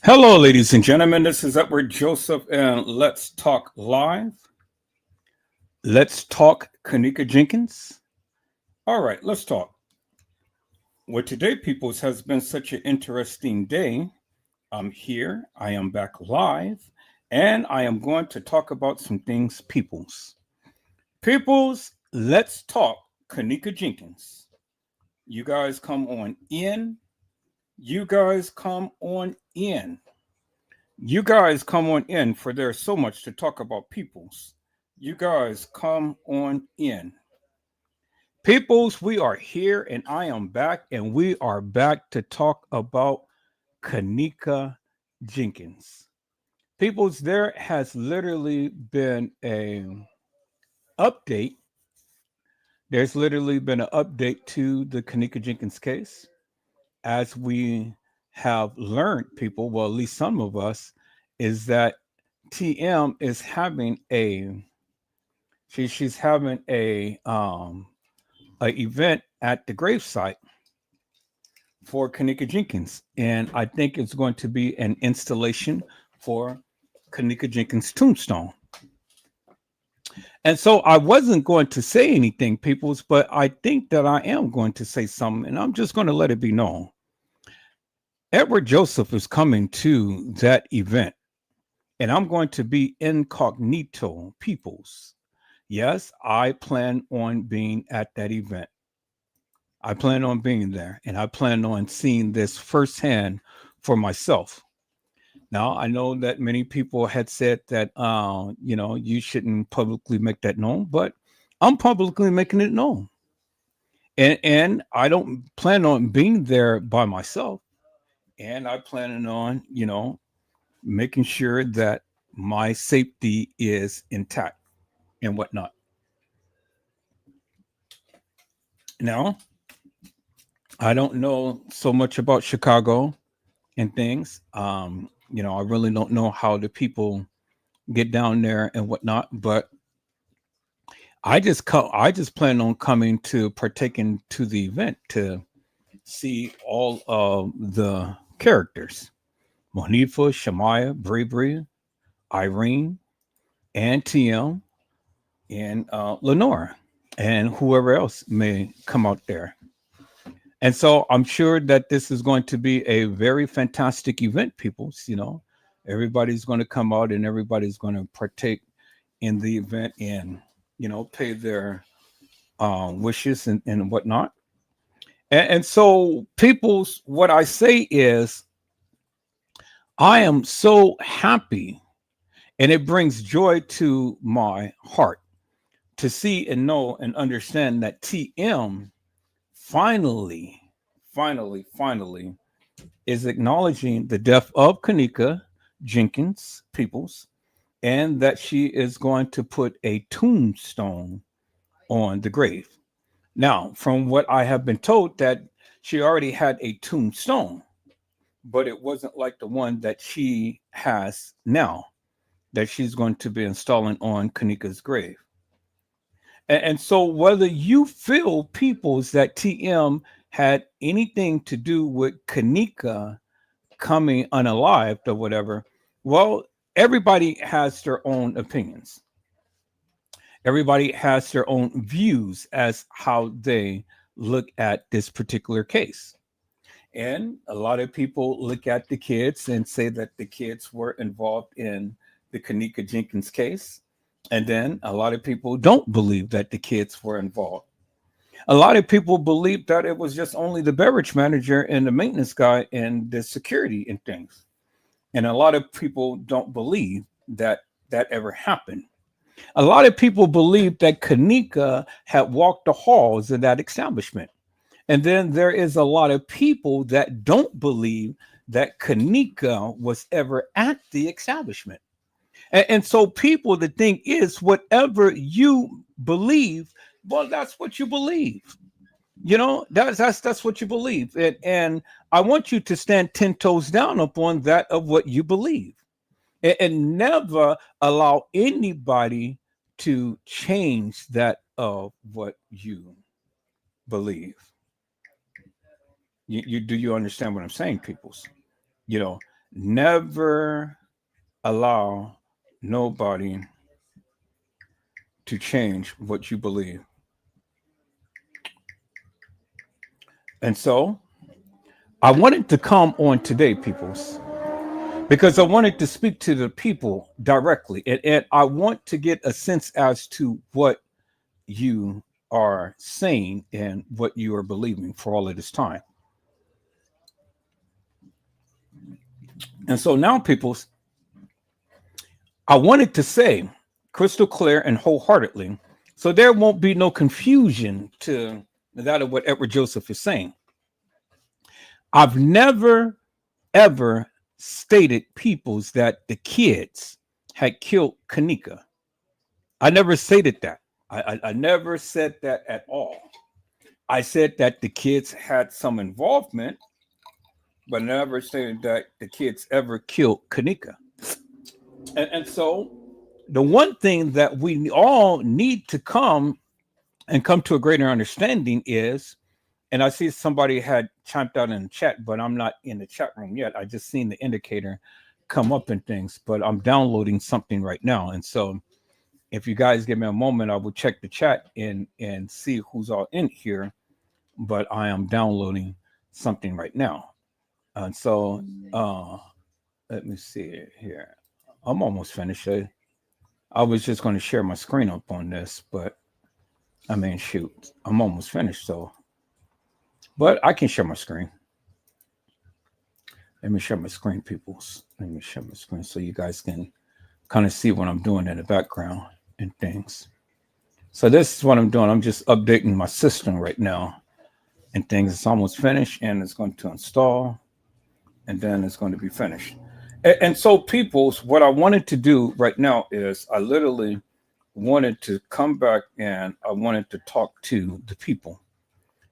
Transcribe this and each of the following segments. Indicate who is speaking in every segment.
Speaker 1: Hello, ladies and gentlemen. This is Edward Joseph, and let's talk live. Let's talk Kenneka Jenkins. All right, let's talk. Well, today, peoples, has been such an interesting day. I'm here. I am back live, and I am going to talk about some things, peoples. Peoples, let's talk Kenneka Jenkins. You guys come on in. You guys come on in. You guys come on in, for there's so much to talk about, peoples. You guys come on in. Peoples, we are here and I am back, and we are back to talk about Kenneka Jenkins. Peoples, there has literally been a update. There's literally been an update to the Kenneka Jenkins case. As we have learned, people, well, at least some of us, is that TM is having she's having a event at the gravesite for Kenneka Jenkins, and I think it's going to be an installation for Kenneka Jenkins' tombstone. And so I wasn't going to say anything, peoples, but I think that I am going to say something, and I'm just going to let it be known. Edward Joseph is coming to that event, and I'm going to be incognito, peoples. Yes, I plan on being at that event. I plan on being there, and I plan on seeing this firsthand for myself. Now, I know that many people had said that, you shouldn't publicly make that known, but I'm publicly making it known. And I don't plan on being there by myself. And I plan on, making sure that my safety is intact and whatnot. Now, I don't know so much about Chicago and things. I really don't know how the people get down there and whatnot, but I just plan on coming to partaking to the event to see all of the characters. Monifa, Shamaya, Bravery, Irene, and TM, and Lenora, and whoever else may come out there. And so I'm sure that this is going to be a very fantastic event, people. Everybody's going to come out and everybody's going to partake in the event and, pay their wishes and whatnot. And so, people's, what I say is, I am so happy and it brings joy to my heart to see and know and understand that TM finally, finally is acknowledging the death of Kenneka Jenkins Peoples, and that she is going to put a tombstone on the grave. Now, from what I have been told, that she already had a tombstone, but it wasn't like the one that she has now, that she's going to be installing on Kenneka's grave. And so, whether you feel, peoples, that TM had anything to do with Kenneka coming unalived or whatever, well, everybody has their own opinions. Everybody has their own views as how they look at this particular case. And a lot of people look at the kids and say that the kids were involved in the Kenneka Jenkins case. And then a lot of people don't believe that the kids were involved. A lot of people believe that it was just only the beverage manager and the maintenance guy and the security and things. And a lot of people don't believe that that ever happened. A lot of people believe that Kenneka had walked the halls of that establishment. And then there is a lot of people that don't believe that Kenneka was ever at the establishment. And so, people, the thing is, whatever you believe, well, that's what you believe. That's what you believe. And I want you to stand 10 toes down upon that of what you believe, and never allow anybody to change that of what you believe. You understand what I'm saying, peoples? Never allow nobody to change what you believe. And so I wanted to come on today, peoples, because I wanted to speak to the people directly. And I want to get a sense as to what you are saying and what you are believing for all of this time. And so now, peoples, I wanted to say crystal clear and wholeheartedly, so there won't be no confusion to that of what Edward Joseph is saying. I've never ever stated peoples that the kids had killed Kenneka. I never stated that. I never said that at all. I said that the kids had some involvement, but never stated that the kids ever killed Kenneka. And so the one thing that we all need to come to a greater understanding is, and I see somebody had chimed out in the chat, but I'm not in the chat room yet. I just seen the indicator come up and things, but I'm downloading something right now. And so if you guys give me a moment, I will check the chat and see who's all in here. But I am downloading something right now. And so let me see it here. I'm almost finished. I was just going to share my screen up on this, but I mean, shoot, I'm almost finished. So, but I can share my screen. Let me share my screen, peoples. Let me share my screen so you guys can kind of see what I'm doing in the background and things. So this is what I'm doing. I'm just updating my system right now and things. It's almost finished and it's going to install and then it's going to be finished. And so, peoples, what I wanted to do right now is I literally wanted to come back and I wanted to talk to the people.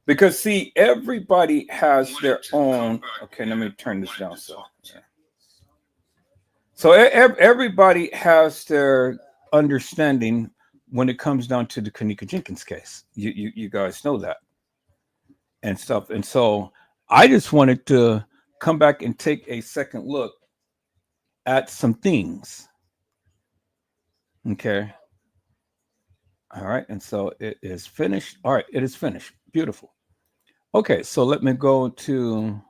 Speaker 1: Because, see, everybody has their own. Okay, let me turn this down. So everybody has their understanding when it comes down to the Kenneka Jenkins case. You guys know that and stuff. And so I just wanted to come back and take a second look at some things. Okay. All right. And so it is finished. All right. It is finished. Beautiful. Okay. So let me go to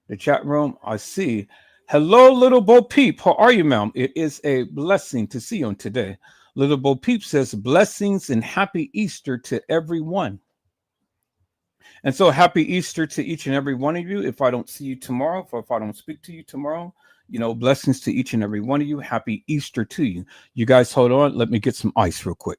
Speaker 1: the chat room. I see. Hello, little Bo Peep. How are you, ma'am? It is a blessing to see you on today. Little Bo Peep says, blessings and happy Easter to everyone. And so happy Easter to each and every one of you. If I don't see you tomorrow, if I don't speak to you tomorrow, blessings to each and every one of you. Happy Easter to you. You guys hold on. Let me get some ice real quick.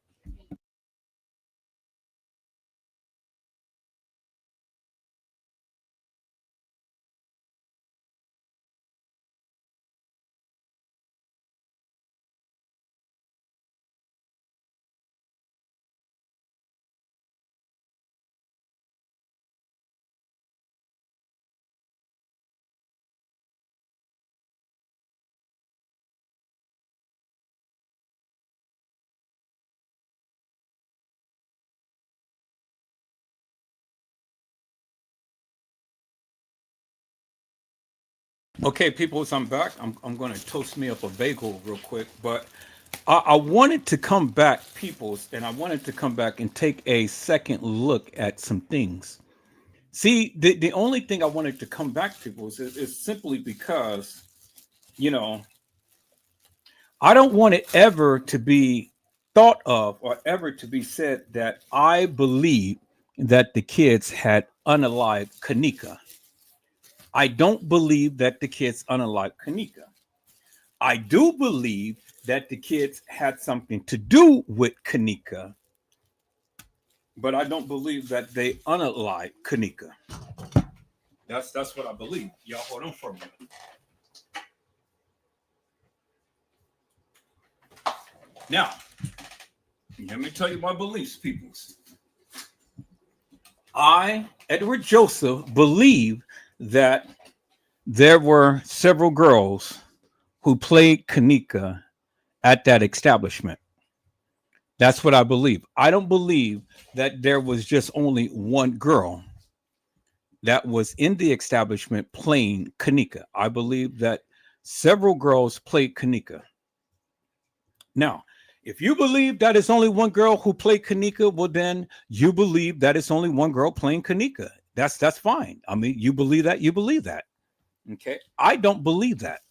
Speaker 1: Okay, people, so I'm back. I'm going to toast me up a bagel real quick, but I wanted to come back, peoples, and I wanted to come back and take a second look at some things. See, the only thing I wanted to come back, peoples, is simply because, I don't want it ever to be thought of or ever to be said that I believe that the kids had unalived Kenneka. I don't believe that the kids unalived Kenneka. I do believe that the kids had something to do with Kenneka, but I don't believe that they unalived Kenneka. That's what I believe. Y'all hold on for a minute. Now, let me tell you my beliefs, peoples. I, Edward Joseph, believe that there were several girls who played Kenneka at that establishment. That's what I believe. I don't believe that there was just only one girl that was in the establishment playing Kenneka. I believe that several girls played Kenneka. Now, if you believe that it's only one girl who played Kenneka, well, then you believe that it's only one girl playing Kenneka. That's fine. I mean, you believe that, you believe that. Okay. I don't believe that.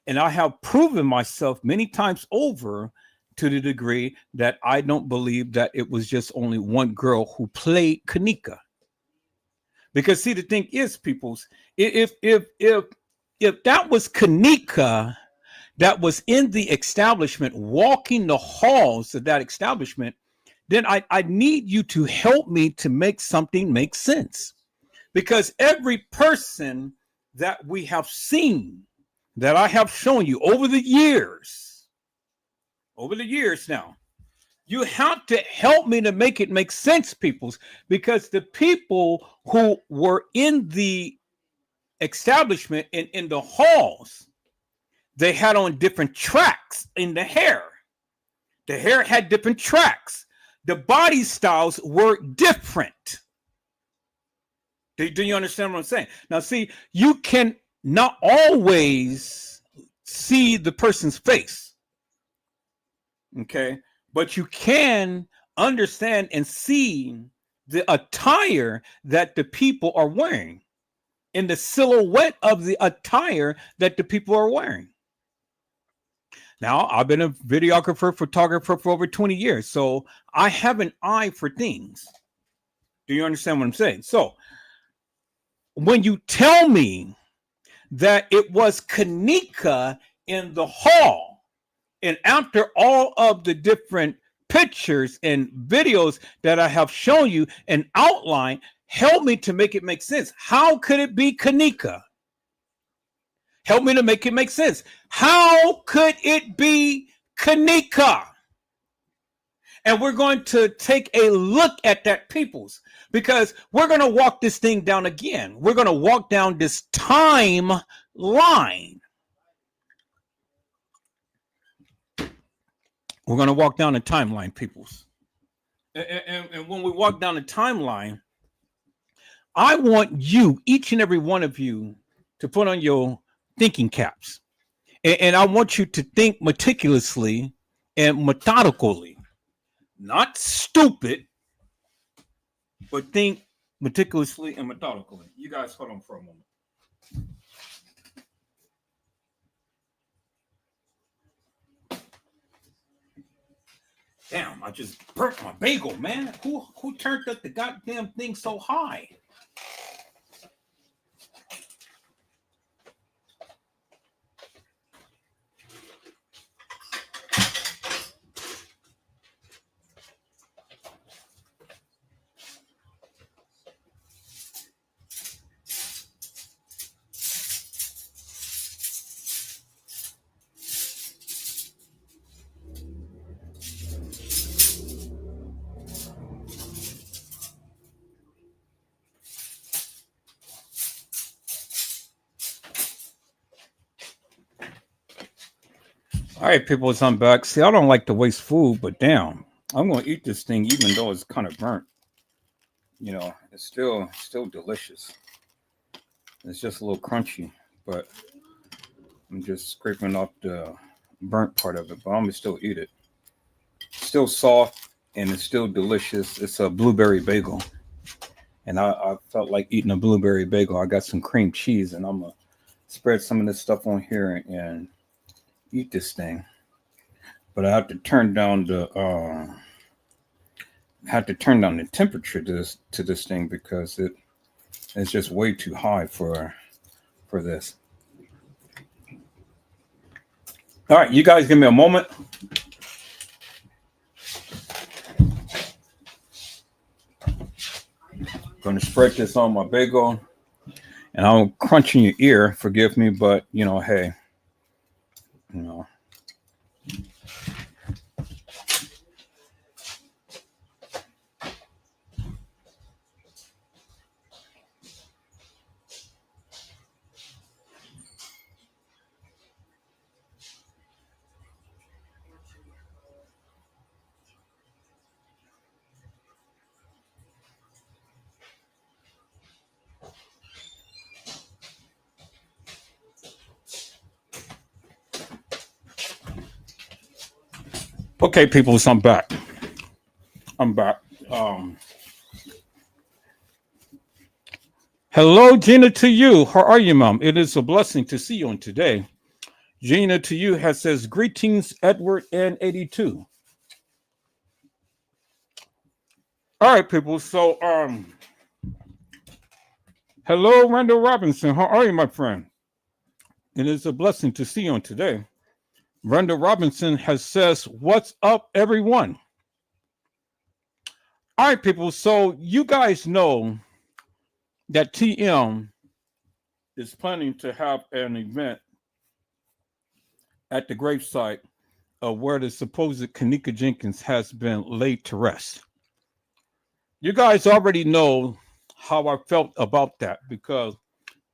Speaker 1: And I have proven myself many times over to the degree that I don't believe that it was just only one girl who played Kenneka. Because see, the thing is, peoples, if that was Kenneka that was in the establishment, walking the halls of that establishment, then I need you to help me to make something make sense. Because every person that we have seen, that I have shown you over the years now, you have to help me to make it make sense, peoples, because the people who were in the establishment and in the halls, they had on different tracks in the hair. The hair had different tracks. The body styles were different. Do you understand what I'm saying? Now, see, you can not always see the person's face, okay? But you can understand and see the attire that the people are wearing and the silhouette of the attire that the people are wearing. Now, I've been a videographer, photographer for over 20 years, so I have an eye for things. Do you understand what I'm saying? So, when you tell me that it was Kenneka in the hall, and after all of the different pictures and videos that I have shown you and outline, help me to make it make sense. How could it be Kenneka? Help me to make it make sense. How could it be Kenneka? And we're going to take a look at that, peoples, because we're going to walk this thing down again. We're going to walk down this timeline. We're going to walk down the timeline, peoples. And when we walk down the timeline, I want you, each and every one of you, to put on your thinking caps. And I want you to think meticulously and methodically. Not stupid, but think meticulously and methodically. You guys hold on for a moment. Damn, I just burnt my bagel, man. Who turned up the goddamn thing so high? All right, people, it's I'm back. See, I don't like to waste food, but damn, I'm gonna eat this thing even though it's kind of burnt. You know, it's still delicious. It's just a little crunchy, but I'm just scraping off the burnt part of it, but I'm gonna still eat it. Still soft and it's still delicious. It's a blueberry bagel. And I felt like eating a blueberry bagel. I got some cream cheese and I'm gonna spread some of this stuff on here and eat this thing. But I have to turn down the temperature to this thing because it's just way too high for this. All right, you guys give me a moment. Going to spread this on my bagel, and I'm crunching your ear. Forgive me, but you know, hey, you know. Okay, people, so I'm back. I'm back. Um, Hello, Gina, to you. How are you, Mom? It is a blessing to see you on today. Gina to you has says, greetings, Edward and 82. All right, people. So, hello, Randall Robinson. How are you, my friend? It is a blessing to see you on today. Randall Robinson has says, what's up, everyone? All right, people. So you guys know that TM is planning to have an event at the gravesite of where the supposed Kenneka Jenkins has been laid to rest. You guys already know how I felt about that because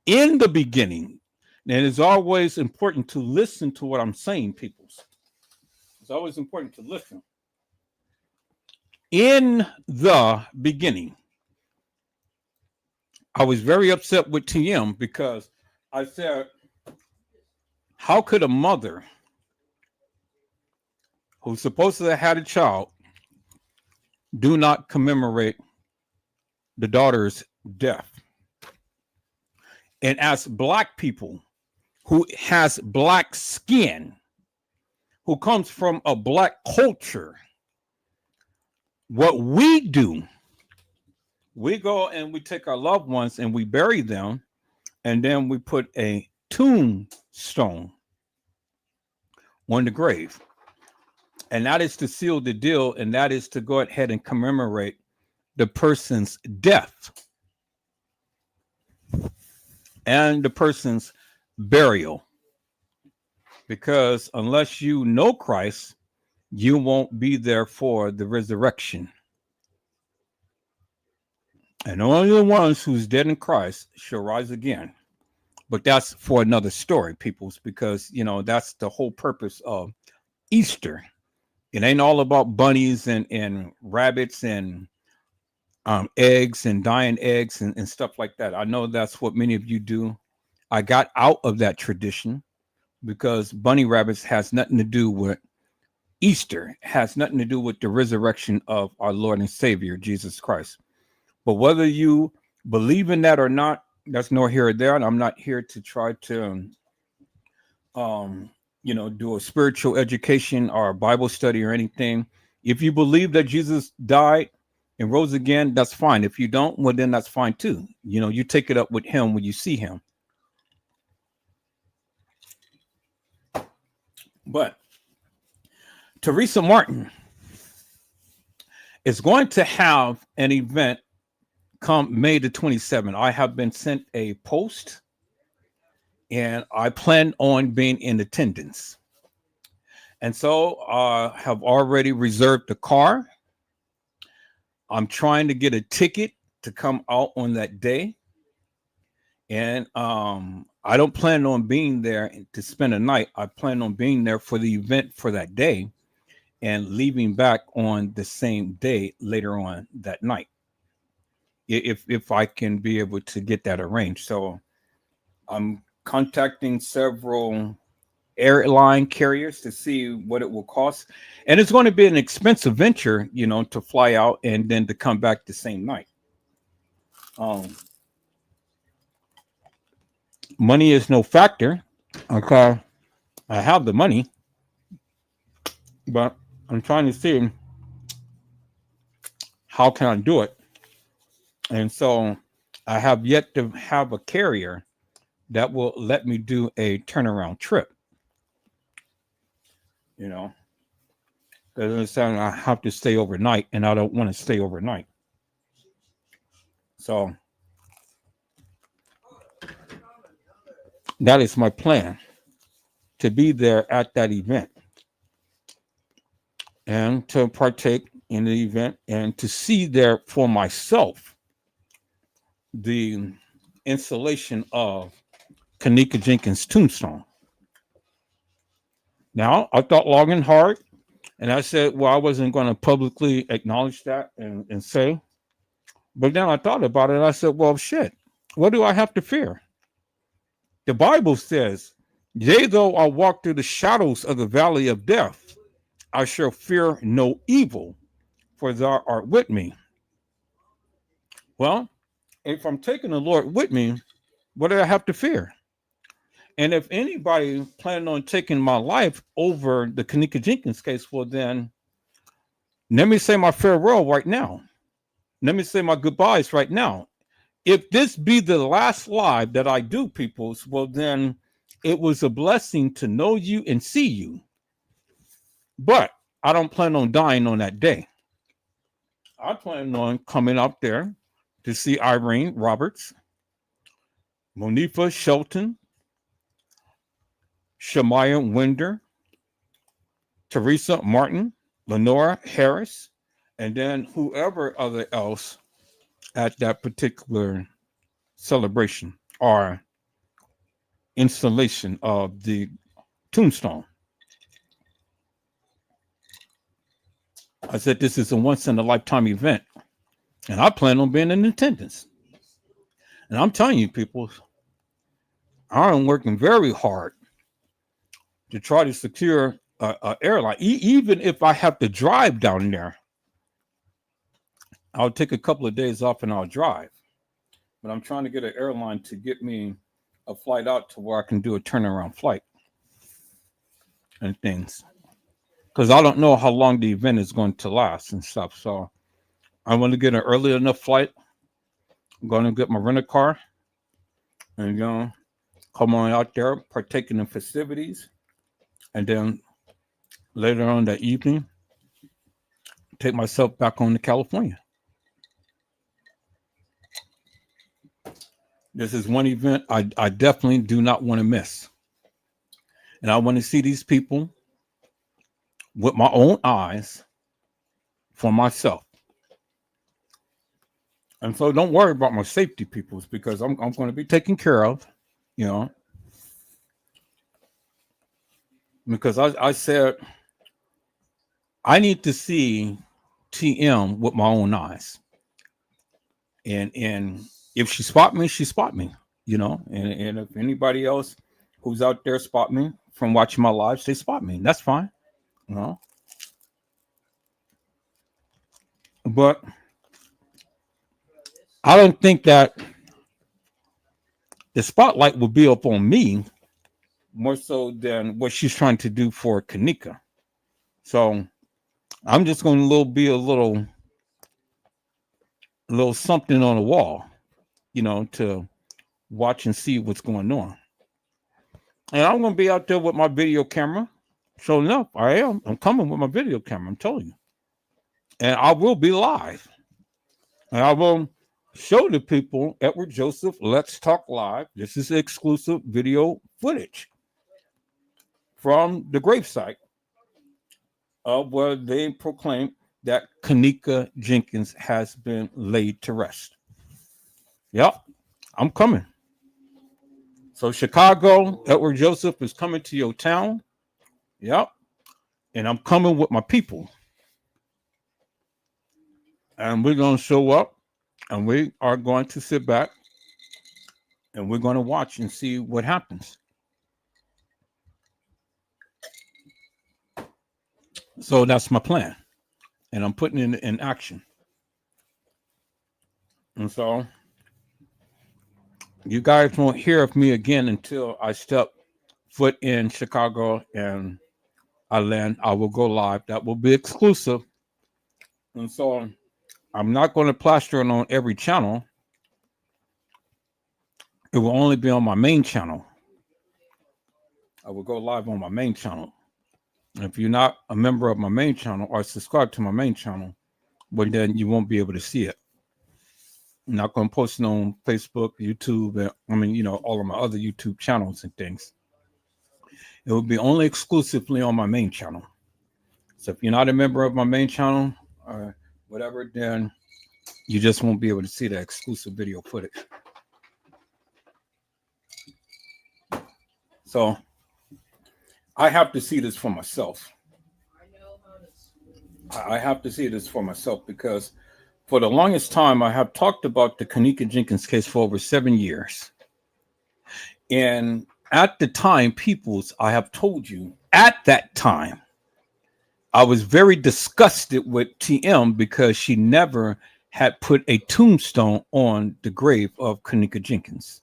Speaker 1: in the beginning, and it's always important to listen to what I'm saying, people. It's always important to listen. In the beginning, I was very upset with TM because I said, how could a mother who's supposed to have had a child do not commemorate the daughter's death? And as black people who has black skin, who comes from a black culture, what we do, we go and we take our loved ones and we bury them, and then we put a tombstone on the grave. And that is to seal the deal, and that is to go ahead and commemorate the person's death and the person's burial. Because unless you know Christ, you won't be there for the resurrection. And only the ones who's dead in Christ shall rise again. But that's for another story, peoples, because, that's the whole purpose of Easter. It ain't all about bunnies and rabbits and eggs and dying eggs and stuff like that. I know that's what many of you do. I got out of that tradition because bunny rabbits has nothing to do with Easter, has nothing to do with the resurrection of our Lord and Savior, Jesus Christ. But whether you believe in that or not, that's nor here or there. And I'm not here to try to, do a spiritual education or a Bible study or anything. If you believe that Jesus died and rose again, that's fine. If you don't, well, then that's fine too. You take it up with him when you see him. But Teresa Martin is going to have an event come May the 27th. I have been sent a post and I plan on being in attendance. And so I have already reserved the car. I'm trying to get a ticket to come out on that day. And I don't plan on being there to spend a night. I plan on being there for the event for that day and leaving back on the same day later on that night. If I can be able to get that arranged. So I'm contacting several airline carriers to see what it will cost. And it's going to be an expensive venture, to fly out and then to come back the same night. Money is no factor. Okay. I have the money, but I'm trying to see how can I do it. And so I have yet to have a carrier that will let me do a turnaround trip. Because I have to stay overnight, and I don't want to stay overnight. So that is my plan, to be there at that event and to partake in the event and to see there for myself the installation of Kenneka Jenkins' tombstone. Now, I thought long and hard, and I said, well, I wasn't going to publicly acknowledge that and say. But then I thought about it, and I said, well, shit, what do I have to fear? The Bible says, yea, though I walk through the shadows of the valley of death, I shall fear no evil, for thou art with me. Well, if I'm taking the Lord with me, what do I have to fear? And if anybody planning on taking my life over the Kenneka Jenkins case, well, then let me say my farewell right now. Let me say my goodbyes right now. If this be the last live that I do, peoples, well, then it was a blessing to know you and see you. But I don't plan on dying on that day. I plan on coming up there to see Irene Roberts, Monifa Shelton, Shamaya Winder, Teresa Martin, Lenora Harris, and then whoever other else at that particular celebration or installation of the tombstone. I said this is a once in a lifetime event, and I plan on being in attendance. And I'm telling you, people, I'm working very hard to try to secure a airline. Even if I have to drive down there, I'll take a couple of days off and I'll drive. But I'm trying to get an airline to get me a flight out to where I can do a turnaround flight and things. Because I don't know how long the event is going to last and stuff. So I want to get an early enough flight. I'm going to get my rental car and come on out there, partake in the festivities, and then later on that evening, take myself back on to California. This is one event I definitely do not want to miss. And I want to see these people with my own eyes for myself. And so don't worry about my safety, peoples, because I'm going to be taken care of, because I said I need to see TM with my own eyes. And if she spot me, she spot me, and if anybody else who's out there spot me from watching my lives, they spot me. That's fine, But I don't think that the spotlight will be up on me more so than what she's trying to do for Kenneka. So I'm just going to be a little something on the wall, to watch and see what's going on. And I'm going to be out there with my video camera. So enough, I am. I'm coming with my video camera. I'm telling you. And I will be live. And I will show the people Edward Joseph Let's Talk Live. This is exclusive video footage from the gravesite of where they proclaim that Kenneka Jenkins has been laid to rest. Yep, I'm coming. So Chicago, Edward Joseph is coming to your town. Yep. And I'm coming with my people. And we're going to show up and we are going to sit back and we're going to watch and see what happens. So that's my plan. And I'm putting it in action. And so you guys won't hear of me again until I step foot in Chicago and I land. I will go live. That will be exclusive. And so I'm not going to plaster it on every channel. It will only be on my main channel. I will go live on my main channel. And if you're not a member of my main channel or subscribe to my main channel, well, then you won't be able to see it. I'm not going to post it on Facebook, YouTube, all of my other YouTube channels and things. It will be only exclusively on my main channel. So if you're not a member of my main channel or whatever, then you just won't be able to see the exclusive video footage. So I have to see this for myself. I have to see this for myself because for the longest time, I have talked about the Kenneka Jenkins case for over 7 years. And at the time, peoples, I have told you, at that time, I was very disgusted with TM because she never had put a tombstone on the grave of Kenneka Jenkins.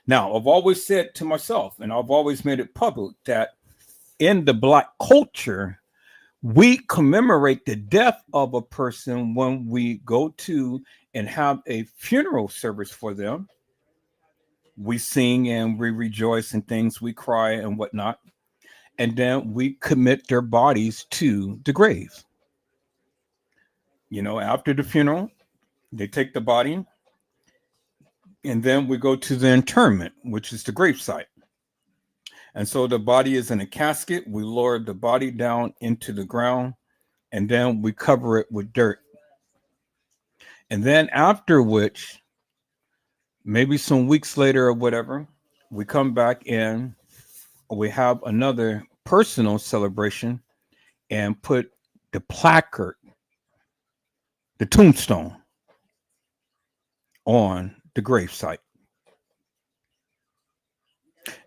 Speaker 1: Now, I've always said to myself, and I've always made it public, that in the Black culture, we commemorate the death of a person when we go to and have a funeral service for them. We sing and we rejoice and things, we cry and whatnot. And then we commit their bodies to the grave. After the funeral, they take the body, and then we go to the interment, which is the gravesite. And so the body is in a casket. We lower the body down into the ground, and then we cover it with dirt. And then after which, maybe some weeks later or whatever, we come back in, we have another personal celebration and put the placard, the tombstone, on the gravesite.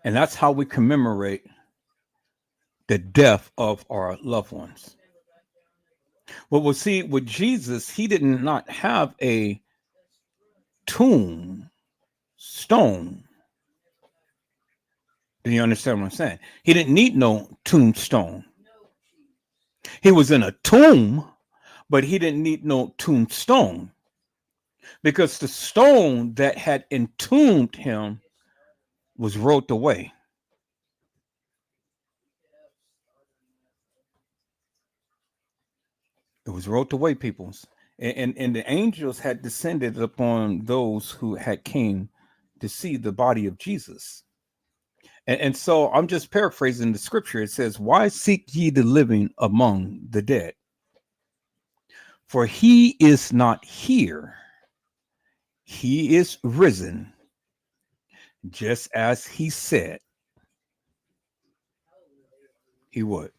Speaker 1: And that's how we commemorate the death of our loved ones. Well, we'll see with Jesus, he did not have a tombstone. Do you understand what I'm saying? He didn't need no tombstone. He was in a tomb, but he didn't need no tombstone because the stone that had entombed him was rolled away. It was rolled away, peoples. And the angels had descended upon those who had came to see the body of Jesus. And so I'm just paraphrasing the scripture. It says, "Why seek ye the living among the dead? For he is not here. He is risen, just as he said he would."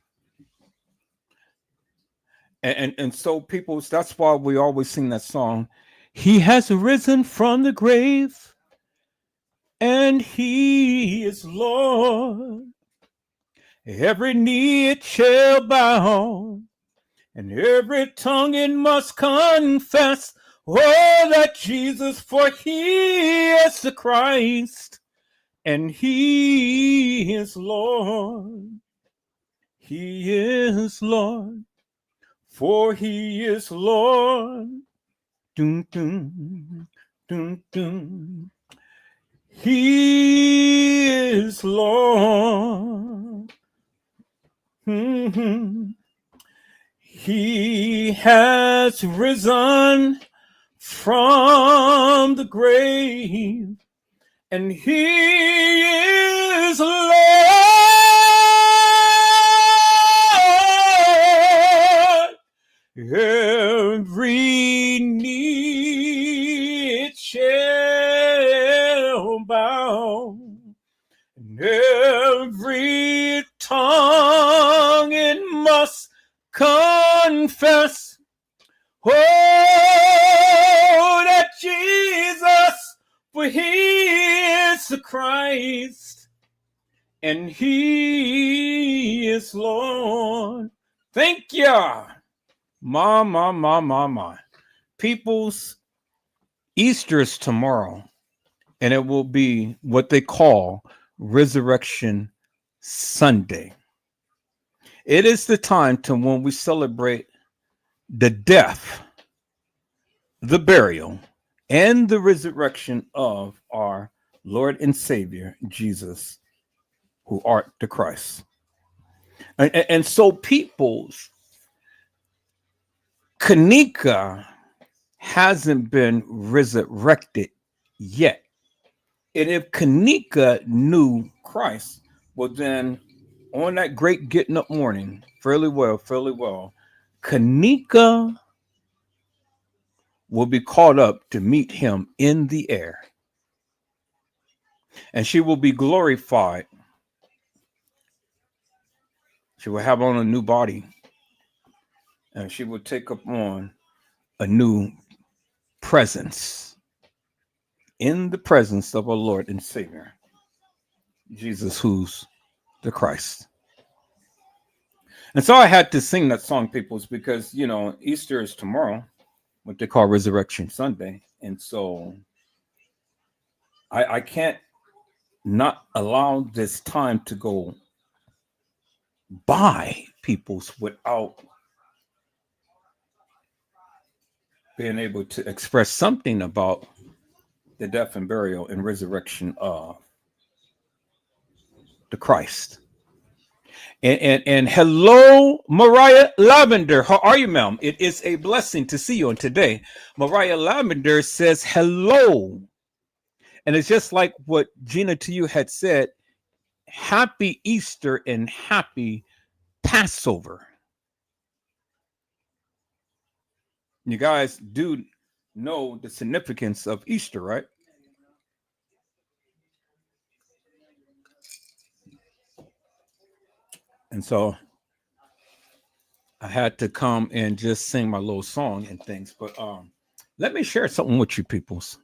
Speaker 1: And so people, that's why we always sing that song. He has risen from the grave, and he is Lord. Every knee it shall bow, and every tongue it must confess, oh, that Jesus, for he is the Christ, and he is Lord. He is Lord, for he is Lord. Dun, dun, dun, dun. He is Lord. Mm-hmm. He has risen from the grave, and he is Lord. Every knee it shall bow, and every tongue it must confess, oh, that Jesus, for he is the Christ, and he is Lord. Thank you. My. People's Easter is tomorrow, and it will be what they call Resurrection Sunday. It is the time to when we celebrate the death, the burial, and the resurrection of our Lord and Savior, Jesus, who art the Christ. And so people's Kenneka hasn't been resurrected yet. And if Kenneka knew Christ, well, then on that great getting up morning, fairly well, Kenneka will be caught up to meet him in the air. And she will be glorified. She will have on a new body. And she will take up on a new presence in the presence of our Lord and Savior, Jesus, who's the Christ. And so I had to sing that song, peoples, because Easter is tomorrow, what they call Resurrection Sunday, and so I can't not allow this time to go by, peoples, without being able to express something about the death and burial and resurrection of the Christ. And hello, Mariah Lavender. How are you, ma'am? It is a blessing to see you on today. Mariah Lavender says hello. And it's just like what Gina to you had said. Happy Easter and happy Passover. You guys do know the significance of Easter, right? And so I had to come and just sing my little song and things. But let me share something with you peoples.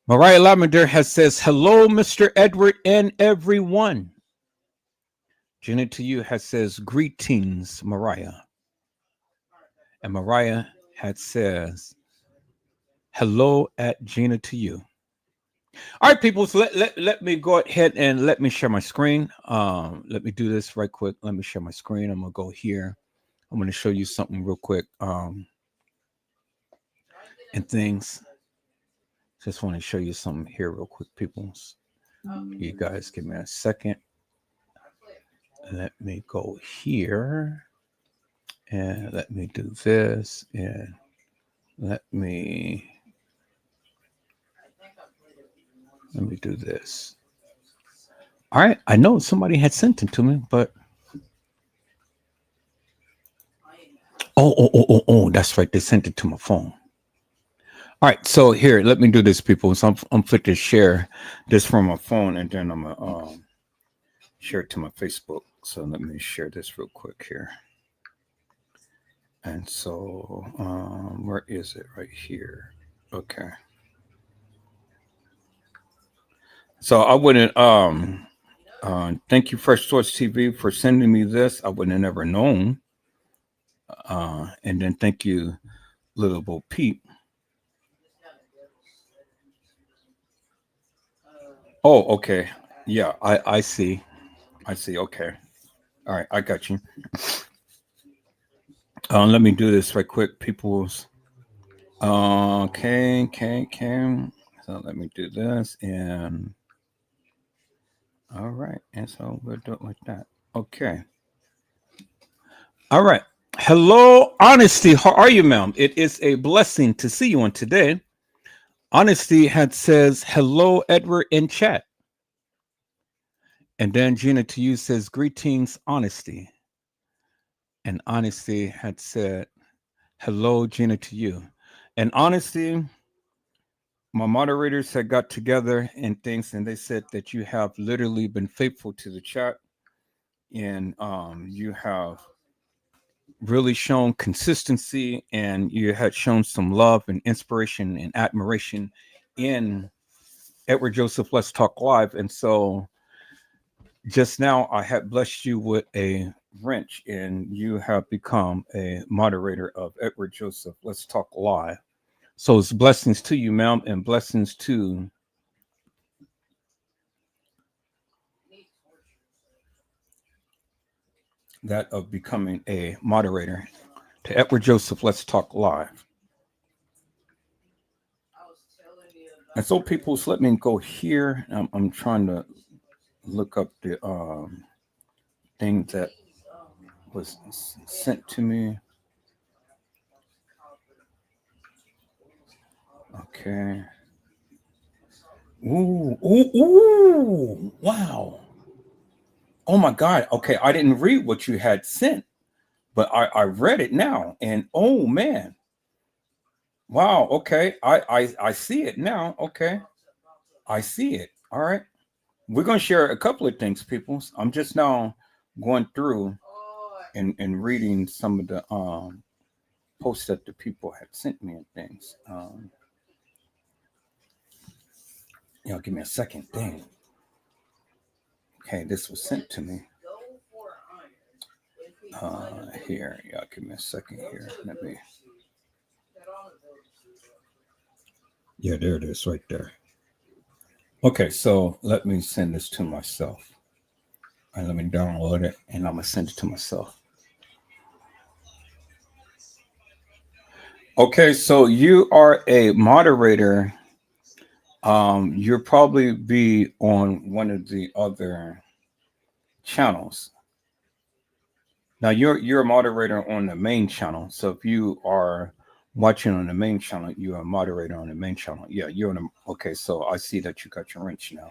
Speaker 1: Mariah Lavender has says, hello, Mr. Edward and everyone. Jenna to you has says, greetings, Mariah. And Mariah had says, hello at Gina to you. All right, people. So let me go ahead and let me share my screen. Let me do this right quick. Let me share my screen. I'm gonna go here. I'm gonna show you something real quick. And things. Just want to show you something here real quick, people. You guys give me a second. Let me go here. And let me do this. And let me do this. All right. I know somebody had sent it to me, but oh, that's right. They sent it to my phone. All right, so here, let me do this, people. So I'm fit to share this from my phone, and then I'm gonna share it to my Facebook. So let me share this real quick here. And so, where is it? Right here. Okay. So I wouldn't. Thank you, Fresh Source TV, for sending me this. I wouldn't have never known. And then thank you, Little Bo Peep. Oh, okay. Yeah, I see. I see. Okay. All right, I got you. Let me do this right quick, people's. Okay. So let me do this, and all right, and so we'll do it like that. Okay. All right. Hello, Honesty. How are you, ma'am? It is a blessing to see you on today. Honesty had says hello, Edward in chat, and then Gina to you says greetings, Honesty, and Honesty had said hello, Gina to you, and Honesty. My moderators had got together and things, and they said that you have literally been faithful to the chat, and you have really shown consistency, and you had shown some love and inspiration and admiration in Edward Joseph Let's Talk Live. And so just now I had blessed you with a wrench, and you have become a moderator of Edward Joseph Let's Talk Live. So it's blessings to you, ma'am, and blessings to that of becoming a moderator to Edward Joseph Let's Talk Live. And so people, so let me go here. I'm trying to look up the thing that was sent to me. Okay. Ooh, wow. Oh my God. Okay, I didn't read what you had sent, but I read it now, and oh man. Wow, okay. I see it now. Okay. I see it. All right. We're gonna share a couple of things, people. I'm just now going through and reading some of the posts that the people had sent me and things. Give me a second thing. Okay, this was sent to me. Here, yeah, give me a second here. Let me. Yeah, there it is, right there. Okay, so let me send this to myself. And let me download it, and I'm gonna send it to myself. Okay, so you are a moderator. You'll probably be on one of the other channels. Now you're a moderator on the main channel. So if you are watching on the main channel, you're a moderator on the main channel. Yeah, you're on a okay, so I see that you got your wrench now.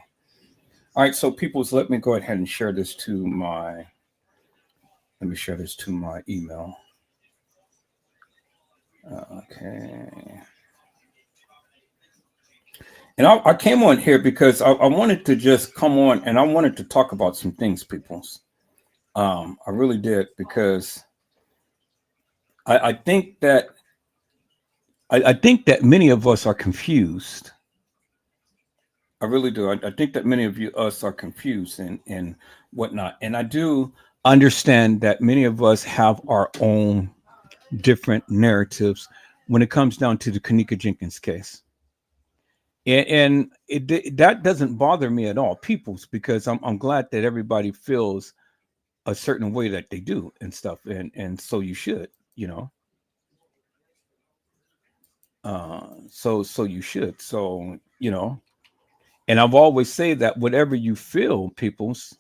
Speaker 1: All right, so peoples, let me go ahead and share this to my email. Okay. And I came on here because I wanted to just come on and I wanted to talk about some things, peoples. I really did because I think that I think that many of us are confused. I really do. I think that many of us are confused and whatnot. And I do understand that many of us have our own different narratives when it comes down to the Kenneka Jenkins case. That doesn't bother me at all, peoples, because I'm glad that everybody feels a certain way that they do and stuff, and so you should, you know. So you should, so you know. And I've always say that whatever you feel, peoples,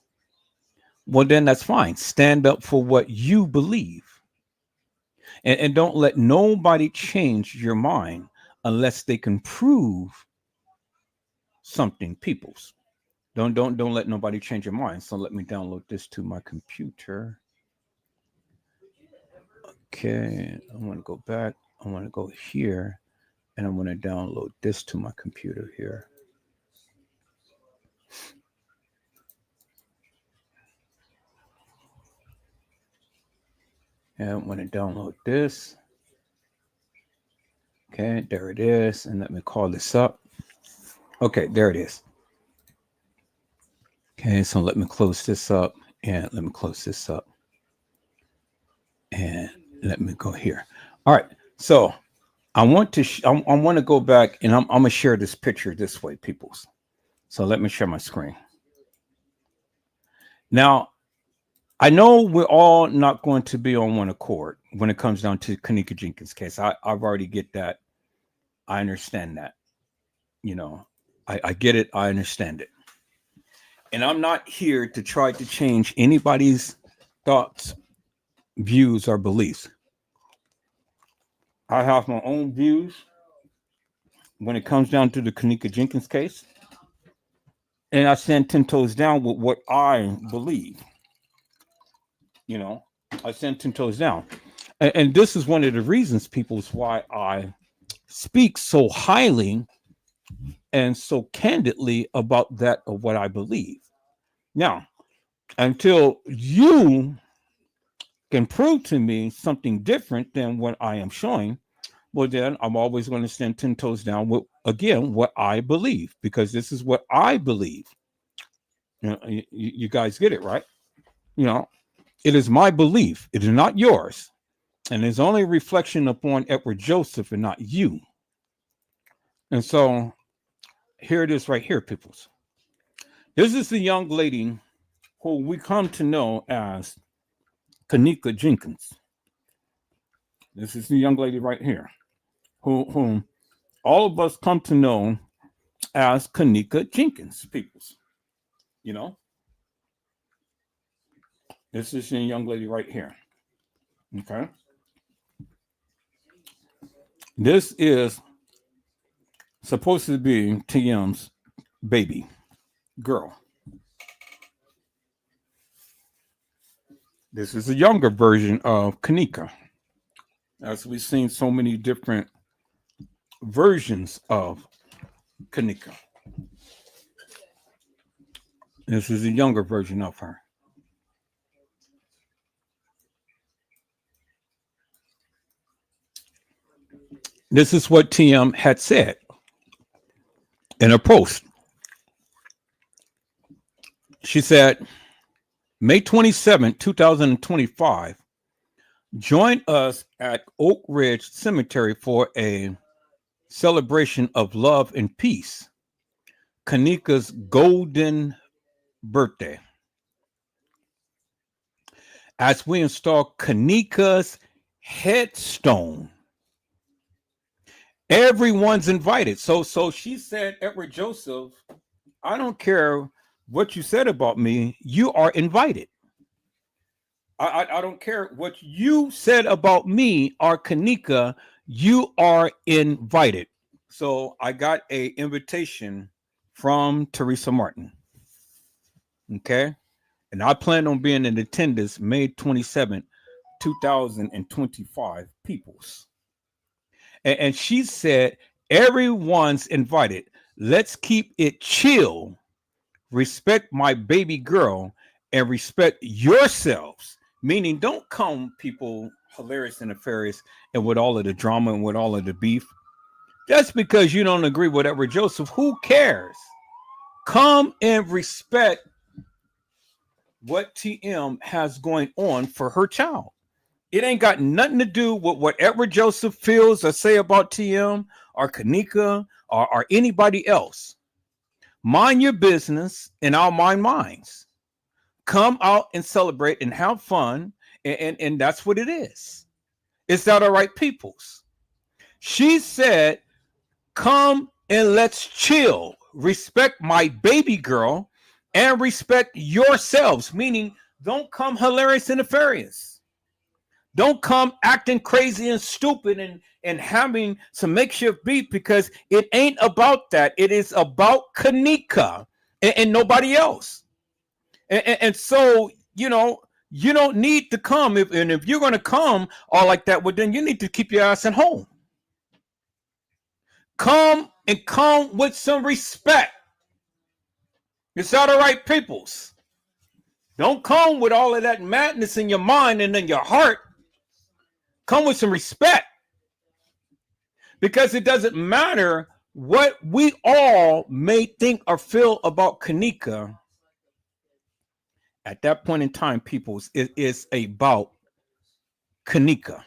Speaker 1: well then that's fine. Stand up for what you believe, and don't let nobody change your mind unless they can prove something, peoples. Don't let nobody change your mind. So let me download this to my computer. Okay, I want to go back. I want to go here, and I want to download this to my computer here. And I want to download this. Okay, there it is. And let me call this up. Okay, there it is. Okay, so let me close this up, and let me close this up, and let me go here. All right, so I want to I want to go back, and I'm gonna share this picture this way, peoples. So let me share my screen. Now I know we're all not going to be on one accord when it comes down to Kenneka Jenkins' case. I've already get that. I understand that. You know, I get it. I understand it. And I'm not here to try to change anybody's thoughts, views, or beliefs. I have my own views when it comes down to the Kenneka Jenkins case. And I stand 10 toes down with what I believe. You know, I stand 10 toes down. And this is one of the reasons, people, is why I speak so highly and so candidly about that of what I believe. Now, until you can prove to me something different than what I am showing, well, then I'm always going to stand 10 toes down with, again, what I believe, because this is what I believe. You know, you guys get it, right? You know, it is my belief. It is not yours. And it's only a reflection upon Edward Joseph and not you. And so here it is right here, peoples. This is the young lady who we come to know as Kenneka Jenkins. This is the young lady right here, whom all of us come to know as Kenneka Jenkins, peoples. You know, this is the young lady right here. Okay. This is supposed to be TM's baby girl. This is a younger version of Kenneka. As we've seen so many different versions of Kenneka. This is a younger version of her. This is what TM had said in a post. She said, May 27, 2025, Join us at Oak Ridge Cemetery for a celebration of love and peace, Kenneka's golden birthday, as we install Kenneka's headstone. Everyone's invited. So she said, Edward Joseph, I don't care what you said about me, you are invited. I don't care what you said about me or Kenneka, you are invited. So I got a invitation from Teresa Martin. Okay. And I plan on being in attendance May 27th, 2025, peoples. And she said, everyone's invited. Let's keep it chill. Respect my baby girl and respect yourselves. Meaning, don't come, people, hilarious and nefarious, and with all of the drama and with all of the beef. Just because you don't agree with Edward Joseph, who cares? Come and respect what TM has going on for her child. It ain't got nothing to do with what Edward Joseph feels or say about TM or Kenneka or anybody else. Mind your business and I'll mind mine. Come out and celebrate and have fun. And that's what it is. Is that all right, peoples? She said, come and let's chill. Respect my baby girl and respect yourselves. Meaning, don't come hilarious and nefarious. Don't come acting crazy and stupid and having some makeshift beat, because it ain't about that. It is about Kenneka and nobody else. And so, you don't need to come. If you're going to come all like that, well, then you need to keep your ass at home. Come and come with some respect. Is that all right, peoples? Don't come with all of that madness in your mind and in your heart. Come with some respect. Because it doesn't matter what we all may think or feel about Kenneka. At that point in time, peoples, it is about Kenneka.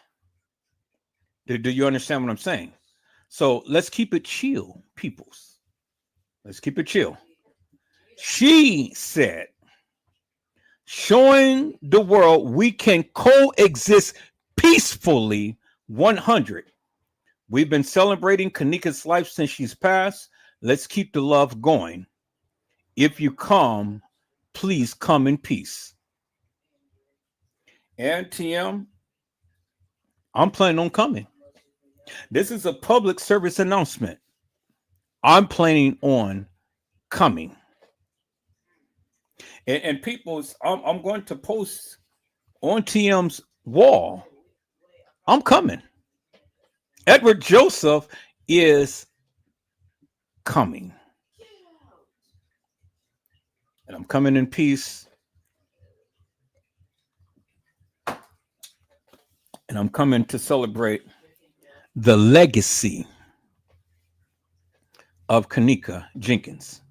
Speaker 1: Do you understand what I'm saying? So let's keep it chill, peoples. Let's keep it chill. She said, showing the world we can coexist peacefully. 100. We've been celebrating Kenneka's life since she's passed. Let's keep the love going. If you come, please come in peace. And TM, I'm planning on coming. This is a public service announcement. I'm planning on coming. And people's, I'm going to post on TM's wall. I'm coming. Edward Joseph is coming. And I'm coming in peace. And I'm coming to celebrate the legacy of Kenneka Jenkins.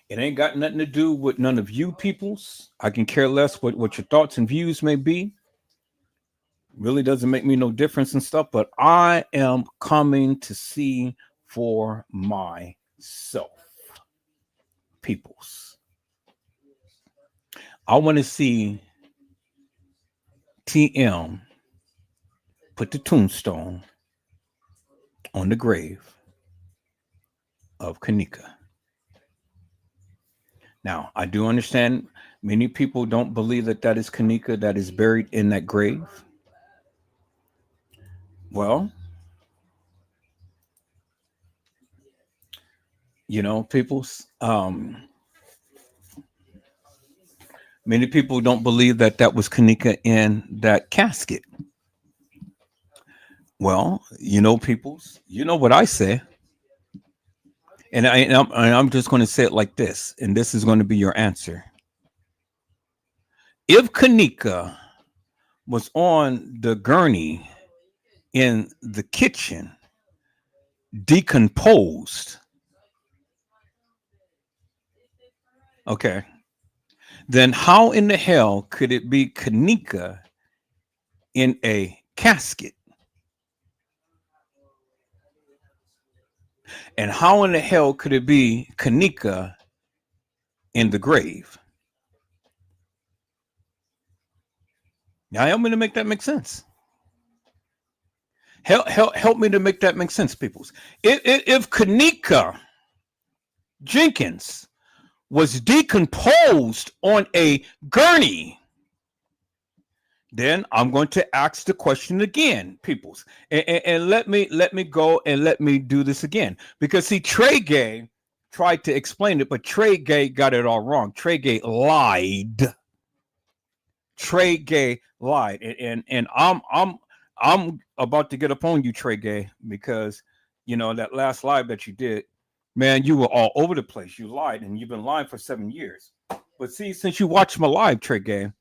Speaker 1: It ain't got nothing to do with none of you peoples. I can care less what your thoughts and views may be. Really doesn't make me no difference and stuff, but I am coming to see for myself. Peoples. I want to see TM put the tombstone on the grave of Kenneka. Now, I do understand many people don't believe that that is Kenneka that is buried in that grave. Well, peoples, many people don't believe that that was Kenneka in that casket. Well, peoples, you know what I say. And I'm just going to say it like this, and this is going to be your answer. If Kenneka was on the gurney in the kitchen, decomposed, okay, then how in the hell could it be Kenneka in a casket? And how in the hell could it be Kenneka in the grave? Now help me to make that make sense. Help me to make that make sense, peoples. If Kenneka Jenkins was decomposed on a gurney, then I'm going to ask the question again, peoples, and let me go and let me do this again, because see, Trey Gay tried to explain it, but Trey Gay got it all wrong. Trey Gay lied. Trey Gay lied, and I'm about to get up on you, Trey Gay, because you know that last live that you did, man, you were all over the place. You lied, and you've been lying for 7 years. But see, since you watched my live, Trey Gay,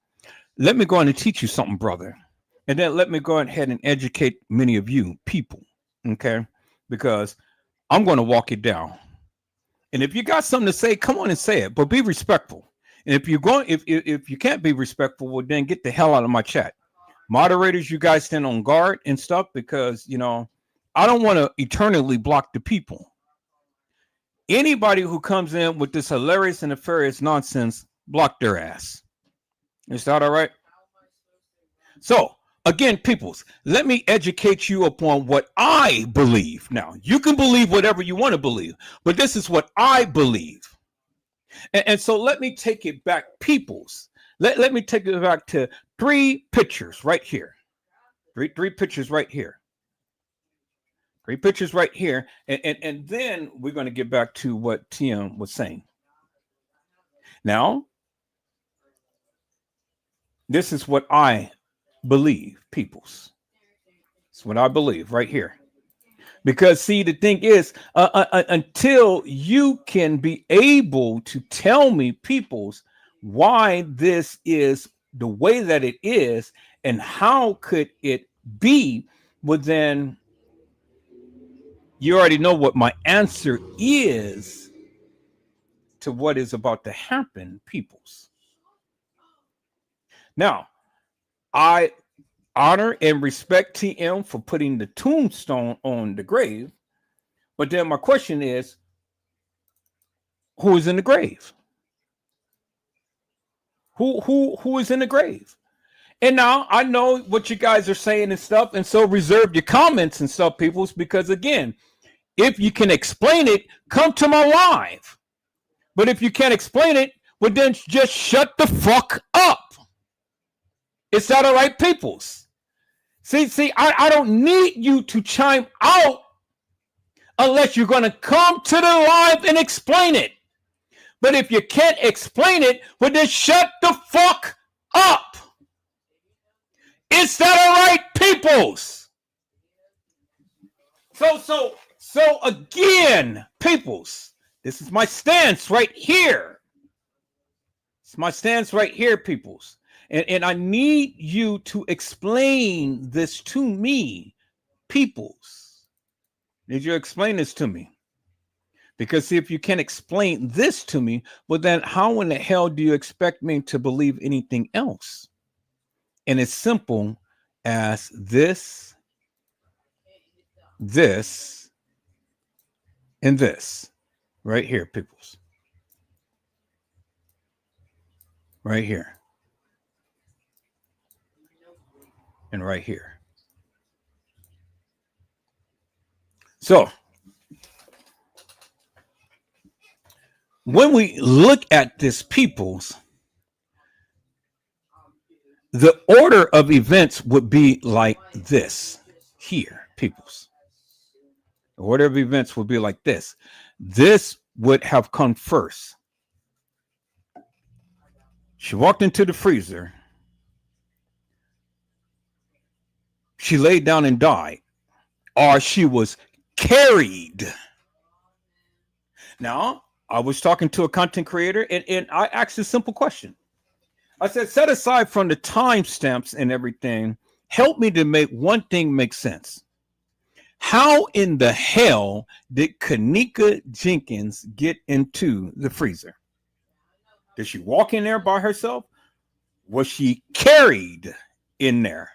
Speaker 1: let me go on and teach you something, brother, and then let me go ahead and educate many of you people, okay? Because I'm going to walk it down, and if you got something to say, come on and say it, but be respectful. And if you're going, if you can't be respectful, well, then get the hell out of my chat. Moderators, you guys stand on guard and stuff, because you know I don't want to eternally block the people. Anybody who comes in with this hilarious and nefarious nonsense, block their ass. Is that all right? So again, peoples, let me educate you upon what I believe. Now, you can believe whatever you want to believe, but this is what I believe. And so let me take it back, peoples. Let me take it back to 3 pictures right here. Three pictures right here. 3 pictures right here. And then we're going to get back to what Tim was saying. Now, this is what I believe, peoples. It's what I believe right here. Because see, the thing is, until you can be able to tell me, peoples, why this is the way that it is, and how could it be, well, then you already know what my answer is to what is about to happen, peoples. Now, I honor and respect TM for putting the tombstone on the grave, but then my question is, who is in the grave? Who is in the grave? And now I know what you guys are saying and stuff, and so reserve your comments and stuff, peoples, because again, if you can explain it, come to my live. But if you can't explain it, well, then just shut the fuck up. Is that all right, peoples? See, I don't need you to chime out unless you're going to come to the live and explain it. But if you can't explain it, well, then shut the fuck up. Is that all right, peoples? So again, peoples, this is my stance right here. It's my stance right here, peoples. And I need you to explain this to me, peoples. Did you explain this to me? Because see, if you can't explain this to me, well, then how in the hell do you expect me to believe anything else? And it's simple as this, and this right here, peoples. Right here. And right here. So when we look at this, peoples, the order of events would be like this here, peoples. The order of events would be like this. This would have come first. She walked into the freezer. She laid down and died, or she was carried. Now, I was talking to a content creator, and I asked a simple question. I said, set aside from the timestamps and everything, help me to make one thing make sense. How in the hell did Kenneka Jenkins get into the freezer? Did she walk in there by herself? Was she carried in there?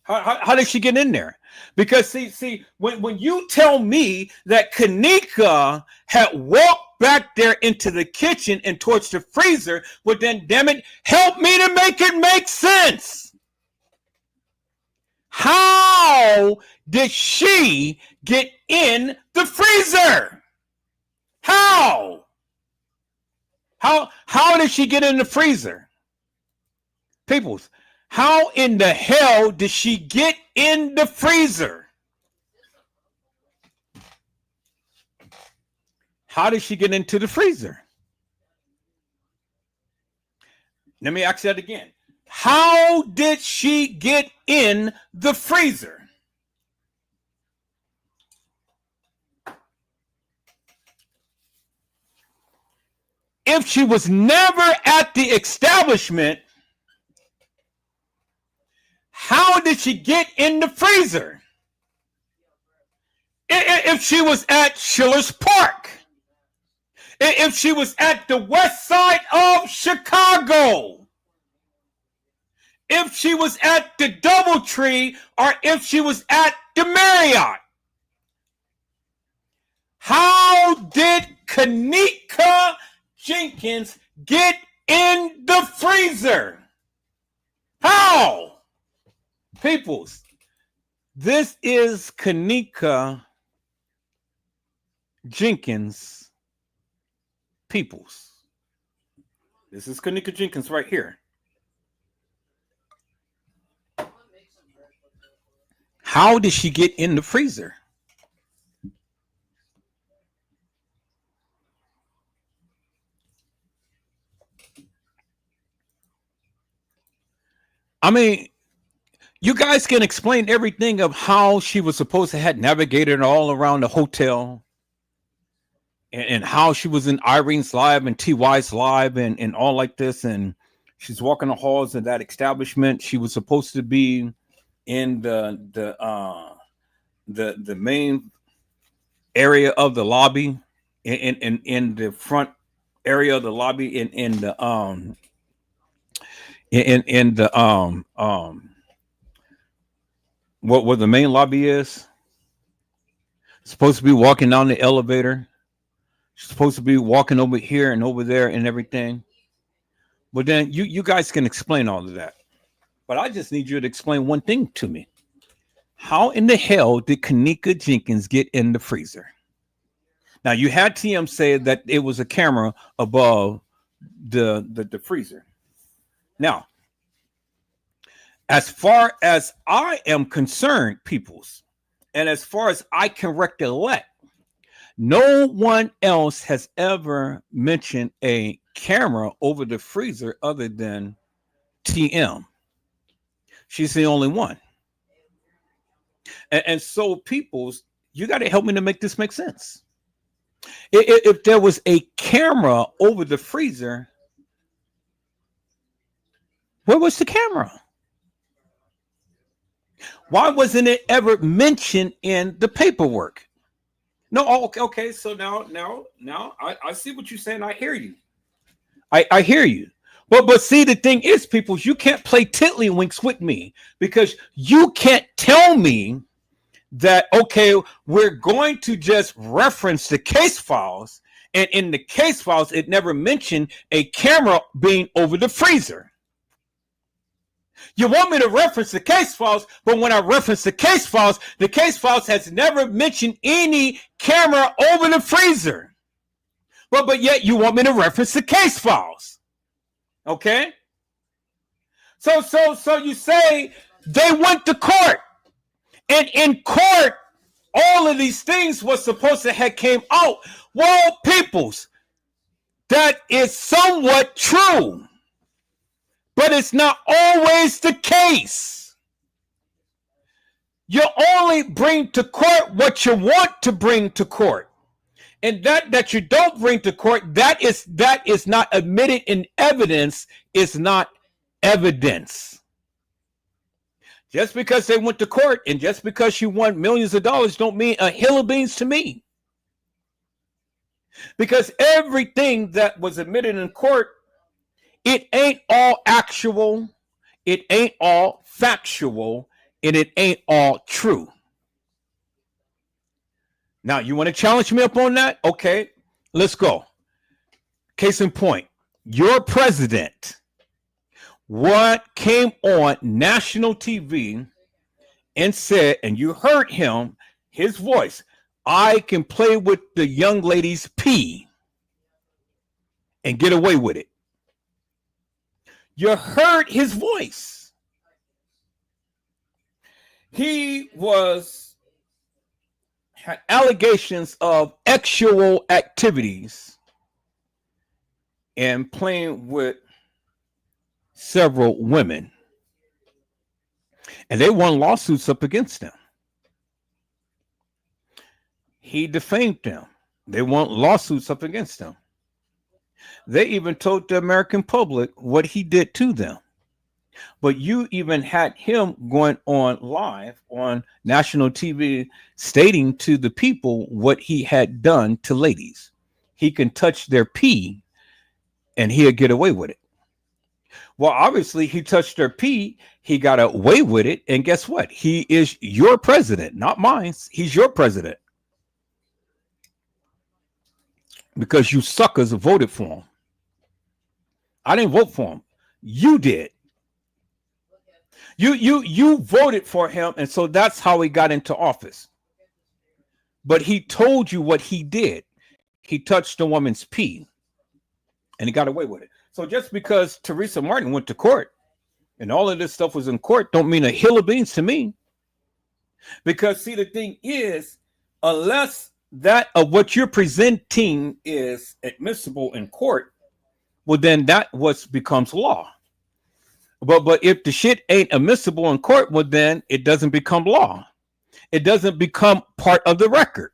Speaker 1: How did she get in there? Because see, when you tell me that Kenneka had walked back there into the kitchen and towards the freezer, well then, damn it, help me to make it make sense. How did she get in the freezer? How? How did she get in the freezer? Peoples, how in the hell did she get in the freezer? How did she get into the freezer? Let me ask that again. How did she get in the freezer? If she was never at the establishment, how did she get in the freezer? If she was at Schiller's Park, if she was at the west side of Chicago, if she was at the DoubleTree, or if she was at the Marriott, how did Kenneka Jenkins get in the freezer? How? Peoples, this is Kenneka Jenkins. Peoples, this is Kenneka Jenkins right here. How did she get in the freezer? I mean, you guys can explain everything of how she was supposed to have navigated all around the hotel, and how she was in Irene's live and TY's live and all like this, and she's walking the halls of that establishment. She was supposed to be in the main area of the lobby, in the front area of the lobby, in the what where the main lobby is. Supposed to be walking down the elevator. She's supposed to be walking over here and over there and everything. But then you guys can explain all of that. But I just need you to explain one thing to me. How in the hell did Kenneka Jenkins get in the freezer? Now, you had TM say that it was a camera above the freezer. Now, as far as I am concerned, peoples, and as far as I can recollect, no one else has ever mentioned a camera over the freezer other than TM. She's the only one. And so, peoples, you got to help me to make this make sense. If there was a camera over the freezer, where was the camera? Why wasn't it ever mentioned in the paperwork? No, okay. So now, I see what you're saying. I hear you. I hear you. But see, the thing is, people, you can't play tiddlywinks with me, because you can't tell me that, okay, we're going to just reference the case files, and in the case files, it never mentioned a camera being over the freezer. You want me to reference the case files, but when I reference the case files has never mentioned any camera over the freezer. But yet you want me to reference the case files. Okay? So you say they went to court. And in court, all of these things was supposed to have came out. Well, peoples, that is somewhat true. But it's not always the case. You only bring to court what you want to bring to court. And that you don't bring to court, that is not admitted in evidence, is not evidence. Just because they went to court and just because she won millions of dollars don't mean a hill of beans to me. Because everything that was admitted in court, it ain't all actual, it ain't all factual, and it ain't all true. Now, you want to challenge me up on that? Okay, let's go. Case in point, your president, what came on national TV and said, and you heard him, his voice, I can play with the young lady's pee and get away with it. You heard his voice. He had allegations of sexual activities and playing with several women. And they won lawsuits up against him. He defamed them. They won lawsuits up against him. They even told the American public what he did to them. But you even had him going on live on national TV stating to the people what he had done to ladies. He can touch their pee and he'll get away with it. Well, obviously, he touched their pee. He got away with it. And guess what? He is your president, not mine. He's your president. Because you suckers voted for him. I didn't vote for him. You did. You voted for him, and so that's how he got into office. But he told you what he did. He touched a woman's pee, and he got away with it. So just because Teresa Martin went to court, and all of this stuff was in court, don't mean a hill of beans to me. Because see, the thing is, unless that of what you're presenting is admissible in court, well, then that what becomes law. But if the shit ain't admissible in court, well, then it doesn't become law. It doesn't become part of the record.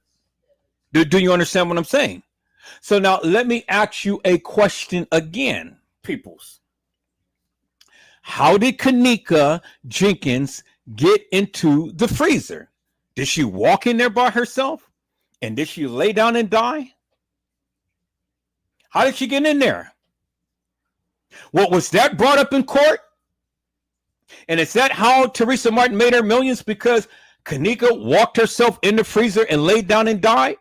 Speaker 1: Do you understand what I'm saying? So now let me ask you a question again, peoples. How did Kenneka Jenkins get into the freezer? Did she walk in there by herself? And did she lay down and die? How did she get in there? What was that brought up in court? And is that how Teresa Martin made her millions? Because Kenneka walked herself in the freezer and laid down and died?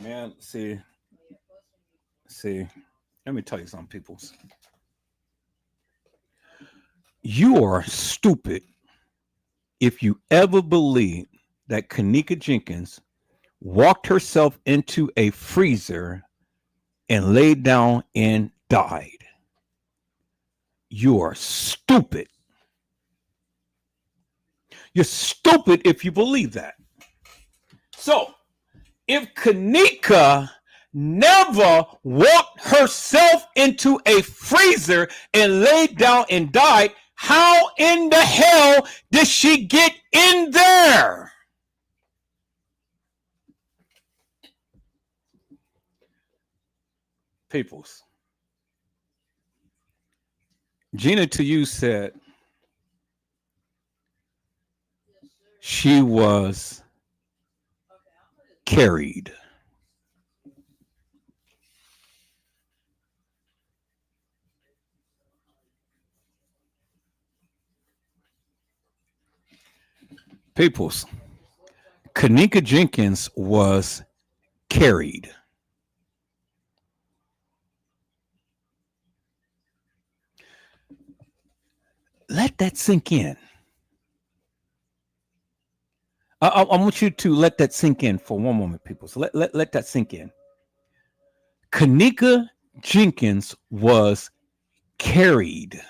Speaker 1: Man, see, let me tell you something, peoples. You are stupid if you ever believe that Kenneka Jenkins walked herself into a freezer and laid down and died. You are stupid. You're stupid if you believe that. So, if Kenneka never walked herself into a freezer and laid down and died, how in the hell did she get in there? Peoples. Gina to you said she was carried. Peoples. Kenneka Jenkins was carried. Let that sink in. I want you to let that sink in for one moment, people. So let that sink in. Kenneka Jenkins was carried.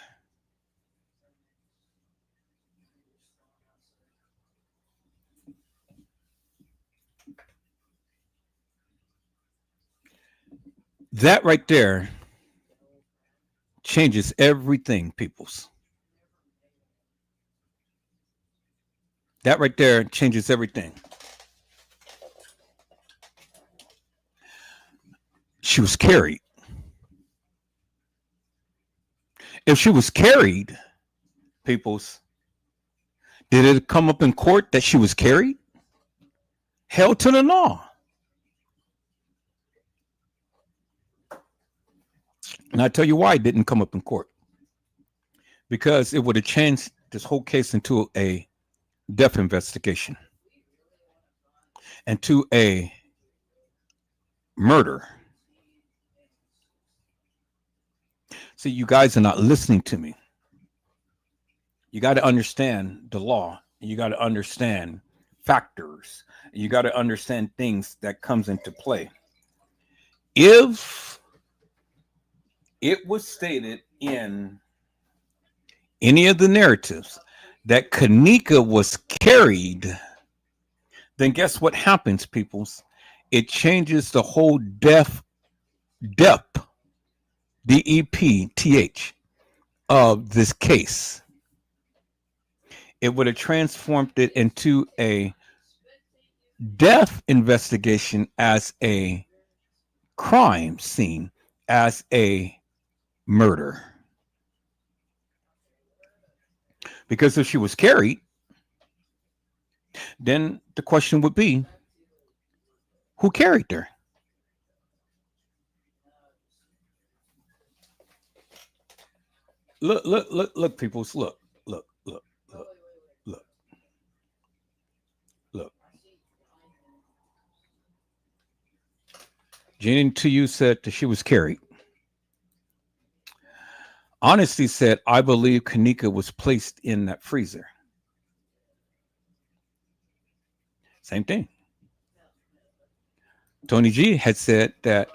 Speaker 1: That right there changes everything, peoples. That right there changes everything. She was carried. If she was carried, peoples, did it come up in court that she was carried? Hell to the law. And I tell you why it didn't come up in court. Because it would have changed this whole case into a death investigation and to a murder. See, you guys are not listening to me. You got to understand the law. You got to understand factors. You got to understand things that comes into play. If it was stated in any of the narratives that Kenneka was carried, then guess what happens, peoples? It changes the whole depth, DEPTH, of this case. It would have transformed it into a death investigation as a crime scene, as a murder. Because if she was carried, then the question would be, who carried her? Look, peoples, look, look, look, look, look, look. Jenny to you said that she was carried. Honesty said, I believe Kenneka was placed in that freezer. Same thing. Tony G had said that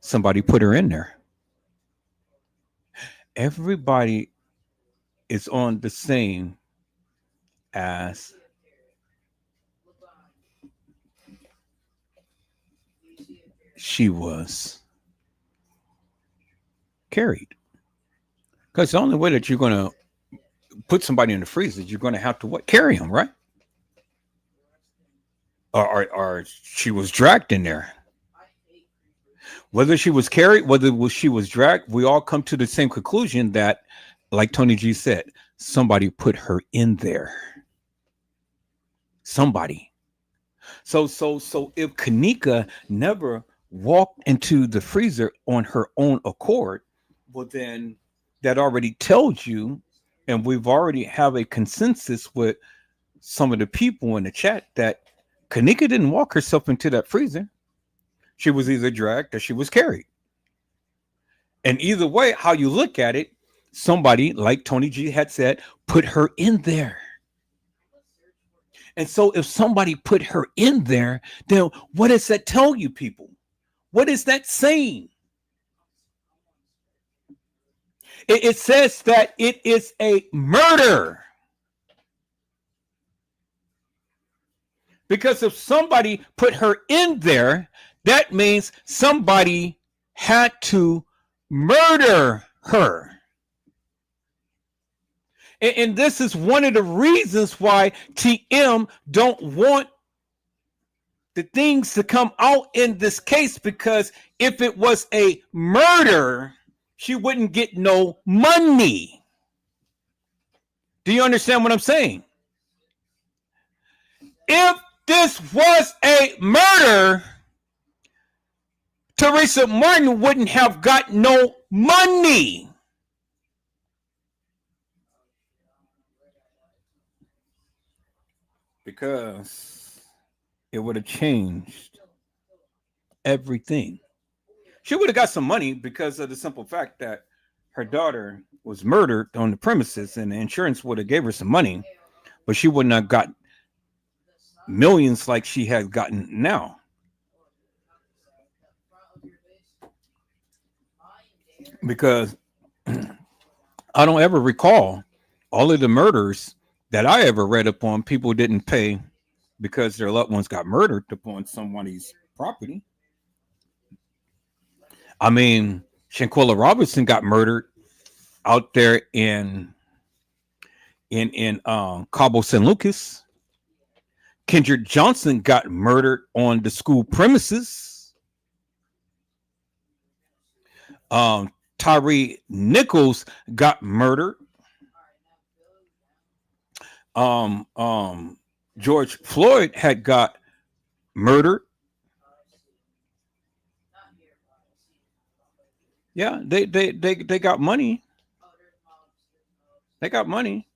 Speaker 1: somebody put her in there. Everybody is on the same as she was carried. Because the only way that you're going to put somebody in the freezer, you're going to have to what? Carry them, right? Or she was dragged in there. Whether she was carried, whether she was dragged, we all come to the same conclusion that, like Tony G said, somebody put her in there. Somebody. So if Kenneka never walked into the freezer on her own accord, well then that already tells you, and we've already have a consensus with some of the people in the chat that Kenneka didn't walk herself into that freezer. She was either dragged or she was carried. And either way, how you look at it, somebody, like Tony G had said, put her in there. And so if somebody put her in there, then what does that tell you, people? What is that saying? It says that it is a murder. Because if somebody put her in there, that means somebody had to murder her. And this is one of the reasons why TM don't want the things to come out in this case, because if it was a murder, she wouldn't get no money. Do you understand what I'm saying? If this was a murder, Teresa Martin wouldn't have got no money. Because it would have changed everything. She would have got some money because of the simple fact that her daughter was murdered on the premises, and the insurance would have gave her some money, but she wouldn't have got millions like she has gotten now. Because I don't ever recall all of the murders that I ever read upon, people didn't pay because their loved ones got murdered upon somebody's property. I mean, Shanquella Robinson got murdered out there in Cabo San Lucas. Kendrick Johnson got murdered on the school premises. Tyree Nichols got murdered. George Floyd had got murdered. Yeah, they got money. They got money.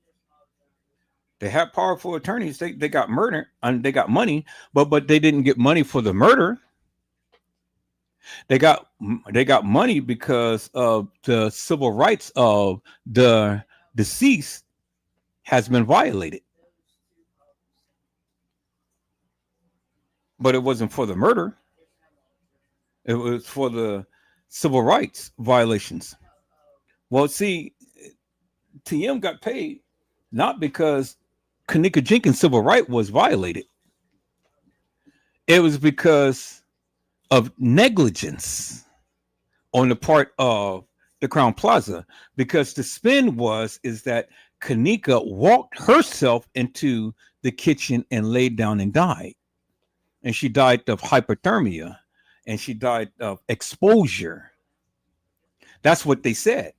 Speaker 1: They have powerful attorneys. They got murder and they got money, but they didn't get money for the murder. They got money because of the civil rights of the deceased has been violated, but it wasn't for the murder. It was for the civil rights violations. Well, see, TM got paid not because Kenneka Jenkins' civil right was violated. It was because of negligence on the part of the Crown Plaza. Because the spin was is that Kenneka walked herself into the kitchen and laid down and died. And she died of hypothermia and she died of exposure. That's what they said.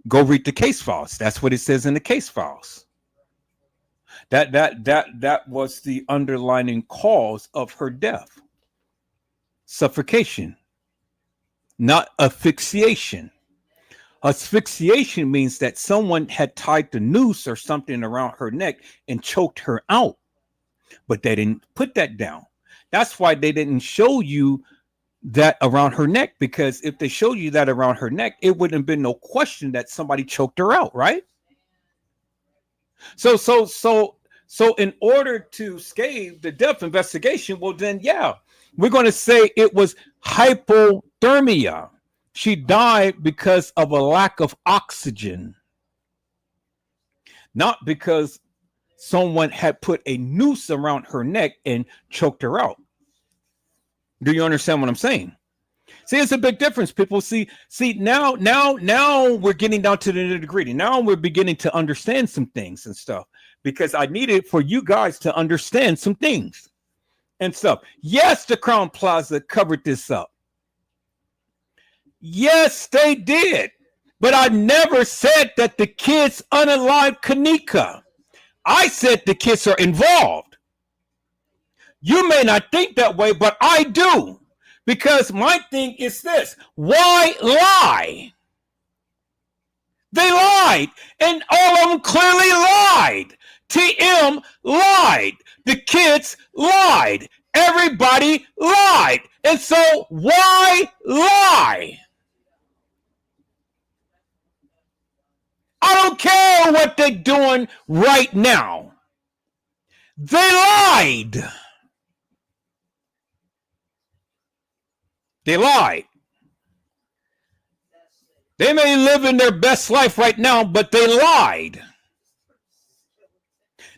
Speaker 1: Go read the case files. That's what it says in the case files. That was the underlying cause of her death. Suffocation, not asphyxiation. Asphyxiation means that someone had tied the noose or something around her neck and choked her out, but they didn't put that down. That's why they didn't show you that around her neck, because if they showed you that around her neck, it wouldn't have been no question that somebody choked her out, right? So in order to scathe the death investigation, well then yeah, we're going to say it was hypothermia. She died because of a lack of oxygen, not because someone had put a noose around her neck and choked her out. Do you understand what I'm saying? See, it's a big difference. People see now we're getting down to the nitty-gritty. Now we're beginning to understand some things and stuff, because I needed for you guys to understand some things and stuff. Yes, the Crown Plaza covered this up. Yes, they did. But I never said that the kids unalived Kenneka. I said the kids are involved. You may not think that way, but I do. Because my thing is this: why lie? They lied, and all of them clearly lied. TM lied. The kids lied. Everybody lied. And so why lie? I don't care what they're doing right now. They lied. They lied. They may live in their best life right now, but they lied.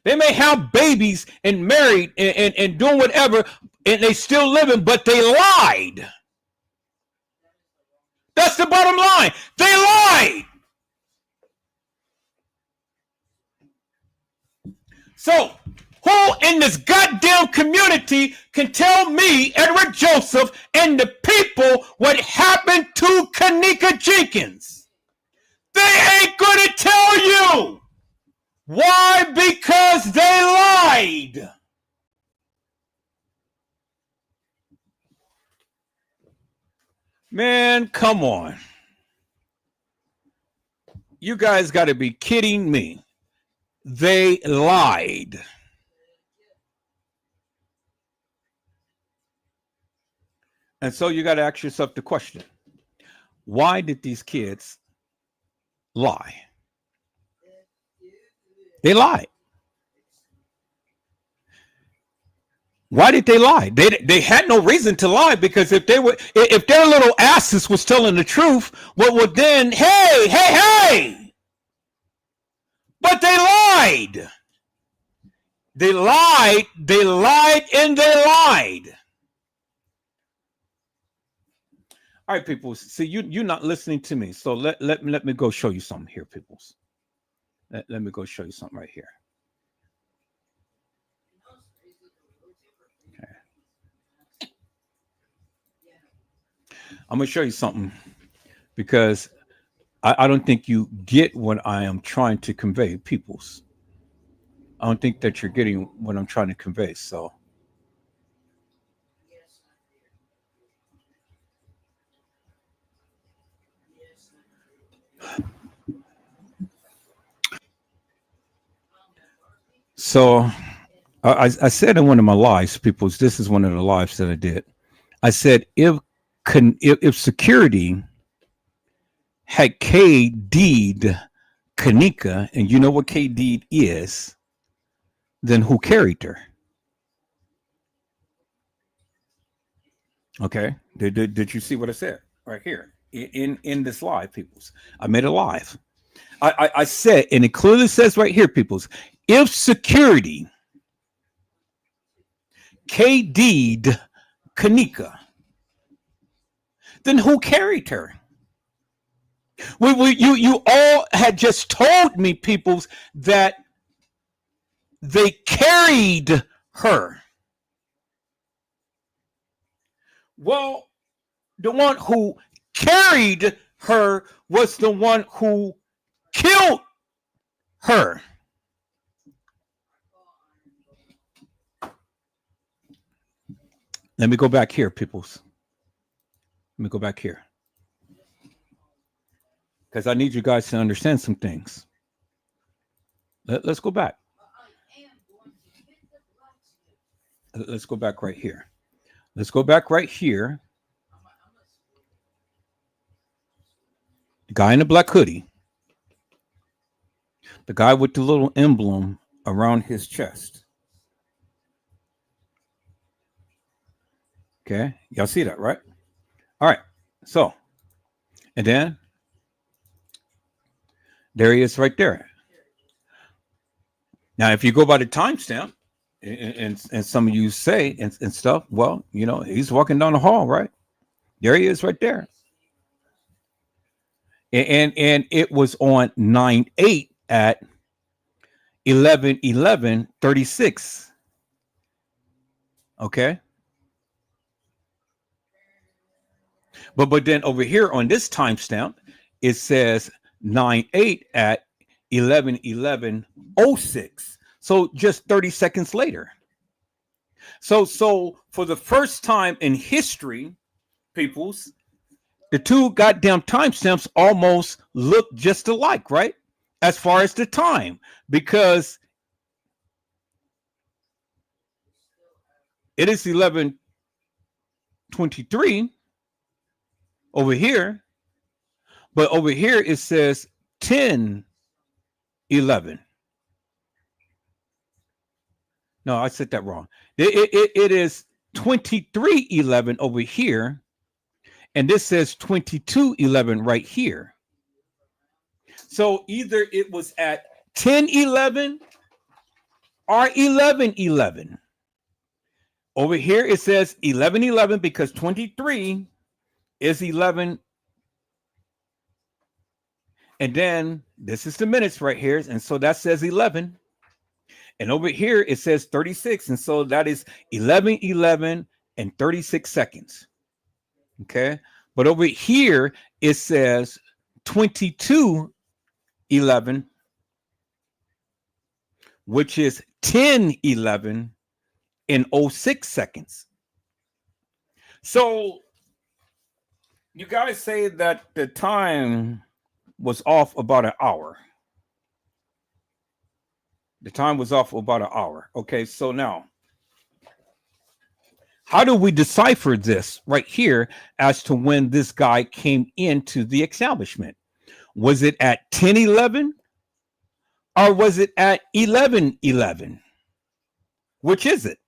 Speaker 1: They may have babies and married and doing whatever, and they still living, but they lied. That's the bottom line. They lied. So, who in this goddamn community can tell me, Edward Joseph, and the people what happened to Kenneka Jenkins? They ain't gonna tell you. Why? Because they lied. Man, come on. You guys got to be kidding me. They lied. And so you got to ask yourself the question: why did these kids lie? They lied. Why did they lie? They had no reason to lie, because if their little asses was telling the truth, well then hey. But they lied. They lied, and they lied. All right, people. See, you're not listening to me. So let me go show you something here, peoples. Let me go show you something right here. Okay. I'm gonna show you something, because I don't think you get what I am trying to convey, peoples. I don't think that you're getting what I'm trying to convey. So So I said in one of my lives, peoples, this is one of the lives that I did. I said if security had KD'd Kenneka, and you know what KD is, then who carried her? Okay. Did you see what I said right here in this live, peoples? I made it live. I said, and it clearly says right here, peoples, if security KD'd Kenneka, then who carried her? You all had just told me, peoples, that they carried her. Well, the one who carried her was the one who killed her. Let me go back here, peoples. Let me go back here. Because I need you guys to understand some things. Let's go back. Let's go back right here. Let's go back right here. The guy in the black hoodie. The guy with the little emblem around his chest. Okay. Y'all see that, right? All right. So, and then there he is right there. Now, if you go by the timestamp, and some of you say and stuff, well, you know, he's walking down the hall, right? There he is right there. And it was on 9/8 at 11/11/36. Okay. But then over here on this timestamp, it says 9/8 at 11/11/06. So just 30 seconds later. So for the first time in history, peoples, the two goddamn timestamps almost look just alike, right? As far as the time, because it is 11:23 over here, but over here it says 10:11. No, I said that wrong. It is 23:11 over here, and this says 22:11 right here. So either it was at 10:11 or 11:11. Over here it says 11:11 because 23 is 11. And then this is the minutes right here. And so that says 11. And over here it says 36. And so that is 11:11 and 36 seconds. Okay. But over here it says 22:11, which is 10:11 in 06 seconds. So you guys say that the time was off about an hour. The time was off about an hour. Okay, so now, how do we decipher this right here as to when this guy came into the establishment? Was it at 10:11 or was it at 11:11? Which is it?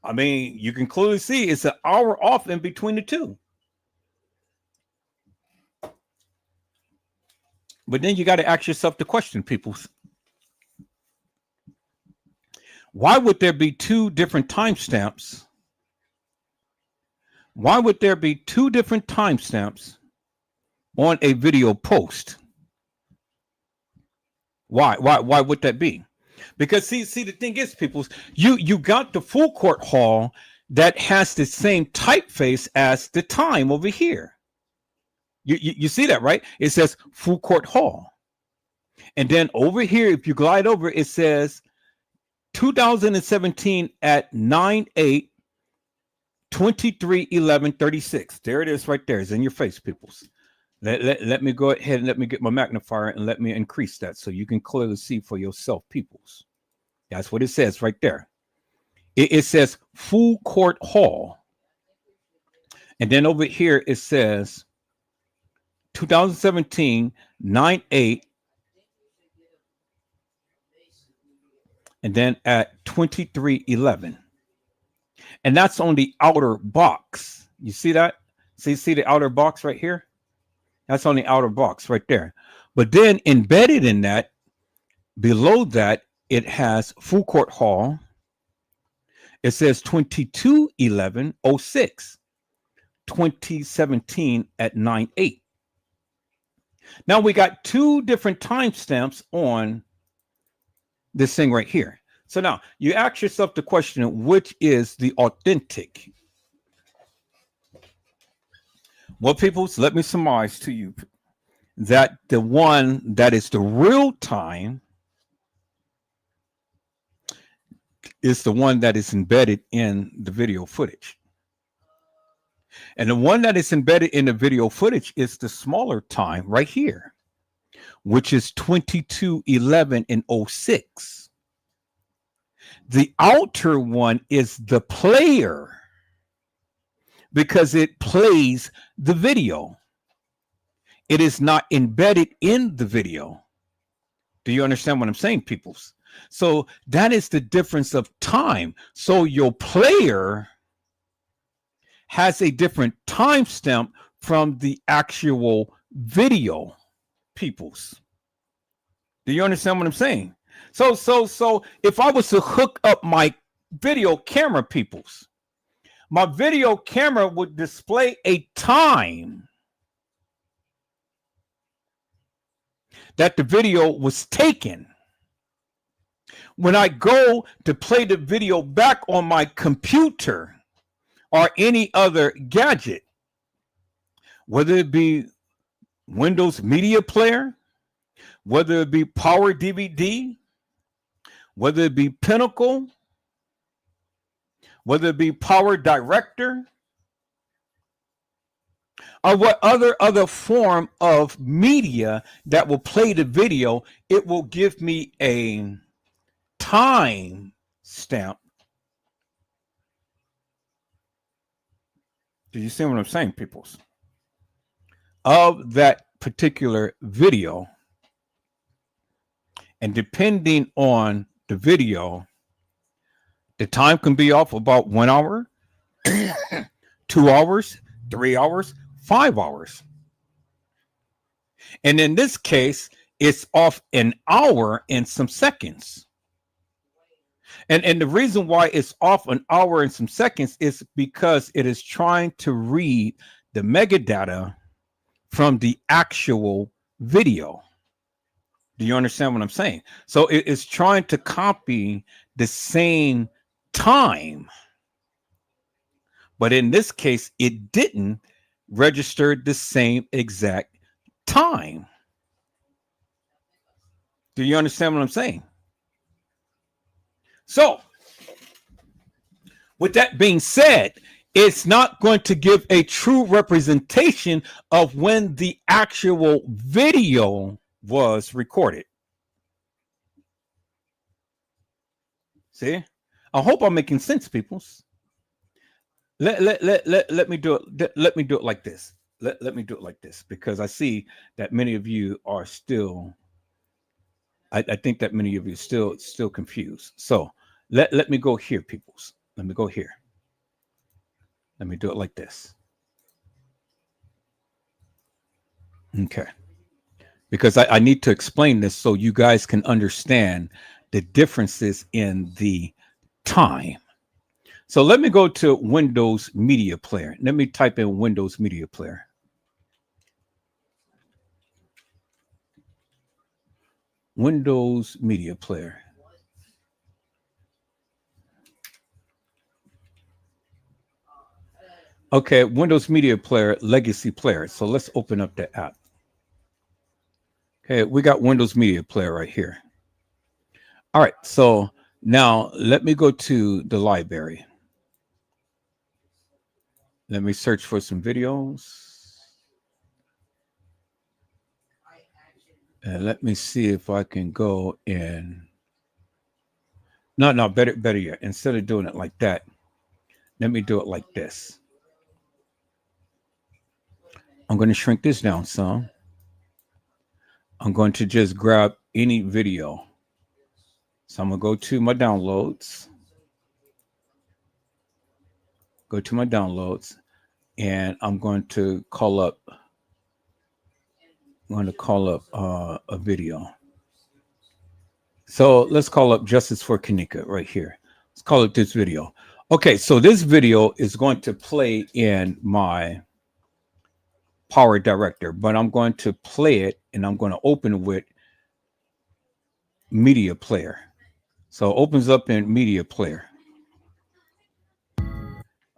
Speaker 1: I mean, you can clearly see it's an hour off in between the two. But then you got to ask yourself the question, people. Why would there be two different timestamps? Why would there be two different timestamps on a video post? Why would that be? Because see, the thing is, people, you got the full court hall that has the same typeface as the time over here. You see that, right? It says full court hall. And then over here, if you glide over, it says 2017 at 9/8, 23/11/36. There it is right there. It's in your face, peoples. Let me go ahead and let me get my magnifier and let me increase that so you can clearly see for yourself, peoples. That's what it says right there. It says Full Court Hall. And then over here it says 2017 9/8, and then at 23:11. And that's on the outer box. You see that? See the outer box right here? That's on the outer box right there. But then embedded in that, below that, it has Full Court Hall. It says 22/11/06, 2017 at 9/8. Now we got two different timestamps on this thing right here. So now you ask yourself the question, which is the authentic? Well, peoples, let me summarize to you that the one that is the real time is the one that is embedded in the video footage. And the one that is embedded in the video footage is the smaller time right here, which is 22/11/06. The outer one is the player because it plays the video. It is not embedded in the video. Do you understand what I'm saying, peoples? So that is the difference of time. So your player has a different timestamp from the actual video, peoples. Do you understand what I'm saying? So if I was to hook up my video camera, peoples, my video camera would display a time that the video was taken. When I go to play the video back on my computer or any other gadget, whether it be Windows Media Player, whether it be Power DVD, whether it be Pinnacle, whether it be Power Director, or what other form of media that will play the video, it will give me a time stamp. Do you see what I'm saying, peoples? Of that particular video. And depending on the video, the time can be off about 1 hour, 2 hours, 3 hours, 5 hours. And in this case, it's off an hour and some seconds. And the reason why it's off an hour and some seconds is because it is trying to read the metadata from the actual video. Do you understand what I'm saying? So it is trying to copy the same time. But in this case, it didn't register the same exact time. Do you understand what I'm saying? So, with that being said, it's not going to give a true representation of when the actual video was recorded. See? I hope I'm making sense, peoples. Let me do it. Let me do it like this. Let me do it like this, because I see that many of you are still. I think that many of you are still confused. So let me go here, peoples. Let me go here. Let me do it like this. Okay. Because I need to explain this so you guys can understand the differences in the time. So let me go to Windows Media Player. Let me type in Windows Media Player. Windows Media Player. Okay, Windows Media Player, Legacy Player. So let's open up the app. Okay, we got Windows Media Player right here. All right, so now let me go to the library. Let me search for some videos. And let me see if I can go in. No, better yet. Instead of doing it like that, let me do it like this. I'm going to shrink this down some. I'm going to just grab any video. So I'm going to go to my downloads. Go to my downloads. And I'm going to call up. A video. So let's call up Justice for Kenneka right here. Let's call up this video. Okay, so this video is going to play in my Power Director, but I'm going to play it and I'm going to open with Media Player. So it opens up in Media Player.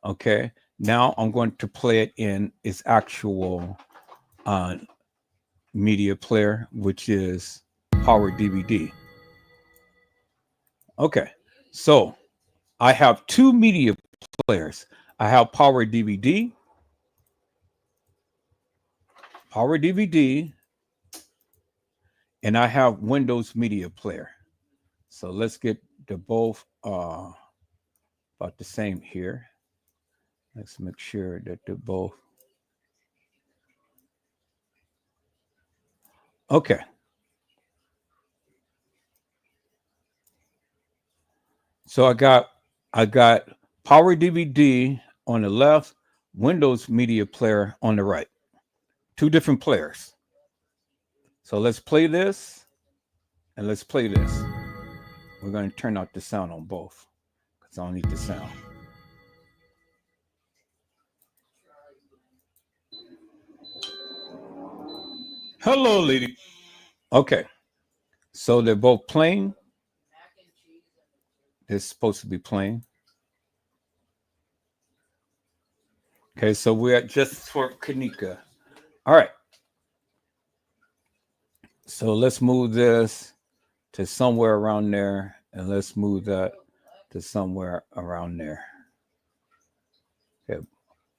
Speaker 1: Okay, now I'm going to play it in its actual Media Player, which is Power DVD. Okay, so I have two media players. I have Power DVD, and I have Windows Media Player. So let's get the both about the same here. Let's make sure that they're both. Okay. So I got Power DVD on the left, Windows Media Player on the right. Two different players. So let's play this and let's play this. We're going to turn out the sound on both because I don't need the sound. Hello, lady. Okay. So they're both playing. It's supposed to be playing. Okay, so we're at Justice for Kenneka. All right. So let's move this to somewhere around there, and let's move that to somewhere around there. Okay,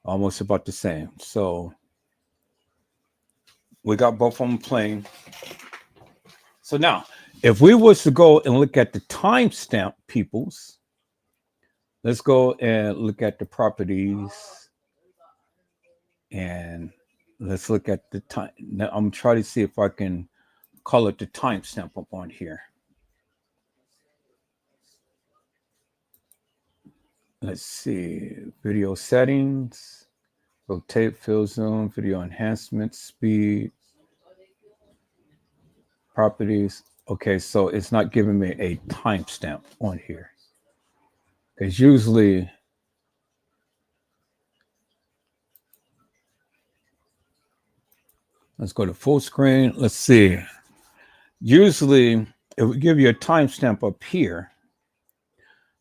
Speaker 1: almost about the same. So we got both of them playing. So now, if we was to go and look at the timestamp, peoples, let's go and look at the properties, and let's look at the time. Now I'm trying to see if I can call it the timestamp up on here. Let's see, video settings, rotate, fill zoom, video enhancement, speed, properties. Okay, so it's not giving me a timestamp on here. Because usually, let's go to full screen. Let's see. Usually, it would give you a timestamp up here.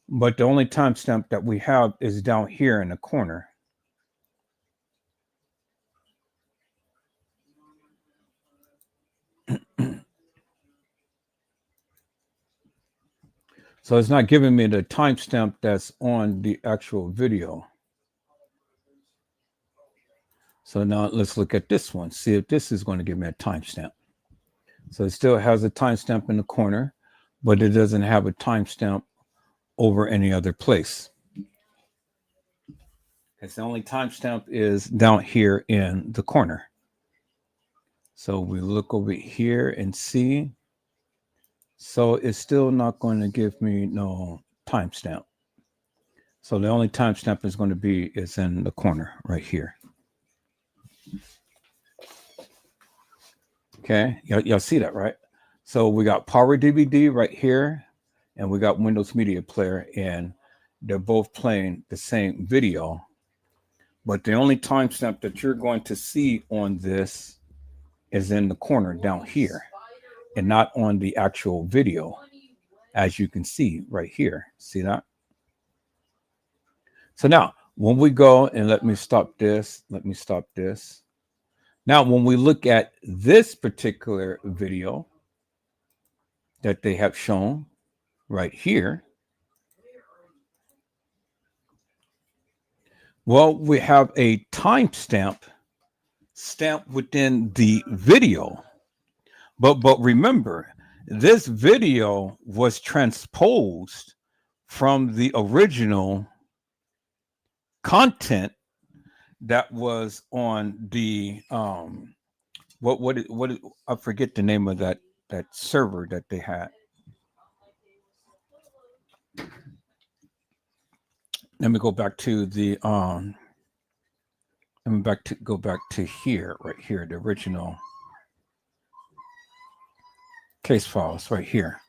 Speaker 1: But the only timestamp that we have is down here in the corner. So it's not giving me the timestamp that's on the actual video. So now let's look at this one, see if this is going to give me a timestamp. So it still has a timestamp in the corner, but it doesn't have a timestamp over any other place. Because the only timestamp is down here in the corner. So we look over here and see. So it's still not going to give me no timestamp. So the only timestamp is going to be is in the corner right here. Okay, y'all see that, right? So we got Power DVD right here, and we got Windows Media Player, and they're both playing the same video. But the only timestamp that you're going to see on this is in the corner down here, and not on the actual video, as you can see right here. See that? So now, when we go and let me stop this. Now, when we look at this particular video that they have shown right here, well, we have a timestamp stamped within the video, But remember, this video was transposed from the original content that was on the I forget the name of that server that they had. Let me go back to the let me go back to here, right here, the original case files right here.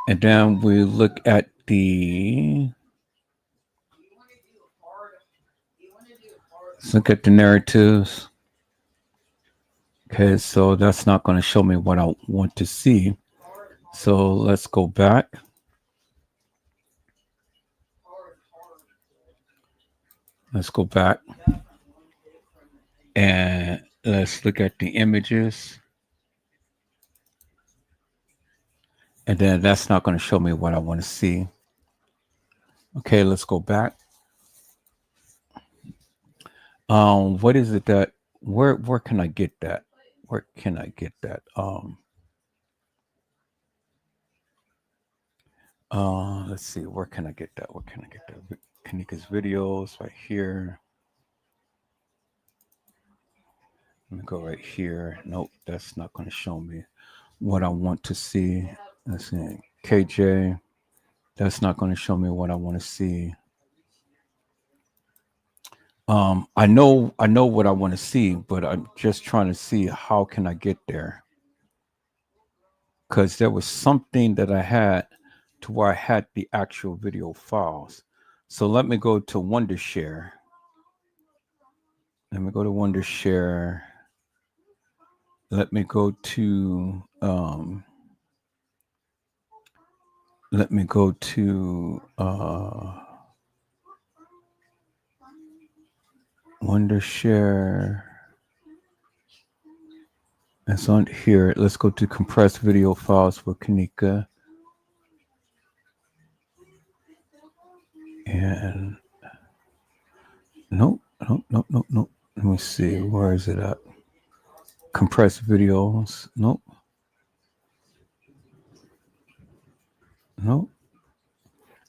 Speaker 1: And then we look at the let's look at the narratives. Okay, so that's not going to show me what I want to see. So let's go back. Let's go back. And let's look at the images. And then that's not going to show me what I want to see. Okay, let's go back. What is it that where can I get that? Where can I get that? Let's see, where can I get that? Where can I get that? Kenneka's videos right here. Let me go right here. Nope, that's not going to show me what I want to see. Let's see, KJ. That's not going to show me what I want to see. I know what I want to see, but I'm just trying to see how can I get there. Because there was something that I had to where I had the actual video files. So let me go to Wondershare. Let me go to Wondershare. Let me go to Wondershare. It's on here. Let's go to compressed video files for Kenneka. And nope. Let me see. Where is it at? Compressed videos. Nope.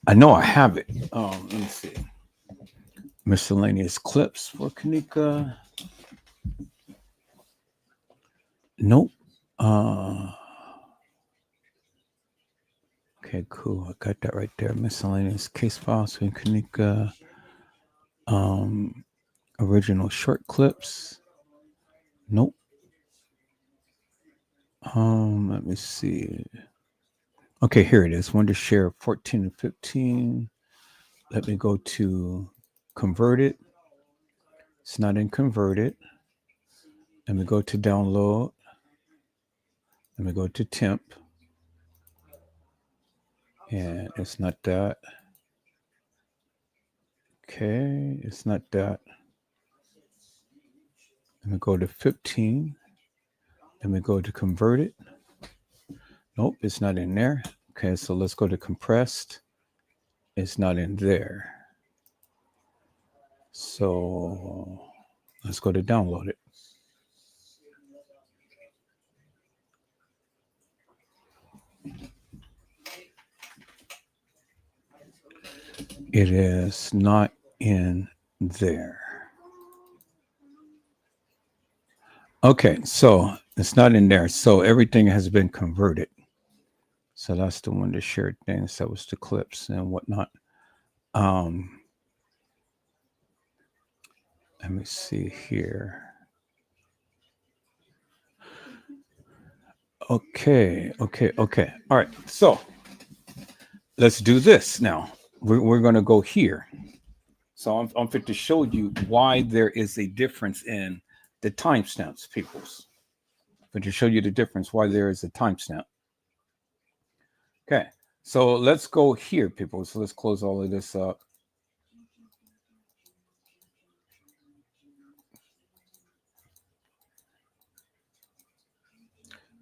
Speaker 1: I know I have it. Let me see. Miscellaneous clips for Kenneka. Nope. Okay, cool. I got that right there. Miscellaneous case files for Kenneka. Original short clips. Nope. Let me see. Okay, here it is. Wondershare 14 and 15. Let me go to converted. It's not in converted. Let me go to download. Let me go to temp. And it's not that. Okay, it's not that. Let me go to 15. Let me go to converted. Nope, it's not in there. Okay, so let's go to compressed. It's not in there. So let's go to download it. It is not in there. Okay, so it's not in there. So everything has been converted. So that's the one to share things. That was the clips and whatnot. Let me see here. Okay. All right. So let's do this now. We're going to go here. So I'm fit to show you why there is a difference in the timestamps, peoples. But to show you the difference, why there is a timestamp. Okay. So let's go here, people. So let's close all of this up.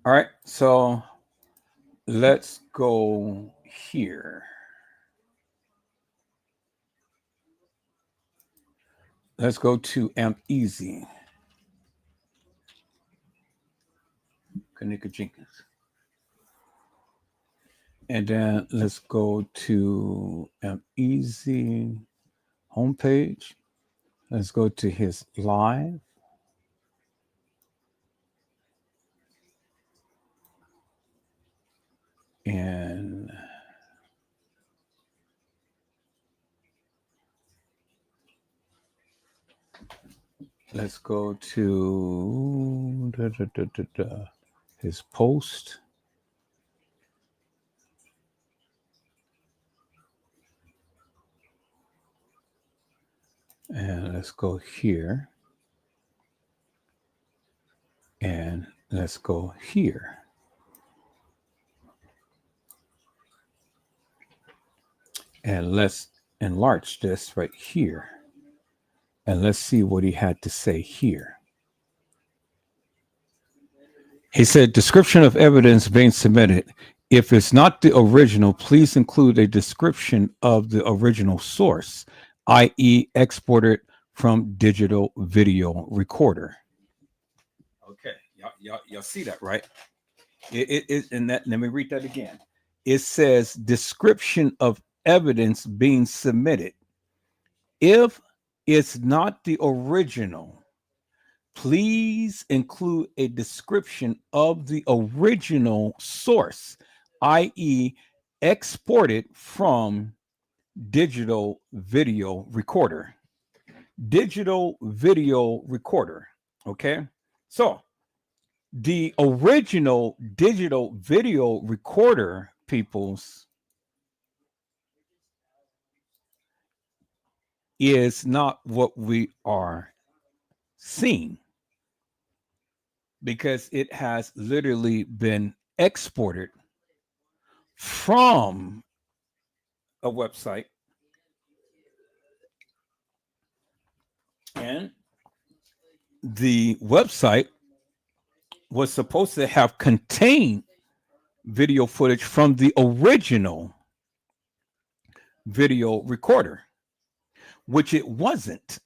Speaker 1: All right. So let's go here. Let's go to AMP Easy. Kenneka Jenkins. And then let's go to an easy homepage. Let's go to his live. And let's go to his post. And let's go here. And let's go here. And let's enlarge this right here. And let's see what he had to say here. He said, description of evidence being submitted. If it's not the original, please include a description of the original source, i.e. exported from digital video recorder. Okay, y'all see that, right? And that, let me read that again. It says description of evidence being submitted. If it's not the original, please include a description of the original source, i.e. exported from digital video recorder. Digital video recorder, okay? So the original digital video recorder, peoples, is not what we are seeing, because it has literally been exported from a website, and the website was supposed to have contained video footage from the original video recorder, which it wasn't.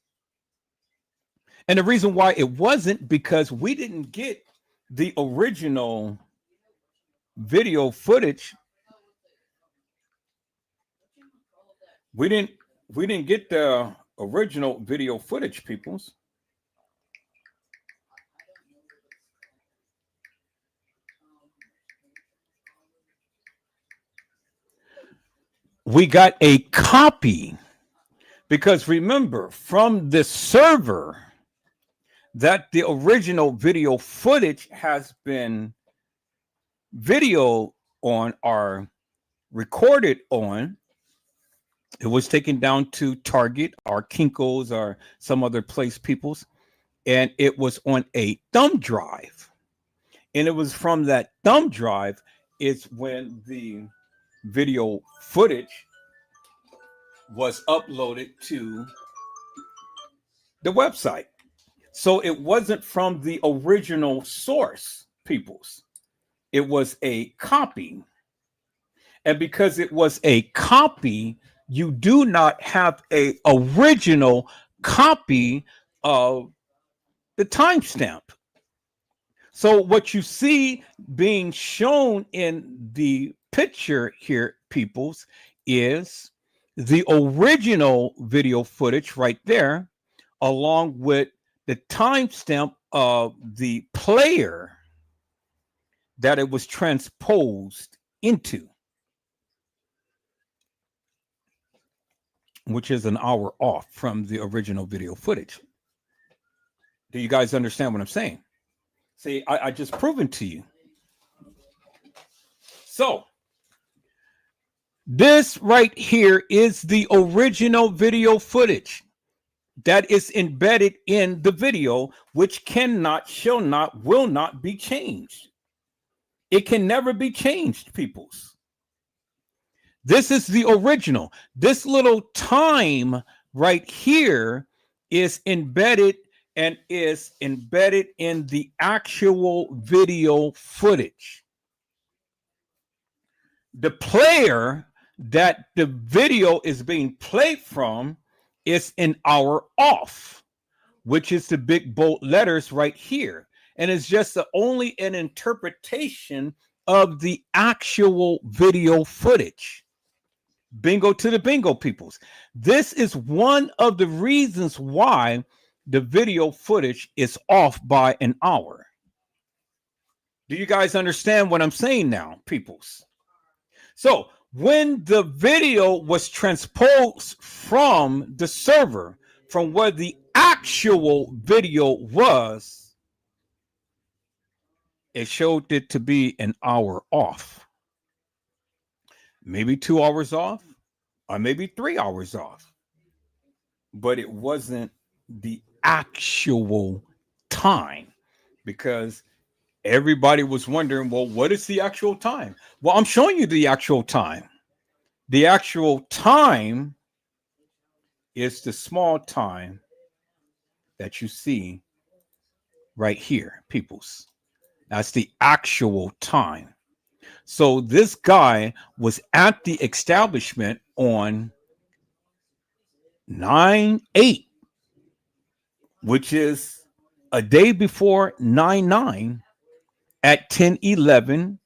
Speaker 1: And the reason why it wasn't, because we didn't get the original video footage. We didn't get the original video footage, peoples. We got a copy, because remember, from the server that the original video footage has been video on or recorded on, it was taken down to Target or Kinko's or some other place, peoples, and it was on a thumb drive. And it was from that thumb drive is when the video footage was uploaded to the website. So it wasn't from the original source, peoples. It was a copy. And because it was a copy, you do not have a original copy of the timestamp. So what you see being shown in the picture here, peoples, is the original video footage right there, along with the timestamp of the player that it was transposed into, which is an hour off from the original video footage. Do you guys understand what I'm saying? See, I just proven to you. So this right here is the original video footage that is embedded in the video, which cannot, shall not, will not be changed. It can never be changed, peoples. This is the original. This little time right here is embedded and is embedded in the actual video footage. The player that the video is being played from is an hour off, which is the big bold letters right here. and it's just only an interpretation of the actual video footage. Bingo to the bingo peoples. This is one of the reasons why the video footage is off by an hour. Do you guys understand what I'm saying now, peoples? So when the video was transposed from the server, from where the actual video was, it showed it to be an hour off. Maybe 2 hours off, or maybe 3 hours off. But it wasn't the actual time, because everybody was wondering, well, what is the actual time? Well, I'm showing you the actual time. The actual time is the small time that you see right here, peoples. That's the actual time. So this guy was at the establishment on 9/8, which is a day before 9/9 at 10:11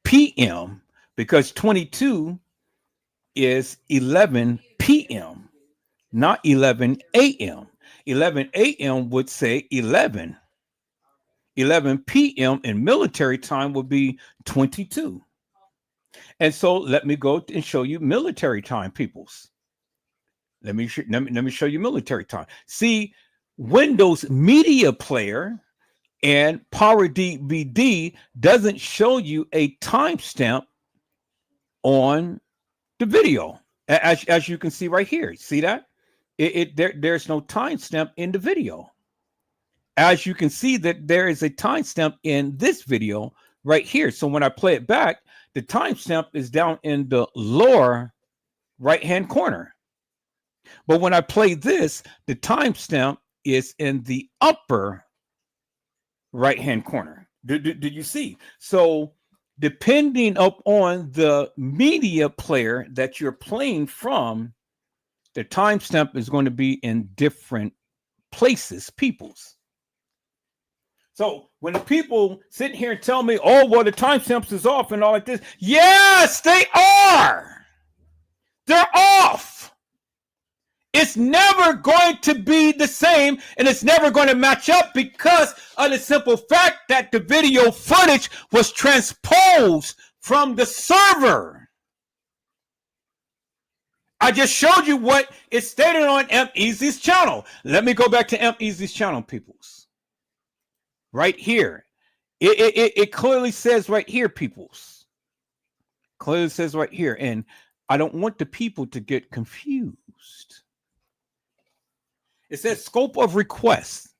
Speaker 1: p.m. because 22 is 11 p.m., not 11 a.m. 11 a.m. would say 11. 11 p.m. in military time would be 22. And so let me go and show you military time, peoples. Let me show you military time. See, Windows Media Player and Power DVD doesn't show you a timestamp on the video, as you can see right here. See that? There's no timestamp in the video. As you can see that there is a timestamp in this video right here. So when I play it back, the timestamp is down in the lower right-hand corner. But when I play this, the timestamp is in the upper right-hand corner. Did you see? So depending upon the media player that you're playing from, the timestamp is going to be in different places, peoples. So when the people sit here and tell me, oh, well, the timestamps is off and all like this, yes, they are. They're off. It's never going to be the same, and it's never going to match up because of the simple fact that the video footage was transposed from the server. I just showed you what is stated on M-Easy's channel. Let me go back to M-Easy's channel, peoples. Right here. It clearly says right here, peoples. Clearly says right here. And I don't want the people to get confused. It says scope of request.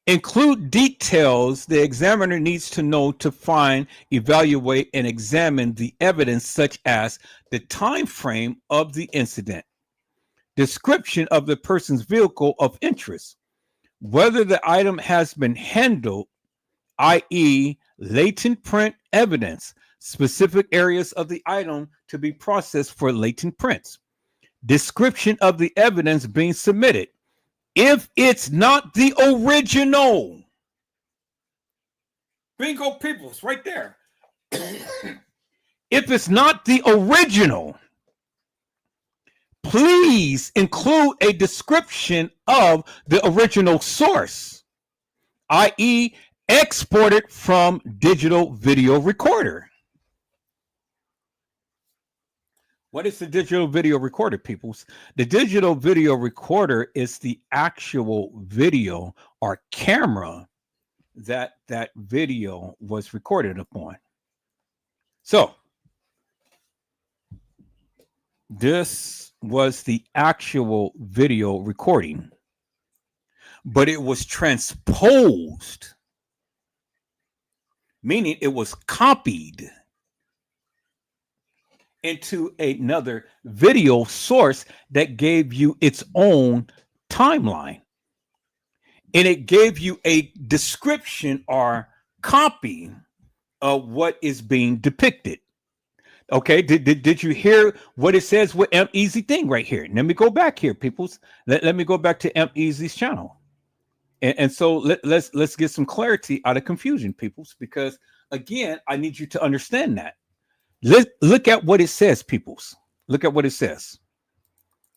Speaker 1: Include details the examiner needs to know to find, evaluate, and examine the evidence, such as the time frame of the incident, description of the person's vehicle of interest, whether the item has been handled, i.e., latent print evidence, specific areas of the item to be processed for latent prints, description of the evidence being submitted. If it's not the original, bingo peoples, right there. If it's not the original, please include a description of the original source, i.e., exported from digital video recorder. What is the digital video recorder, peoples? The digital video recorder is the actual video or camera that video was recorded upon. So this was the actual video recording, but it was transposed, meaning it was copied into another video source that gave you its own timeline. And it gave you a description or copy of what is being depicted. Okay, did you hear what it says with M-Easy thing right here? Let me go back here, peoples. Let me go back to M-Easy's channel. And so let's get some clarity out of confusion, peoples, because again, I need you to understand that. Look at what it says, peoples. Look at what it says,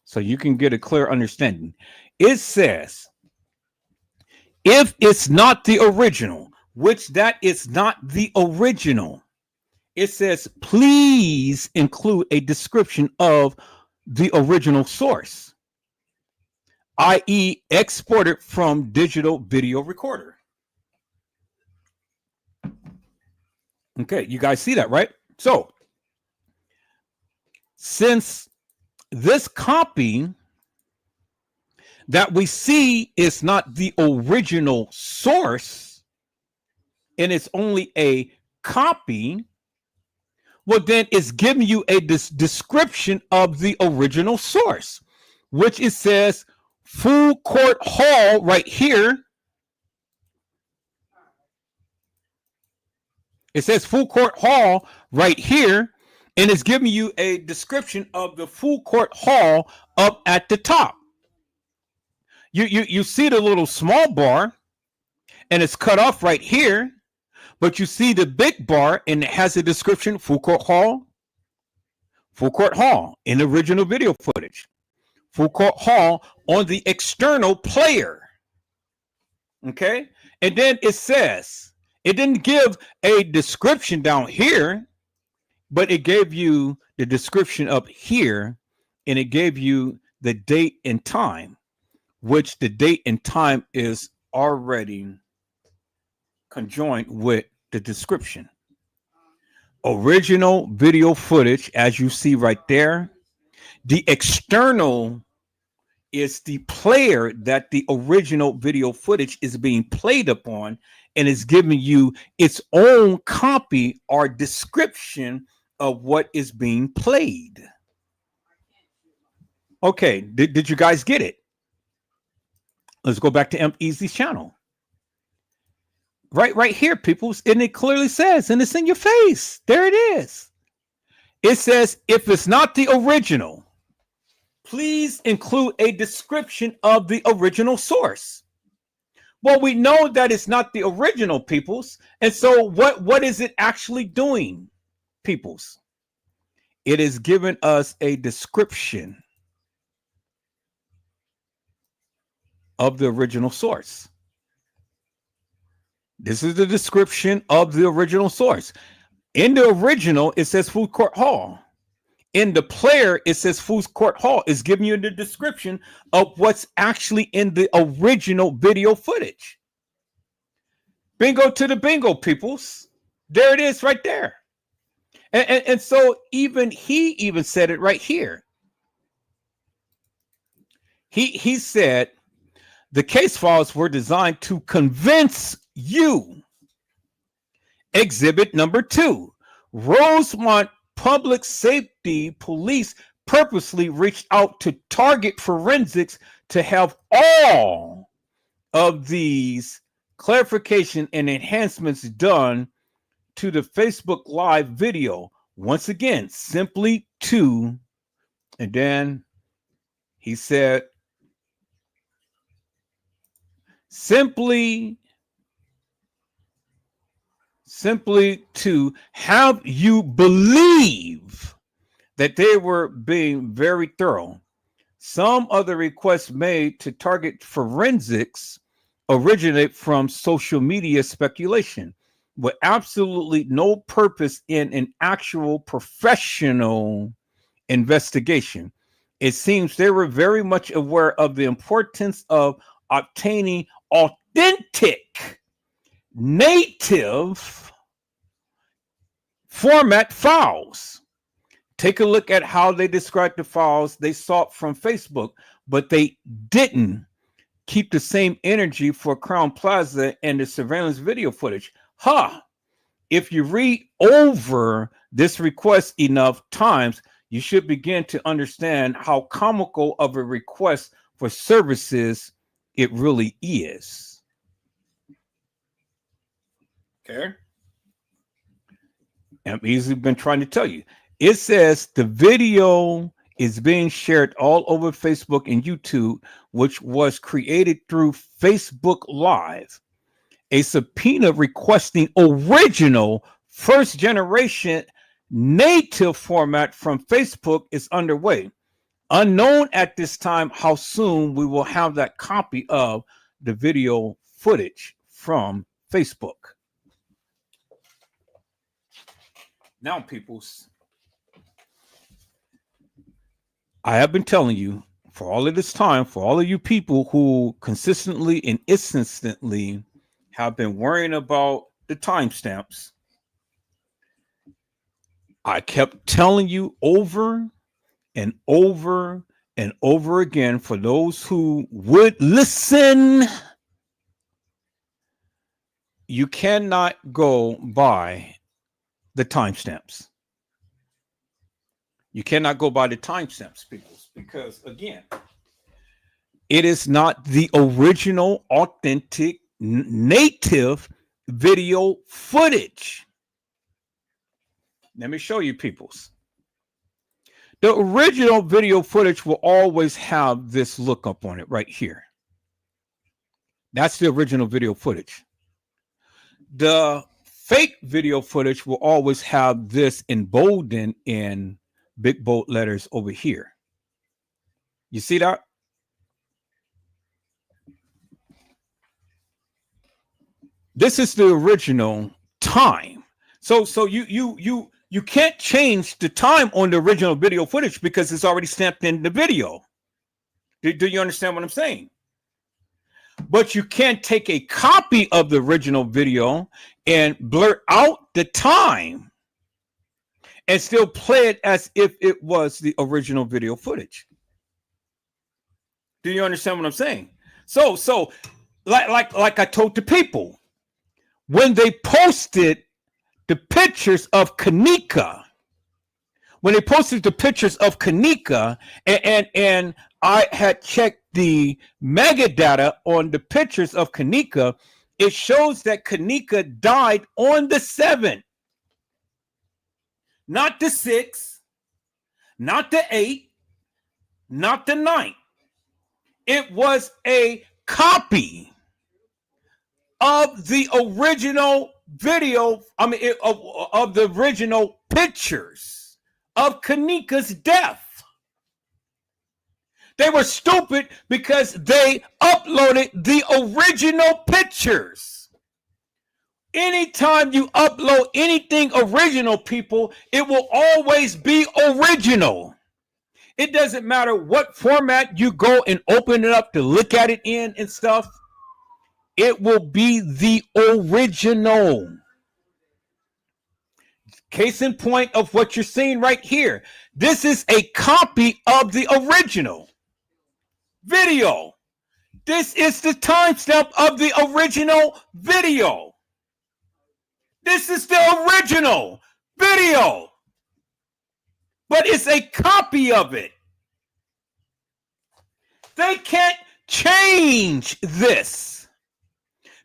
Speaker 1: so you can get a clear understanding. It says, if it's not the original, which that is not the original, it says, please include a description of the original source, i.e., exported from digital video recorder. Okay, you guys see that, right? So, since this copy that we see is not the original source and it's only a copy, well, then it's giving you a description of the original source, which it says Full Court Hall right here. It says Full Court Hall right here, and it's giving you a description of the Full Court Hall up at the top. You see the little small bar, and it's cut off right here, but you see the big bar, and it has a description: Full Court Hall in the original video footage, Full Court Hall on the external player. Okay, and then it says, it didn't give a description down here, but it gave you the description up here, and it gave you the date and time, which the date and time is already conjoined with the description. Original video footage, as you see right there. The external is the player that the original video footage is being played upon, and is giving you its own copy or description of what is being played. Okay, did you guys get it? Let's go back to Imp Easy's channel. Right here, people, and it clearly says, and it's in your face. There it is. It says, if it's not the original, please include a description of the original source. Well, we know that it's not the original, peoples. And so what is it actually doing, peoples? It is giving us a description of the original source. This is the description of the original source. In the original, it says Food Court Hall. In the player, it says Food Court Hall. It's giving you the description of what's actually in the original video footage. Bingo to the bingo, peoples. There it is right there. And so he even said it right here. He said, the case files were designed to convince you. Exhibit number 2. Rosemont Public Safety Police purposely reached out to Target Forensics to have all of these clarification and enhancements done to the Facebook Live video. Once again, simply to, and then he said, simply to have you believe that they were being very thorough. Some of the requests made to Target Forensics originate from social media speculation with absolutely no purpose in an actual professional investigation. It seems they were very much aware of the importance of obtaining authentic native format files. Take a look at how they described the files they sought from Facebook, but they didn't keep the same energy for Crown Plaza and the surveillance video footage. If you read over this request enough times, you should begin to understand how comical of a request for services it really is. Okay. I've easily been trying to tell you. It says the video is being shared all over Facebook and YouTube, which was created through Facebook Live. A subpoena requesting original first generation native format from Facebook is underway. Unknown at this time how soon we will have that copy of the video footage from Facebook. Now, peoples, I have been telling you for all of this time, for all of you people who consistently and instantly have been worrying about the timestamps, I kept telling you over and over and over again, for those who would listen, you cannot go by the timestamps. You cannot go by the timestamps, people, because again, it is not the original, authentic, native video footage. Let me show you, peoples. The original video footage will always have this lookup on it right here. That's the original video footage. The fake video footage will always have this emboldened in big bold letters over here. You see that? This is the original time. So you can't change the time on the original video footage because it's already stamped in the video. Do you understand what I'm saying? But you can't take a copy of the original video and blur out the time and still play it as if it was the original video footage. Do you understand what I'm saying? So like I told the people, when they posted the pictures of Kenneka, and I had checked the metadata on the pictures of Kenneka, it shows that Kenneka died on the 7th, not the 6th, not the 8th, not the 9th. It was a copy of the original video, of the original pictures of Kenneka's death. They were stupid because they uploaded the original pictures. Anytime you upload anything original, people, it will always be original. It doesn't matter what format you go and open it up to look at it in and stuff. It will be the original. Case in point of what you're seeing right here. This is a copy of the original video. This is the timestamp of the original video. This is the original video. But it's a copy of it. They can't change this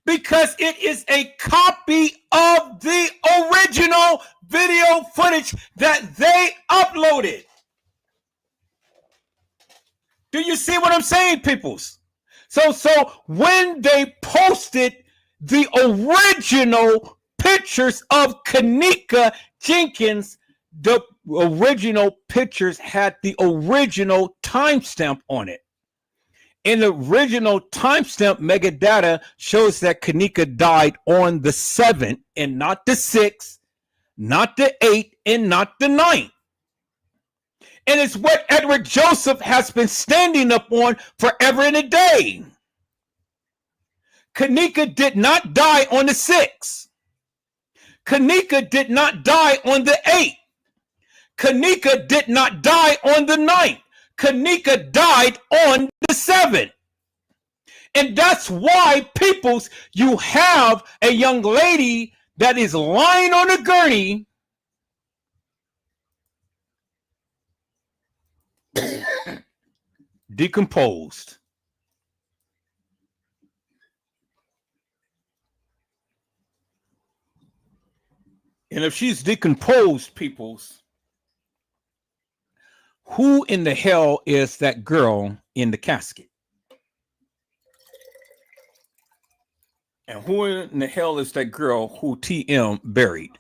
Speaker 1: because it is a copy of the original video footage that they uploaded. Do you see what I'm saying, peoples? So when they posted the original pictures of Kenneka Jenkins, the original pictures had the original timestamp on it. And the original timestamp metadata shows that Kenneka died on the 7th and not the 6th, not the 8th, and not the 9th. And it's what Edward Joseph has been standing up on forever and a day. Kenneka did not die on the 6th. Kenneka did not die on the 8th. Kenneka did not die on the 9th. Kenneka died on the 7th. And that's why, peoples, you have a young lady that is lying on a gurney decomposed. And if she's decomposed, peoples, Who in the hell is that girl in the casket? And who in the hell is that girl who TM buried?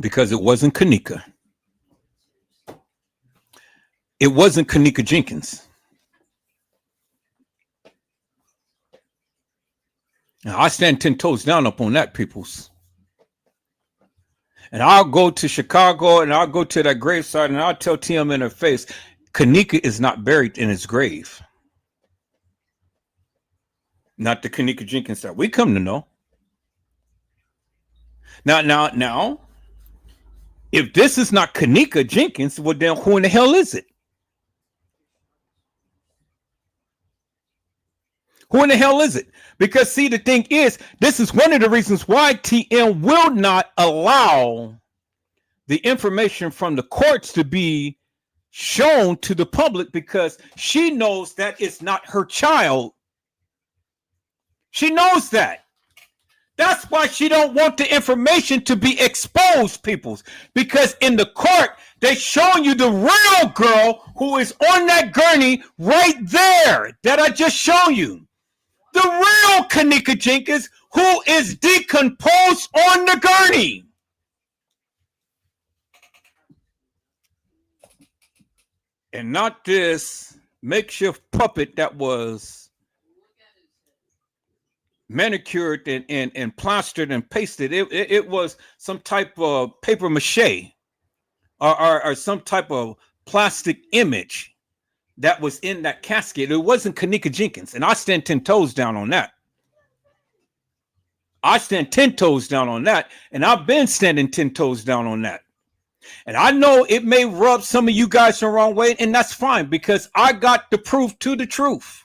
Speaker 1: Because it wasn't Kenneka. It wasn't Kenneka Jenkins. Now, I stand 10 toes down up on that, peoples. And I'll go to Chicago and I'll go to that gravesite and I'll tell TM in her face, Kenneka is not buried in his grave. Not the Kenneka Jenkins that we come to know. Now, if this is not Kenneka Jenkins, well, then who in the hell is it? Who in the hell is it? Because, see, the thing is, this is one of the reasons why TM will not allow the information from the courts to be shown to the public, because she knows that it's not her child. She knows that. That's why she don't want the information to be exposed, peoples. Because in the court, they showing you the real girl who is on that gurney right there that I just showed you. The real Kenneka Jenkins, who is decomposed on the gurney. And not this makeshift puppet that was manicured and plastered and pasted. It was some type of paper mache or some type of plastic image that was in that casket. It wasn't Kenneka Jenkins. And I stand 10 toes down on that. I stand 10 toes down on that. And I've been standing 10 toes down on that. And I know it may rub some of you guys the wrong way, and that's fine, because I got the proof to the truth.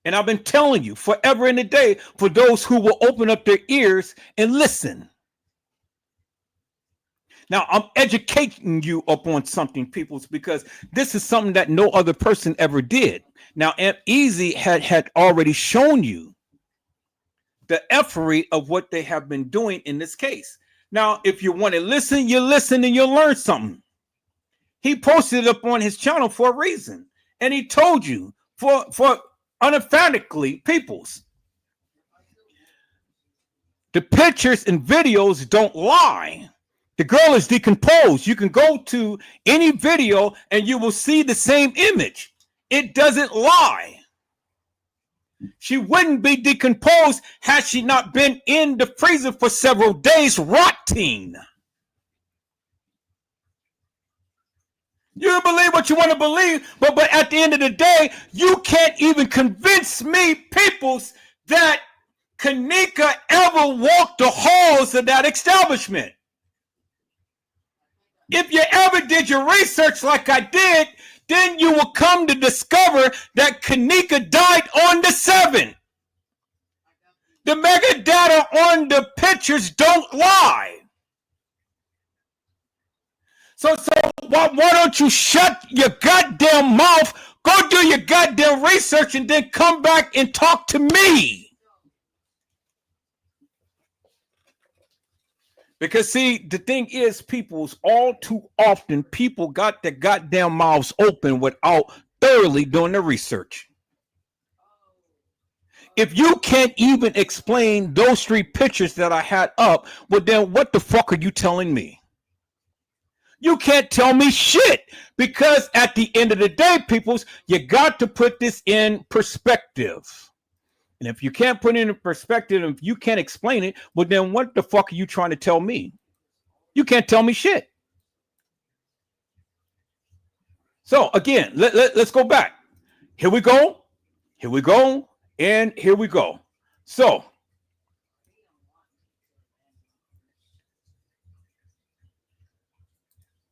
Speaker 1: And I've been telling you forever and a day for those who will open up their ears and listen. Now, I'm educating you upon something, peoples, because this is something that no other person ever did. Now, Amp Easy had already shown you the effery of what they have been doing in this case. Now, if you want to listen, you listen and you'll learn something. He posted it up on his channel for a reason. And he told you for unemphatically, peoples, the pictures and videos don't lie. The girl is decomposed. You can go to any video and you will see the same image. It doesn't lie. She wouldn't be decomposed had she not been in the freezer for several days rotting. You believe what you want to believe, but at the end of the day, you can't even convince me, peoples, that Kenneka ever walked the halls of that establishment. If you ever did your research like I did, then you will come to discover that Kenneka died on the 7th. The metadata on the pictures don't lie. So why don't you shut your goddamn mouth, go do your goddamn research, and then come back and talk to me? Because, see, the thing is, people's all too often, people got their goddamn mouths open without thoroughly doing the research. If you can't even explain those 3 pictures that I had up, well, then what the fuck are you telling me? You can't tell me shit, because at the end of the day, peoples, you got to put this in perspective. And if you can't put it in perspective, if you can't explain it, well, then what the fuck are you trying to tell me? You can't tell me shit. So again, let's go back. Here we go. Here we go. And here we go. So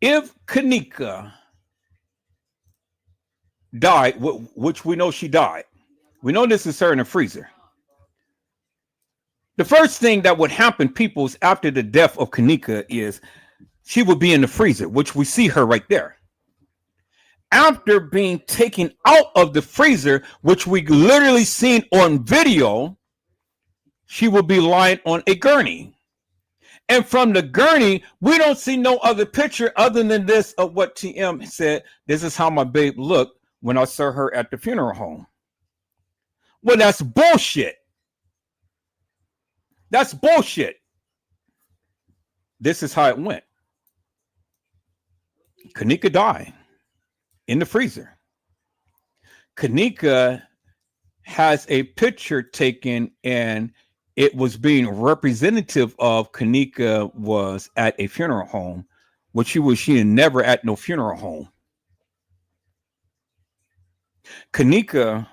Speaker 1: if Kenneka died, which we know she died, we know this is her in the freezer. The first thing that would happen, peoples, after the death of Kenneka is she would be in the freezer, which we see her right there. After being taken out of the freezer, which we literally seen on video, she would be lying on a gurney. And from the gurney, we don't see no other picture other than this of what TM said. This is how my babe looked when I saw her at the funeral home. Well, that's bullshit. That's bullshit. This is how it went. Kenneka died in the freezer. Kenneka has a picture taken, and it was being representative of Kenneka was at a funeral home, which she never at no funeral home. Kenneka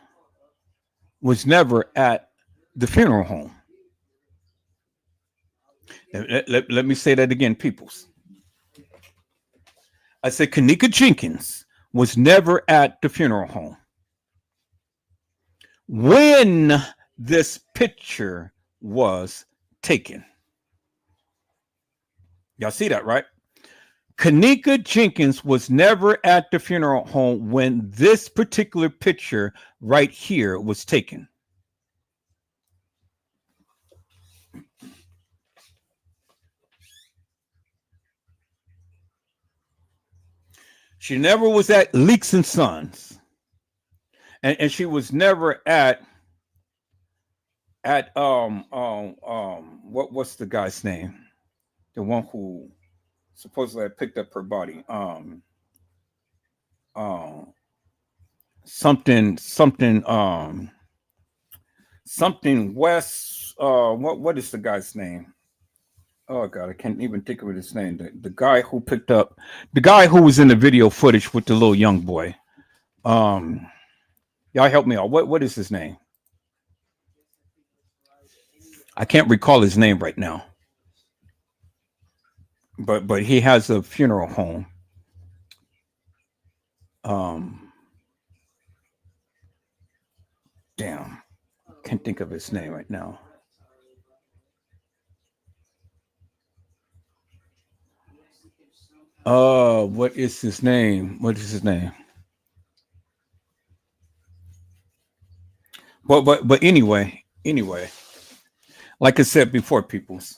Speaker 1: was never at the funeral home. Let me say that again, peoples. I said Kenneka Jenkins was never at the funeral home. When this picture was taken. Y'all see that, right? Kenneka Jenkins was never at the funeral home when this particular picture right here was taken. She never was at Leaks and Sons. And she was never at what's the guy's name? The one who supposedly had picked up her body. Something West. What is the guy's name? Oh God, I can't even think of his name. The guy who picked up, the guy who was in the video footage with the little young boy. Y'all help me out. What is his name? I can't recall his name right now. But he has a funeral home. Damn, can't think of his name right now. What is his name? What is his name? But anyway, like I said before, peoples,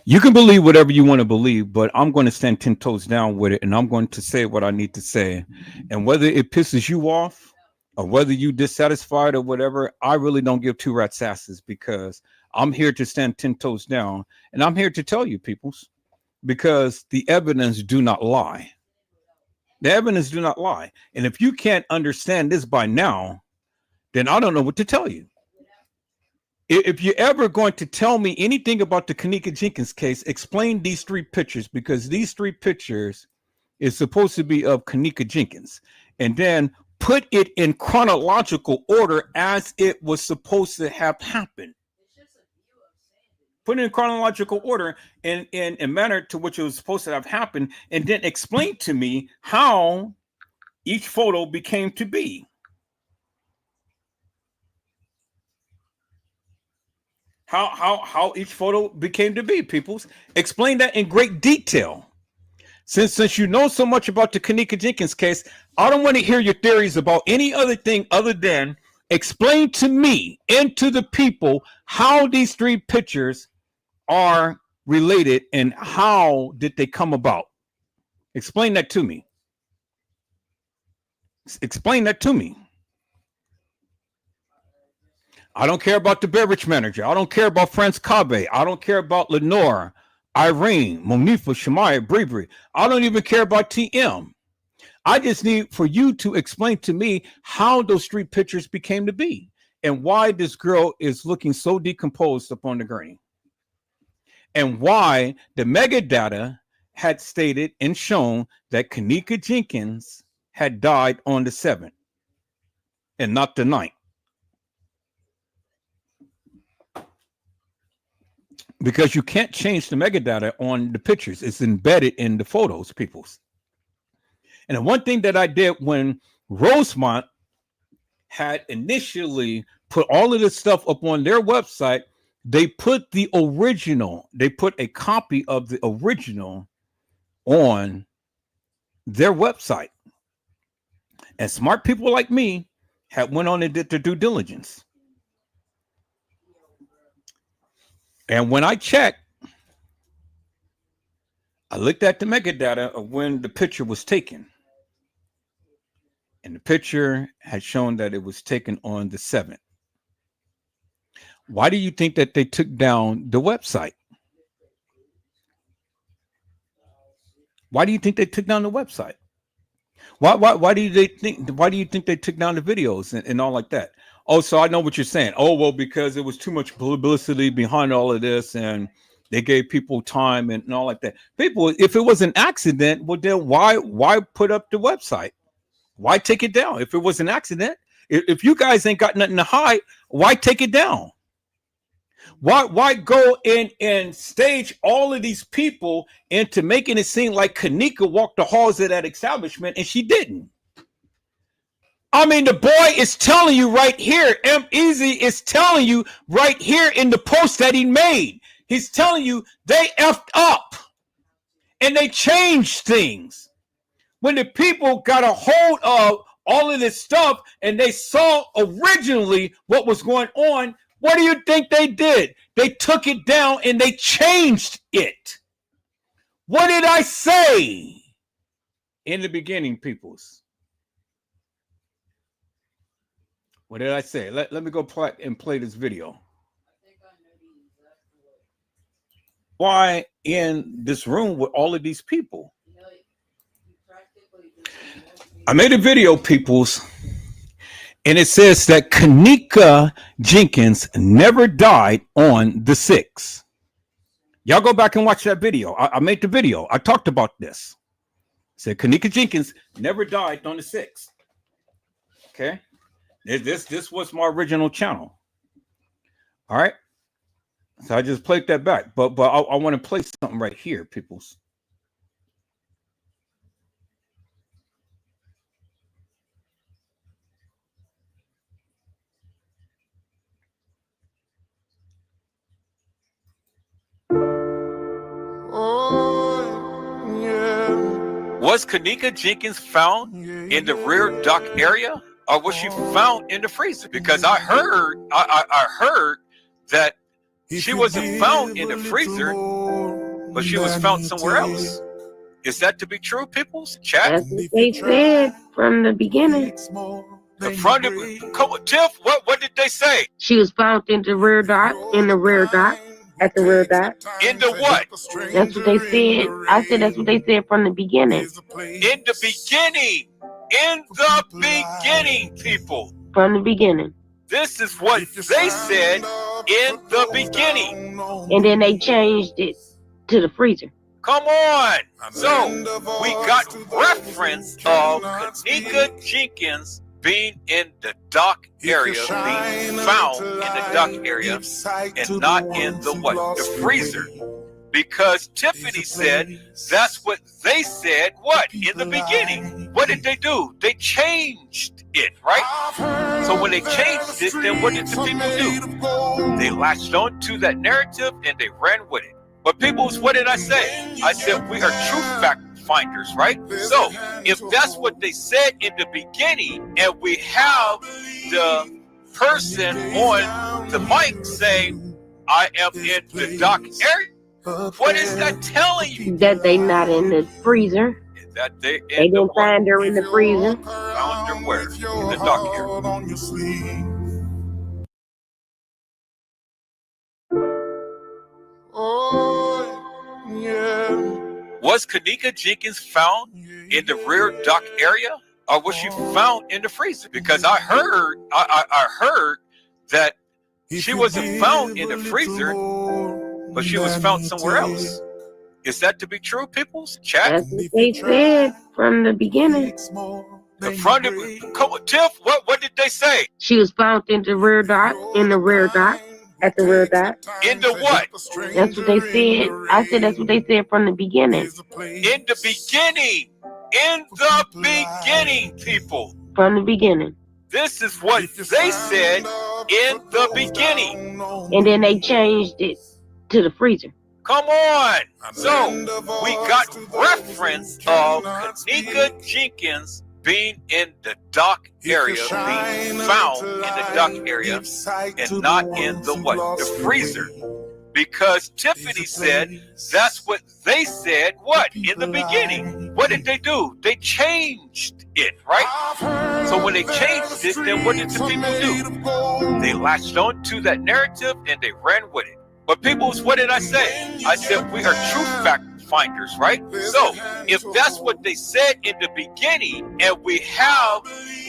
Speaker 1: you can believe whatever you want to believe, but I'm going to stand 10 toes down with it, and I'm going to say what I need to say. And whether it pisses you off or whether you dissatisfied or whatever, I really don't give two rat's asses, because I'm here to stand 10 toes down, and I'm here to tell you, peoples, because the evidence do not lie. The evidence do not lie. And if you can't understand this by now, then I don't know what to tell you. If you're ever going to tell me anything about the Kenneka Jenkins case, explain these three pictures, because these three pictures is supposed to be of Kenneka Jenkins, and then put it in chronological order as it was supposed to have happened. Put it in chronological order in a manner to which it was supposed to have happened, and then explain to me how each photo became to be. How each photo became to be, peoples. Explain that in great detail. Since you know so much about the Kenneka Jenkins case, I don't want to hear your theories about any other thing other than explain to me and to the people how these three pictures are related and how did they come about. Explain that to me. Explain that to me. I don't care about the beverage manager. I don't care about Franz Cabe. I don't care about Lenore, Irene, Monifa, Shemaya, Brebre. I don't even care about TM. I just need for you to explain to me how those three pictures became to be and why this girl is looking so decomposed upon the gurney, and why the mega data had stated and shown that Kenneka Jenkins had died on the 7th and not the 9th. Because you can't change the metadata on the pictures. It's embedded in the photos, peoples. And the one thing that I did when Rosemont had initially put all of this stuff up on their website, they put the original, they put a copy of the original on their website. And smart people like me had went on and did their due diligence. And when I checked, I looked at the metadata of when the picture was taken, and the picture had shown that it was taken on the 7th. Why do you think that they took down the website? Why do you think they took down the website? Why do they think? Why do you think they took down the videos and all like that? Oh, so I know what you're saying. Oh, well, because it was too much publicity behind all of this, and they gave people time and all like that. People, if it was an accident, well, then why put up the website? Why take it down? If it was an accident, if you guys ain't got nothing to hide, why take it down? Why go in and stage all of these people into making it seem like Kenneka walked the halls of that establishment and she didn't? I mean, the boy is telling you right here. M-Easy is telling you right here in the post that he made. He's telling you they effed up and they changed things. When the people got a hold of all of this stuff and they saw originally what was going on, what do you think they did? They took it down and they changed it. What did I say in the beginning, peoples? What did I say? Let me go play this video. Why in this room with all of these people? I made a video, peoples, and it says that Kenneka Jenkins never died on the 6th. Y'all go back and watch that video. I made the video. I talked about this. I said Kenneka Jenkins never died on the 6th. Okay. This was my original channel. All right. So I just played that back. But I want to play something right here, peoples. Was Kenneka Jenkins found in the rear dock area, or was she found in the freezer? Because I heard that she wasn't found in the freezer, but she was found somewhere else. Is that to be true, people's chat?
Speaker 2: That's what they said from the beginning.
Speaker 1: Tiff, what did they say?
Speaker 2: She was found in the rear dock, at the rear dock.
Speaker 1: In the what?
Speaker 2: That's what they said. I said that's what they said from the beginning.
Speaker 1: In the beginning. In the beginning, people.
Speaker 2: From the beginning.
Speaker 1: This is what they said in the beginning.
Speaker 2: And then they changed it to the freezer.
Speaker 1: Come on. So we got reference of Kenneka Jenkins being in the dock area, being found in the dock area, and not in the what? The freezer. Because Tiffany said that's what they said, what? In the beginning. What did they do? They changed it, right? So when they changed it, then what did the people do? They latched on to that narrative and they ran with it. But people, what did I say? I said we are true fact finders, right? So if that's what they said in the beginning, and we have the person on the mic saying, I am in the dock area, what is that telling you?
Speaker 2: That they not in the freezer.
Speaker 1: That they
Speaker 2: didn't find her in the freezer.
Speaker 1: Found her where? In the dock area. Was Kenneka Jenkins found in the rear dock area, or was she found in the freezer? Because I heard that she wasn't found in the freezer, but she was found somewhere else. Is that to be true, people's chat?
Speaker 2: That's what they said from the beginning.
Speaker 1: Tiff, what did they say?
Speaker 2: She was found in the rear dock, at the rear dock.
Speaker 1: In the what?
Speaker 2: That's what they said. I said that's what they said from the beginning.
Speaker 1: In the beginning. In the beginning, people.
Speaker 2: From the beginning.
Speaker 1: This is what they said in the beginning.
Speaker 2: And then they changed it to the freezer.
Speaker 1: Come on. So we got reference of Kenneka Jenkins being in the dock area, being found in the dock area, and not in the what? The freezer. because Tiffany said that's what they said. What in the beginning? What did they do? They changed it, right? So when they changed it, then what did the people do? They latched on to that narrative and they ran with it. But people, what did I say? I said we are truth fact finders, right? So if that's what they said in the beginning, and we have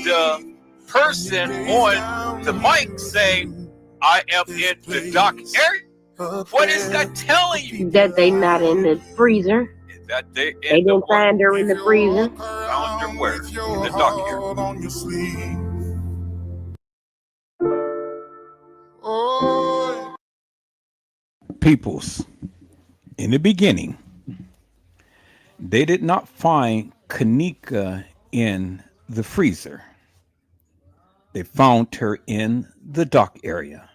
Speaker 1: the person on the mic saying, I am in the dark area, what is that telling you?
Speaker 2: That they not in the freezer.
Speaker 1: That they
Speaker 2: didn't find her in the freezer.
Speaker 1: Found her where? In the dark area. Peoples, in the beginning, they did not find Kenneka in the freezer. They found her in the dock area.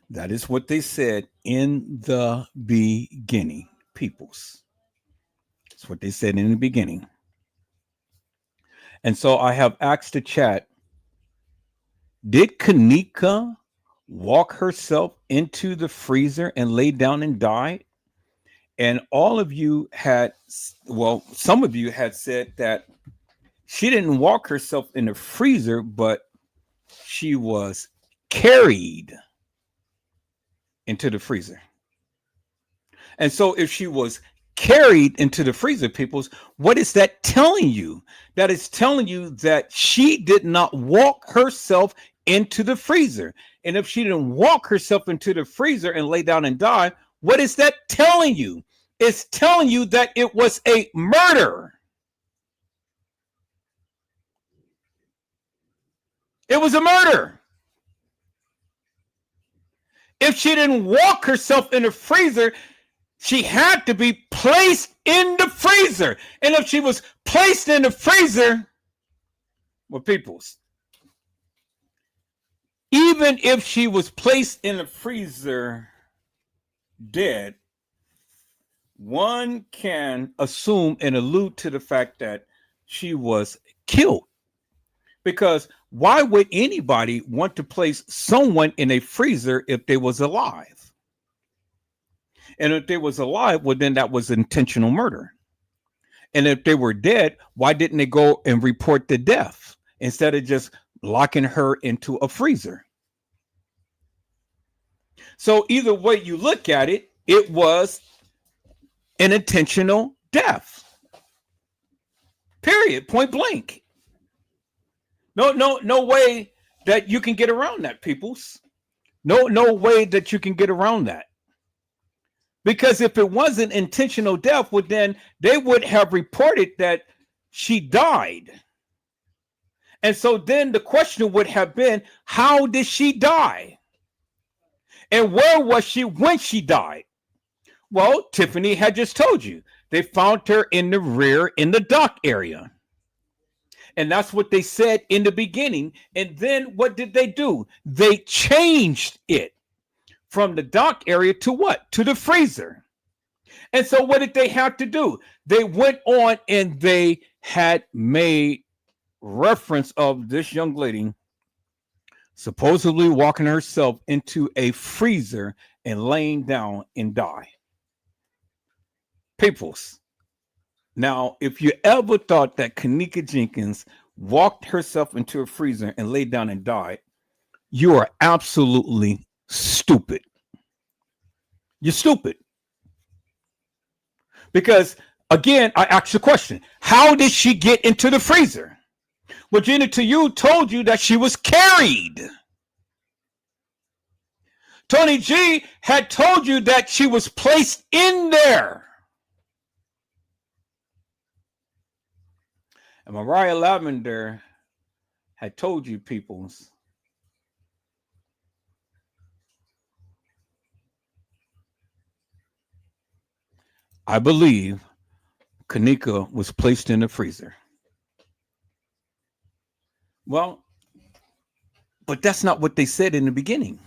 Speaker 1: That is what they said in the beginning, peoples. That's what they said in the beginning. And so I have asked the chat, did Kenneka walk herself into the freezer and lay down and die? And all of you had, well, some of you had said that she didn't walk herself in the freezer, but she was carried into the freezer. And so if she was carried into the freezer, peoples, what is that telling you? That is telling you that she did not walk herself into the freezer. And if she didn't walk herself into the freezer and lay down and die, what is that telling you? It's telling you that it was a murder. It was a murder. If she didn't walk herself in the freezer, she had to be placed in the freezer. And if she was placed in the freezer, well, peoples, even if she was placed in the freezer dead, one can assume and allude to the fact that she was killed. Because why would anybody want to place someone in a freezer if they was alive? And if they was alive, well, then that was intentional murder. And if they were dead, why didn't they go and report the death instead of just locking her into a freezer? So either way you look at it, it was an intentional death. Period. Point blank. No way that you can get around that, peoples. No way that you can get around that. Because if it wasn't intentional death, well, then they would have reported that she died. And so then the question would have been, how did she die? And where was she when she died? Well, Tiffany had just told you. They found her in the rear in the dock area. And that's what they said in the beginning. And then what did they do? They changed it from the dock area to what? To the freezer. And so what did they have to do? They went on and they had made reference of this young lady supposedly walking herself into a freezer and laying down and die. Peoples. Now, if you ever thought that Kenneka Jenkins walked herself into a freezer and laid down and died, you are absolutely stupid. You're stupid. Because, again, I asked the question, how did she get into the freezer? Well, Gina, to you, told you that she was carried. Tony G had told you that she was placed in there. And Mariah Lavender had told you, peoples, I believe Kenneka was placed in the freezer. Well, but that's not what they said in the beginning.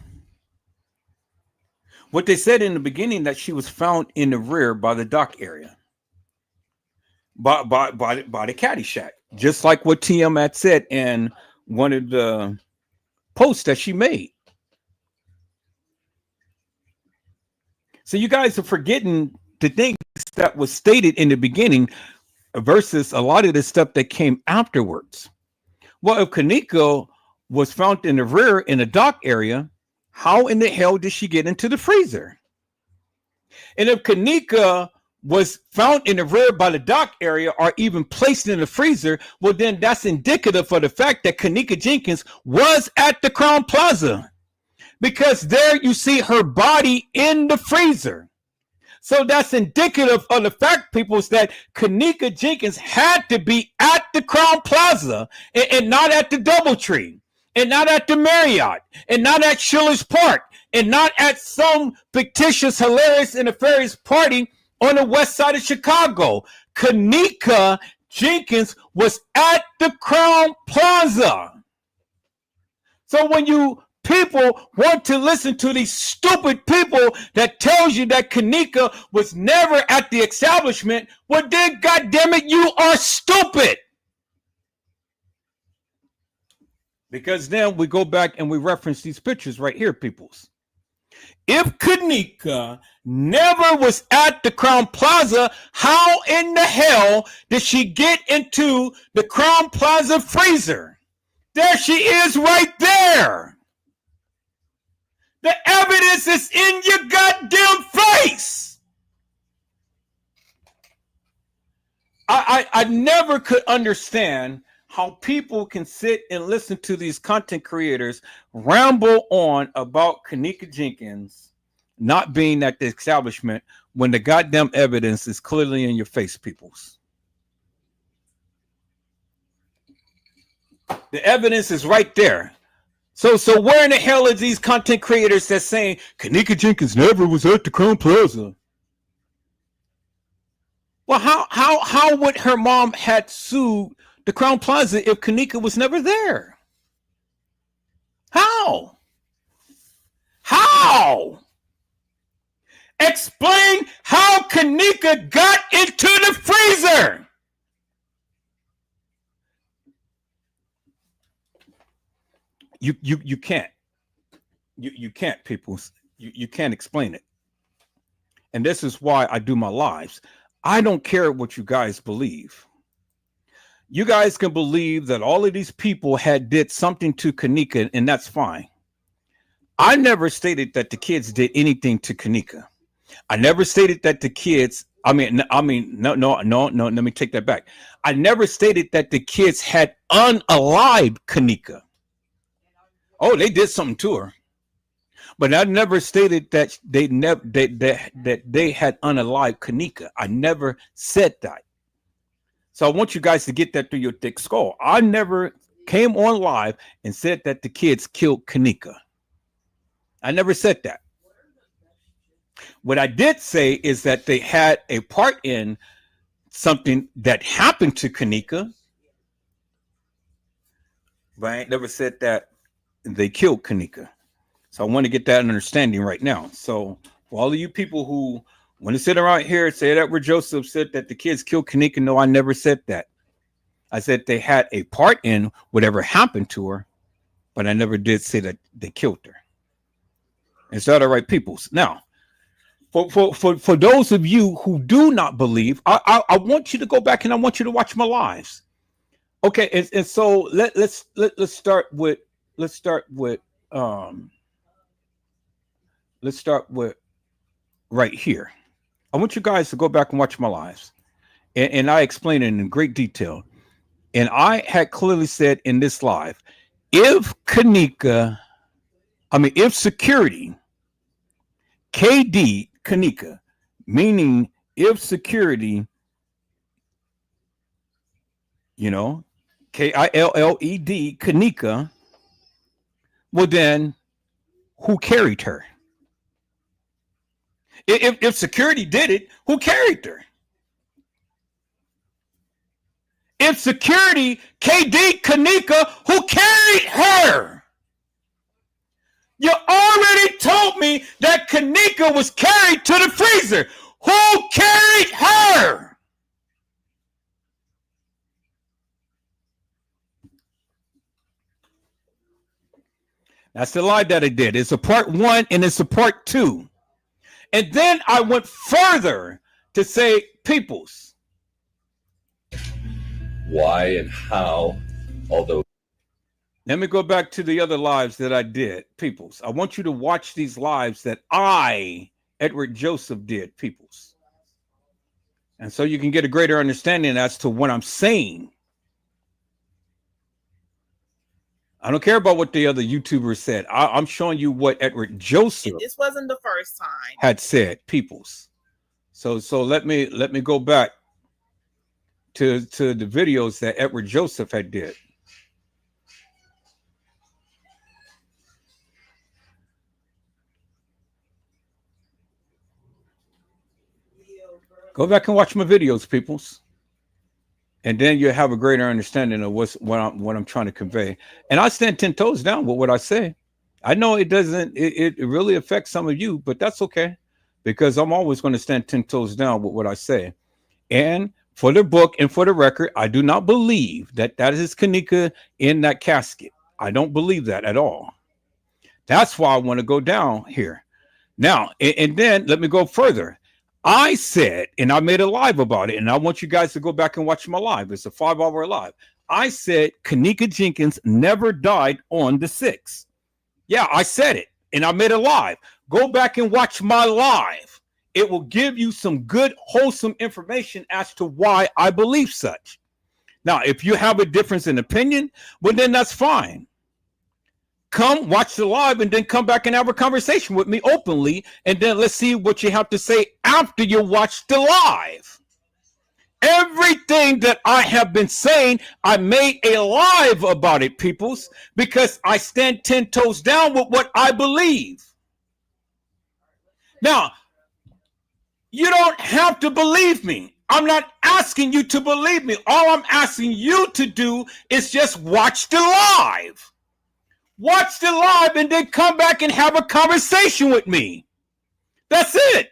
Speaker 1: What they said in the beginning, that she was found in the rear by the dock area. By the caddy shack, just like what TM had said in one of the posts that she made. So you guys are forgetting the things that was stated in the beginning versus a lot of the stuff that came afterwards. Well, if Kenneka was found in the rear in the dock area, how in the hell did she get into the freezer? And if Kenneka was found in the rear by the dock area or even placed in the freezer, well, then that's indicative of the fact that Kenneka Jenkins was at the Crown Plaza, because there you see her body in the freezer. So that's indicative of the fact, people, is that Kenneka Jenkins had to be at the Crown Plaza and not at the Doubletree, and not at the Marriott, and not at Schiller's Park, and not at some fictitious, hilarious, and nefarious party on the west side of Chicago. Kenneka Jenkins was at the Crown Plaza. So when you people want to listen to these stupid people that tells you that Kenneka was never at the establishment, well then, goddammit, you are stupid. Because then we go back and we reference these pictures right here, peoples. If Kenneka never was at the Crown Plaza, how in the hell did she get into the Crown Plaza freezer? There she is right there. The evidence is in your goddamn face. I never could understand how people can sit and listen to these content creators ramble on about Kenneka Jenkins not being at the establishment when the goddamn evidence is clearly in your face, peoples. The evidence is right there. So where in the hell are these content creators that's saying Kenneka Jenkins never was at the Crown Plaza? Well, how would her mom had sued the Crown Plaza if Kenneka was never there? How? How? Explain how Kenneka got into the freezer. You can't. You can't, people. You can't explain it. And this is why I do my lives. I don't care what you guys believe. You guys can believe that all of these people had did something to Kenneka, and that's fine. I never stated that the kids did anything to Kenneka. I never stated that the kids. No. Let me take that back. I never stated that the kids had unalived Kenneka. Oh, they did something to her, but I never stated that they had unalived Kenneka. I never said that. So I want you guys to get that through your thick skull. I never came on live and said that the kids killed Kenneka. I never said that. What I did say is that they had a part in something that happened to Kenneka, but I never said that they killed Kenneka. So I want to get that understanding right now. So for all of you people who want to sit around here and say that Edward Joseph said that the kids killed Kenneka, no, I never said that. I said they had a part in whatever happened to her, but I never did say that they killed her. Is that all right, peoples? Now, for those of you who do not believe, I want you to go back and I want you to watch my lives. Okay, and so let's start with right here. I want you guys to go back and watch my lives, and I explain it in great detail. And I had clearly said in this live, if security, KD Kenneka, meaning if security, KILLED Kenneka, well then, who carried her? If security did it, who carried her? If security KD Kenneka, who carried her? You already told me that Kenneka was carried to the freezer. Who carried her? That's the lie that I did. It's a part 1 and it's a part 2. And then I went further to say, peoples.
Speaker 3: Why and how, although.
Speaker 1: Let me go back to the other lives that I did, peoples. I want you to watch these lives that I, Edward Joseph, did, peoples. And so you can get a greater understanding as to what I'm saying. I don't care about what the other YouTubers said. I'm showing you what Edward Joseph.
Speaker 4: This wasn't the first time.
Speaker 1: Had said, peoples. So let me go back to the videos that Edward Joseph had did. Go back and watch my videos, peoples. And then you'll have a greater understanding of what I'm trying to convey. And I stand 10 toes down with what I say. I know it doesn't, it really affects some of you, but that's okay. Because I'm always going to stand 10 toes down with what I say. And for the book and for the record, I do not believe that is Kenneka in that casket. I don't believe that at all. That's why I want to go down here. Now, and then let me go further. I said, and I made a live about it, and I want you guys to go back and watch my live. It's a 5-hour live. I said Kenneka Jenkins never died on the 6th. Yeah, I said it, and I made a live. Go back and watch my live. It will give you some good, wholesome information as to why I believe such. Now, if you have a difference in opinion, well, then that's fine. Come watch the live and then come back and have a conversation with me openly. And then let's see what you have to say after you watch the live. Everything that I have been saying, I made a live about it, peoples, because I stand 10 toes down with what I believe. Now, you don't have to believe me. I'm not asking you to believe me. All I'm asking you to do is just watch the live. Watch the live and then come back and have a conversation with me. That's it.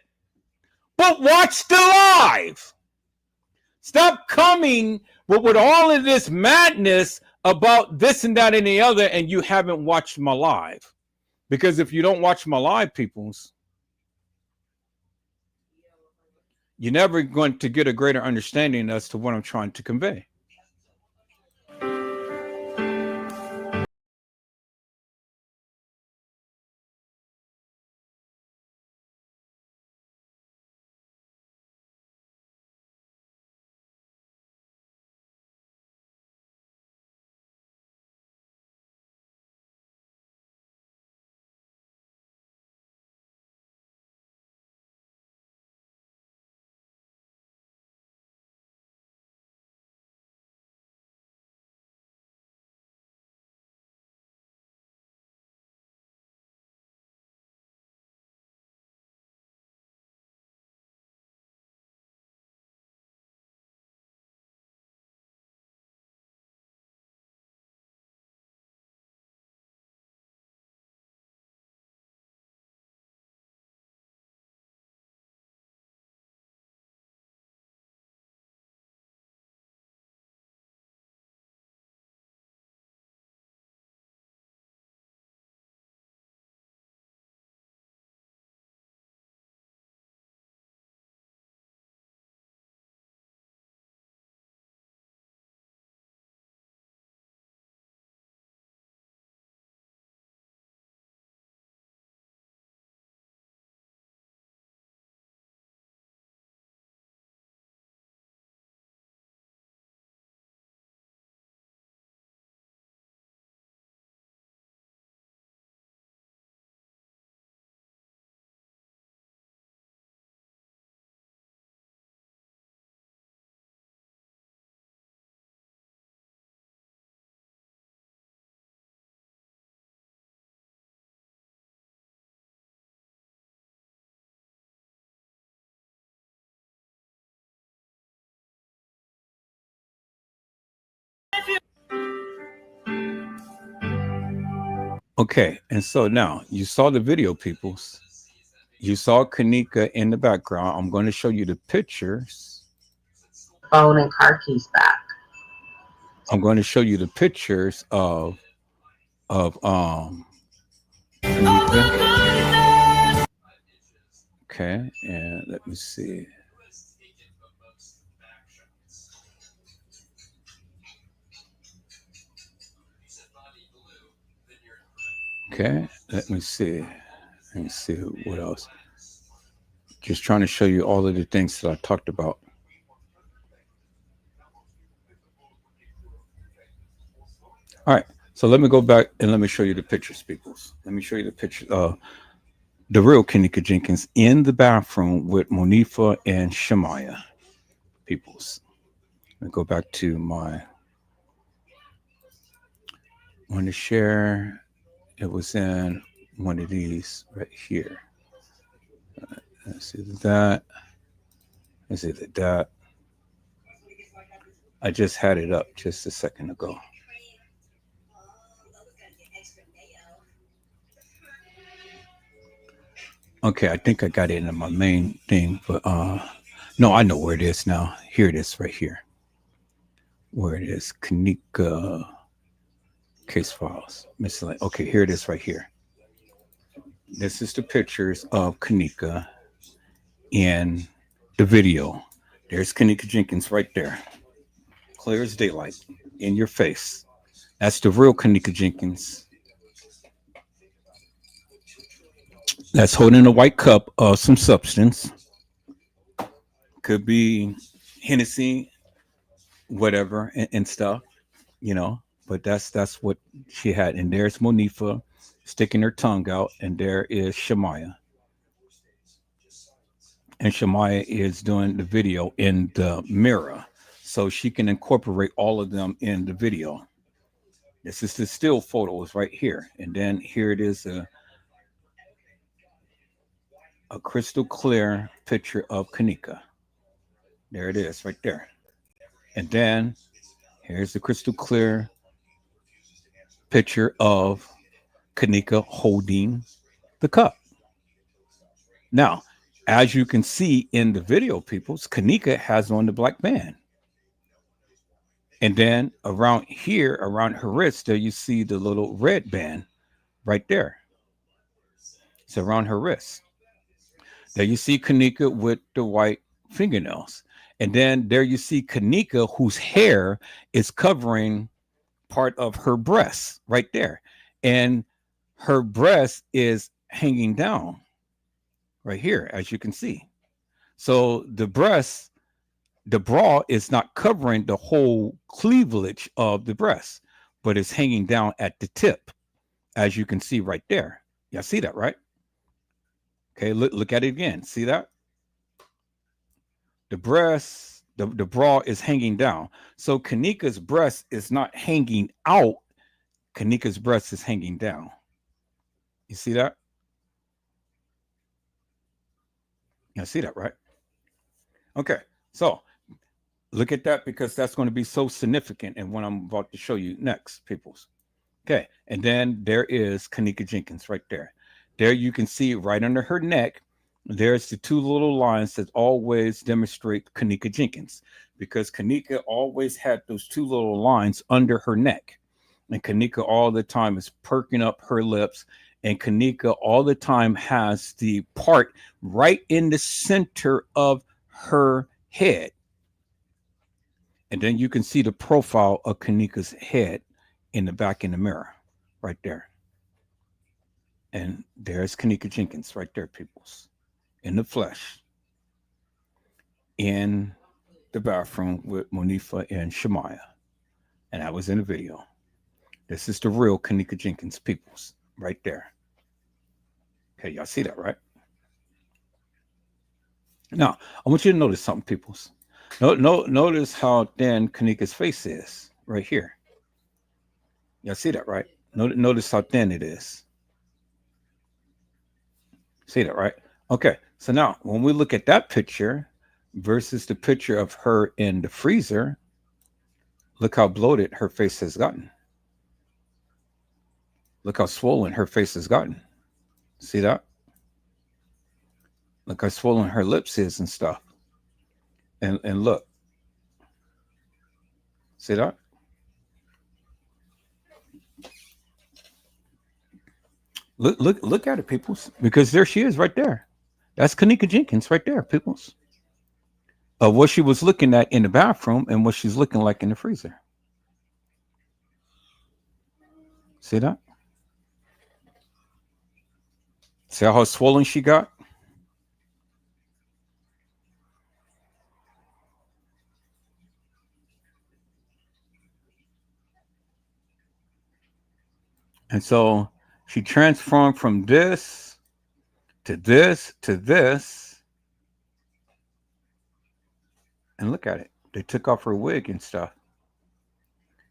Speaker 1: But watch the live. Stop coming with all of this madness about this and that and the other, and you haven't watched my live. Because if you don't watch my live, peoples, you're never going to get a greater understanding as to what I'm trying to convey. Okay, and so now you saw the video, peoples. You saw Kenneka in the background. I'm going to show you the pictures.
Speaker 2: Phone and car keys back.
Speaker 1: I'm going to show you the pictures of Kenneka. Okay, and let me see. Okay, let me see. Let me see what else. Just trying to show you all of the things that I talked about. All right, so let me go back and let me show you the pictures, peoples. Let me show you the picture. The real Kenneka Jenkins in the bathroom with Monifa and Shemaya, peoples. Let me go back to my one to share. It was in one of these right here. Let's see that. Let's see that. I just had it up just a second ago. Okay, I think I got it in my main thing, but no, I know where it is now. Here it is right here. Where it is, Kenneka case files. Miscellaneous. Okay, here it is right here. This is the pictures of Kenneka in the video. There's Kenneka Jenkins right there. Clear as daylight in your face. That's the real Kenneka Jenkins. That's holding a white cup of some substance. Could be Hennessy, whatever, and stuff, you know. But that's what she had. And there's Monifa sticking her tongue out, and there is Shemaya. And Shemaya is doing the video in the mirror, so she can incorporate all of them in the video. This is the still photos right here, and then here it is a crystal clear picture of Kenneka. There it is, right there. And then here's the crystal clear picture of Kenneka holding the cup. Now, as you can see in the video, peoples, Kenneka has on the black band. And then around here, around her wrist, there you see the little red band right there. It's around her wrist. There you see Kenneka with the white fingernails. And then there you see Kenneka, whose hair is covering part of her breast right there. And her breast is hanging down right here, as you can see. So the breast, the bra is not covering the whole cleavage of the breast, but it's hanging down at the tip, as you can see right there. Y'all see that, right? Okay, look at it again. See that? The breast, the bra is hanging down. So Kenneka's breast is not hanging out. Kenneka's breast is hanging down. You see that? You see that, right? Okay, so look at that, because that's going to be so significant in what I'm about to show you next, peoples. Okay, and then there is Kenneka Jenkins right there. There you can see right under her neck, there's the two little lines that always demonstrate Kenneka Jenkins, because Kenneka always had those two little lines under her neck. And Kenneka all the time is perking up her lips, and Kenneka all the time has the part right in the center of her head. And then you can see the profile of Kenneka's head in the back in the mirror right there. And there's Kenneka Jenkins right there, peoples, in the flesh, in the bathroom with Monifa and Shemaya. And that was in the video. This is the real Kenneka Jenkins, peoples, right there. Okay, y'all see that, right? Now, I want you to notice something, peoples. Notice how thin Kenneka's face is right here. Y'all see that, right? Notice how thin it is. See that, right? Okay, so now when we look at that picture versus the picture of her in the freezer, look how bloated her face has gotten. Look how swollen her face has gotten. See that? Look how swollen her lips is and stuff. And look. See that? Look at it, people. Because there she is right there. That's Kenneka Jenkins right there, peoples. Of what she was looking at in the bathroom and what she's looking like in the freezer. See that? See how swollen she got? And so she transformed from this to this to this. And look at it. They took off her wig and stuff.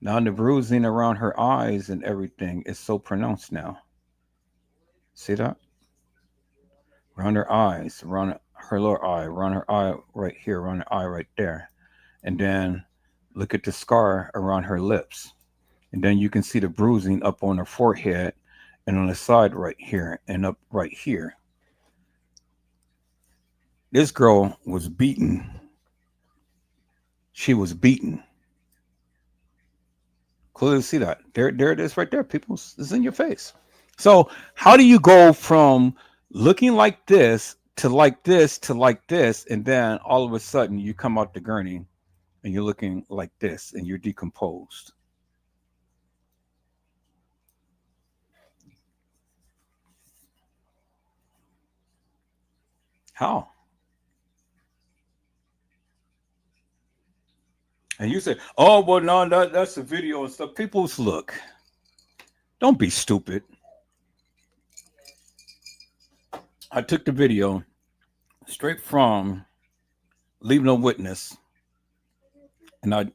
Speaker 1: Now the bruising around her eyes and everything is so pronounced now. See that? Around her eyes, around her lower eye, around her eye right here, around her eye right there. And then look at the scar around her lips. And then you can see the bruising up on her forehead and on the side right here and up right here. This girl was beaten. She was beaten. Clearly see that. There it is right there, people. It's in your face. So how do you go from looking like this to like this to like this, and then all of a sudden you come out the gurney and you're looking like this and you're decomposed? How? And you say, oh, well, no, that's a video and stuff. People's look. Don't be stupid. I took the video straight from Leave No Witness, and I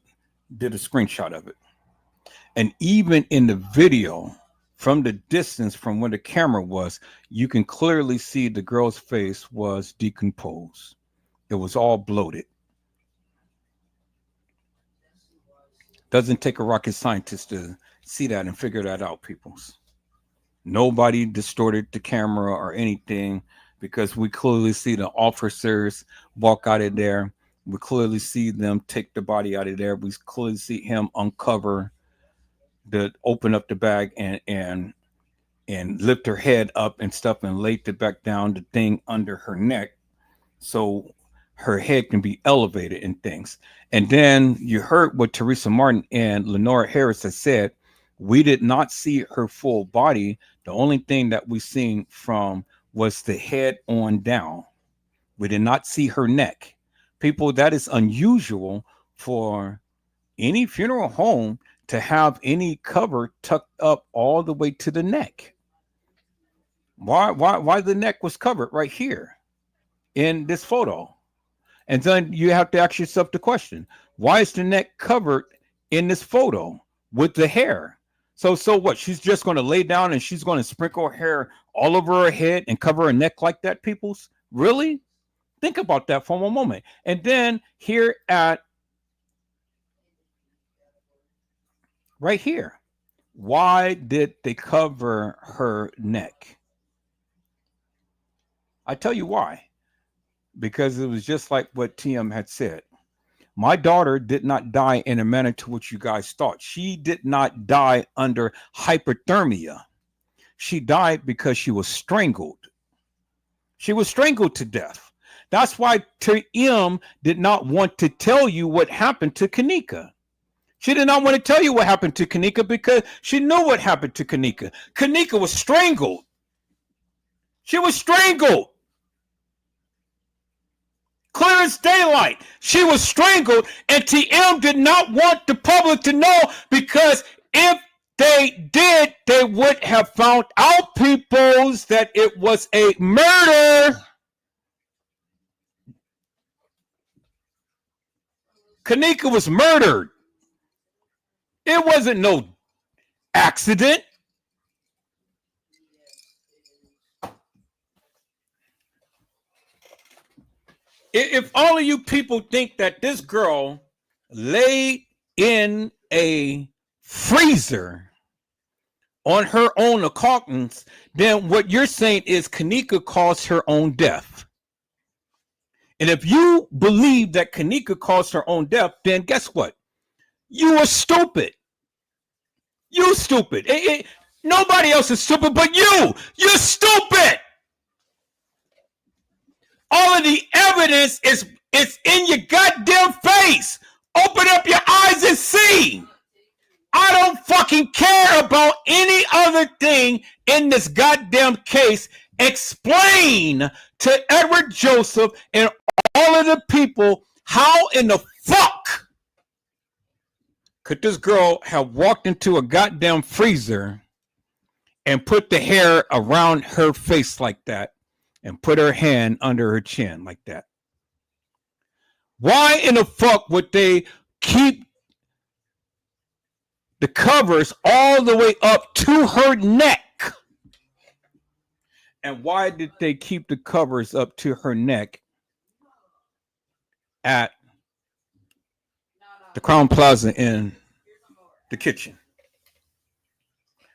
Speaker 1: did a screenshot of it. And even in the video, from the distance from where the camera was, you can clearly see the girl's face was decomposed. It was all bloated. Doesn't take a rocket scientist to see that and figure that out, peoples. Nobody distorted the camera or anything, because we clearly see the officers walk out of there. We clearly see them take the body out of there. We clearly see him uncover open up the bag and lift her head up and stuff and lay it back down, the thing under her neck, so her head can be elevated and things. And then you heard what Teresa Martin and Lenora Harris has said. We did not see her full body. The only thing that we seen from was the head on down. We did not see her neck. People, that is unusual for any funeral home to have any cover tucked up all the way to the neck. Why the neck was covered right here in this photo? And then you have to ask yourself the question, why is the neck covered in this photo with the hair? So what? She's just going to lay down and she's going to sprinkle hair all over her head and cover her neck like that, peoples? Really? Think about that for a moment. And then here at right here, why did they cover her neck? I tell you why. Because it was just like what TM had said. My daughter did not die in a manner to which you guys thought. She did not die under hypothermia. She died because she was strangled. She was strangled to death. That's why TM did not want to tell you what happened to Kenneka. She did not want to tell you what happened to Kenneka because she knew what happened to Kenneka. Kenneka was strangled. She was strangled. Clear as daylight. She was strangled, and TM did not want the public to know, because if they did, they would have found out, peoples, that it was a murder. Kenneka was murdered. It wasn't no accident. If all of you people think that this girl laid in a freezer on her own accountance, then what you're saying is Kenneka caused her own death. And if you believe that Kenneka caused her own death, then guess what? You are stupid. You stupid. Nobody else is stupid but you. You're stupid. All of the evidence is in your goddamn face. Open up your eyes and see. I don't fucking care about any other thing in this goddamn case. Explain to Edward Joseph and all of the people how in the fuck could this girl have walked into a goddamn freezer and put the hair around her face like that and put her hand under her chin like that? Why in the fuck would they keep the covers all the way up to her neck? And why did they keep the covers up to her neck at the Crown Plaza in the kitchen?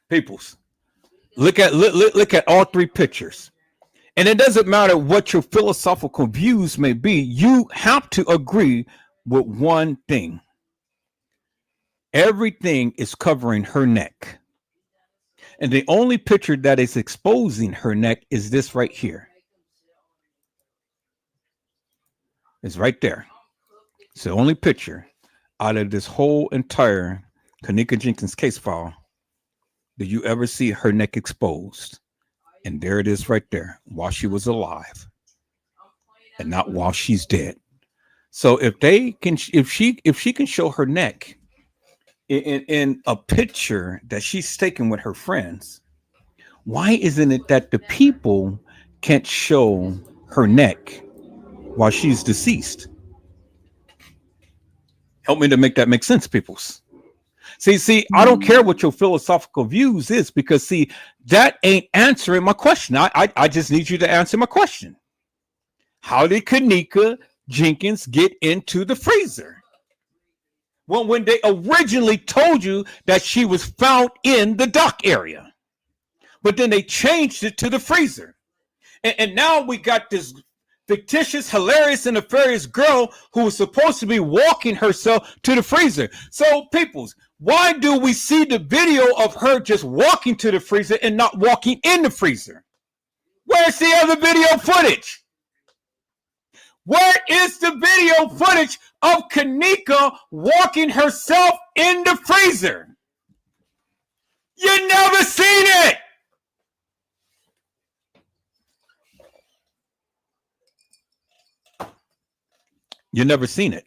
Speaker 1: Peoples, look at all three pictures. And it doesn't matter what your philosophical views may be, you have to agree with one thing. Everything is covering her neck. And the only picture that is exposing her neck is this right here. It's right there. It's the only picture out of this whole entire Kenneka Jenkins case file that you ever see her neck exposed. And there it is right there, while she was alive and not while she's dead. So if she can show her neck in a picture that she's taken with her friends, why isn't it that the people can't show her neck while she's deceased? Help me to make that make sense, peoples. See, I don't care what your philosophical views is, because see, that ain't answering my question. I just need you to answer my question. How did Kenneka Jenkins get into the freezer? Well, when they originally told you that she was found in the dock area, but then they changed it to the freezer. And now we got this fictitious, hilarious, and nefarious girl who was supposed to be walking herself to the freezer. So, peoples, why do we see the video of her just walking to the freezer and not walking in the freezer? Where's the other video footage? Where is the video footage of Kenneka walking herself in the freezer? You never seen it. You never seen it.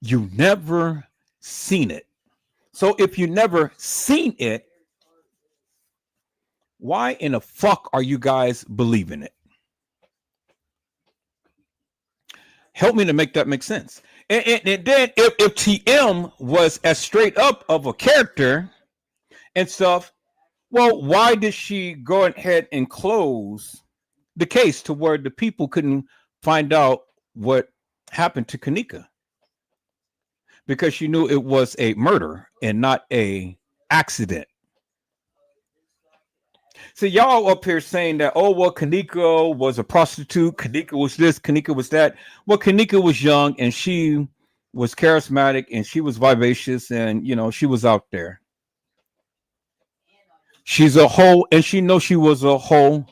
Speaker 1: You never seen it. So if you never seen it, why in the fuck are you guys believing it? Help me to make that make sense. And then if TM was as straight up of a character and stuff, well, why did she go ahead and close the case to where the people couldn't find out what happened to Kenneka? Because she knew it was a murder and not a accident. So y'all up here saying that, oh, well, Kenneka was a prostitute, Kenneka was this, Kenneka was that. Well, Kenneka was young and she was charismatic and she was vivacious and, you know, she was out there. She's a hoe and she knows she was a hoe.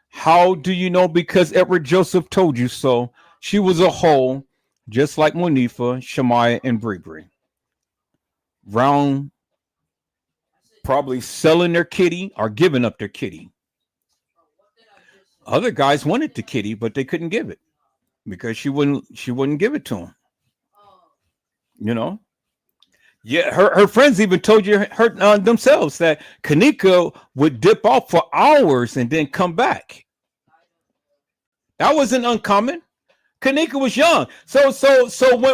Speaker 1: How do you know? Because Edward Joseph told you so. She was a hoe, just like Monifa, Shemaiah, and Bree. Round, probably selling their kitty or giving up their kitty. Other guys wanted the kitty, but they couldn't give it because she wouldn't give it to them. You know? Yeah, her friends even told you themselves that Kenneka would dip off for hours and then come back. That wasn't uncommon. Kenneka was young. So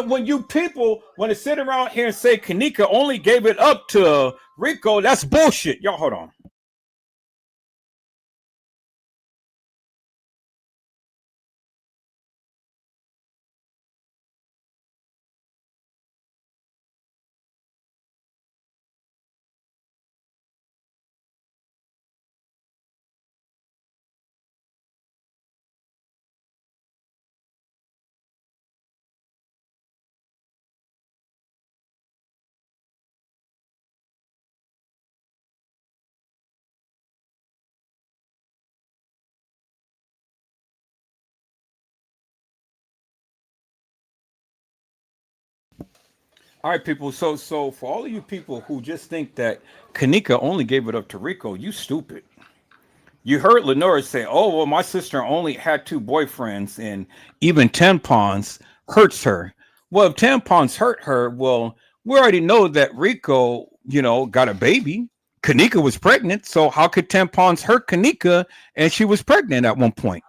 Speaker 1: when you people want to sit around here and say Kenneka only gave it up to Rico, that's bullshit. Y'all hold on. All right, people. So for all of you people who just think that Kenneka only gave it up to Rico, you stupid. You heard Lenora say, "Oh, well, my sister only had two boyfriends, and even tampons hurts her." Well, if tampons hurt her, well, we already know that Rico, got a baby. Kenneka was pregnant, so how could tampons hurt Kenneka? And she was pregnant at one point.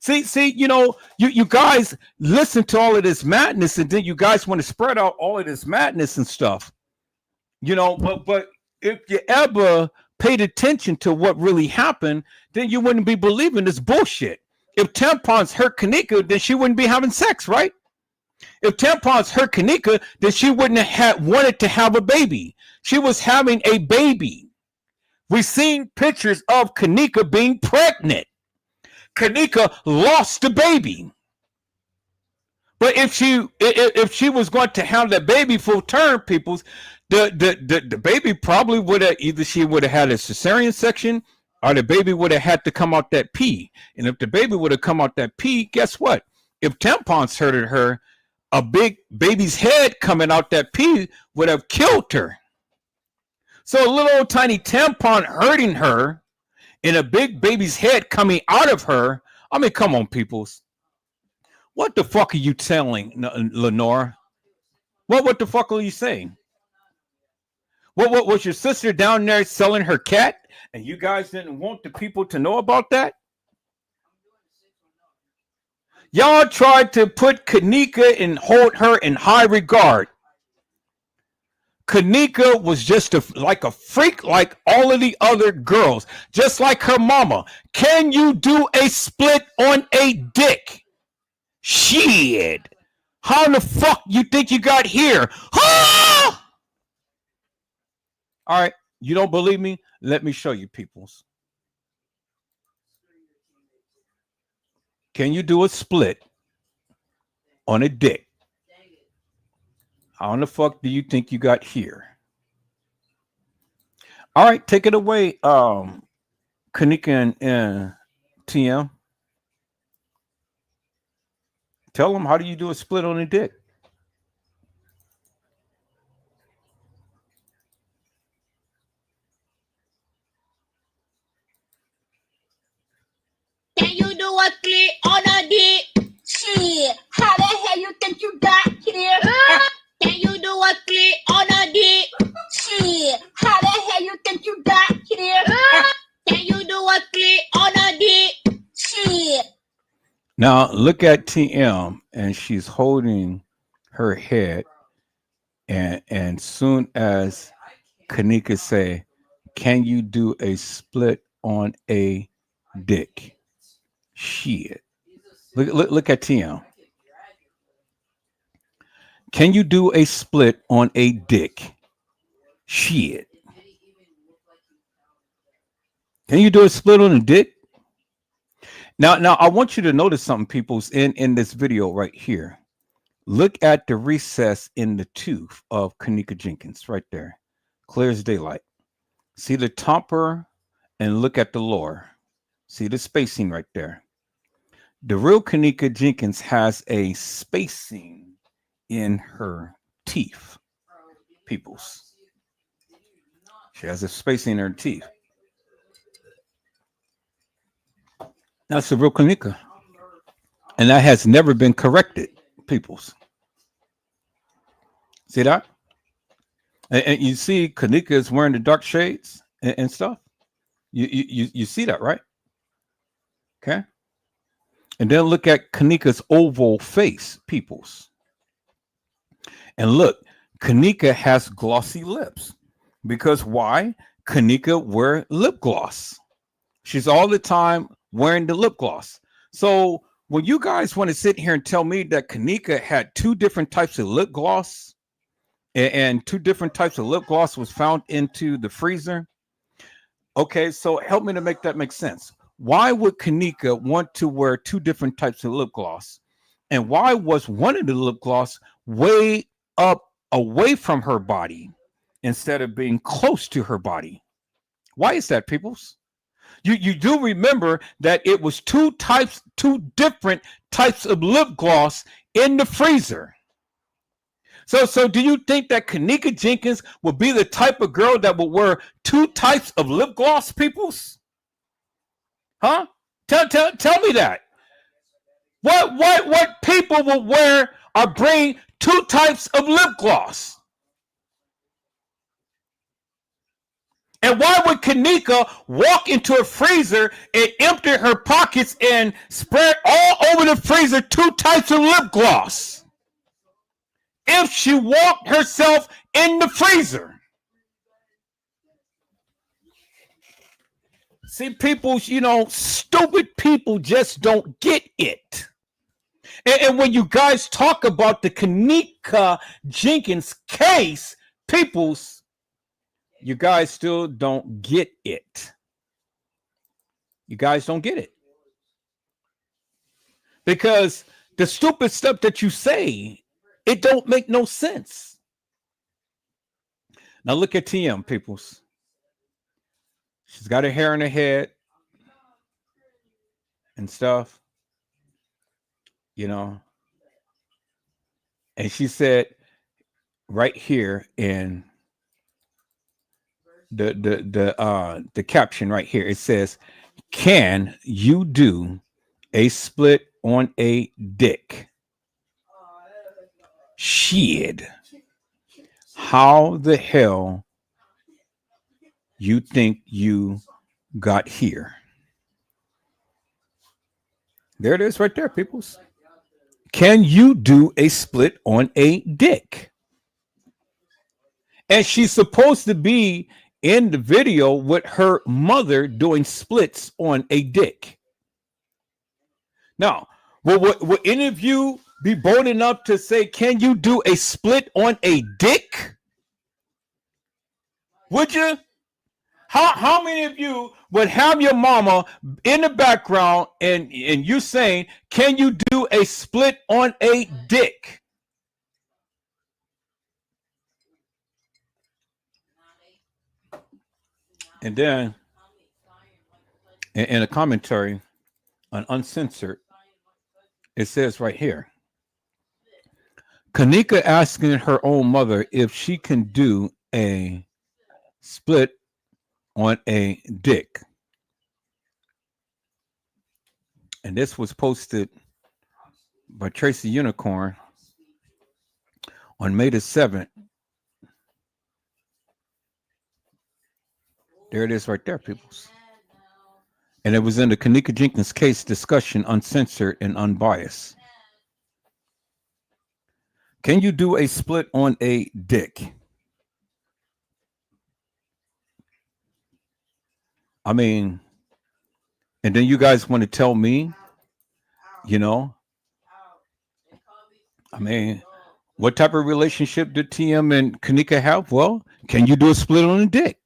Speaker 1: See, you guys listen to all of this madness, and then you guys want to spread out all of this madness and stuff. But if you ever paid attention to what really happened, then you wouldn't be believing this bullshit. If tampons hurt Kenneka, then she wouldn't be having sex, right? If tampons hurt Kenneka, then she wouldn't have wanted to have a baby. She was having a baby. We've seen pictures of Kenneka being pregnant. Kenneka lost the baby. But if she was going to have that baby full term, peoples, the baby probably would have either she would have had a cesarean section or the baby would have had to come out that pee. And if the baby would have come out that pee, guess what? If tampons hurted her, a big baby's head coming out that pee would have killed her. So a little old tiny tampon hurting her and a big baby's head coming out of her. I mean, come on, peoples. What the fuck are you telling, Lenora? What the fuck are you saying? What was your sister down there selling her cat, and you guys didn't want the people to know about that? Y'all tried to put Kenneka and hold her in high regard. Kenneka was just like a freak, like all of the other girls, just like her mama. Can you do a split on a dick? Shit. How the fuck you think you got here? Ah! All right, you don't believe me? Let me show you, peoples. Can you do a split on a dick? How in the fuck do you think you got here? All right, take it away, Kenneka and TM. Tell them, how do you do a split on a dick?
Speaker 4: Can you do a split on a dick? Shit, how the hell you think you got here? Can you do a split on a dick? Shit, how the hell you think you got here? Can you do a split on a dick? Shit.
Speaker 1: Now look at TM, and she's holding her head, and soon as Kenneka say, "Can you do a split on a dick?" Shit. Look at TM. Can you do a split on a dick? Shit. Can you do a split on a dick? Now I want you to notice something, peoples, in this video right here. Look at the recess in the tooth of Kenneka Jenkins right there. Clear as daylight. See the topper and look at the lower. See the spacing right there. The real Kenneka Jenkins has a spacing in her teeth, peoples. She has a spacing in her teeth. That's the real Kenneka. And that has never been corrected, peoples. See that? And you see Kenneka is wearing the dark shades and stuff. You see that, right? Okay. And then look at Kenneka's oval face, peoples. And look, Kenneka has glossy lips. Because why? Kenneka wear lip gloss. She's all the time wearing the lip gloss. So when you guys want to sit here and tell me that Kenneka had two different types of lip gloss and two different types of lip gloss was found into the freezer. Okay, so help me to make that make sense. Why would Kenneka want to wear two different types of lip gloss? And why was one of the lip gloss way up away from her body instead of being close to her body? Why is that, peoples? You do remember that it was two different types of lip gloss in the freezer. So do you think that Kenneka Jenkins would be the type of girl that would wear two types of lip gloss, peoples? Huh? Tell me that. What people will wear or bring two types of lip gloss? And why would Kenneka walk into a freezer and empty her pockets and spread all over the freezer two types of lip gloss if she walked herself in the freezer? See, people, stupid people just don't get it. And when you guys talk about the Kenneka Jenkins case, peoples, you guys still don't get it. You guys don't get it. Because the stupid stuff that you say, it don't make no sense. Now look at TM, peoples. She's got her hair in her head and stuff, and she said right here in the caption right here, it says, "Can you do a split on a dick?" Shit. How the hell you think you got here? There it is right there, peoples. Can you do a split on a dick? And she's supposed to be in the video with her mother doing splits on a dick. Now, will any of you be bold enough to say, can you do a split on a dick? Would you? How many of you would have your mama in the background and you saying, can you do a split on a dick? And then in a commentary on Uncensored, it says right here, Kenneka asking her own mother if she can do a split on a dick. And this was posted by Tracy Unicorn on May the 7th. There it is right there, peoples. And it was in the Kenneka Jenkins case discussion, uncensored and unbiased. Can you do a split on a dick? I mean, and then you guys want to tell me, what type of relationship did TM and Kenneka have? Well, can you do a split on a dick?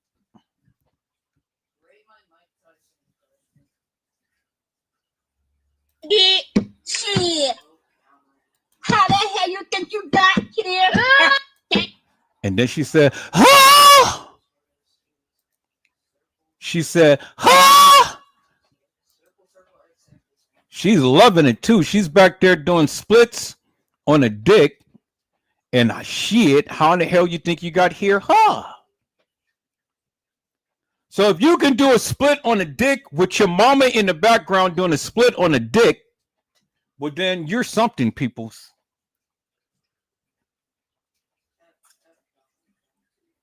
Speaker 4: Shit. How the hell you think you got here?
Speaker 1: And then she said, "Ah!" She said, "Ah!" She's loving it too. She's back there doing splits on a dick. And shit, how in the hell you think you got here? Huh? So if you can do a split on a dick with your mama in the background doing a split on a dick, well then you're something, peoples.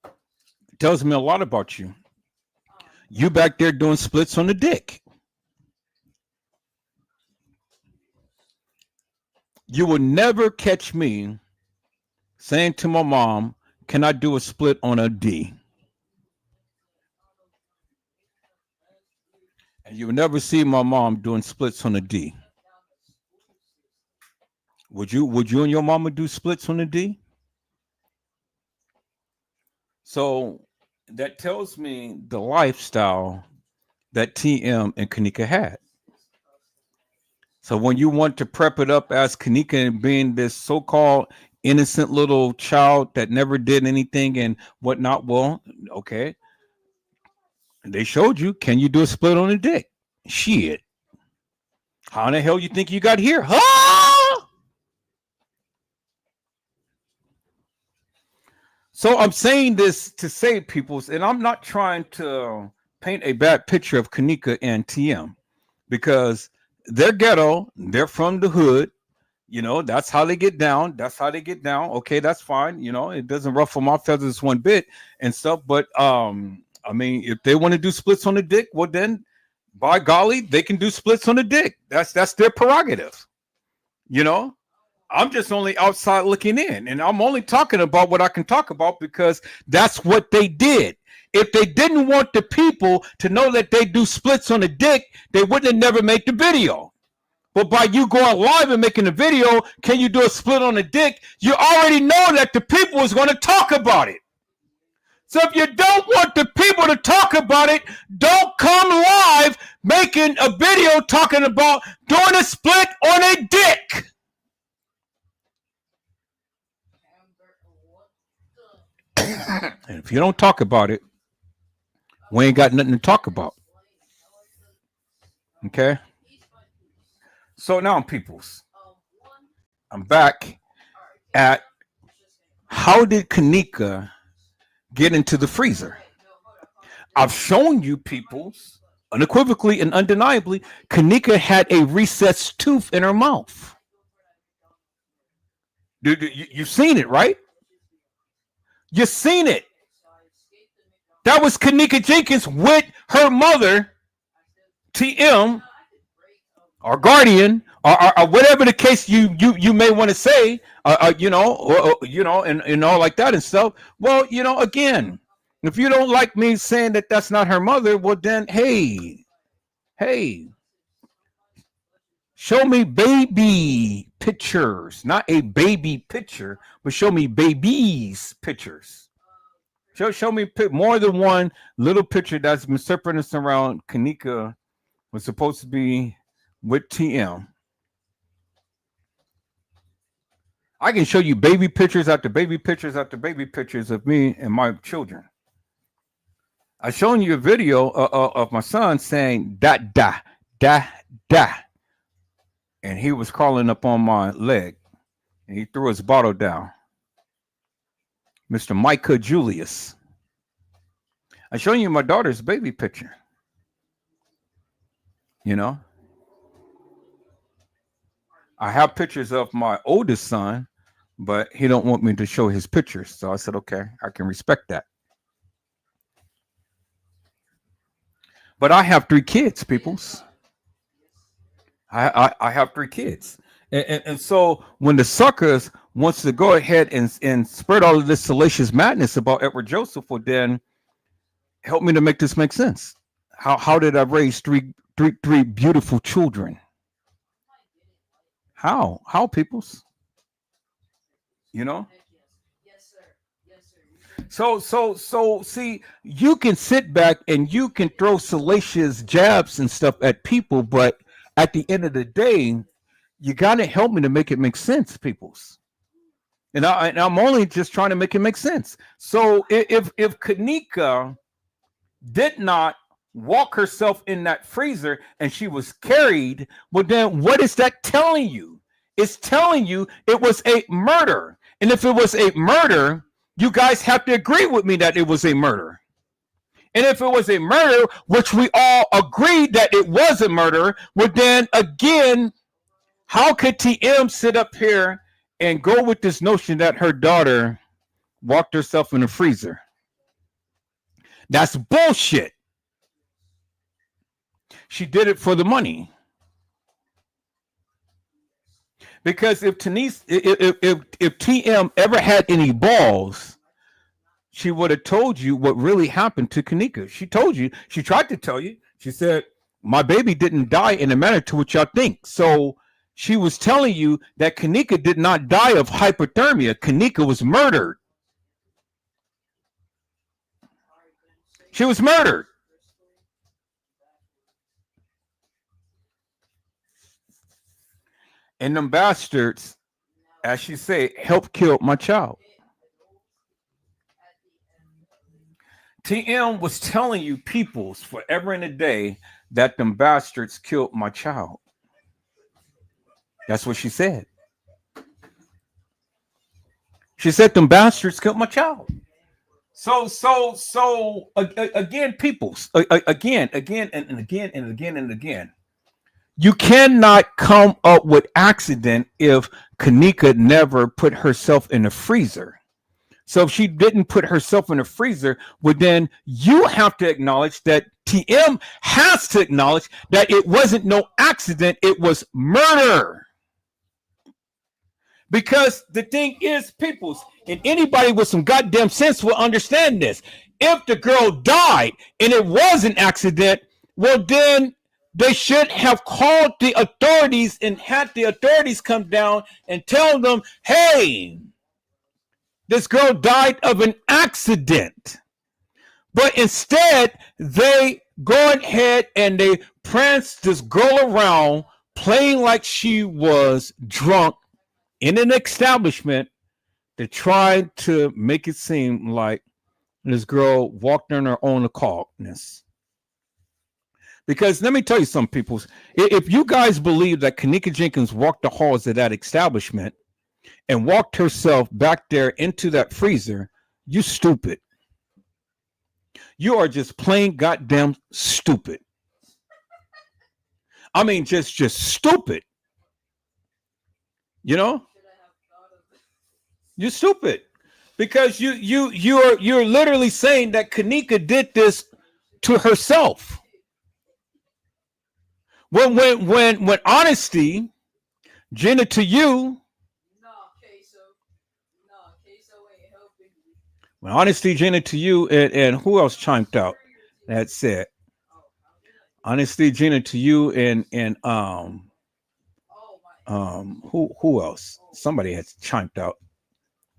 Speaker 1: It tells me a lot about you. You back there doing splits on the dick. You will never catch me saying to my mom, can I do a split on a D? And you will never see my mom doing splits on a D. Would you and your mama do splits on a D? So that tells me the lifestyle that TM and Kenneka had. So when you want to prep it up as Kenneka and being this so-called innocent little child that never did anything and whatnot, well, okay. They showed you, can you do a split on a dick? Shit. How in the hell you think you got here? Huh? So I'm saying this to say, peoples, and I'm not trying to paint a bad picture of Kenneka and TM because they're ghetto, they're from the hood. That's how they get down. That's how they get down. Okay, that's fine. It doesn't ruffle my feathers one bit and stuff. But I mean, if they want to do splits on the dick, well then, by golly, they can do splits on the dick. That's their prerogative. I'm just only outside looking in, and I'm only talking about what I can talk about because that's what they did. If they didn't want the people to know that they do splits on the dick, they wouldn't have never made the video. But by you going live and making a video, can you do a split on the dick? You already know that the people is going to talk about it. So if you don't want the people to talk about it, don't come live making a video talking about doing a split on a dick. And if you don't talk about it, we ain't got nothing to talk about. Okay? So now, peoples, I'm back at how did Kenneka get into the freezer? I've shown you, peoples, unequivocally and undeniably, Kenneka had a recessed tooth in her mouth. You've seen it, right? You've seen it. That was Kenneka Jenkins with her mother, TM, or guardian, or whatever the case you may want to say, and all like that and stuff. Well, again, if you don't like me saying that that's not her mother, well then, hey, show me baby pictures, not a baby picture, but show me babies pictures. Show me more than one little picture that's been circulating around. Kenneka was supposed to be with TM. I can show you baby pictures after baby pictures after baby pictures of me and my children. I've shown you a video of my son saying da da da da, and he was crawling up on my leg, and he threw his bottle down. Mr. Micah Julius. I'm showing you my daughter's baby picture. I have pictures of my oldest son, but he don't want me to show his pictures. So I said, okay, I can respect that. But I have 3 kids, peoples. I have 3 kids. And so when the suckers wants to go ahead and spread all of this salacious madness about Edward Joseph, well then help me to make this make sense. How did I raise three beautiful children? How peoples? So see, you can sit back and you can throw salacious jabs and stuff at people, but at the end of the day, you got to help me to make it make sense, peoples. And I'm only just trying to make it make sense. So if Kenneka did not walk herself in that freezer and she was carried, well then what is that telling you? It's telling you it was a murder. And if it was a murder, you guys have to agree with me that it was a murder. And if it was a murder, which we all agreed that it was a murder, well then again, how could TM sit up here and go with this notion that her daughter walked herself in the freezer? That's bullshit. She did it for the money. Because if TM ever had any balls, she would have told you what really happened to Kenneka. She told you. She tried to tell you. She said, my baby didn't die in a manner to what y'all think. So she was telling you that Kenneka did not die of hypothermia. Kenneka was murdered. She was murdered. And them bastards, as she said, helped kill my child. TM was telling you peoples forever and a day that them bastards killed my child. That's what she said. She said them bastards killed my child. Again, peoples, again, and again, and again, and again. You cannot come up with accident if Kenneka never put herself in the freezer. So if she didn't put herself in the freezer, well, then you have to acknowledge that TM has to acknowledge that it wasn't no accident, it was murder. Because the thing is, peoples, and anybody with some goddamn sense will understand this. If the girl died and it was an accident, well, then they should have called the authorities and had the authorities come down and tell them, hey, this girl died of an accident. But instead, they go ahead and they prance this girl around playing like she was drunk in an establishment to try to make it seem like this girl walked on her own accordness. Because let me tell you some people, if you guys believe that Kenneka Jenkins walked the halls of that establishment and walked herself back there into that freezer, you stupid. You are just plain goddamn stupid. I mean, just stupid. You know? You're stupid. Because you're literally saying that Kenneka did this to herself. When honesty, Jenna, to you, when honesty, Jenna, to you, and who else chimed out? That's it. Honesty, Jenna, to you, and who else? Somebody had chimed out.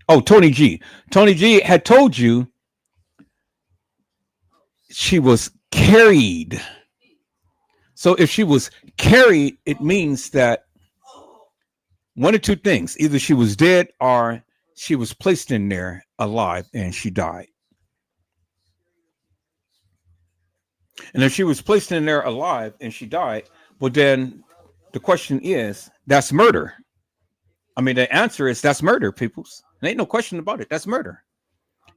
Speaker 1: Oh, Tony G. Tony G had told you she was carried. So if she was carried, it means that one of two things: either she was dead or she was placed in there alive and she died. And if she was placed in there alive and she died, well, then the question is, that's murder. I mean, the answer is that's murder, peoples. There ain't no question about it. That's murder.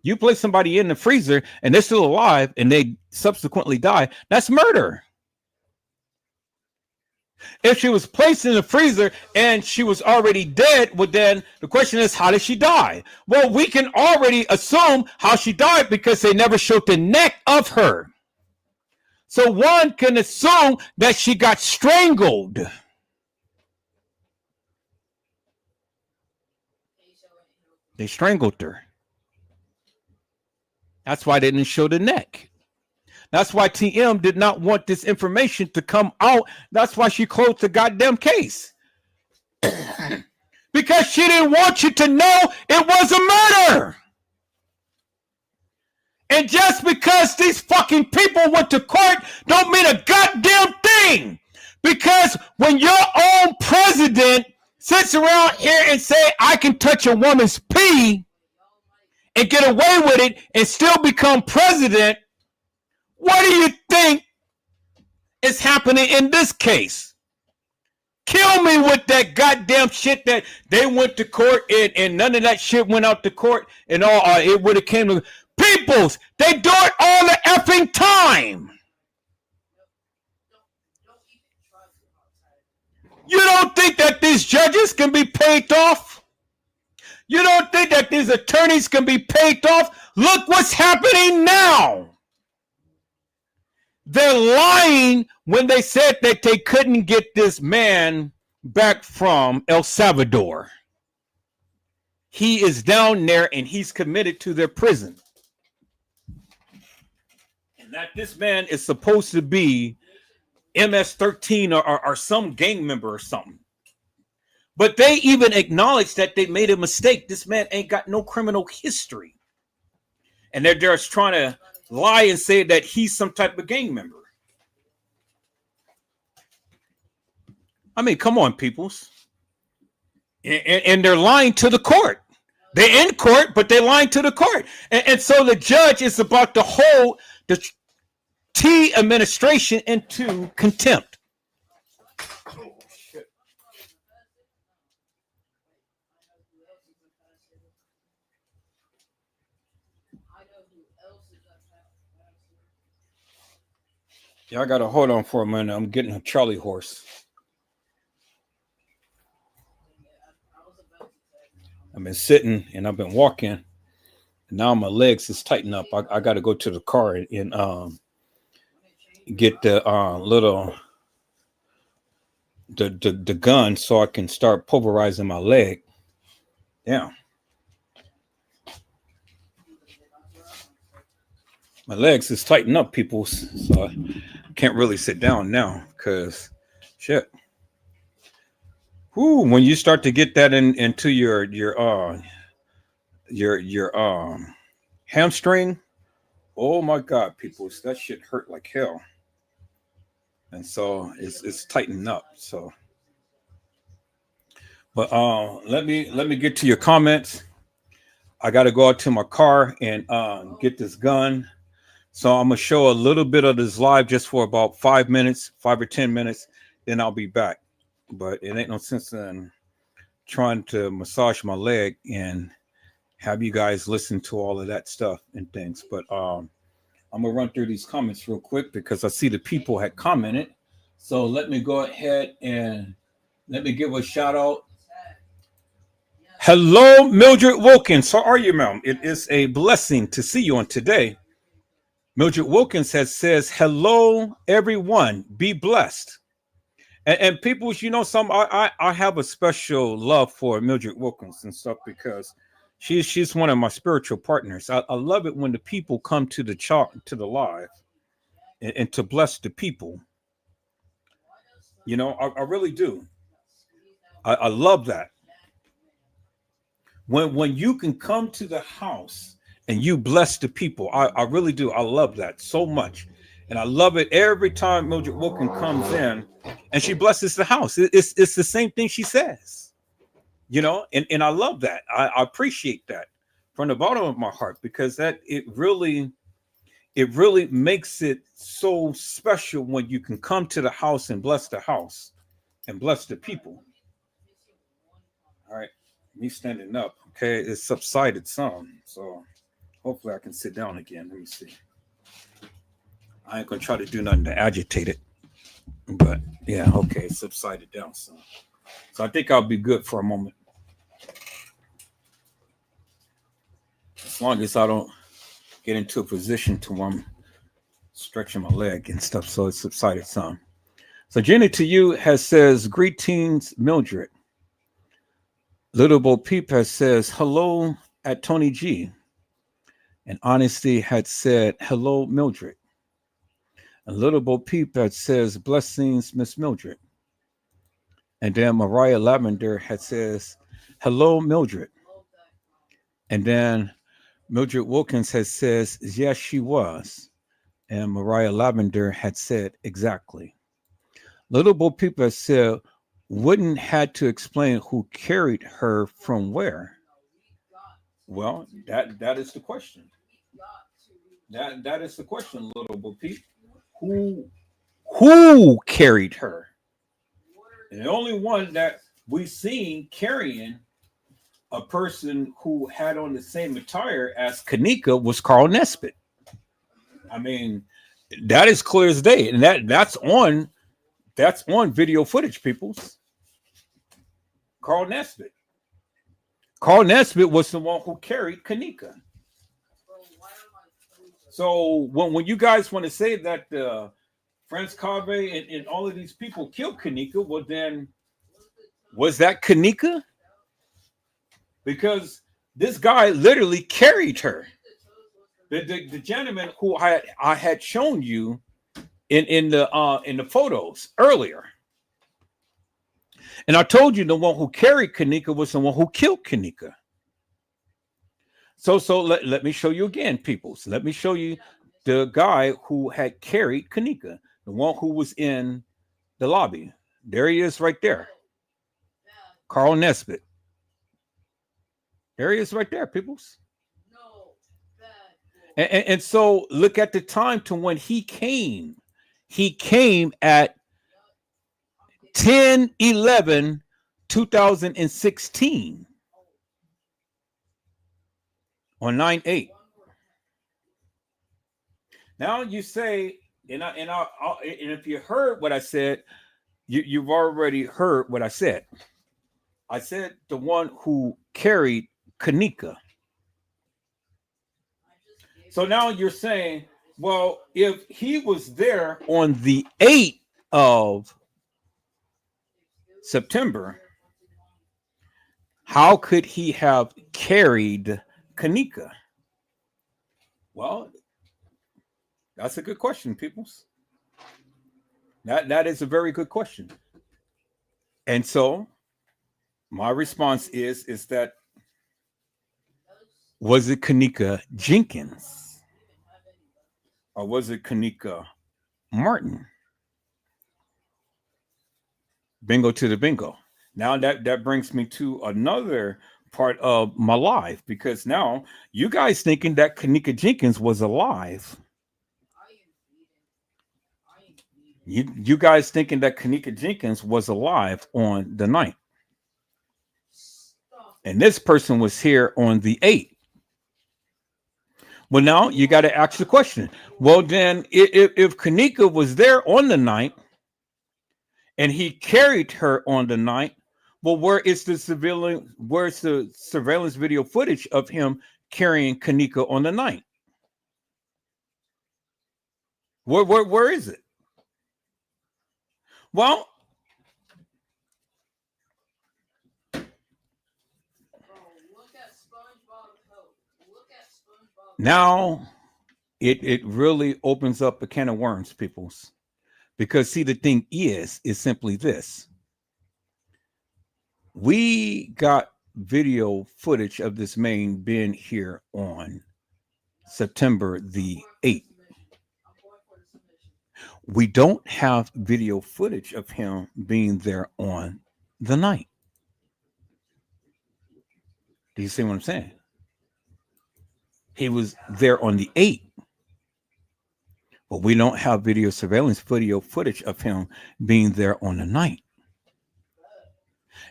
Speaker 1: You place somebody in the freezer and they're still alive and they subsequently die. That's murder. If she was placed in the freezer and she was already dead, well, then the question is, how did she die? Well, we can already assume how she died because they never showed the neck of her. So one can assume that she got strangled. They strangled her. That's why they didn't show the neck. That's why TM did not want this information to come out. That's why she closed the goddamn case. Because she didn't want you to know it was a murder. And just because these fucking people went to court don't mean a goddamn thing. Because when your own president sits around here and say, I can touch a woman's pee and get away with it and still become president, what do you think is happening in this case? Kill me with that goddamn shit that they went to court and none of that shit went out to court and all it would have came to peoples. They do it all the effing time. You don't think that these judges can be paid off? You don't think that these attorneys can be paid off? Look what's happening now. They're lying when they said that they couldn't get this man back from El Salvador. He is down there and he's committed to their prison. And that this man is supposed to be MS-13 or some gang member or something. But they even acknowledge that they made a mistake. This man ain't got no criminal history. And they're just trying to lie and say that he's some type of gang member. I mean, come on, peoples. And they're lying to the court. They're in court, but they're lying to the court. And so the judge is about to hold the T administration into contempt. Yeah, I gotta hold on for a minute. I'm getting a Charlie horse. I've been sitting and I've been walking. And now my legs is tightened up. I got to go to the car and get the little the gun so I can start pulverizing my leg. Yeah, my legs is tightened up, people. So I can't really sit down now because shit. Whoo, when you start to get that into your hamstring, oh my god, people, that shit hurt like hell. And so it's tightening up. So but let me get to your comments. I gotta go out to my car and get this gun. So I'm gonna show a little bit of this live just for about 5 minutes, 5 or 10 minutes, then I'll be back. But it ain't no sense in trying to massage my leg and have you guys listen to all of that stuff and things. But I'm gonna run through these comments real quick because I see the people had commented. So let me go ahead and let me give a shout out. Hello, Mildred Wilkins. How are you, ma'am? It is a blessing to see you on today. Mildred Wilkins says, hello, everyone. Be blessed. And people, you know, I have a special love for Mildred Wilkins and stuff because she's one of my spiritual partners. I love it when the people come to the live and to bless the people. You know, I really do. I love that. When you can come to the house and you bless the people, I really do. I love that so much. And I love it every time Mildred Wilkins comes in and she blesses the house. It's the same thing she says, you know, and I love that. I appreciate that from the bottom of my heart because that it really makes it so special when you can come to the house and bless the house and bless the people. All right, me standing up. Okay, it's subsided some, so hopefully I can sit down again. Let me see. I ain't gonna try to do nothing to agitate it, but yeah, okay, it's subsided down some. So I think I'll be good for a moment, as long as I don't get into a position to where I'm stretching my leg and stuff. So it's subsided some. So Jenny to you says greetings, Mildred. Little Bo Peep says hello at Tony G. And Honesty had said hello, Mildred. And Little Bo Peep says blessings, Miss Mildred. And then Mariah Lavender had says hello, Mildred. And then Mildred Wilkins says yes, she was. And Mariah Lavender had said exactly. Little Bo Peep said wouldn't had to explain who carried her from where. Well, that is the question. That is the question, Little Bo Peep. Who carried her? And the only one that we've seen carrying a person who had on the same attire as Kenneka was Carl Nesbitt. I mean, that is clear as day, and that's on video footage, peoples. Carl Nesbitt. Carl Nesbitt was the one who carried Kenneka. So when you guys want to say that Franz Cave and all of these people killed Kenneka, well then, was that Kenneka? Because this guy literally carried her. The gentleman who I had shown you in the photos earlier. And I told you the one who carried Kenneka was the one who killed Kenneka. So let me show you again, people. So let me show you the guy who had carried Kenneka, the one who was in the lobby. There he is right there. Carl Nesbitt. There he is right there, peoples. And so look at the time to when he came. He came at 10/11/2016 on 9/8. Now you say And if you heard what I said, you've already heard what I said. I said the one who carried Kenneka. So now you're saying, well, if he was there on the 8th of September, how could he have carried Kenneka? Well, that's a good question, peoples. That is a very good question. And so my response is that, was it Kenneka Jenkins or was it Kenneka Martin? Bingo to the bingo. Now that brings me to another part of my life, because now you guys thinking that Kenneka Jenkins was alive. You guys thinking that Kenneka Jenkins was alive on the 9th. And this person was here on the 8th. Well, now you got to ask the question. Well, then if Kenneka was there on the 9th and he carried her on the 9th, well, where's the surveillance video footage of him carrying Kenneka on the 9th? Where is it? Well, now it really opens up a can of worms, peoples. Because see, the thing is simply this. We got video footage of this man being here on September the 8th. We don't have video footage of him being there on the 9th. Do you see what I'm saying? He was there on the 8th. But we don't have video footage of him being there on the 9th.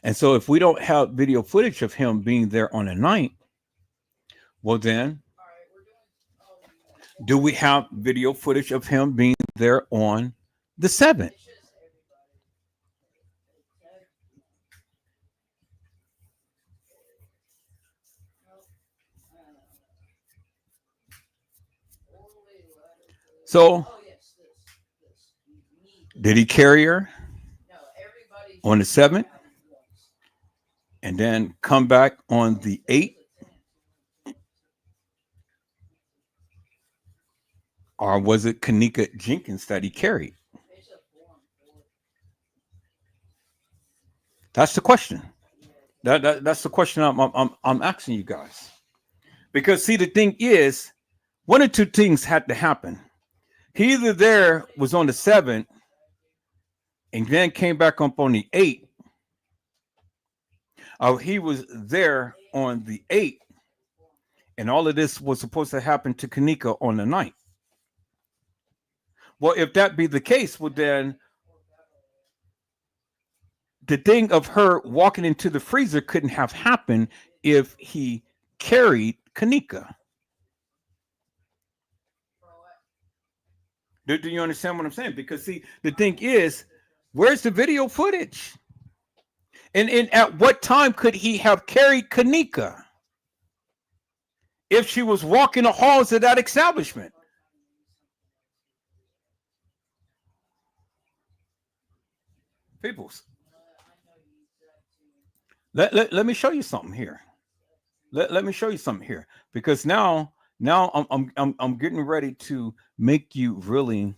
Speaker 1: And so if we don't have video footage of him being there on the 9th, well then, do we have video footage of him being there on the 7th? So, did he carry her on the 7th and then come back on the 8th? Or was it Kenneka Jenkins that he carried? That's the question. That's the question I'm asking you guys. Because see, the thing is, one or two things had to happen. He either there was on the 7th and then came back up on the 8th, or he was there on the 8th, and all of this was supposed to happen to Kenneka on the 9th. Well, if that be the case, well then the thing of her walking into the freezer couldn't have happened if he carried Kenneka. Do you understand what I'm saying? Because see, the thing is, where's the video footage? And at what time could he have carried Kenneka if she was walking the halls of that establishment? Peoples, let me show you something here. Let me show you something here, because now I'm getting ready to make you really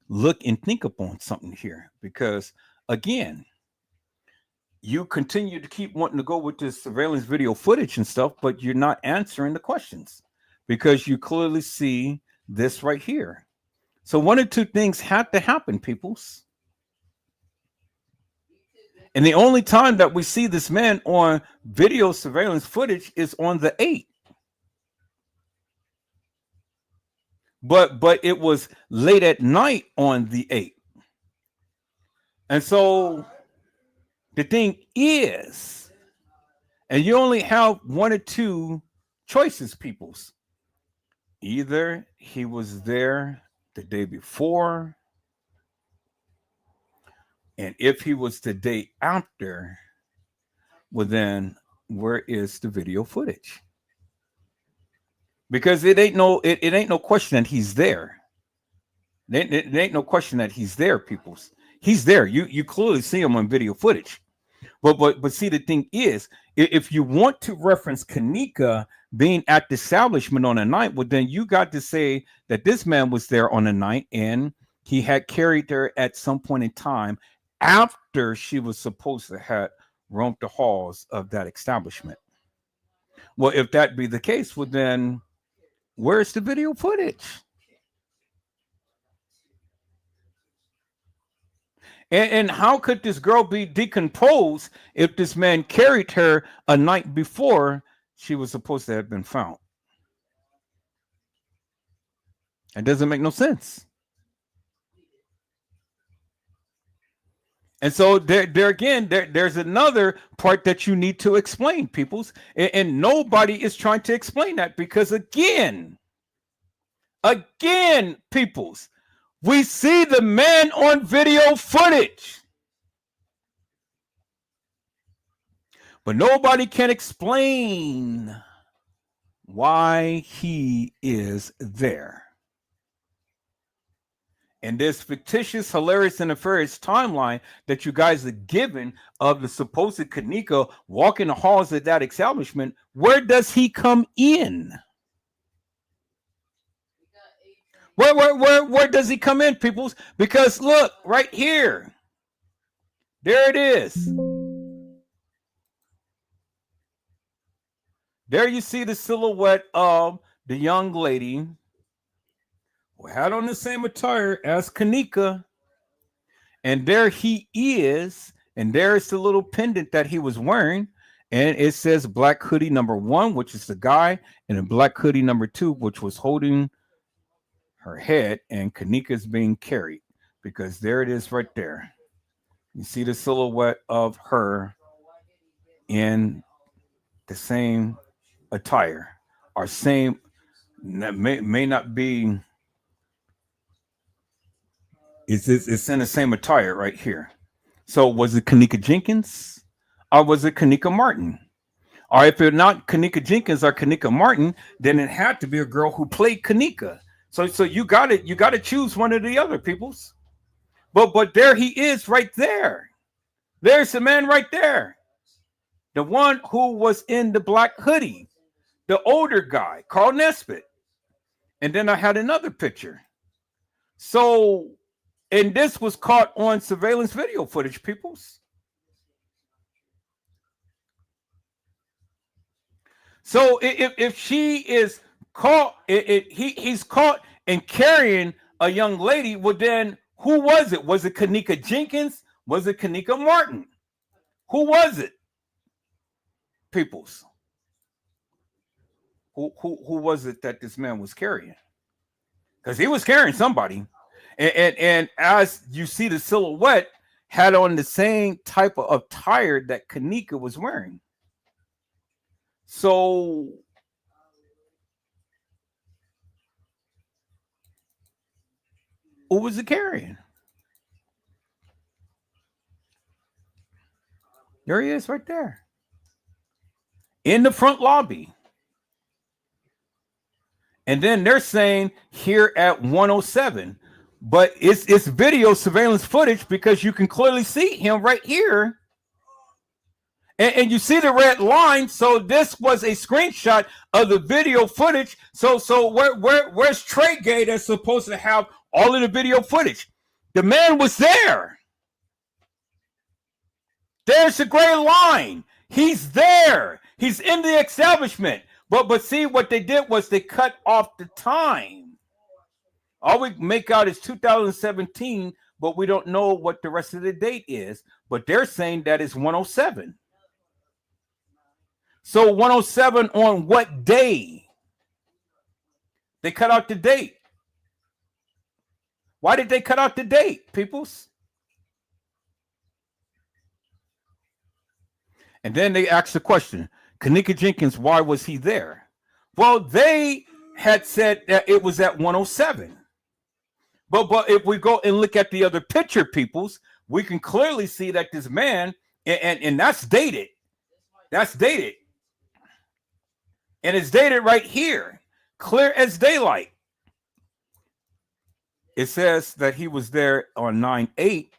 Speaker 1: look and think upon something here, because again, you continue to keep wanting to go with this surveillance video footage and stuff, but you're not answering the questions because you clearly see this right here. So one or two things had to happen, peoples. And the only time that we see this man on video surveillance footage is on the 8th. But it was late at night on the 8th. And so the thing is, and you only have one or two choices, peoples. Either he was there the day before, and if he was the day after, well then where is the video footage? Because it ain't no question that he's there. It ain't no question that he's there, peoples. He's there. You clearly see him on video footage. But see, the thing is, if you want to reference Kenneka being at the establishment on the night, well, then you got to say that this man was there on the night and he had carried her at some point in time after she was supposed to have roamed the halls of that establishment. Well, if that be the case, well, then where's the video footage? And how could this girl be decomposed if this man carried her a night before she was supposed to have been found? It doesn't make no sense. And so there's another part that you need to explain, peoples. And nobody is trying to explain that because again, peoples, we see the man on video footage. But nobody can explain why he is there. And this fictitious, hilarious, and nefarious timeline that you guys are given of the supposed Kenneka walking the halls of that establishment, where does he come in? Where does he come in, peoples? Because look, right here. There it is. There you see the silhouette of the young lady who had on the same attire as Kenneka. And there he is. And there's the little pendant that he was wearing. And it says black hoodie number 1, which is the guy, and a black hoodie number 2, which was holding her head, and Kenneka is being carried because there it is right there. You see the silhouette of her in the same attire or same, may not be, it's in the same attire right here. So was it Kenneka Jenkins or was it Kenneka Martin? Or if it's not Kenneka Jenkins or Kenneka Martin, then it had to be a girl who played Kenneka. So you got to choose one of the other peoples. But there he is right there. There's the man right there. The one who was in the black hoodie. The older guy, Carl Nesbitt. And then I had another picture. So, and this was caught on surveillance video footage, peoples. So if she is caught, he's caught and carrying a young lady, well then who was it? Was it Kenneka Jenkins? Was it Kenneka Martin? Who was it? Peoples. Who was it that this man was carrying? Because he was carrying somebody. And as you see, the silhouette had on the same type of attire that Kenneka was wearing. So who was it carrying? There he is right there. In the front lobby. And then they're saying here at 107. But it's video surveillance footage because you can clearly see him right here. And you see the red line. So this was a screenshot of the video footage. So where's Trey Gay that's supposed to have all of the video footage? The man was there. There's the gray line. He's there. He's in the establishment. But see, what they did was they cut off the time. All we make out is 2017, but we don't know what the rest of the date is. But they're saying that it's 107. So 107 on what day? They cut out the date. Why did they cut out the date, peoples? And then they asked the question, Kenneka Jenkins, why was he there? Well, they had said that it was at 107. But if we go and look at the other picture, peoples, we can clearly see that this man, and that's dated. That's dated. And it's dated right here, clear as daylight. It says that he was there on 9/8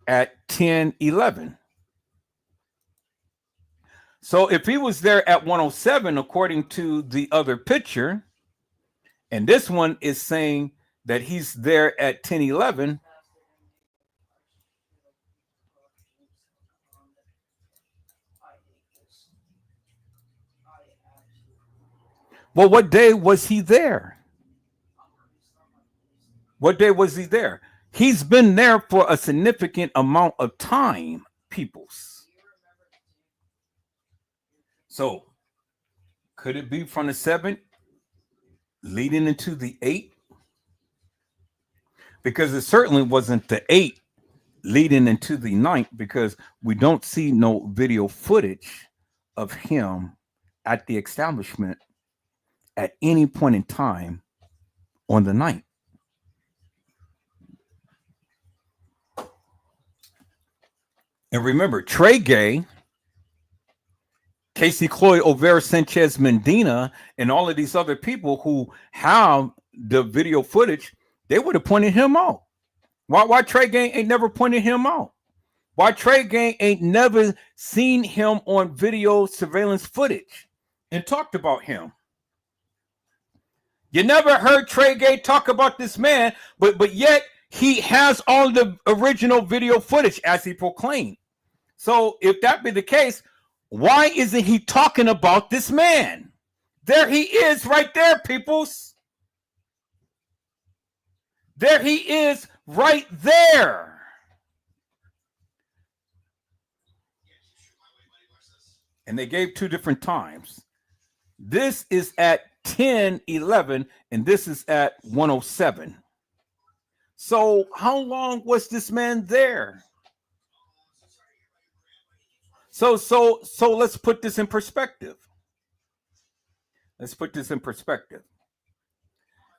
Speaker 1: at 10:11. So if he was there at 107, according to the other picture, and this one is saying that he's there at 10:11, well, what day was he there? What day was he there? He's been there for a significant amount of time, peoples. So could it be from the 7th leading into the 8th? Because it certainly wasn't the 8th leading into the 9th, because we don't see no video footage of him at the establishment at any point in time on the 9th. And remember, Trey Gay, Casey Cloyd, Overa Sanchez Medina, and all of these other people who have the video footage, they would have pointed him out. Why Trey Gay ain't never pointed him out? Why Trey Gay ain't never seen him on video surveillance footage and talked about him? You never heard Trey Gay talk about this man, but yet he has all the original video footage as he proclaimed. So if that be the case, why isn't he talking about this man? There he is right there, peoples. There he is right there. And they gave 2 different times. This is at 10:11 and this is at 1:07. So how long was this man there? So let's put this in perspective. Let's put this in perspective.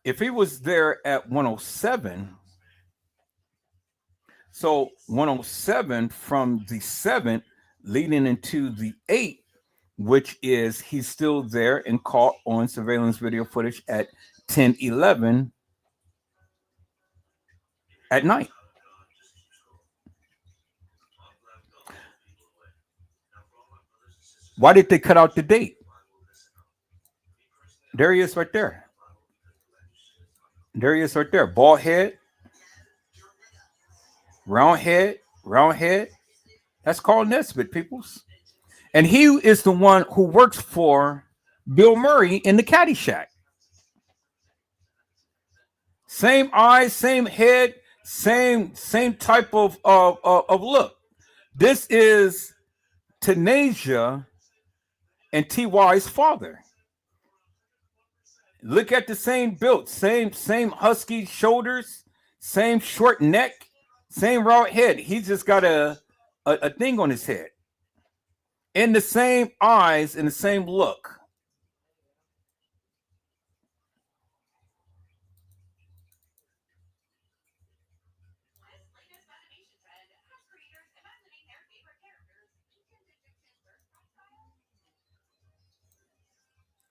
Speaker 1: If he was there at 1:07, so 1:07 from the 7th leading into the 8th, which is he's still there and caught on surveillance video footage at 10:11 at night. Why did they cut out the date? There he is right there. There he is right there. Bald head, round head, round head. That's Carl Nesbitt, peoples. And he is the one who works for Bill Murray in the Caddyshack. Same eyes, same head, same type of look. This is Tanasia and T.Y.'s father. Look at the same build, same husky shoulders, same short neck, same round head. He's just got a thing on his head. And the same eyes and the same look.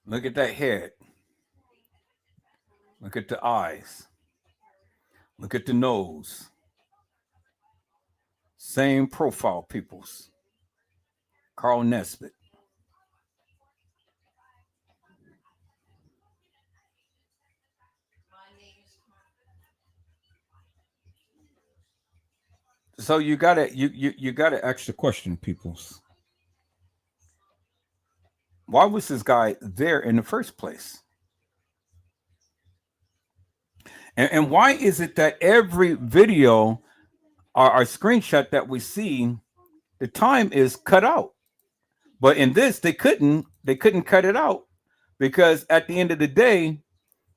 Speaker 1: Look at that head. Look at the eyes. Look at the nose. Same profile, peoples. Carl Nesbitt. So you gotta ask the question, peoples. Why was this guy there in the first place? And why is it that every video or screenshot that we see, the time is cut out? But in this, they couldn't cut it out, because at the end of the day,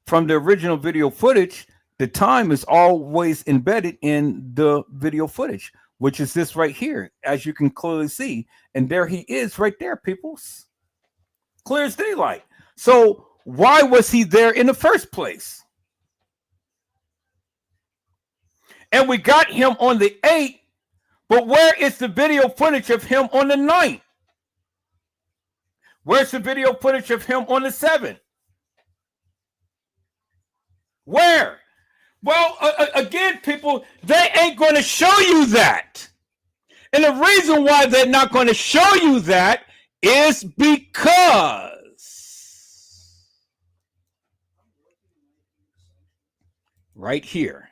Speaker 1: from the original video footage, the time is always embedded in the video footage, which is this right here, as you can clearly see. And there he is right there, peoples. Clear as daylight. So why was he there in the first place? and we got him on the 8th, but where is the video footage of him on the 9th? Where's the video footage of him on the 7th? Where? Well, again, people, they ain't going to show you that. And the reason why they're not going to show you that is because right here,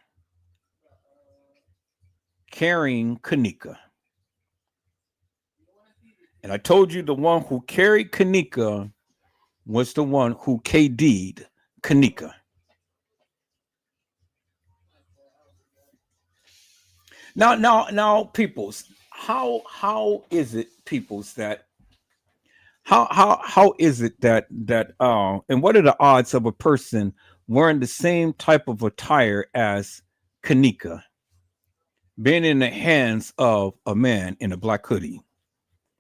Speaker 1: carrying Kenneka. And I told you the one who carried Kenneka was the one who KD'd Kenneka. Now, peoples, how is it, peoples, that how is it that and what are the odds of a person wearing the same type of attire as Kenneka being in the hands of a man in a black hoodie?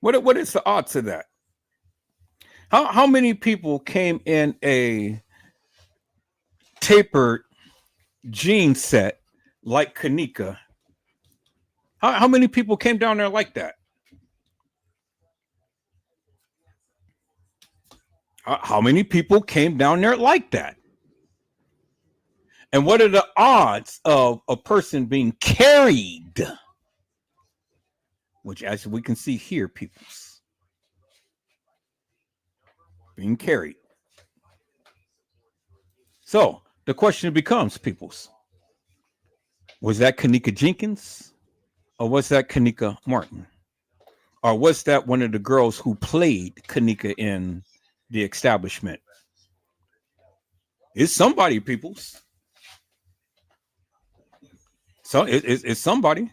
Speaker 1: What is the odds of that? How many people came in a tapered jean set like Kenneka? How many people came down there like that? How many people came down there like that? And what are the odds of a person being carried? Which, as we can see here, peoples, being carried. So the question becomes, peoples, was that Kenneka Jenkins? Or was that Kenneka Martin? Or was that one of the girls who played Kenneka in The Establishment? It's somebody, peoples. So it's somebody.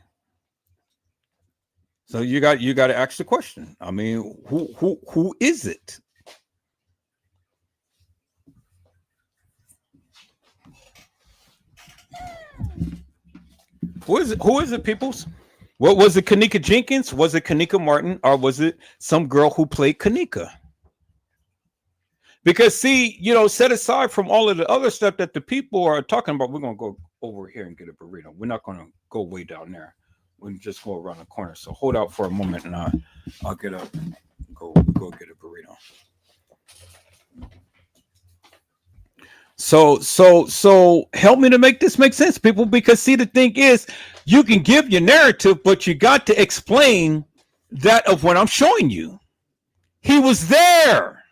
Speaker 1: So you got to ask the question. I mean, who is it? Who is it, peoples? What was it, Kenneka Jenkins? Was it Kenneka Martin? Or was it some girl who played Kenneka? Because, see, set aside from all of the other stuff that the people are talking about, we're going to go over here and get a burrito. We're not going to go way down there. We'll just go around the corner. So hold out for a moment, and I'll get up and go get a burrito. So help me to make this make sense, people, because, see, the thing is, you can give your narrative, but you got to explain that of what I'm showing you. He was there.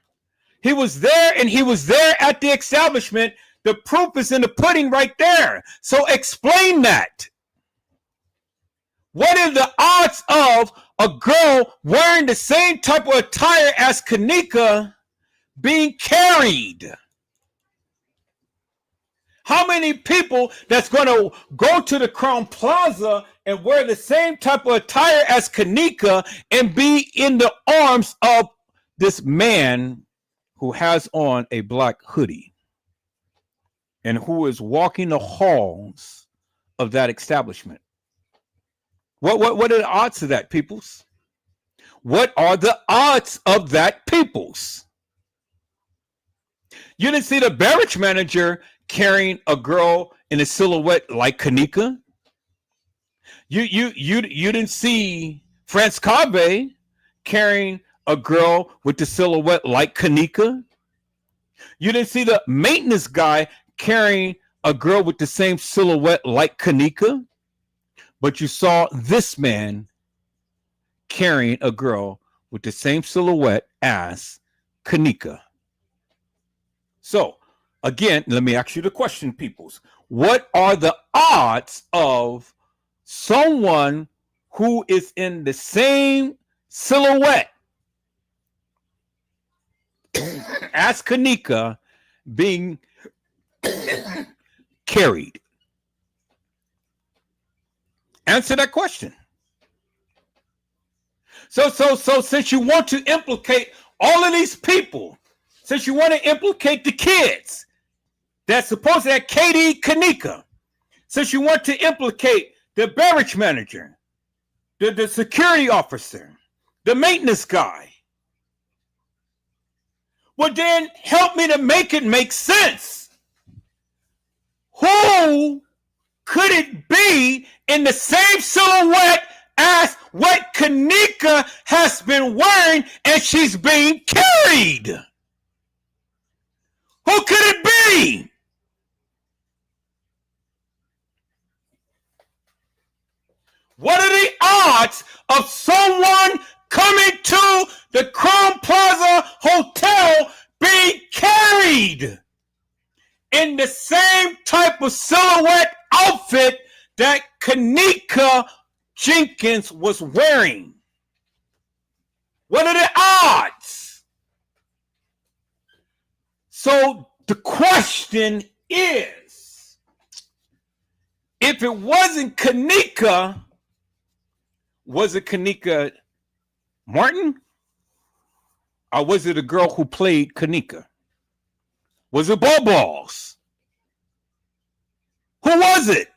Speaker 1: He was there, and he was there at the establishment. The proof is in the pudding right there. So explain that. What are the odds of a girl wearing the same type of attire as Kenneka being carried? How many people that's going to go to the Crown Plaza and wear the same type of attire as Kenneka and be in the arms of this man who has on a black hoodie and who is walking the halls of that establishment? What are the odds of that, peoples? What are the odds of that, peoples? You didn't see the beverage manager carrying a girl in a silhouette like Kenneka. You didn't see France Cabe carrying a girl with the silhouette like Kenneka. You didn't see the maintenance guy carrying a girl with the same silhouette like Kenneka. But you saw this man carrying a girl with the same silhouette as Kenneka. So, again, let me ask you the question, peoples. What are the odds of someone who is in the same silhouette as Kenneka being carried? Answer that question. So since you want to implicate all of these people, since you want to implicate the kids that's supposed to have KD Kenneka, since you want to implicate the beverage manager, the security officer, the maintenance guy, well, then help me to make it make sense. Who could it be in the same silhouette as what Kenneka has been wearing and she's being carried? Who could it be? What are the odds of someone coming to the Crown Plaza Hotel being carried in the same type of silhouette outfit that Kenneka Jenkins was wearing? What are the odds? So the question is, if it wasn't Kenneka, was it Kenneka Martin? Or was it a girl who played Kenneka? Was it Balls? Who was it?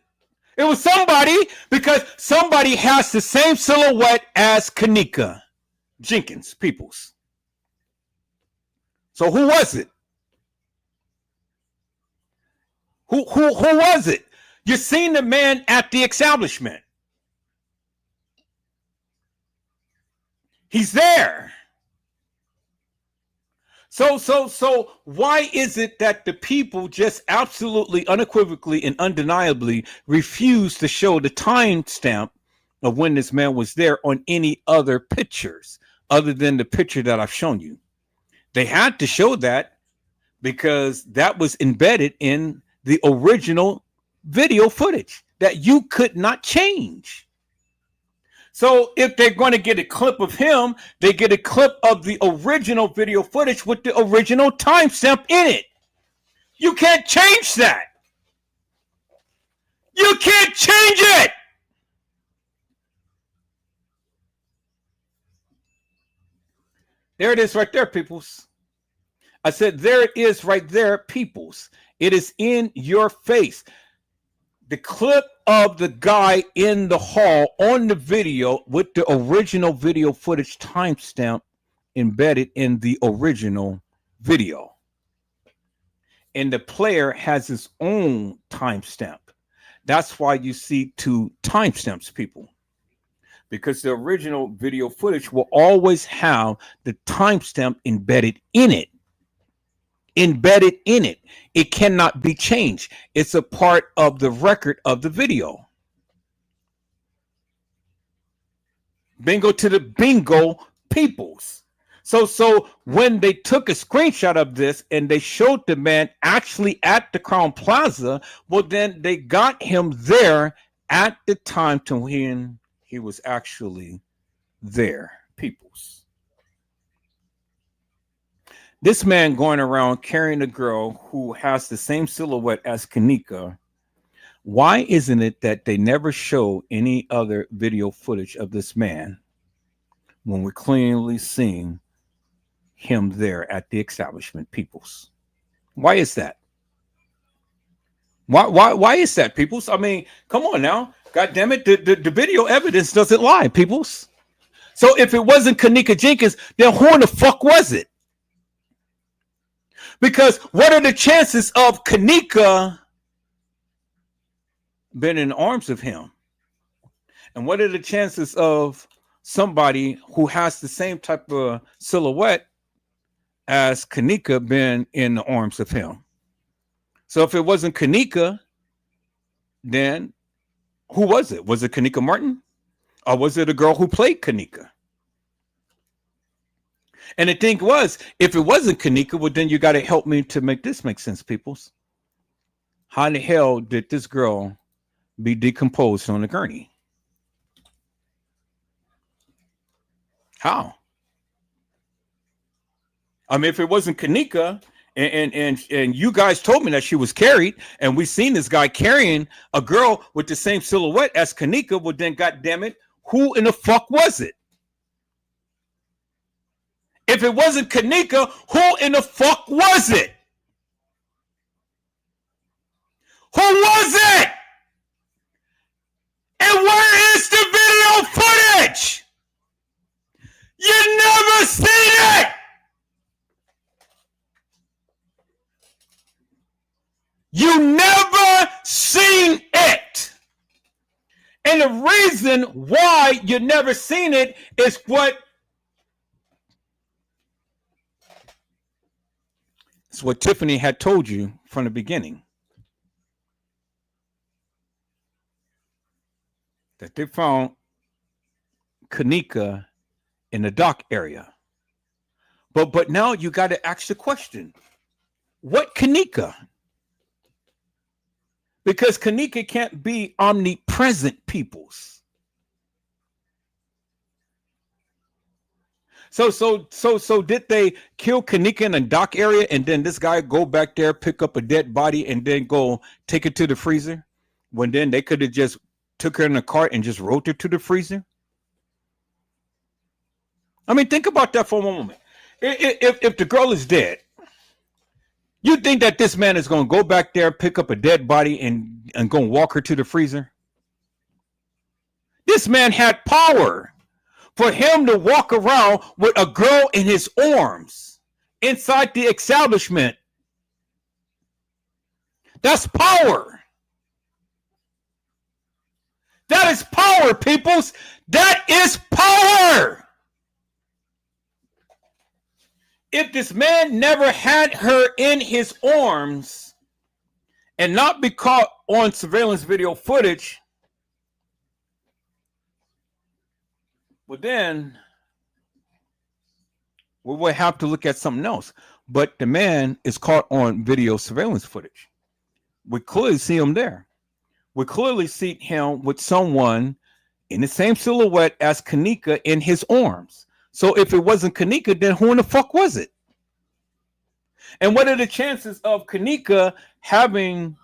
Speaker 1: It was somebody, because somebody has the same silhouette as Kenneka Jenkins, peoples. So who was it? Who was it? You seen the man at the establishment. He's there. So why is it that the people just absolutely, unequivocally, and undeniably refuse to show the timestamp of when this man was there on any other pictures other than the picture that I've shown you? They had to show that because that was embedded in the original video footage that you could not change. So if they're going to get a clip of him, they get a clip of the original video footage with the original timestamp in it. You can't change that. You can't change it. There it is right there, peoples. I said, there it is right there, peoples. It is in your face. The clip of the guy in the hall on the video with the original video footage timestamp embedded in the original video. And the player has his own timestamp. That's why you see two timestamps, people. Because the original video footage will always have the timestamp embedded in it. Embedded in it. It cannot be changed. It's a part of the record of the video. Bingo to the bingo, peoples. So when they took a screenshot of this and they showed the man actually at the Crown Plaza, well, then they got him there at the time to when he was actually there, peoples. This man going around carrying a girl who has the same silhouette as Kenneka. Why isn't it that they never show any other video footage of this man when we're clearly seeing him there at the establishment, peoples? Why is that? Why is that, peoples? I mean, come on now. God damn it. The video evidence doesn't lie, peoples. So if it wasn't Kenneka Jenkins, then who in the fuck was it? Because what are the chances of Kenneka being in the arms of him? And what are the chances of somebody who has the same type of silhouette as Kenneka being in the arms of him? So if it wasn't Kenneka, then who was it? Was it Kenneka Martin? Or was it a girl who played Kenneka? And the thing was, if it wasn't Kenneka, well, then you got to help me to make this make sense, peoples. How the hell did this girl be decomposed on the gurney? How? I mean, if it wasn't Kenneka, and you guys told me that she was carried, and we seen this guy carrying a girl with the same silhouette as Kenneka, well, then, goddamn it, who in the fuck was it? If it wasn't Kenneka, who in the fuck was it? Who was it? And where is the video footage? You never seen it. You never seen it. reason why you never seen it is what Tiffany had told you from the beginning. That they found Kenneka in the dock area. But now you got to ask the question, what Kenneka? Because Kenneka can't be omnipresent peoples. So did they kill Kenneka in the dock area and then this guy go back there, pick up a dead body and then go take it to the freezer? When then they could have just took her in a cart and just rode her to the freezer? I mean, think about that for a moment. If the girl is dead, you think that this man is going to go back there, pick up a dead body and go and walk her to the freezer? This man had power for him to walk around with a girl in his arms inside the establishment. That's power. That is power, peoples. That is power. If this man never had her in his arms and not be caught on surveillance video footage, well then we will have to look at something else. But the man is caught on video surveillance footage. We clearly see him there. We clearly see him with someone in the same silhouette as Kenneka in his arms. So if it wasn't Kenneka, then who in the fuck was it? And what are the chances of Kenneka having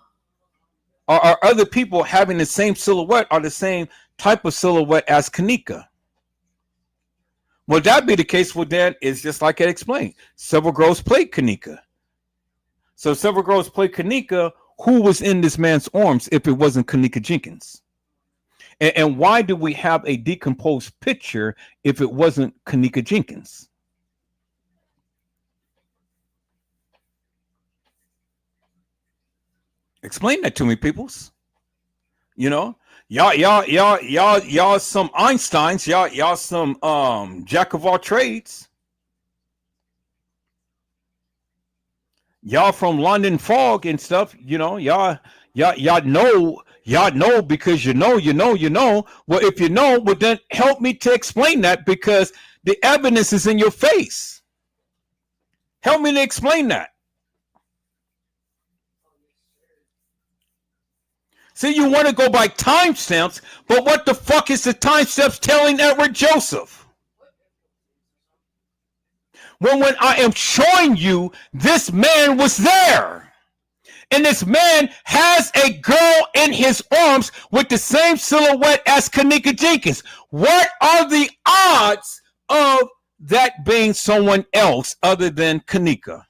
Speaker 1: or other people having the same silhouette or the same type of silhouette as Kenneka? Well, that be the case, well, then it's just like I explained. Several girls played Kenneka. So several girls played Kenneka. Who was in this man's arms if it wasn't Kenneka Jenkins? And why do we have a decomposed picture if it wasn't Kenneka Jenkins? Explain that to me, peoples. You know, y'all some Einsteins, y'all some jack of all trades. Y'all from London Fog and stuff, you know, y'all know because you know. Well, if you know, well then help me to explain that because the evidence is in your face. Help me to explain that. See, you want to go by timestamps, but what the fuck is the timestamps telling Edward Joseph? When I am showing you this man was there. And this man has a girl in his arms with the same silhouette as Kenneka Jenkins. What are the odds of that being someone else other than Kenneka?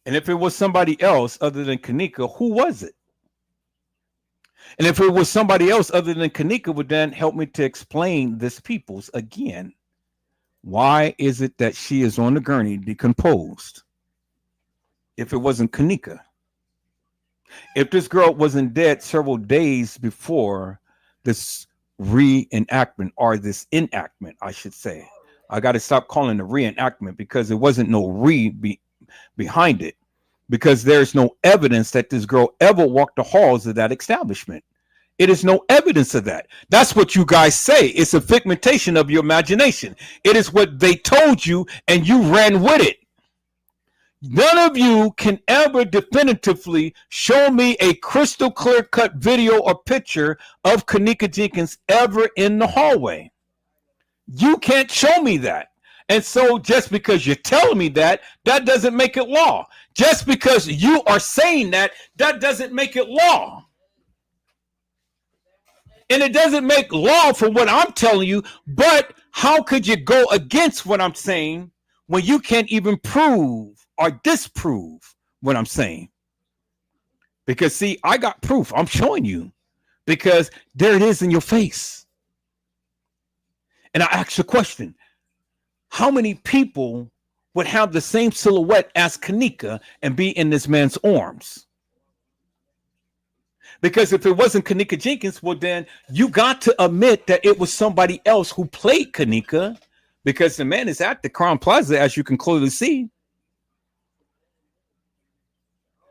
Speaker 1: And if it was somebody else other than Kenneka, who was it? And if it was somebody else other than Kenneka, would then help me to explain this people's again. Why is it that she is on the gurney decomposed? If it wasn't Kenneka. If this girl wasn't dead several days before this reenactment or this enactment, I should say. I got to stop calling it a reenactment because there wasn't no behind it. Because there's no evidence that this girl ever walked the halls of that establishment. It is no evidence of that. That's what you guys say. It's a figmentation of your imagination. It is what they told you and you ran with it. None of you can ever definitively show me a crystal clear cut video or picture of Kenneka Jenkins ever in the hallway. You can't show me that. And so just because you're telling me that, that doesn't make it law. Just because you are saying that, that doesn't make it law. And it doesn't make law for what I'm telling you, but how could you go against what I'm saying when you can't even prove or disprove what I'm saying? Because see, I got proof. I'm showing you because there it is in your face. And I ask you a question. How many people would have the same silhouette as Kenneka and be in this man's arms? Because if it wasn't Kenneka Jenkins, well, then you got to admit that it was somebody else who played Kenneka, because the man is at the Crown Plaza, as you can clearly see.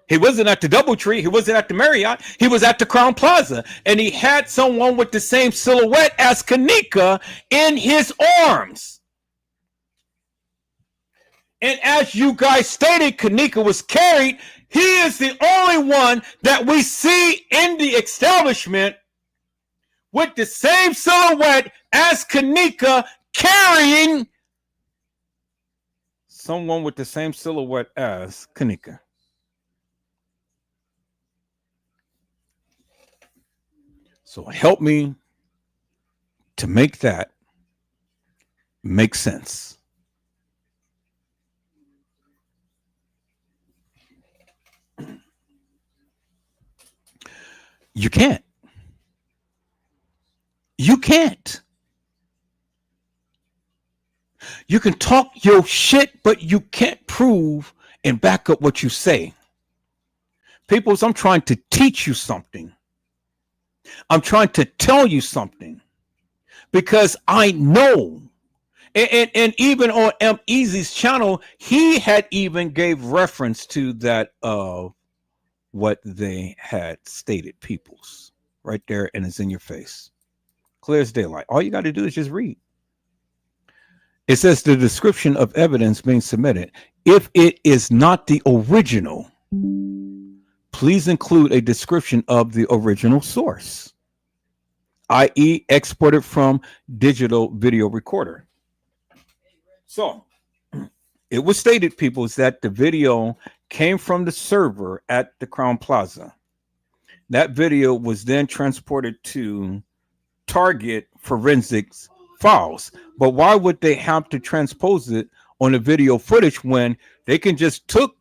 Speaker 1: He wasn't at the DoubleTree. He wasn't at the Marriott. He was at the Crown Plaza, and he had someone with the same silhouette as Kenneka in his arms. And as you guys stated, Kenneka was carried. He is the only one that we see in the establishment with the same silhouette as Kenneka, carrying someone with the same silhouette as Kenneka. So help me to make that make sense. You can't. You can't. You can talk your shit, but you can't prove and back up what you say. Peoples, I'm trying to teach you something. I'm trying to tell you something, because I know. And even on M Easy's channel, he had even gave reference to that what they had stated, peoples, right there, and it's in your face, clear as daylight. All you got to do is just read. It says the description of evidence being submitted, if it is not the original, please include a description of the original source, i.e. exported from digital video recorder. So it was stated, people, that the video came from the server at the Crown Plaza. That video was then transported to Target Forensics files. But why would they have to transpose it on the video footage when they can just took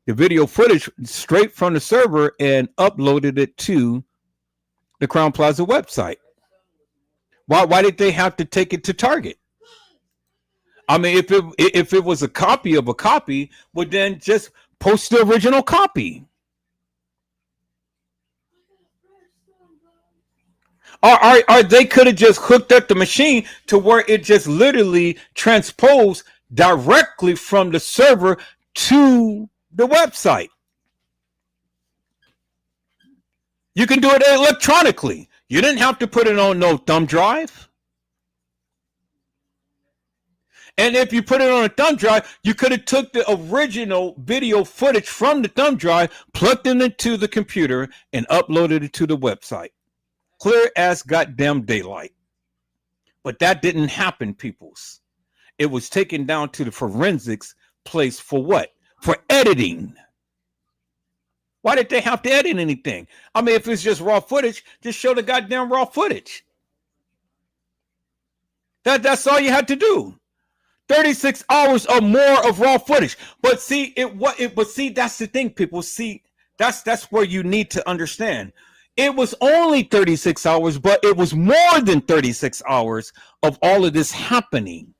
Speaker 1: the video footage straight from the server and uploaded it to the Crown Plaza website? Why did they have to take it to Target? I mean, if it was a copy of a copy, well, then just post the original copy. Or they could have just hooked up the machine to where it just literally transposed directly from the server to the website. You can do it electronically. You didn't have to put it on no thumb drive. And if you put it on a thumb drive, you could have took the original video footage from the thumb drive, plugged it into the computer, and uploaded it to the website. Clear as goddamn daylight. But that didn't happen, peoples. It was taken down to the forensics place for what? For editing. Why did they have to edit anything? I mean, if it's just raw footage, just show the goddamn raw footage. That's all you had to do. 36 hours or more of raw footage. But see, that's the thing, people. See, that's where you need to understand. It was only 36 hours, but it was more than 36 hours of all of this happening.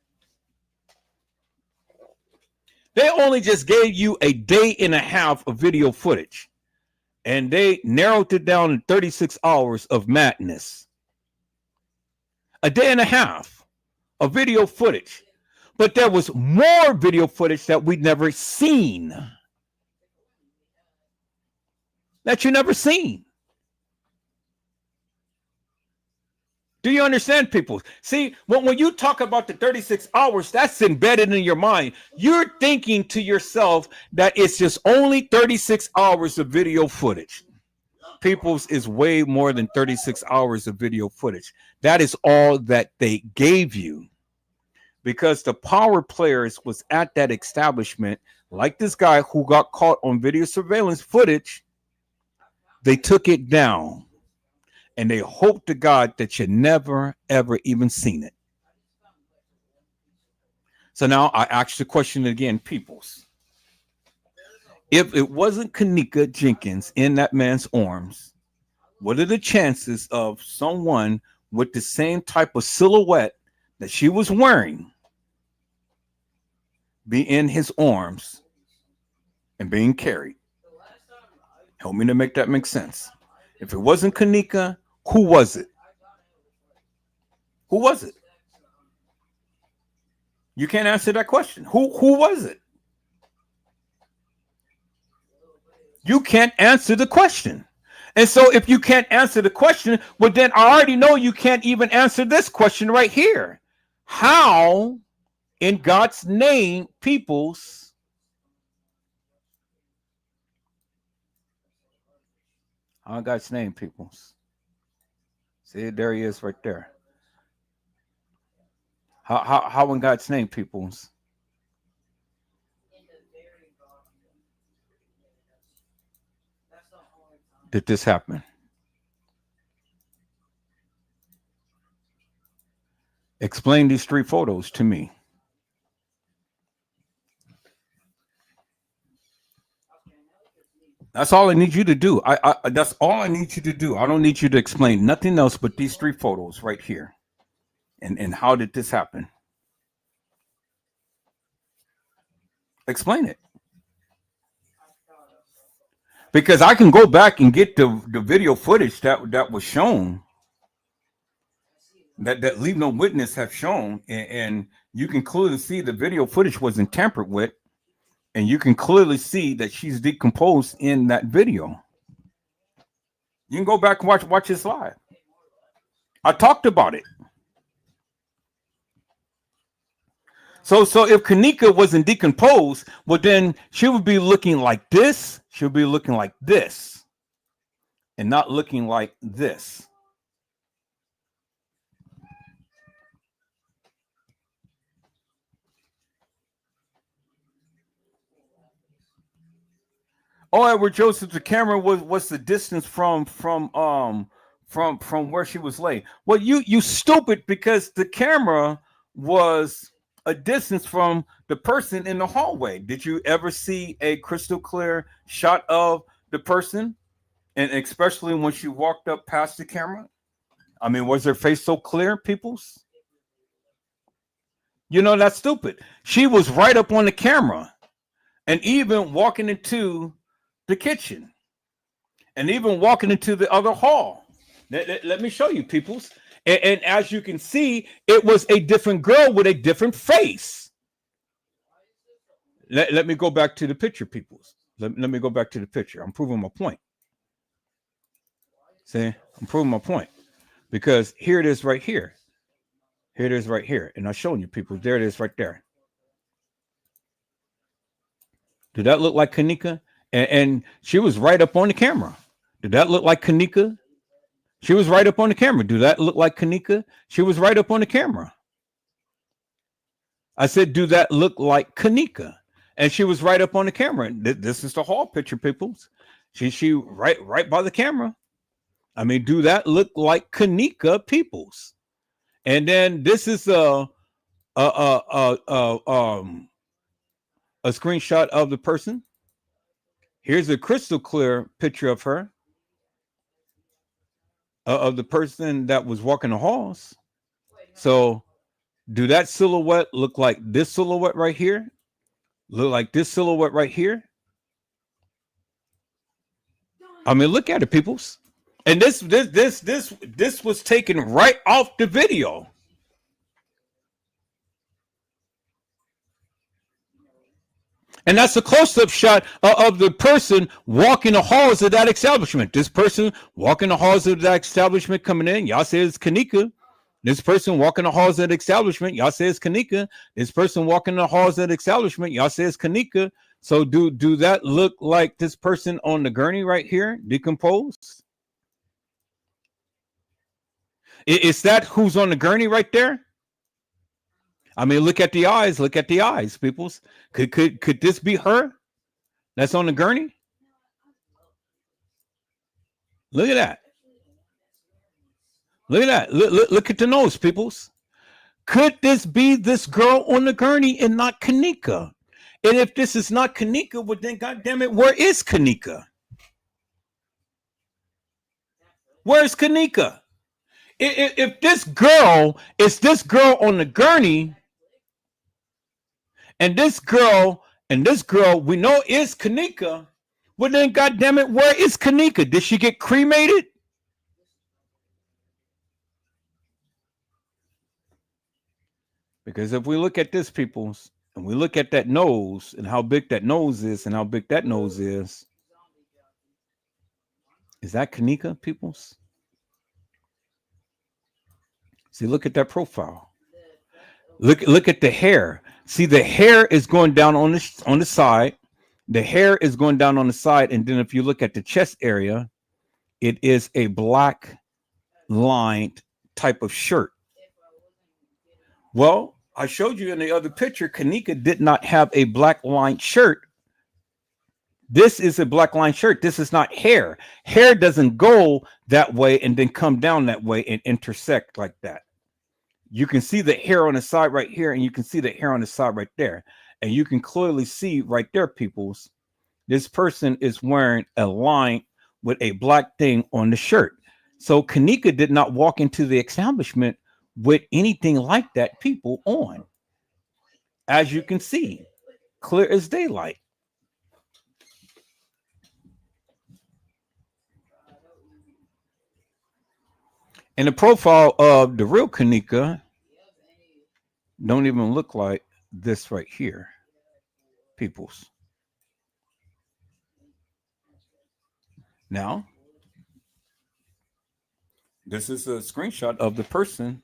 Speaker 1: They only just gave you a day and a half of video footage, and they narrowed it down to 36 hours of madness. A day and a half of video footage. But there was more video footage that we'd never seen. That you never seen. Do you understand, people? See, when you talk about the 36 hours, that's embedded in your mind. You're thinking to yourself that it's just only 36 hours of video footage. People's is way more than 36 hours of video footage. That is all that they gave you. Because the power players was at that establishment, like this guy who got caught on video surveillance footage. They took it down, and they hope to God that you never, ever even seen it. So now I ask the question again, peoples. If it wasn't Kenneka Jenkins in that man's arms, what are the chances of someone with the same type of silhouette that she was wearing be in his arms and being carried? Help me to make that make sense. If it wasn't Kenneka, who was it? Who was it? You can't answer that question. Who was it? You can't answer the question. And so if you can't answer the question, well, then I already know you can't even answer this question right here. How, in God's name, peoples, how in God's name, peoples? See, there he is right there. How in God's name, peoples? Did this happen? Explain these three photos to me. That's all I need you to do. That's all I need you to do. I don't need you to explain nothing else but these three photos right here. And how did this happen? Explain it. Because I can go back and get the video footage that was shown, that Leave No Witness have shown, and you can clearly see the video footage wasn't tampered with, and you can clearly see that she's decomposed in that video. You can go back and watch this live. I talked about it. So if Kenneka wasn't decomposed, well, then she would be looking like this. She'll be looking like this, and not looking like this. Oh, Edward Joseph, the camera was the distance from where she was laying. Well, you stupid, because the camera was a distance from the person in the hallway. Did you ever see a crystal clear shot of the person? And especially when she walked up past the camera? I mean, was her face so clear, peoples? You know, that's stupid. She was right up on the camera, and even walking into the kitchen, and even walking into the other hall. Let me show you, peoples. And as you can see, it was a different girl with a different face. Let me go back to the picture, peoples. Let me go back to the picture. I'm proving my point. See, I'm proving my point. Because here it is right here. Here it is right here. And I'm showing you, people. There it is right there. Did that look like Kenneka? And she was right up on the camera. Did that look like Kenneka? She was right up on the camera. Do that look like Kenneka? She was right up on the camera. I said, do that look like Kenneka? And she was right up on the camera. This is the hall picture, people. She right by the camera. I mean, do that look like Kenneka, peoples? And then this is a screenshot of the person. Here's a crystal clear picture of her. Of the person that was walking the halls. So do that silhouette look like this silhouette right here? Look like this silhouette right here? I mean, look at it, peoples. And this was taken right off the video. And that's a close-up shot of the person walking the halls of that establishment. This person walking the halls of that establishment coming in. Y'all say it's Kenneka. This person walking the halls of the establishment. Y'all say it's Kenneka. This person walking the halls of the establishment. Y'all say it's Kenneka. So do that look like this person on the gurney right here, decomposed? Is that who's on the gurney right there? I mean, look at the eyes. Look at the eyes, peoples. Could this be her that's on the gurney? Look at that. Look at that. Look at the nose, peoples. Could this be this girl on the gurney and not Kenneka? And if this is not Kenneka, well then, goddamn it, where is Kenneka? Where's Kenneka? If this girl is this girl on the gurney, and this girl we know is Kenneka, Well, then, goddamn it, where is Kenneka? Did she get cremated? Because if we look at this, peoples, and we look at that nose and how big that nose is and how big that nose is that Kenneka, peoples? See, look at that profile. Look at the hair. See, the hair is going down on the side. The hair is going down on the side, and then if you look at the chest area, it is a black lined type of shirt. Well, I showed you in the other picture, Kenneka did not have a black lined shirt. This is a black line shirt. This is not hair. Hair doesn't go that way and then come down that way and intersect like that. You can see the hair on the side right here, and you can see the hair on the side right there. And you can clearly see right there, peoples, this person is wearing a line with a black thing on the shirt. So Kenneka did not walk into the establishment with anything like that, people, on. As you can see, clear as daylight. And the profile of the real Kenneka don't even look like this right here, peoples. Now, this is a screenshot of the person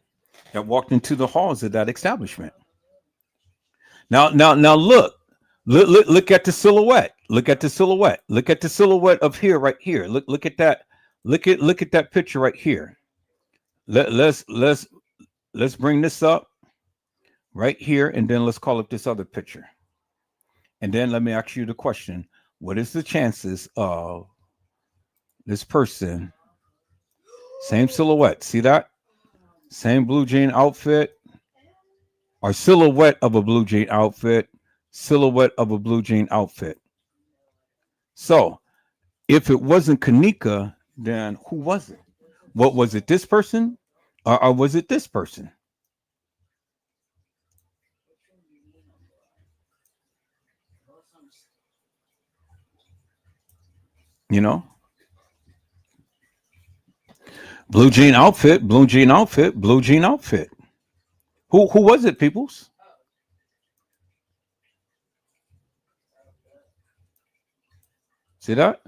Speaker 1: that walked into the halls of that establishment. Now look at the silhouette. Look at the silhouette. Look at the silhouette of here, right here. Look at that. Look at that picture right here. Let's bring this up right here, and then let's call up this other picture. And then let me ask you the question: what is the chances of this person, same silhouette? See that? Same blue jean outfit, or silhouette of a blue jean outfit, silhouette of a blue jean outfit. So, if it wasn't Kenneka, then who was it? What was it? This person, or was it this person? You know, blue jean outfit, blue jean outfit, blue jean outfit. Who was it, peoples? See that?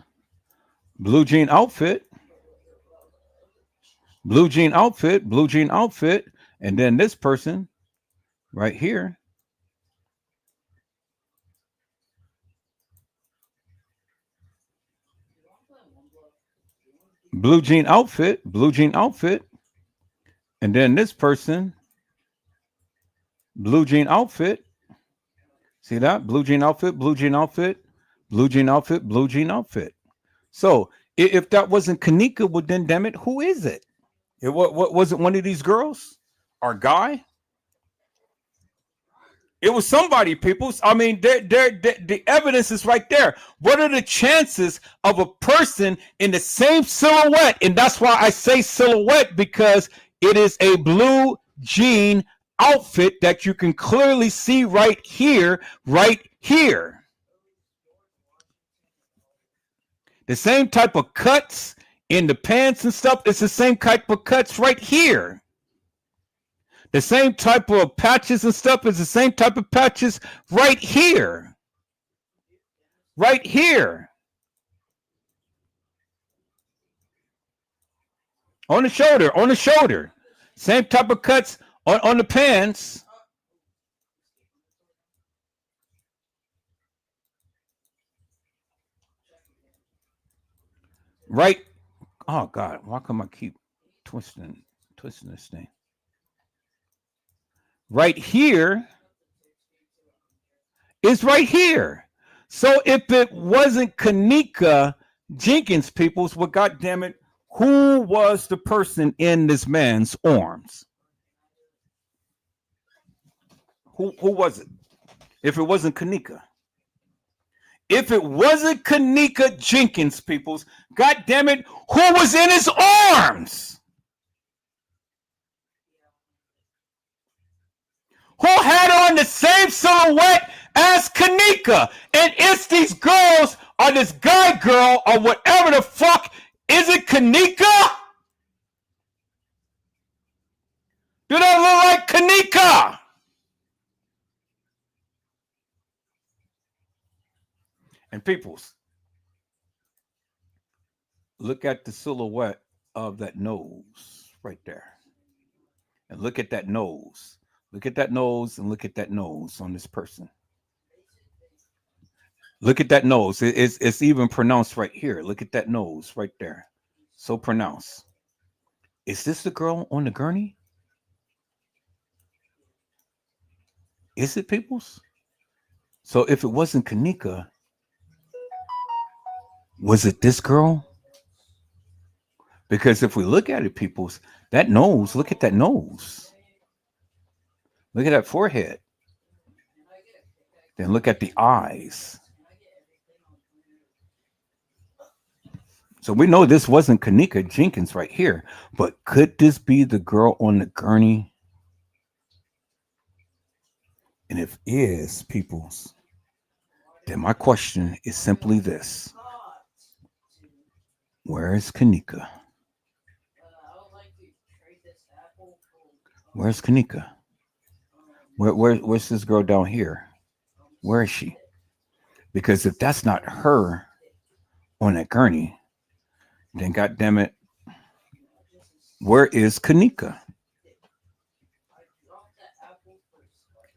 Speaker 1: Blue jean outfit, blue jean outfit, blue jean outfit, and then this person right here. Blue jean outfit, and then this person, blue jean outfit. See that? Blue jean outfit, blue jean outfit, blue jean outfit, blue jean outfit. So if that wasn't Kenneka, well then damn it, who is it? What was it? One of these girls or guy? It was somebody, people. I mean, the evidence is right there. What are the chances of a person in the same silhouette? And that's why I say silhouette, because it is a blue jean outfit that you can clearly see right here, right here. The same type of cuts in the pants and stuff. It's the same type of cuts right here. The same type of patches and stuff is the same type of patches right here. Right here. On the shoulder. Same type of cuts on the pants. Right. Oh God, why come I keep twisting this thing? Right here is right here. So if it wasn't Kenneka Jenkins, peoples, well, goddamn it, who was the person in this man's arms? Who was it? If it wasn't Kenneka. If it wasn't Kenneka Jenkins, peoples, goddamn it, who was in his arms? who had on the same silhouette as Kenneka. And it's these girls or this guy girl or whatever the fuck. Is it Kenneka? Do they look like Kenneka? And peoples, look at the silhouette of that nose right there. And look at that nose. Look at that nose and look at that nose on this person. Look at that nose. It's even pronounced right here. Look at that nose right there. So pronounced. Is this the girl on the gurney? Is it, peoples? So if it wasn't Kenneka, was it this girl? Because if we look at it, peoples, that nose, look at that nose. Look at that forehead. Then look at the eyes. So we know this wasn't Kenneka Jenkins right here, but could this be the girl on the gurney? And if it is, peoples, then my question is simply this. Where is Kenneka? Where's Kenneka? Where's this girl down here? Where is she? Because if that's not her on that gurney, then God damn it, where is Kenneka?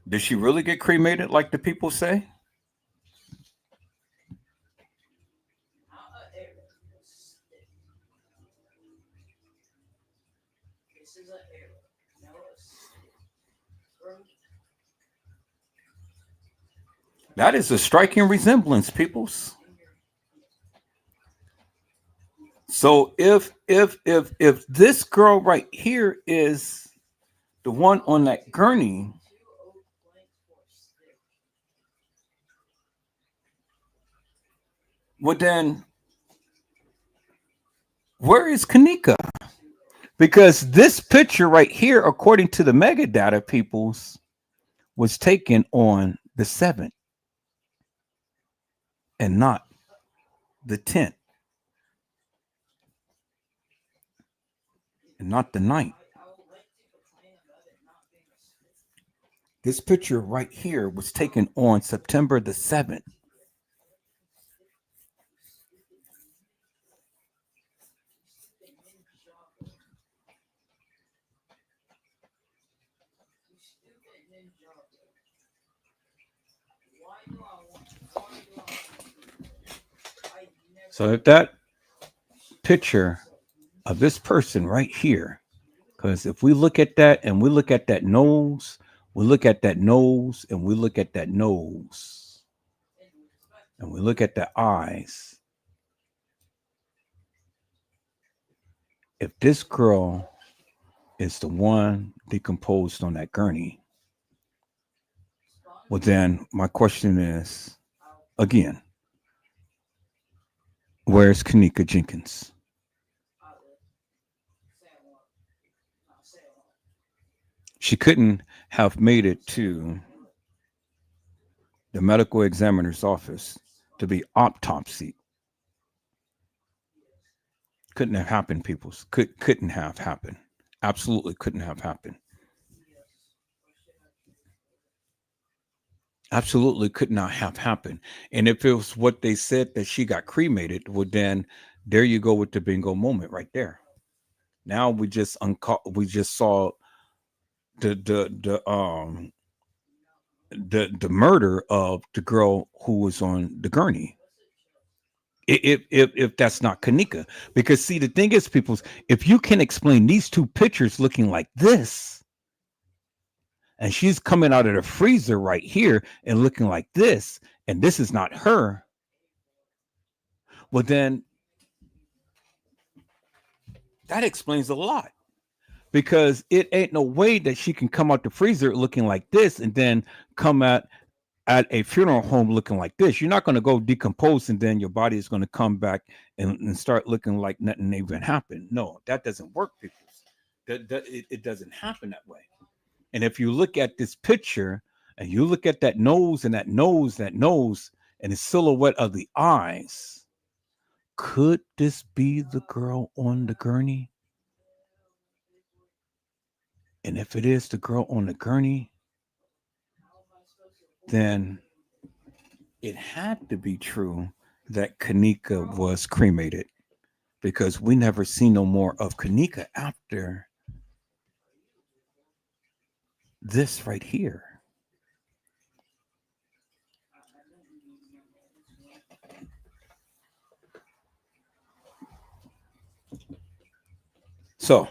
Speaker 1: Did she really get cremated like the people say? That is a striking resemblance, peoples. So if this girl right here is the one on that gurney, well then, where is Kenneka? Because this picture right here, according to the mega data, peoples, was taken on the 7th and not the 10th and not the 9th. This picture right here was taken on September the 7th. So if that picture of this person right here, because if we look at that and we look at that nose, we look at that nose and we look at that nose and we look at the eyes. If this girl is the one decomposed on that gurney, well then my question is, again, where's Kenneka Jenkins? She couldn't have made it to the medical examiner's office to be autopsied. Couldn't have happened, peoples. Couldn't have happened. Absolutely couldn't have happened. Absolutely could not have happened. And if it was what they said that she got cremated, well then there you go with the bingo moment right there. Now we just saw the murder of the girl who was on the gurney. If that's not Kenneka, because see the thing is, people, if you can explain these two pictures looking like this, and she's coming out of the freezer right here and looking like this, and this is not her, well then that explains a lot. Because it ain't no way that she can come out the freezer looking like this and then come at a funeral home looking like this. You're not going to go decompose and then your body is going to come back and start looking like nothing even happened. No, that doesn't work, people. It doesn't happen that way. And if you look at this picture and you look at that nose and that nose, and the silhouette of the eyes, could this be the girl on the gurney? And if it is the girl on the gurney, then it had to be true that Kenneka was cremated, because we never see no more of Kenneka after this right here. So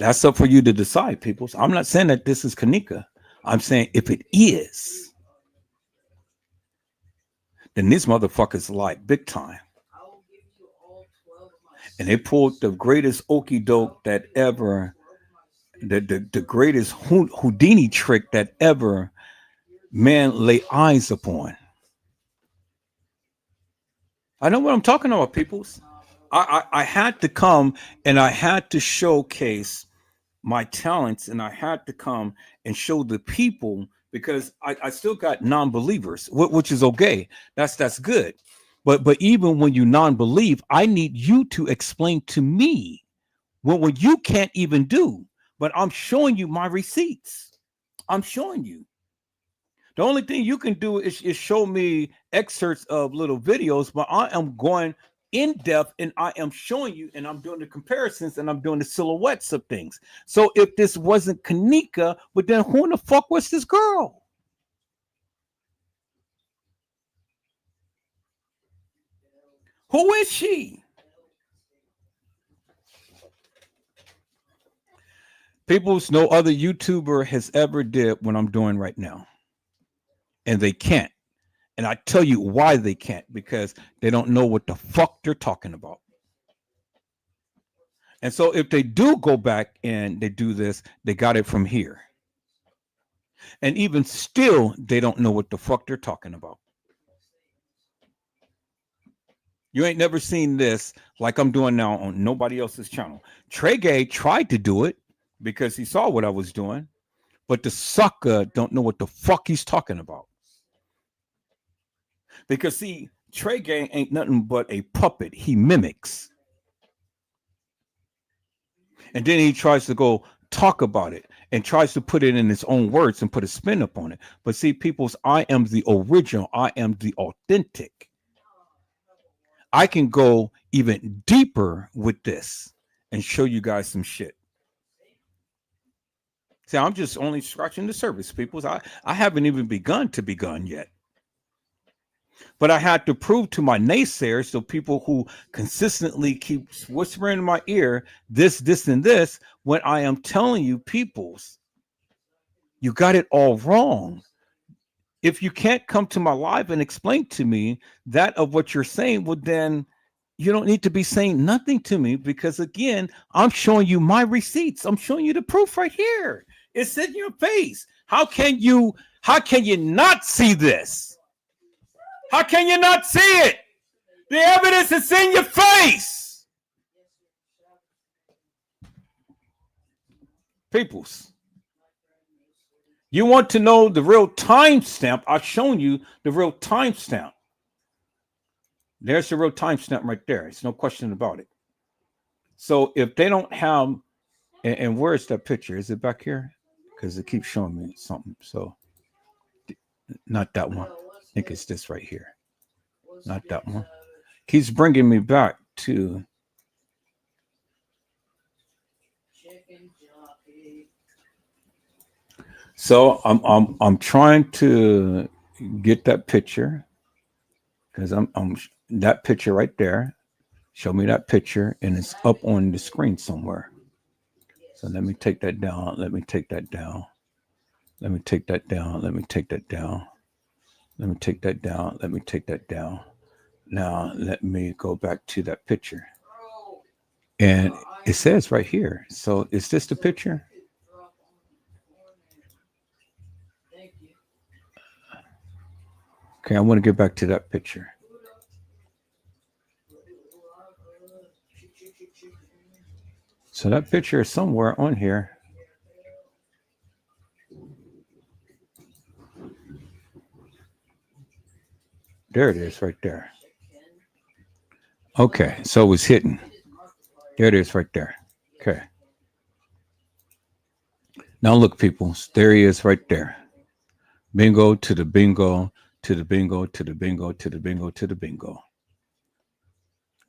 Speaker 1: that's up for you to decide, people. I'm not saying that this is Kenneka. I'm saying if it is, then these motherfuckers lied big time. And they pulled the greatest okie doke that ever, the greatest Houdini trick that ever man lay eyes upon. I know what I'm talking about, peoples. I had to come and I had to showcase my talents, and I had to come and show the people, because I still got non-believers, which is okay. That's good. But even when you non-believe, I need you to explain to me when you can't even do. But I'm showing you my receipts. I'm showing you. The only thing you can do is show me excerpts of little videos, but I am going in depth and I am showing you, and I'm doing the comparisons and I'm doing the silhouettes of things. So if this wasn't Kenneka, but then who in the fuck was this girl? Who is she? People's no other YouTuber has ever did what I'm doing right now. And they can't. And I tell you why they can't, because they don't know what the fuck they're talking about. And so if they do go back and they do this, they got it from here. And even still, they don't know what the fuck they're talking about. You ain't never seen this like I'm doing now on nobody else's channel. Trey Gay tried to do it because he saw what I was doing, but the sucker don't know what the fuck he's talking about. Because see, Trey Gay ain't nothing but a puppet. He mimics. And then he tries to go talk about it and tries to put it in his own words and put a spin up on it. But see, people's, I am the original. I am the authentic. I can go even deeper with this and show you guys some shit. See, I'm just only scratching the surface, peoples. I haven't even begun yet. But I had to prove to my naysayers, so people who consistently keep whispering in my ear, this, and this, when I am telling you, peoples, you got it all wrong. If you can't come to my live and explain to me that of what you're saying, well, then you don't need to be saying nothing to me, because again, I'm showing you my receipts. I'm showing you the proof right here. It's in your face. How can you not see this? How can you not see it? The evidence is in your face. Peoples, you want to know the real timestamp? I've shown you the real timestamp. There's the real timestamp right there. It's no question about it. So if they don't have, and where's that picture? Is it back here? Because it keeps showing me something. So not that one. I think it's this right here. Not that one. Keeps bringing me back to. So I'm trying to get that picture, because I'm that picture right there. Show me that picture, and it's up on the screen somewhere. So let me take that down. Let me take that down. Let me take that down. Let me take that down. Let me take that down. Let me take that down. Now let me go back to that picture. And it says right here. So is this the picture? Okay, I want to get back to that picture. So that picture is somewhere on here. There it is right there. Okay, so it's hidden. There it is right there. Okay. Now look, people. There he is right there. Bingo to the bingo to the bingo to the bingo to the bingo to the bingo.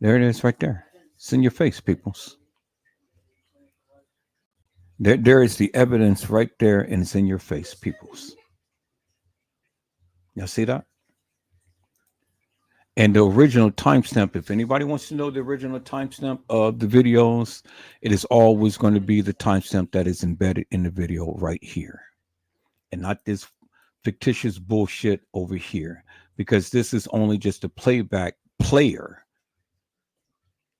Speaker 1: There it is right there. It's in your face, peoples. There is the evidence right there, and it's in your face, peoples. Y'all see that? And the original timestamp, if anybody wants to know the original timestamp of the videos, it is always going to be the timestamp that is embedded in the video right here, and not this fictitious bullshit over here, because this is only just a playback player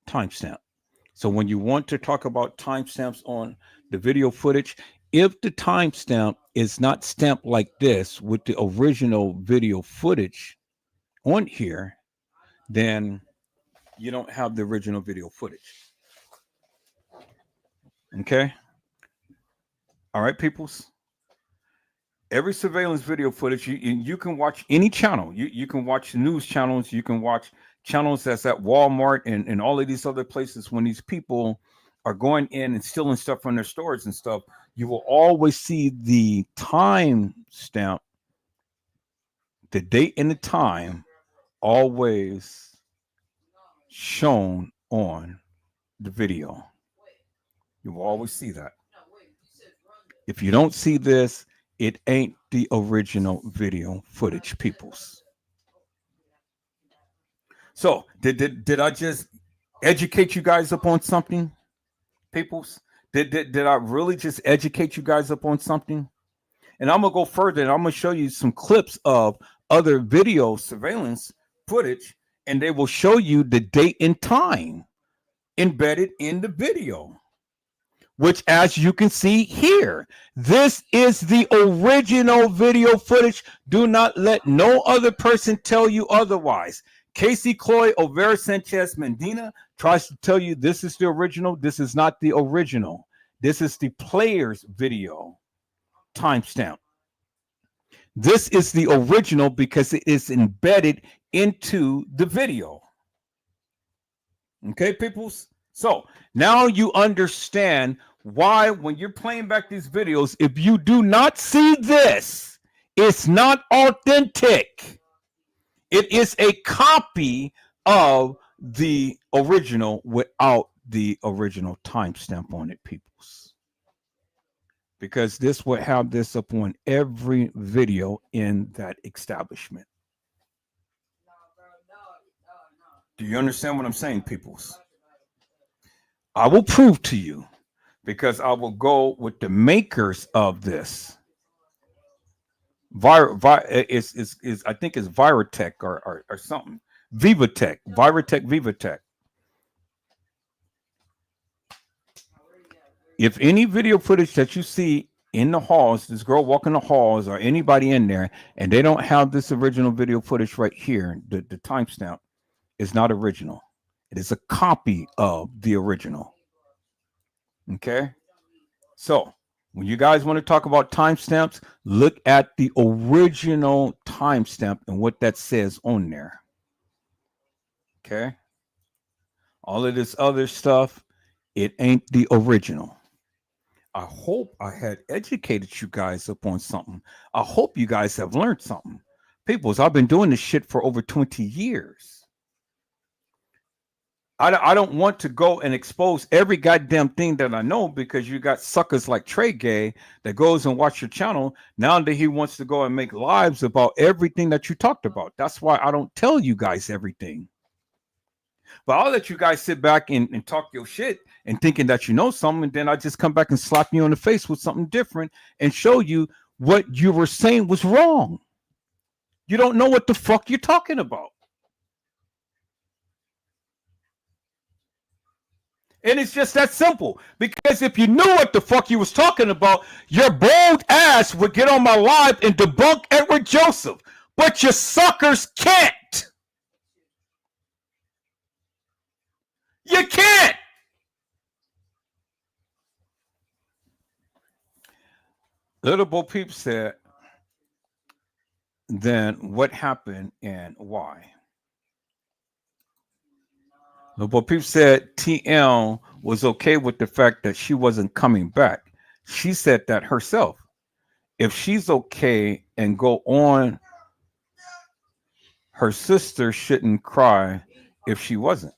Speaker 1: timestamp. So when you want to talk about timestamps on the video footage, if the timestamp is not stamped like this with the original video footage on here, then you don't have the original video footage. Okay? All right, peoples? Every surveillance video footage, you can watch any channel. You can watch news channels. You can watch channels that's at Walmart and all of these other places. When these people are going in and stealing stuff from their stores and stuff, you will always see the time stamp, the date and the time, always shown on the video. You will always see that. If you don't see this, it ain't the original video footage, peoples. So did I just educate you guys up on something, peoples? Did I really just educate you guys up on something? And I'm gonna go further, and I'm gonna show you some clips of other video surveillance footage, and they will show you the date and time embedded in the video, which, as you can see here, this is the original video footage. Do not let no other person tell you otherwise. Casey Cloy Olvera Sanchez Medina tries to tell you this is the original. This is not the original. This is the player's video timestamp. This is the original because it is embedded into the video. Okay, peoples? So now you understand why when you're playing back these videos, if you do not see this, it's not authentic. It is a copy of the original without the original timestamp on it, peoples. Because this would have this up on every video in that establishment. Do you understand what I'm saying, peoples? I will prove to you, because I will go with the makers of this. I think it's Viratech or something. Vivatech, Vivatech. If any video footage that you see in the halls, this girl walking the halls or anybody in there, and they don't have this original video footage right here, the timestamp is not original. It is a copy of the original. Okay? So when you guys want to talk about timestamps, look at the original timestamp and what that says on there. Okay? All of this other stuff, it ain't the original. I hope I had educated you guys up on something. I hope you guys have learned something. Peoples, I've been doing this shit for over 20 years. I don't want to go and expose every goddamn thing that I know, because you got suckers like Trey Gay that goes and watch your channel. Now that he wants to go and make lives about everything that you talked about. That's why I don't tell you guys everything. But I'll let you guys sit back and talk your shit and thinking that you know something, and then I just come back and slap you in the face with something different and show you what you were saying was wrong. You don't know what the fuck you're talking about. And it's just that simple. Because if you knew what the fuck you was talking about, your bold ass would get on my live and debunk Edward Joseph. But you suckers can't. You can't. Little Bo Peep said, then what happened and why? The Bo Peep said TL was okay with the fact that she wasn't coming back. She said that herself. If she's okay and go on, her sister shouldn't cry if she wasn't.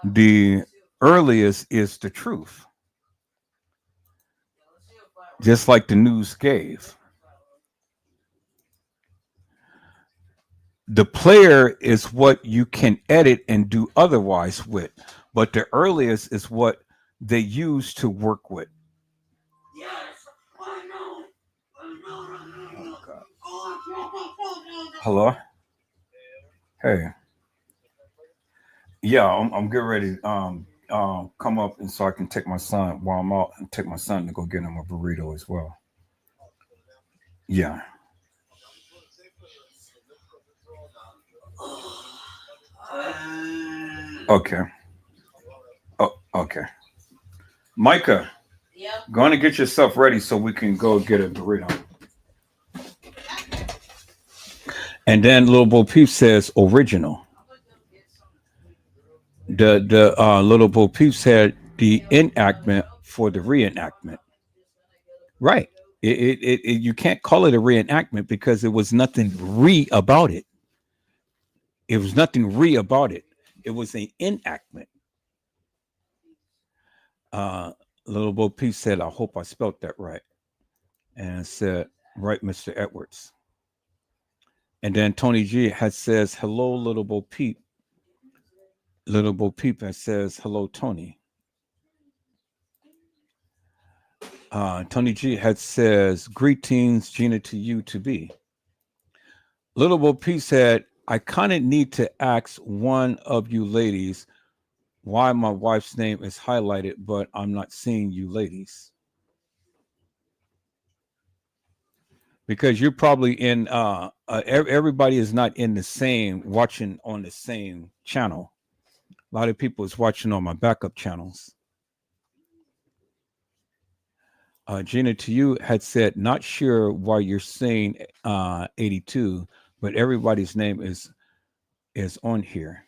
Speaker 1: The earliest is the truth, just like the news gave. The player is what you can edit and do otherwise with, but the earliest is what they use to work with. Oh, God. Hello? Hey. Yeah, I'm getting ready come up and so I can take my son while I'm out and take my son to go get him a burrito as well. Yeah. Okay. Oh, okay. Micah, go on and get yourself ready so we can go get a burrito. And then Little Bo Peep says original. The Little Bo Peep said the enactment for the reenactment. Right. You can't call it a reenactment because it was nothing re about it. It was nothing re about it. It was an enactment. Little Bo Peep said, I hope I spelt that right. And said, right, Mr. Edwards. And then Tony G had says, hello, Little Bo Peep. Little Bo Peep had says, hello, Tony. Tony G had says, greetings, Gina, to you to be. Little Bo Peep said, I kind of need to ask one of you ladies why my wife's name is highlighted, but I'm not seeing you ladies. Because you're probably in, everybody is not in the same, watching on the same channel. A lot of people is watching on my backup channels. Gina, to you had said, not sure why you're saying 82, but everybody's name is on here.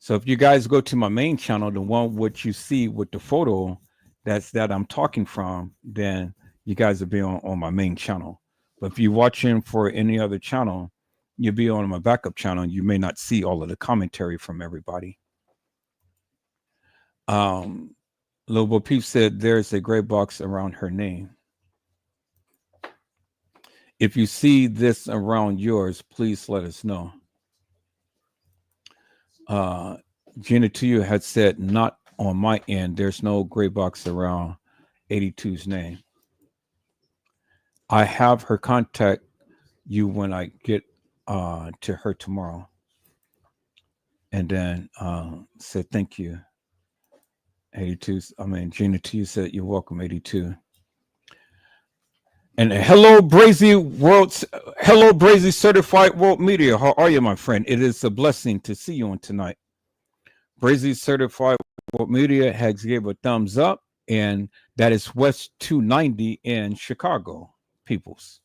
Speaker 1: So if you guys go to my main channel, the one what you see with the photo that I'm talking from, then you guys will be on my main channel. But if you're watching for any other channel, you'll be on my backup channel. You may not see all of the commentary from everybody. Lil Bo Peep said there's a gray box around her name. If you see this around yours, please let us know. Gina to you had said, not on my end. There's no gray box around 82's name. I have her contact you when I get to her tomorrow. And then said, thank you. 82. Gina to you said, you're welcome, 82. And hello, Brazy Certified World Media. How are you, my friend? It is a blessing to see you on tonight. Brazy Certified World Media has gave a thumbs up, and that is West 290 in Chicago, peoples.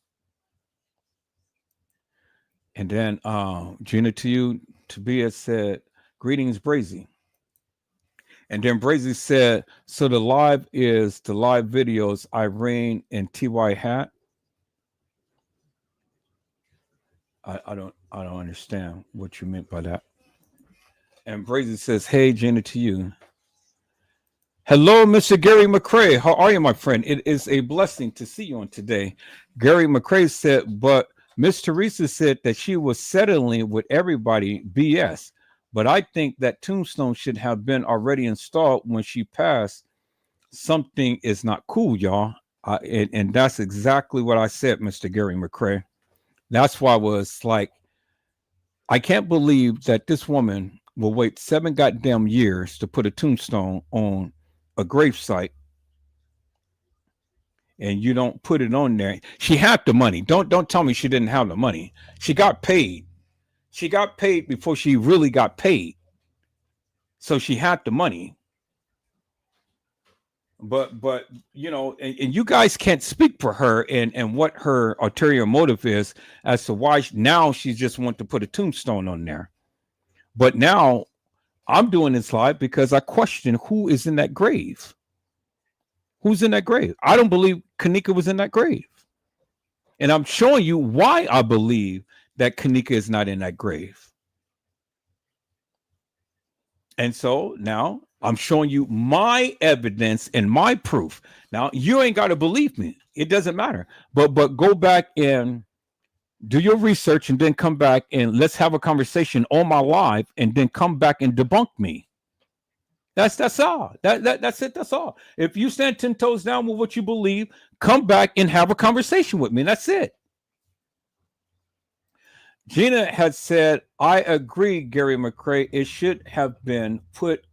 Speaker 1: And then Gina to you, Tobias said, greetings, Brazy. And then Brazy said, so the live is the live videos Irene and TY hat. I don't understand what you meant by that. And Brazy says, hey, Gina to you. Hello, Mr. Gary McCrae. How are you, my friend? It is a blessing to see you on today. Gary McCrae said, but Miss Teresa said that she was settling with everybody BS. But I think that tombstone should have been already installed when she passed. Something is not cool, y'all. And that's exactly what I said, Mr. Gary McCrae. That's why I was like, I can't believe that this woman will wait 7 goddamn years to put a tombstone on a gravesite, and you don't put it on there. She had the money. Don't tell me she didn't have the money. She got paid. She got paid before she really got paid. So she had the money. but and you guys can't speak for her and what her ulterior motive is as to why now she just want to put a tombstone on there. But now I'm doing this live because I question who is in that grave. Who's in that grave? I don't believe Kenneka was in that grave. And I'm showing you why I believe that Kenneka is not in that grave. And so now I'm showing you my evidence and my proof. Now you ain't got to believe me. It doesn't matter. But go back and do your research and then come back and let's have a conversation on my live and then come back and debunk me. That's all. That's it. That's all. If you stand 10 toes down with what you believe, come back and have a conversation with me. That's it. Gina had said, I agree, Gary McCrae. It should have been put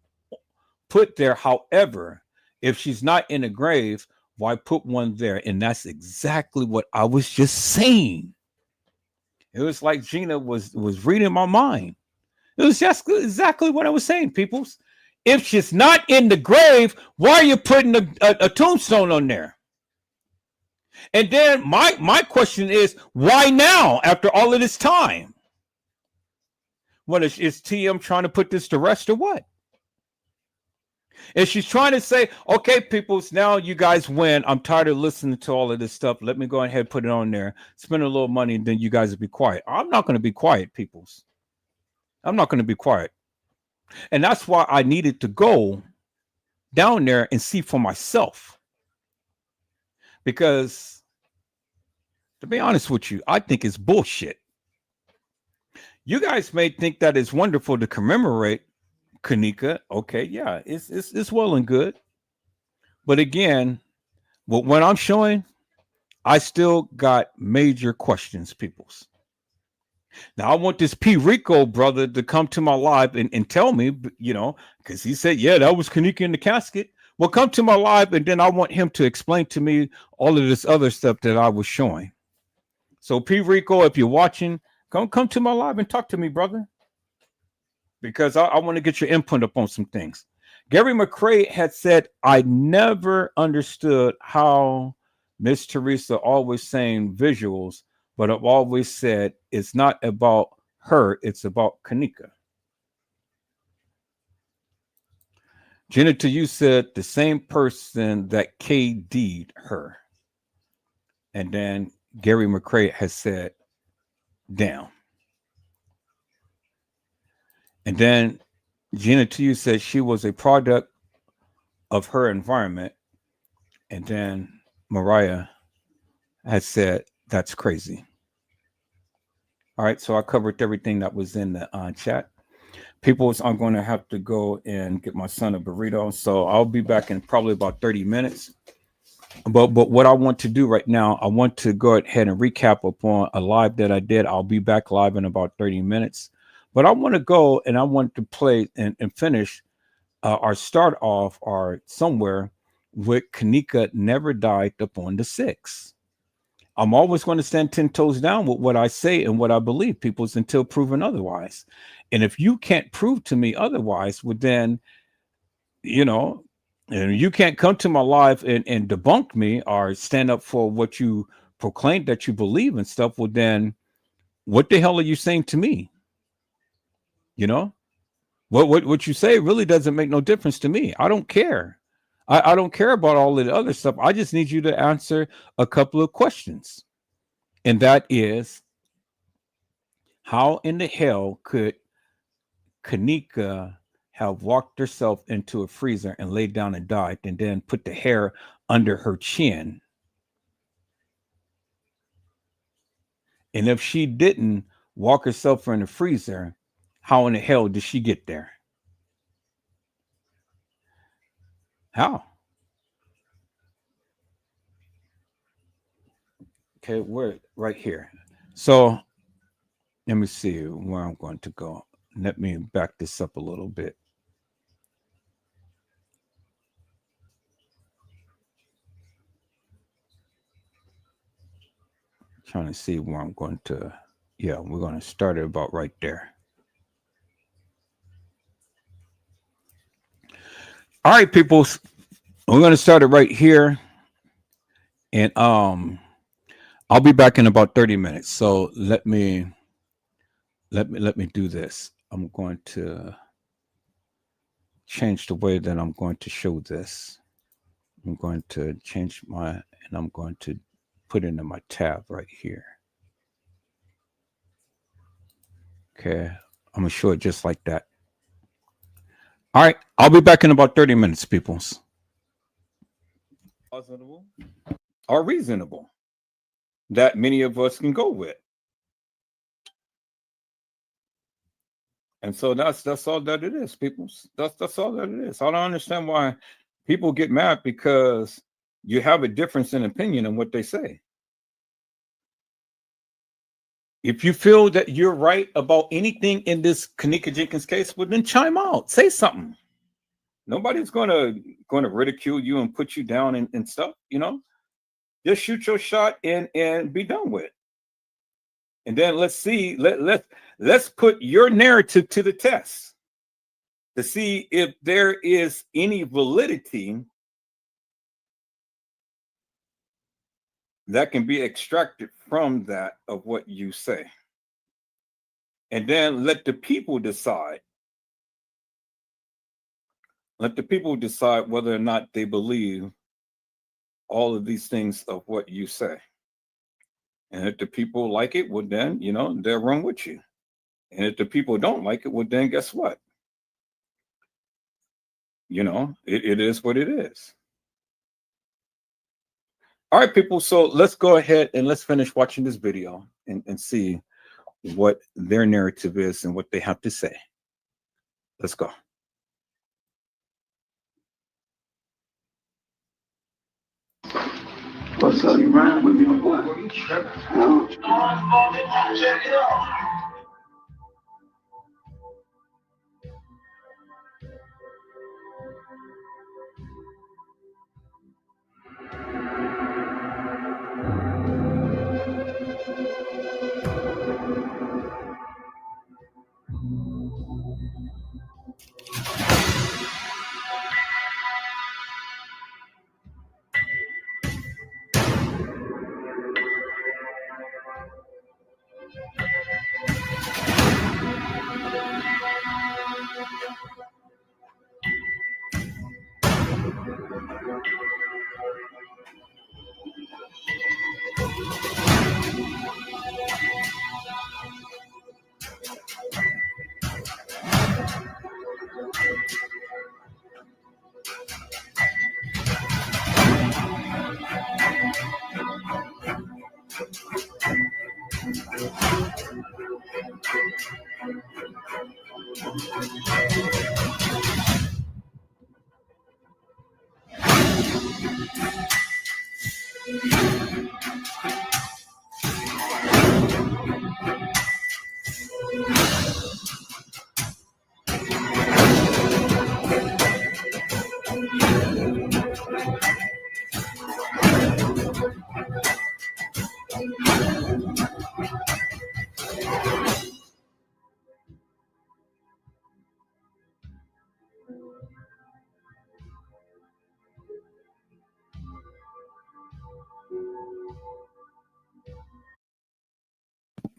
Speaker 1: there. However, if she's not in a grave, why put one there? And that's exactly what I was just saying. It was like Gina was reading my mind. It was just exactly what I was saying, peoples. If she's not in the grave, why are you putting a tombstone on there? And then my question is, why now after all of this time? What is TM trying to put this to rest or what? And she's trying to say, okay, peoples, now you guys win. I'm tired of listening to all of this stuff. Let me go ahead and put it on there, spend a little money, and then you guys will be quiet. I'm not going to be quiet, peoples. I'm not going to be quiet. And that's why I needed to go down there and see for myself. Because, to be honest with you, I think it's bullshit. You guys may think that it's wonderful to commemorate Kenneka. Okay, yeah, it's well and good. But again, what I'm showing, I still got major questions, peoples. Now, I want this P. Rico brother to come to my live and tell me, because he said, yeah, that was Kenneka in the casket. Well, come to my live, and then I want him to explain to me all of this other stuff that I was showing. So, P. Rico, if you're watching, come to my live and talk to me, brother, because I want to get your input up on some things. Gary McCrae had said, I never understood how Miss Teresa always saying visuals, but I've always said it's not about her, it's about Kenneka. Jenna to you said the same person that KD'd her. And then Gary McCrae has said, down. And then Gina to you said she was a product of her environment. And then Mariah has said, that's crazy. All right, so I covered everything that was in the chat. People, I'm going to have to go and get my son a burrito. So I'll be back in probably about 30 minutes. But what I want to do right now, I want to go ahead and recap upon a live that I did. I'll be back live in about 30 minutes. But I want to go and I want to play and finish or start off or somewhere with Kenneka never died upon the 6th. I'm always going to stand 10 toes down with what I say and what I believe, people, until proven otherwise. And if you can't prove to me otherwise, well, then, and you can't come to my live and debunk me or stand up for what you proclaim that you believe and stuff, well, then what the hell are you saying to me? What you say really doesn't make no difference to me. I don't care. I don't care about all of the other stuff. I just need you to answer a couple of questions. And that is, how in the hell could Kenneka have walked herself into a freezer and laid down and died and then put the hair under her chin? And if she didn't walk herself in the freezer, how in the hell did she get there? How? Okay, we're right here. So let me see where I'm going to go. Let me back this up a little bit. Trying to see where I'm going to. Yeah, we're going to start it about right there. All right, people. We're going to start it right here. And I'll be back in about 30 minutes. So let me do this. I'm going to change the way that I'm going to show this. I'm going to change and I'm going to put it in my tab right here. Okay. I'm going to show it just like that. All right. I'll be back in about 30 minutes, peoples. Plausible or reasonable that many of us can go with. And so that's all that it is, peoples. That's all that it is. I don't understand why people get mad because you have a difference in opinion in what they say. If you feel that you're right about anything in this Kenneka Jenkins case, well, then chime out. Say something. Nobody's gonna ridicule you and put you down and stuff, you know. Just shoot your shot and be done with it. And then let's see, let's put your narrative to the test to see if there is any validity that can be extracted from that of what you say. And then let the people decide. Let the people decide whether or not they believe all of these things of what you say. And if the people like it, well, then, you know, they'll run with you. And if the people don't like it, well, then guess what? You know, it is what it is. All right, people. So let's go ahead and let's finish watching this video and see what their narrative is and what they have to say. Let's go.
Speaker 5: What's up? You riding with me or what?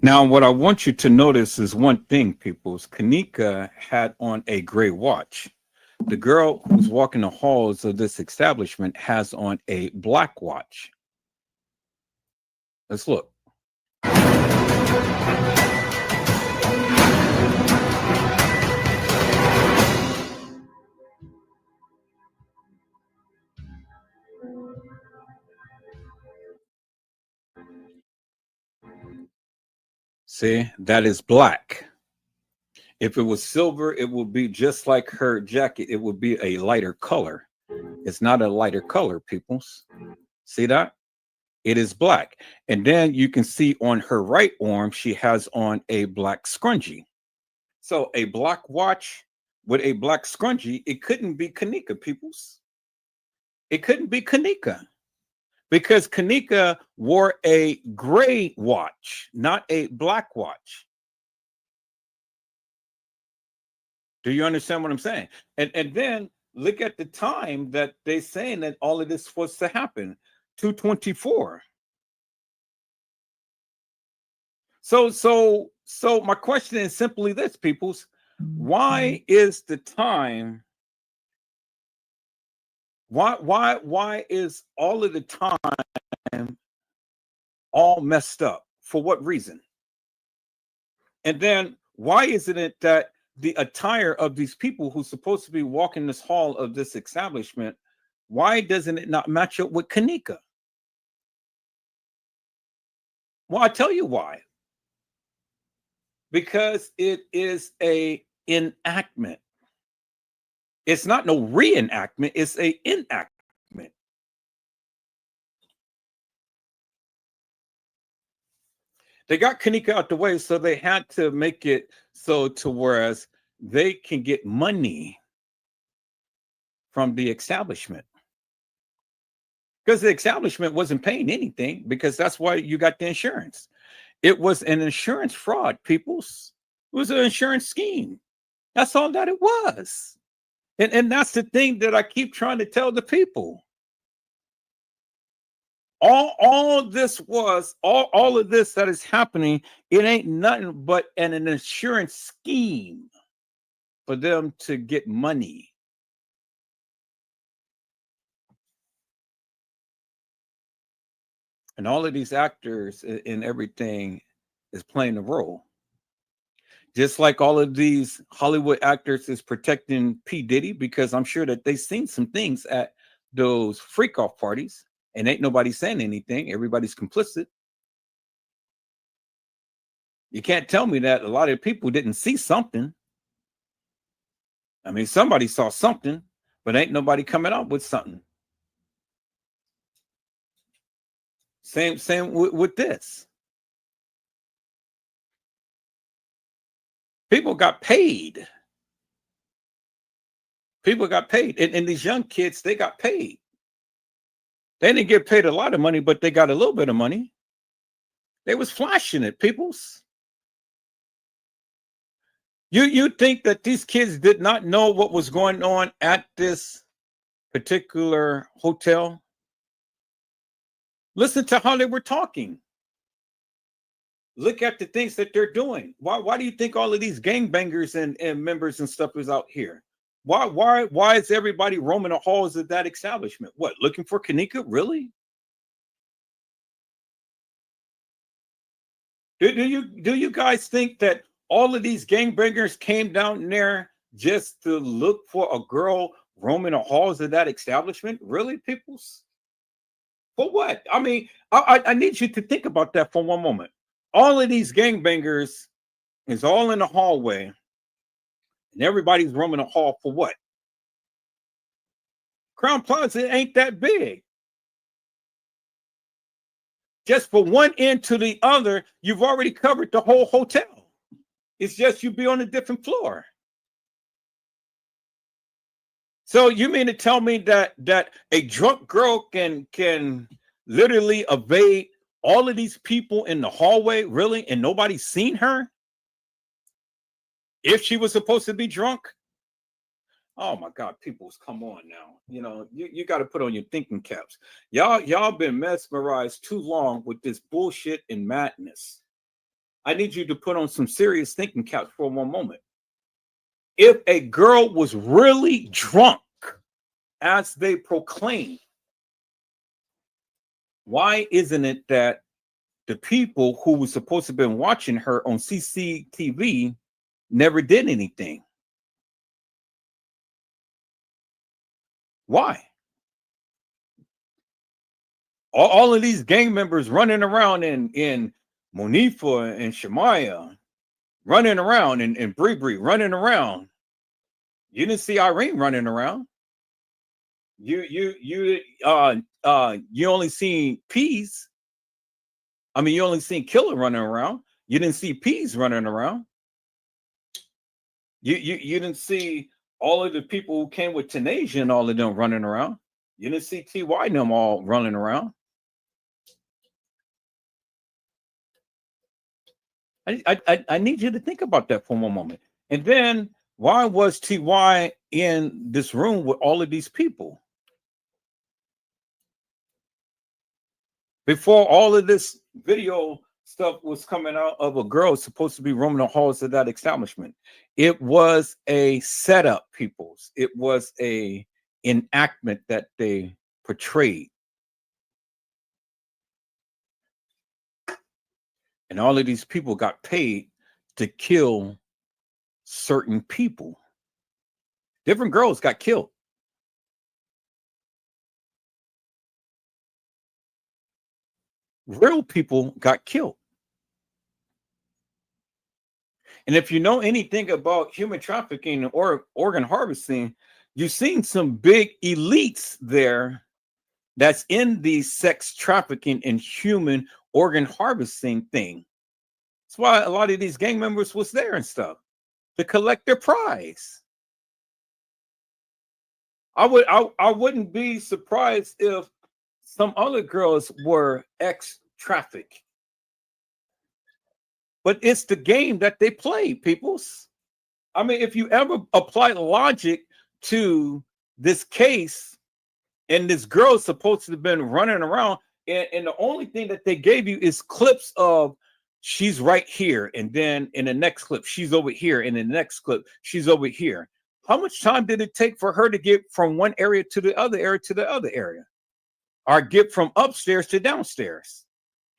Speaker 1: Now, what I want you to notice is one thing, people. Kenneka had on a gray watch. The girl who's walking the halls of this establishment has on a black watch. Let's look. See, that is black. If it was silver, it would be just like her jacket. It would be a lighter color. It's not a lighter color, peoples. See that? It is black. And then you can see on her right arm, she has on a black scrunchie. So a black watch with a black scrunchie, it couldn't be Kenneka, peoples. It couldn't be Kenneka. Because Kenneka wore a gray watch, not a black watch. Do you understand what I'm saying? And then look at the time that they're saying that all of this was to happen. 224. So my question is simply this, peoples. Why is the time? Why is all of the time all messed up? For what reason? And then why isn't it that the attire of these people who's supposed to be walking this hall of this establishment, why doesn't it not match up with Kenneka? Well, I tell you why. Because it is a enactment. It's not no reenactment, it's a enactment. They got Kenneka out the way, so they had to make it so to whereas they can get money from the establishment. Because the establishment wasn't paying anything, because that's why you got the insurance. It was an insurance fraud, peoples. It was an insurance scheme. That's all that it was. And that's the thing that I keep trying to tell the people. All this was, all of this that is happening, it ain't nothing but an insurance scheme for them to get money. And all of these actors and everything is playing a role. Just like all of these Hollywood actors is protecting P. Diddy, because I'm sure that they've seen some things at those freak off parties and ain't nobody saying anything. Everybody's complicit. You can't tell me that a lot of people didn't see something. I mean, somebody saw something, but ain't nobody coming up with something. Same with this. People got paid. People got paid. And these young kids, they got paid. They didn't get paid a lot of money, but they got a little bit of money. They was flashing it, peoples. You think that these kids did not know what was going on at this particular hotel? Listen to how they were talking. Look at the things that they're doing. Why do you think all of these gangbangers and members and stuff is out here? Why is everybody roaming the halls of that establishment? What, looking for Kenneka? Really? Do you guys think that all of these gangbangers came down there just to look for a girl roaming the halls of that establishment? Really, peoples? For what? I mean, I need you to think about that for one moment. All of these gangbangers is all in the hallway, and everybody's roaming the hall for what? Crown Plaza ain't that big. Just for one end to the other, you've already covered the whole hotel. It's just you be on a different floor. So you mean to tell me that a drunk girl can literally evade all of these people in the hallway, really, and nobody's seen her? If she was supposed to be drunk? Oh my God, peoples, come on now. You know, you got to put on your thinking caps. Y'all been mesmerized too long with this bullshit and madness. I need you to put on some serious thinking caps for one moment. If a girl was really drunk, as they proclaim, why isn't it that the people who were supposed to have been watching her on CCTV never did anything? Why? All of these gang members running around in Monifa and Shemaya, running around, and Bree running around. You didn't see Irene running around. You only seen Peas. I mean, you only seen Killer running around. You didn't see Peas running around. You didn't see all of the people who came with Tanasia and all of them running around. You didn't see TY and them all running around. I need you to think about that for one moment. And then Why was TY in this room with all of these people? Before all of this video stuff was coming out of a girl supposed to be roaming the halls of that establishment, it was a setup, peoples. It was a enactment that they portrayed. And all of these people got paid to kill certain people. Different girls got killed. Real people got killed. And if you know anything about human trafficking or organ harvesting, you've seen some big elites there that's in the sex trafficking and human organ harvesting thing. That's why a lot of these gang members was there and stuff to collect their prize. I wouldn't be surprised if some other girls were ex-traffic. But it's the game that they play, peoples. I mean, if you ever apply logic to this case, and this girl's supposed to have been running around, and the only thing that they gave you is clips of she's right here, and then in the next clip, she's over here, and in the next clip, she's over here. How much time did it take for her to get from one area to the other area to the other area? Or get from upstairs to downstairs?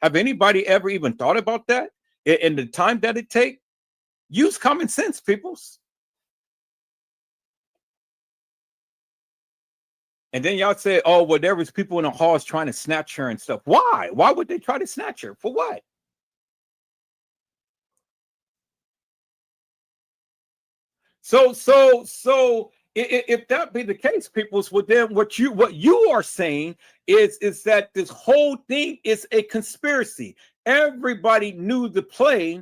Speaker 1: Have anybody ever even thought about that? In the time that it take? Use common sense, peoples. And then y'all say, oh, well, there was people in the halls trying to snatch her and stuff. Why? Why would they try to snatch her? For what? So if that be the case, peoples, well, then what you are saying is that this whole thing is a conspiracy. Everybody knew the play,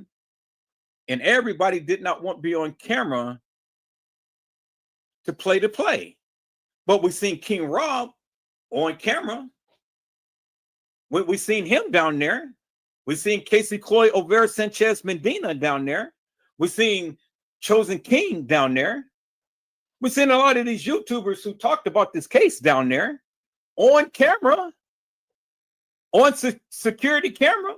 Speaker 1: and everybody did not want to be on camera to play the play. But we seen King Rob on camera. We seen him down there. We seen Casey Cloy Overa Sanchez Medina down there. We seen Chosen King down there. We've seen a lot of these YouTubers who talked about this case down there on camera, on security camera.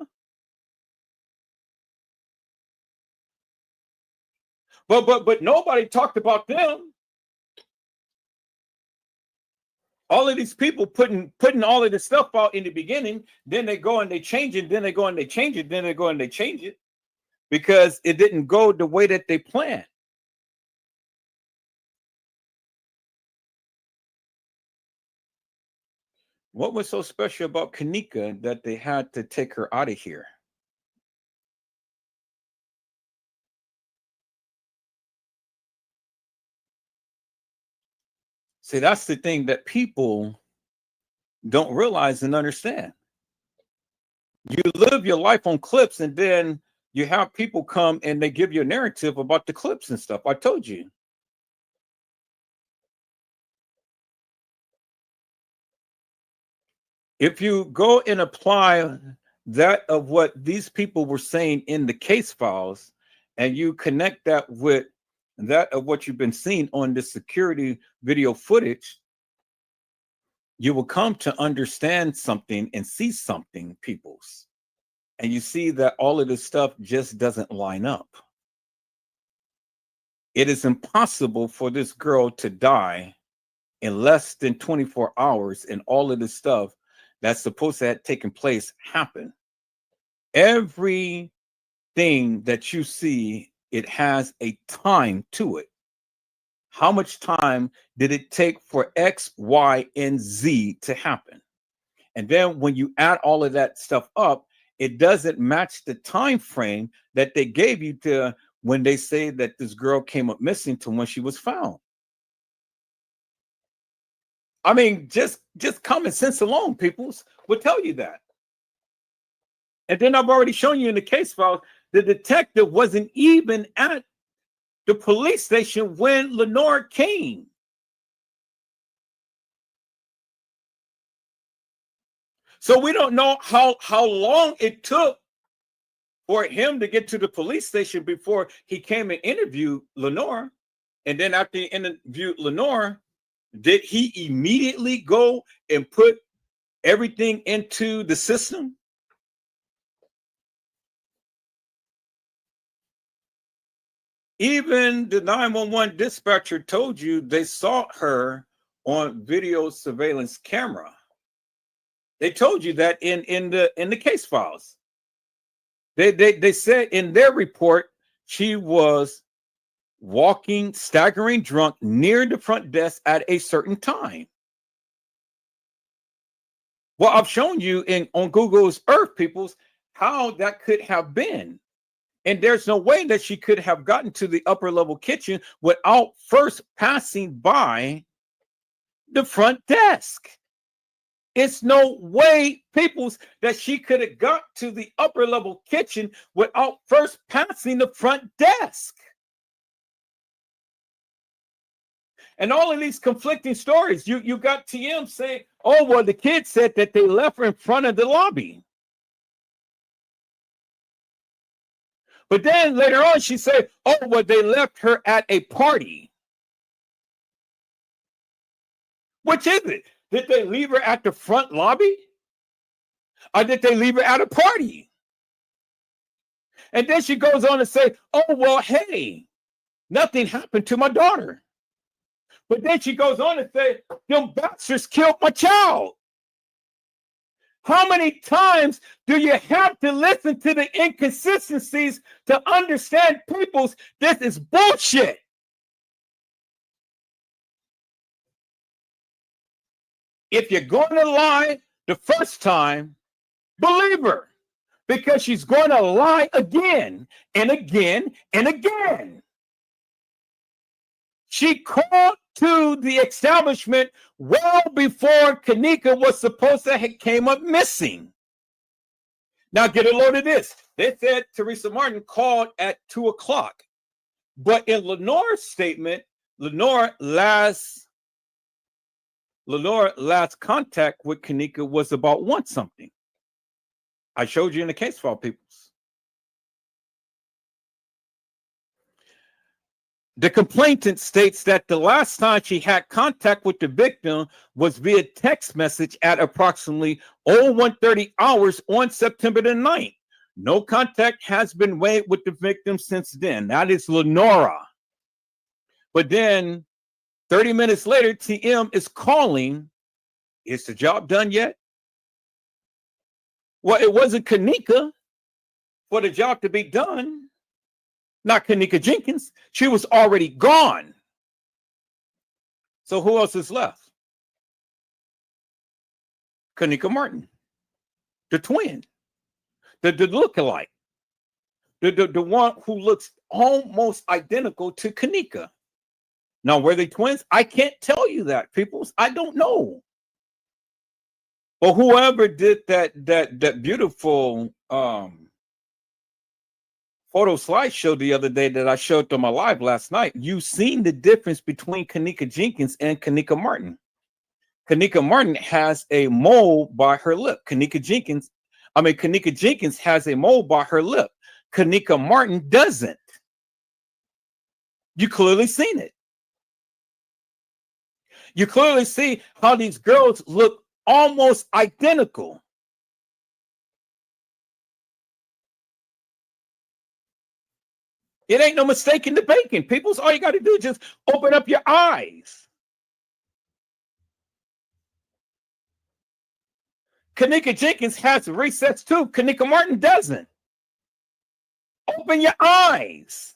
Speaker 1: But nobody talked about them. All of these people putting all of this stuff out in the beginning, then they go and they change it, then they go and they change it, then they go and they change it because it didn't go the way that they planned. What was so special about Kenneka that they had to take her out of here? See, that's the thing that people don't realize and understand. You live your life on clips, and then you have people come and they give you a narrative about the clips and stuff. I told you. If you go and apply that of what these people were saying in the case files, and you connect that with that of what you've been seeing on the security video footage, you will come to understand something and see something, peoples. And you see that all of this stuff just doesn't line up. It is impossible for this girl to die in less than 24 hours, and all of this stuff that's supposed to have taken place happen. Everything that you see, it has a time to it. How much time did it take for X, Y, and Z to happen? And then when you add all of that stuff up, it doesn't match the time frame that they gave you to when they say that this girl came up missing to when she was found. I mean, just common sense alone, peoples, will tell you that. And then I've already shown you in the case file, the detective wasn't even at the police station when Lenore came. So we don't know how long it took for him to get to the police station before he came and interviewed Lenore. And then after he interviewed Lenore, did he immediately go and put everything into the system? Even the 911 dispatcher told you they saw her on video surveillance camera. They told you that in the case files. They said in their report she was walking, staggering drunk near the front desk at a certain time. Well, I've shown you on Google's Earth, peoples, how that could have been. And there's no way that she could have gotten to the upper level kitchen without first passing by the front desk. It's no way, peoples, that she could have got to the upper level kitchen without first passing the front desk. And all of these conflicting stories, you got TM saying, oh, well, the kid said that they left her in front of the lobby. But then later on, she said, oh, well, they left her at a party. Which is it? Did they leave her at the front lobby? Or did they leave her at a party? And then she goes on to say, oh, well, hey, nothing happened to my daughter. But then she goes on to say, them bastards killed my child. How many times do you have to listen to the inconsistencies to understand people's this is bullshit? If you're going to lie the first time, believe her, because she's going to lie again and again and again. She called to the establishment well before Kenneka was supposed to have came up missing. Now get a load of this. They said Teresa Martin called at 2 o'clock. But in Lenore's statement, Lenore last contact with Kenneka was about 1 something. I showed you in the case file, peoples. The complainant states that the last time she had contact with the victim was via text message at approximately 01:30 hours on September the 9th. No contact has been made with the victim since then. That is Lenora. But then 30 minutes later, TM is calling. Is the job done yet? Well, it wasn't Kenneka for the job to be done. Not Kenneka Jenkins. She was already gone. So who else is left? Kenneka Martin, the twin, the lookalike, the one who looks almost identical to Kenneka. Now, were they twins? I can't tell you that, peoples. I don't know. But whoever did that beautiful photo slideshow the other day that I showed to my live last night, you've seen the difference between Kenneka Jenkins and Kenneka Martin. Kenneka Martin has a mole by her lip. Kenneka Jenkins has a mole by her lip. Kenneka Martin doesn't. You clearly seen it. You clearly see how these girls look almost identical. It ain't no mistake in the bacon, people. So all you got to do is just open up your eyes. Kenneka Jenkins has recess too. Kenneka Martin doesn't. Open your eyes.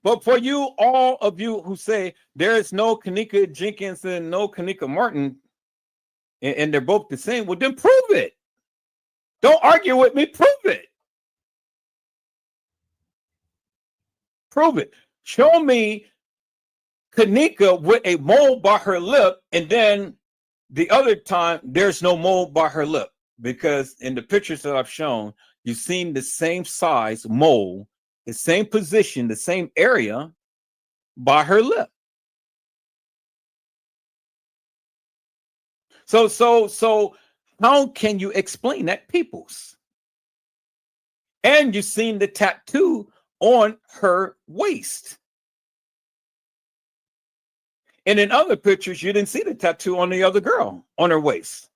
Speaker 1: But for you, all of you who say there is no Kenneka Jenkins and no Kenneka Martin, and they're both the same, well, then prove it. Don't argue with me. Prove it. Prove it. Show me Kenneka with a mole by her lip, and then the other time there's no mole by her lip, because in the pictures that I've shown, you've seen the same size mole, the same position, the same area by her lip. So How can you explain that, peoples? And you've seen the tattoo on her waist. And in other pictures, you didn't see the tattoo on the other girl on her waist.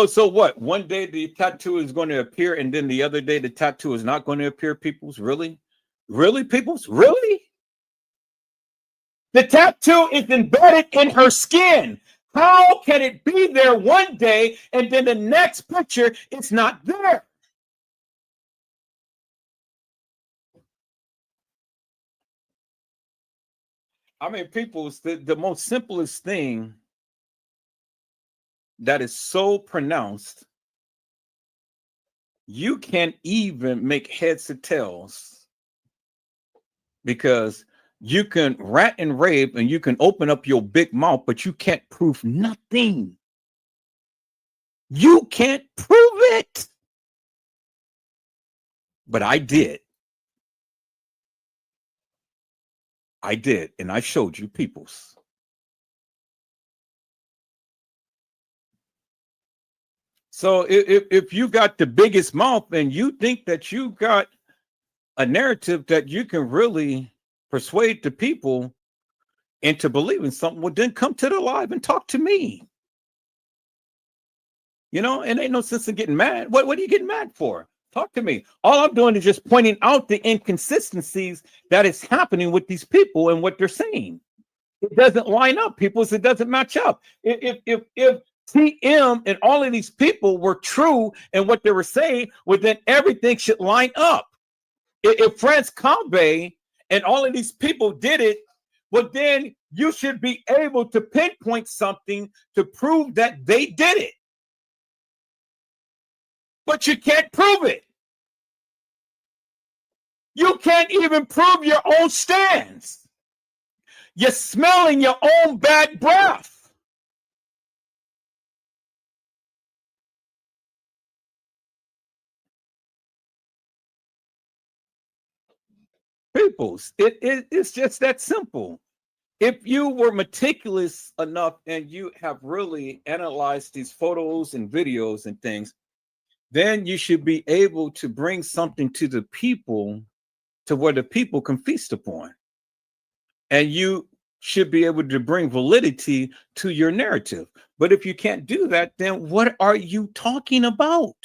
Speaker 1: So what? One day the tattoo is going to appear, and then the other day the tattoo is not going to appear, peoples? Really? Really, peoples? Really? The tattoo is embedded in her skin. How can it be there one day and then the next picture it's not there? I mean, people's the most simplest thing that is so pronounced, you can't even make heads or tails, because you can rant and rave and you can open up your big mouth, but you can't prove nothing. You can't prove it. But I did. I did, and I showed you, peoples. So if you got the biggest mouth and you think that you got a narrative that you can really persuade the people into believing something, well, then come to the live and talk to me. You know, and ain't no sense in getting mad. What are you getting mad for? Talk to me. All I'm doing is just pointing out the inconsistencies that is happening with these people and what they're saying. It doesn't line up, people. It doesn't match up. If TM and all of these people were true in what they were saying, well, then everything should line up. If France Cabe and all of these people did it, well, then you should be able to pinpoint something to prove that they did it. But you can't prove it. You can't even prove your own stance. You're smelling your own bad breath. Peoples, it's just that simple. If you were meticulous enough and you have really analyzed these photos and videos and things, then you should be able to bring something to the people to where the people can feast upon. And you should be able to bring validity to your narrative. But if you can't do that, then what are you talking about?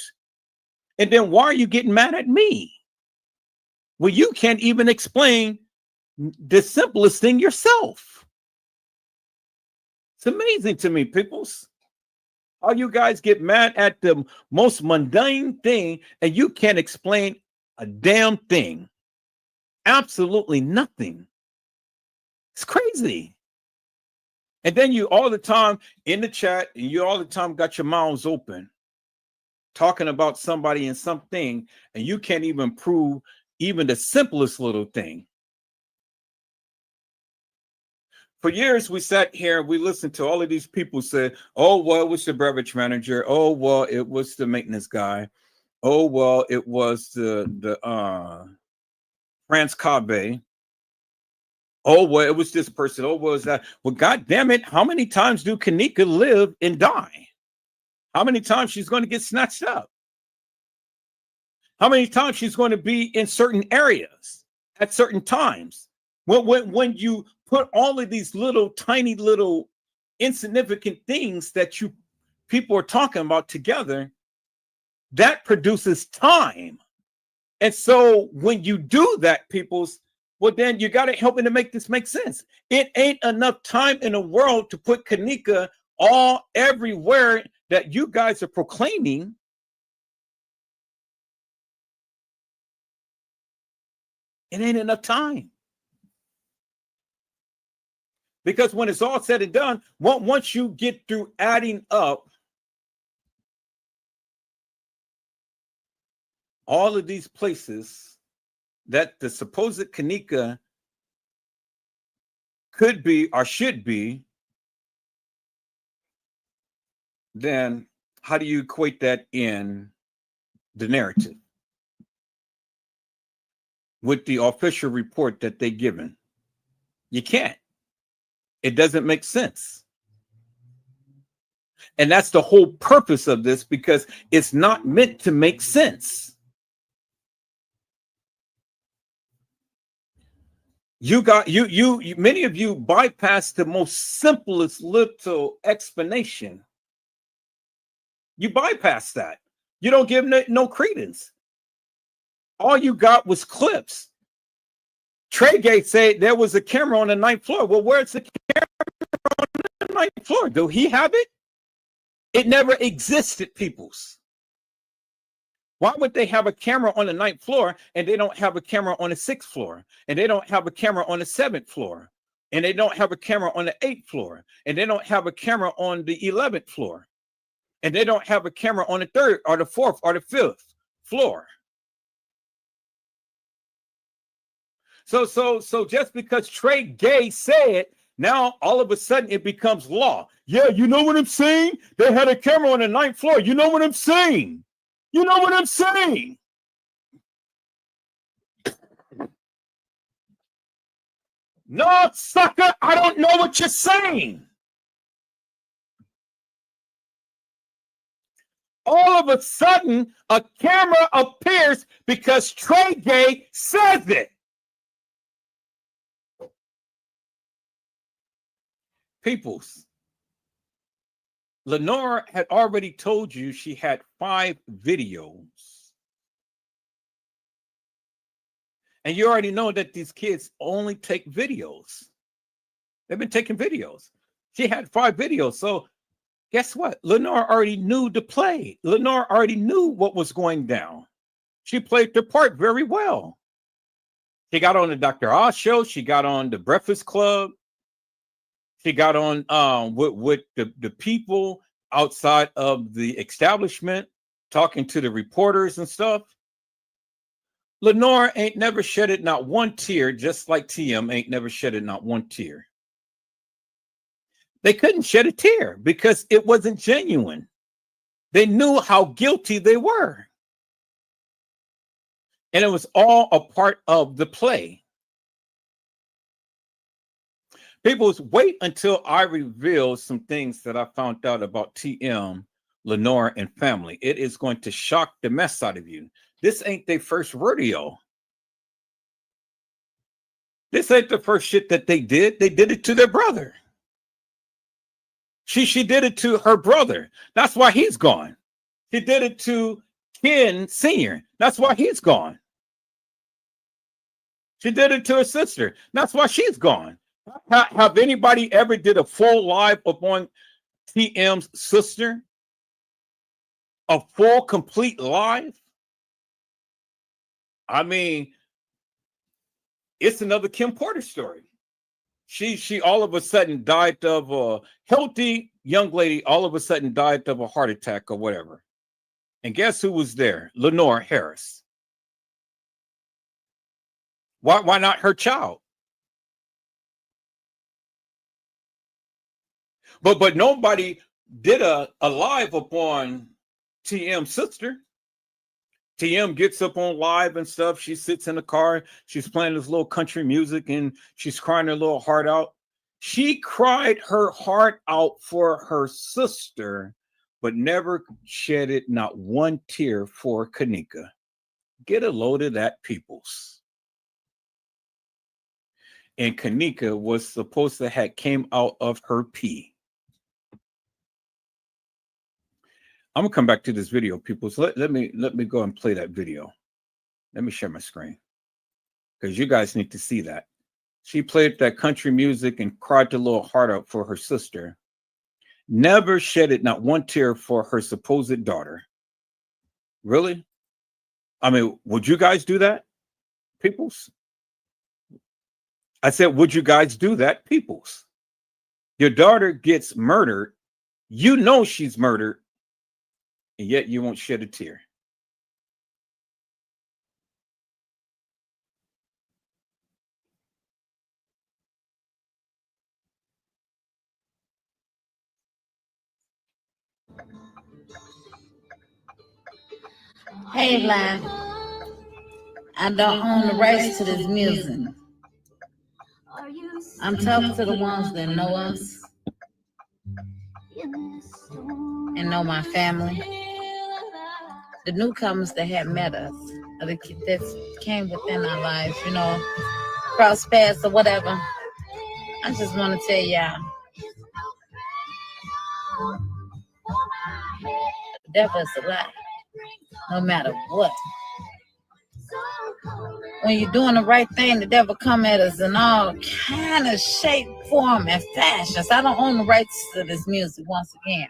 Speaker 1: And then why are you getting mad at me? Well, you can't even explain the simplest thing yourself. It's amazing to me, peoples. How you guys get mad at the most mundane thing and you can't explain a damn thing. Absolutely nothing. It's crazy. And then you all the time in the chat, and you all the time got your mouths open, talking about somebody and something, and you can't even prove even the simplest little thing. For years, we sat here and we listened to all of these people say, oh, well, it was the beverage manager. Oh, well, it was the maintenance guy. Oh, well, it was the France Cabe. Oh, well, it was this person. Oh, well, it was that. Well, God damn it. How many times do Kenneka live and die? How many times she's going to get snatched up? How many times she's going to be in certain areas at certain times? When you put all of these little tiny little insignificant things that people are talking about together, that produces time. And so when you do that, well, then you got to help me to make this make sense. It ain't enough time in the world to put Kenneka all everywhere that you guys are proclaiming. It ain't enough time. Because when it's all said and done, once you get through adding up all of these places that the supposed Kenneka could be or should be, then how do you equate that in the narrative with the official report that they've given? You can't. It doesn't make sense. And that's the whole purpose of this, because it's not meant to make sense. You many of you bypass the most simplest little explanation. You bypass that. You don't give no credence. All you got was clips. Trey Gates said there was a camera on the 9th floor. Well, where's the camera on the 9th floor? Do he have it? It never existed, peoples. Why would they have a camera on the 9th floor and they don't have a camera on the 6th floor? And they don't have a camera on the 7th floor? And they don't have a camera on the 8th floor? And they don't have a camera on the 11th floor? And they don't have a camera on the 3rd or the 4th or the 5th floor? So just because Trey Gay said, now all of a sudden it becomes law. Yeah, you know what I'm saying? They had a camera on the 9th floor. You know what I'm saying? You know what I'm saying? No, sucker, I don't know what you're saying. All of a sudden, a camera appears because Trey Gay says it. Peoples, Lenore had already told you she had 5 videos. And you already know that these kids only take videos. They've been taking videos. She had 5 videos. So guess what? Lenore already knew the play. Lenore already knew what was going down. She played the part very well. She got on the Dr. Oz show. She got on the Breakfast Club. She got on with the people outside of the establishment, talking to the reporters and stuff. Lenore ain't never shedded not one tear, just like TM ain't never shedded not one tear. They couldn't shed a tear because it wasn't genuine. They knew how guilty they were. And it was all a part of the play. People, wait until I reveal some things that I found out about TM, Lenore, and family. It is going to shock the mess out of you. This ain't their first rodeo. This ain't the first shit that they did. They did it to their brother. She did it to her brother. That's why he's gone. She did it to Ken Sr. That's why he's gone. She did it to her sister. That's why she's gone. Have anybody ever did a full live upon TM's sister? A full, complete live? I mean, it's another Kim Porter story. She all of a sudden died of a healthy young lady, all of a sudden died of a heart attack or whatever. And guess who was there? Lenore Harris. Why not her child? But nobody did a live upon TM's sister. TM gets up on live and stuff. She sits in the car. She's playing this little country music and she's crying her little heart out. She cried her heart out for her sister, but never shedded not one tear for Kenneka. Get a load of that, peoples. And Kenneka was supposed to have came out of her pee. I'm gonna come back to this video, people. So let me go and play that video. Let me share my screen because you guys need to see that. She played that country music and cried a little heart out for her sister. Never shedded not one tear for her supposed daughter. Really? I mean, would you guys do that, peoples? I said, would you guys do that, peoples? Your daughter gets murdered. You know she's murdered. And yet you won't shed a tear.
Speaker 6: Hey, live. I don't own the rights to this music. I'm talking to the ones that know us. and know my family. The newcomers that had met us, or that came within our lives, you know, cross paths or whatever. I just want to tell y'all, the devil is a lie, no matter what. When you're doing the right thing, the devil come at us in all kind of shape, form, and fashion. So I don't own the rights to this music once again.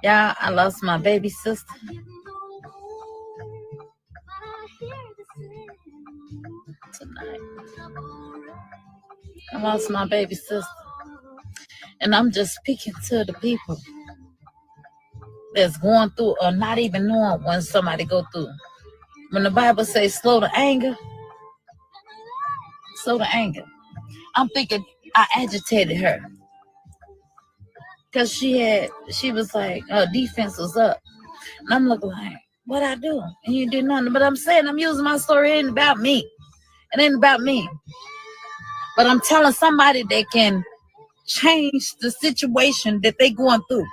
Speaker 6: Y'all, I lost my baby sister. Tonight. I lost my baby sister. And I'm just speaking to the people that's going through or not even knowing when somebody go through. When the Bible says slow to anger, I'm thinking I agitated her. Because she was like, her defense was up. And I'm looking like, what I do? And you did nothing. But I'm saying, I'm using my story. It ain't about me. It ain't about me. But I'm telling somebody that can change the situation that they going through.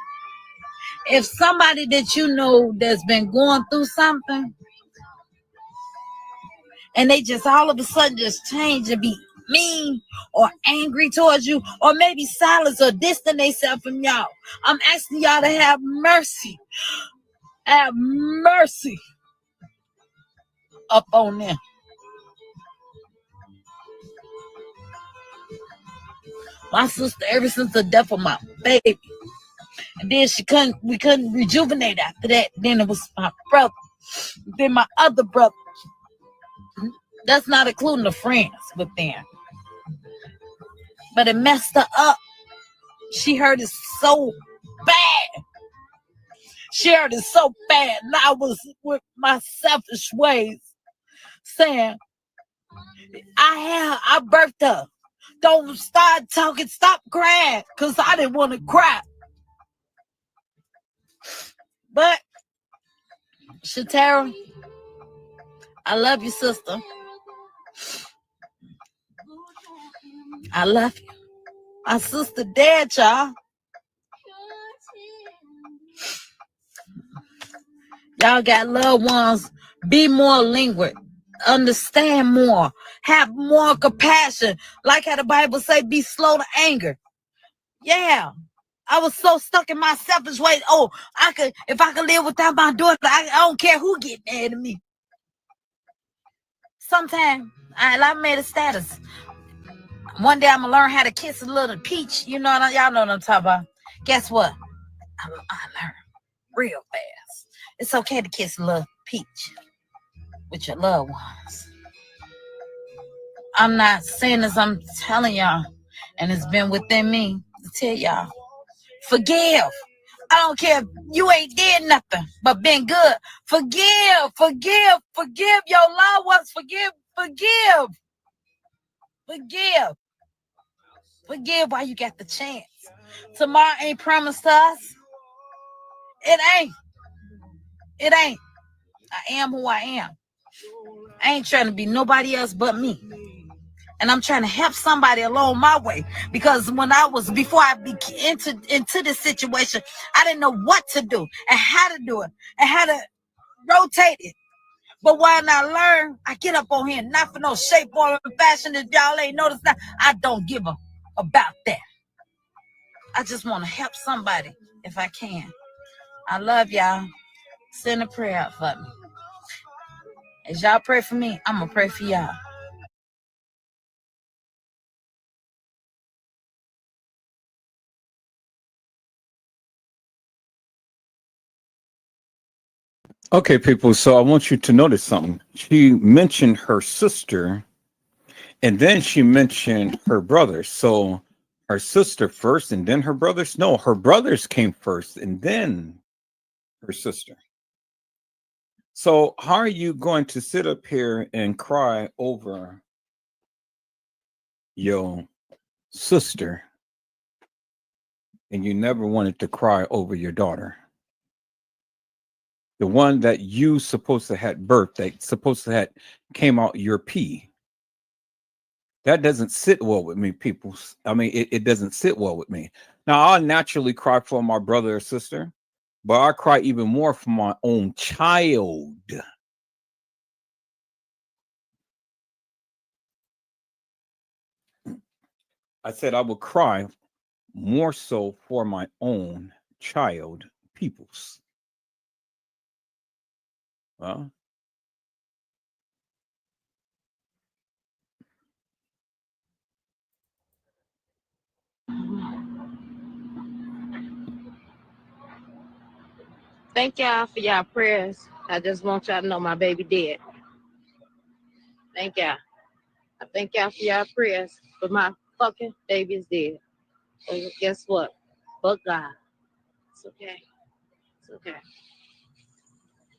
Speaker 6: If somebody that you know that's been going through something, and they just all of a sudden just change and be mean or angry towards you, or maybe silence or distance themselves from y'all, I'm asking y'all to have mercy. Have mercy up on them. My sister, ever since the death of my baby, and then we couldn't rejuvenate after that. Then it was my brother, then my other brother. That's not including the friends with them. But it messed her up. She hurt it so bad. She hurt it so bad. And I was with my selfish ways saying, I birthed her. Don't start talking, stop crying, because I didn't want to cry. But, Shatara, I love you, sister. I love you. My sister dead, y'all. Y'all got loved ones. Be more linguist. Understand more. Have more compassion. Like how the Bible say, be slow to anger. Yeah. I was so stuck in my selfish ways. Oh, if I could live without my daughter, I don't care who get mad at me. Sometimes I made a status. One day I'm gonna learn how to kiss a little peach. You know, y'all know what I'm talking about. Guess what? I learned real fast. It's okay to kiss a little peach with your loved ones. I'm not saying this, I'm telling y'all, and it's been within me to tell y'all, forgive. I don't care if you ain't did nothing but been good. Forgive your loved ones. Forgive while you got the chance. Tomorrow ain't promised to us. It ain't. I am who I am. I ain't trying to be nobody else but me. And I'm trying to help somebody along my way. Because before I entered into this situation, I didn't know what to do and how to do it and how to rotate it. But when I learn, I get up on here, not for no shape, form, and fashion. If y'all ain't noticed that, I don't give about that. I just want to help somebody if I can. I love y'all. Send a prayer out for me. As y'all pray for me, I'm going to pray for y'all.
Speaker 1: Okay, people. So I want you to notice something. She mentioned her sister, and then she mentioned her brother. So her sister first, and then her brothers. No, her brothers came first, and then her sister. So how are you going to sit up here and cry over your sister, and you never wanted to cry over your daughter? The one that you supposed to had birth, that supposed to had came out your pee. That doesn't sit well with me, people. I mean, it doesn't sit well with me. Now, I'll naturally cry for my brother or sister, but I cry even more for my own child. I said I would cry more so for my own child peoples. Well,
Speaker 6: Thank y'all for y'all prayers. I just want y'all to know my baby dead. Thank y'all. I thank y'all for y'all prayers, but my fucking baby is dead. And guess what? But God. It's okay. It's okay.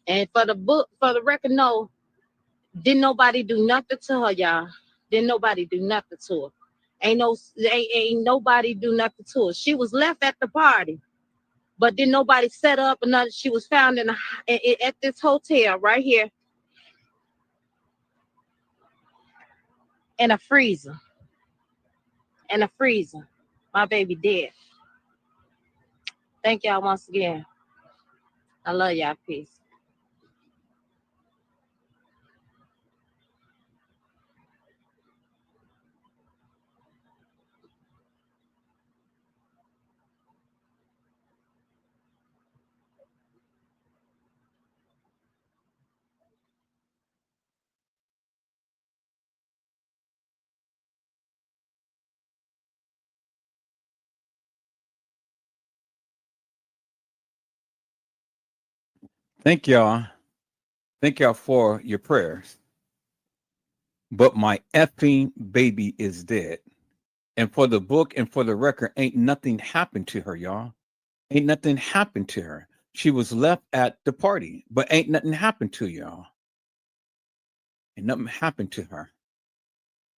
Speaker 6: And for the record, no, didn't nobody do nothing to her, y'all. Didn't nobody do nothing to her. Ain't nobody do nothing to her. She was left at the party, but didn't nobody set up another. She was found at this hotel right here in a freezer. In a freezer. My baby dead. Thank y'all once again. I love y'all. Peace.
Speaker 1: thank y'all. Thank y'all for your prayers. But my effing baby is dead. And for the book and for the record, ain't nothing happened to her, y'all. Ain't nothing happened to her. She was left at the party, but ain't nothing happened to y'all. Ain't nothing happened to her.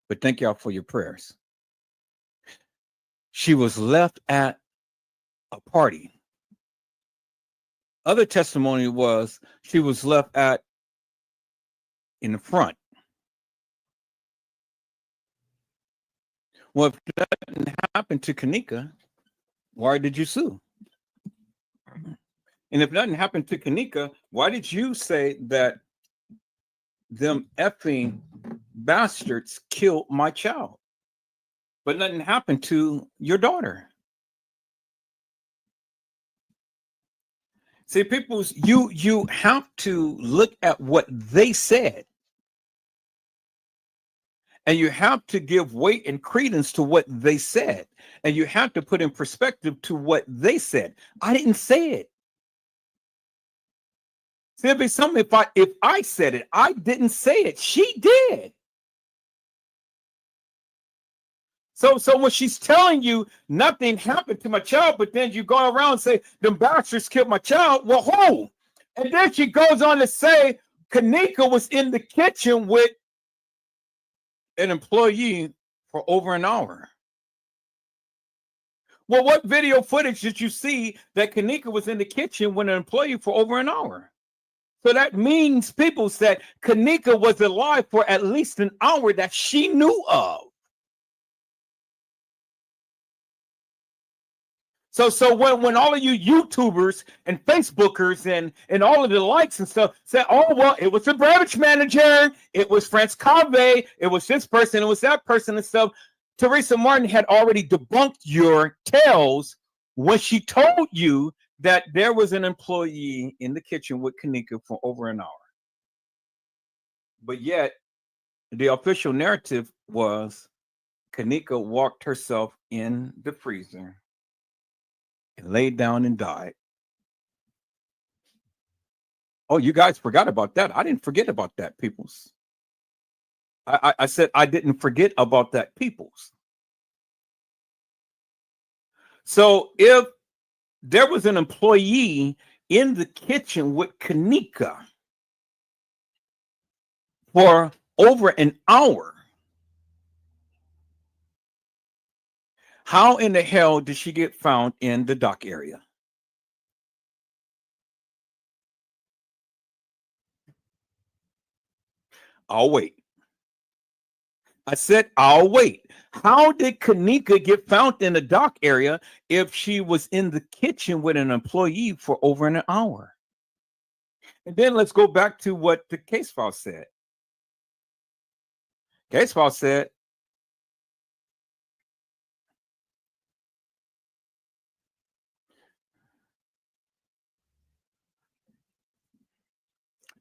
Speaker 1: But thank y'all for your prayers. She was left at a party. Other testimony was she was left at in the front. Well, if that didn't happen to Kenneka, why did you sue? And if nothing happened to Kenneka, why did you say that them effing bastards killed my child? But nothing happened to your daughter. See, people's you have to look at what they said. And you have to give weight and credence to what they said. And you have to put in perspective to what they said. I didn't say it. See, it'd be something if I said it. I didn't say it. She did. So when she's telling you nothing happened to my child, but then you go around and say the bastards killed my child, well, who? And then she goes on to say Kenneka was in the kitchen with an employee for over an hour. Well, what video footage did you see that Kenneka was in the kitchen with an employee for over an hour? So that means people said Kenneka was alive for at least an hour that she knew of. So when all of you YouTubers and Facebookers and all of the likes and stuff said, oh, well, it was the beverage manager, it was France Cave, it was this person, it was that person and stuff. Teresa Martin had already debunked your tales when she told you that there was an employee in the kitchen with Kenneka for over an hour. But yet, the official narrative was Kenneka walked herself in the freezer and laid down and died. Oh, you guys forgot about that. I didn't forget about that, peoples. I said I didn't forget about that, peoples. So if there was an employee in the kitchen with Kenneka for over an hour, how in the hell did she get found in the dock area? I'll wait. I said, I'll wait. How did Kenneka get found in the dock area if she was in the kitchen with an employee for over an hour? And then let's go back to what the case file said. Case file said,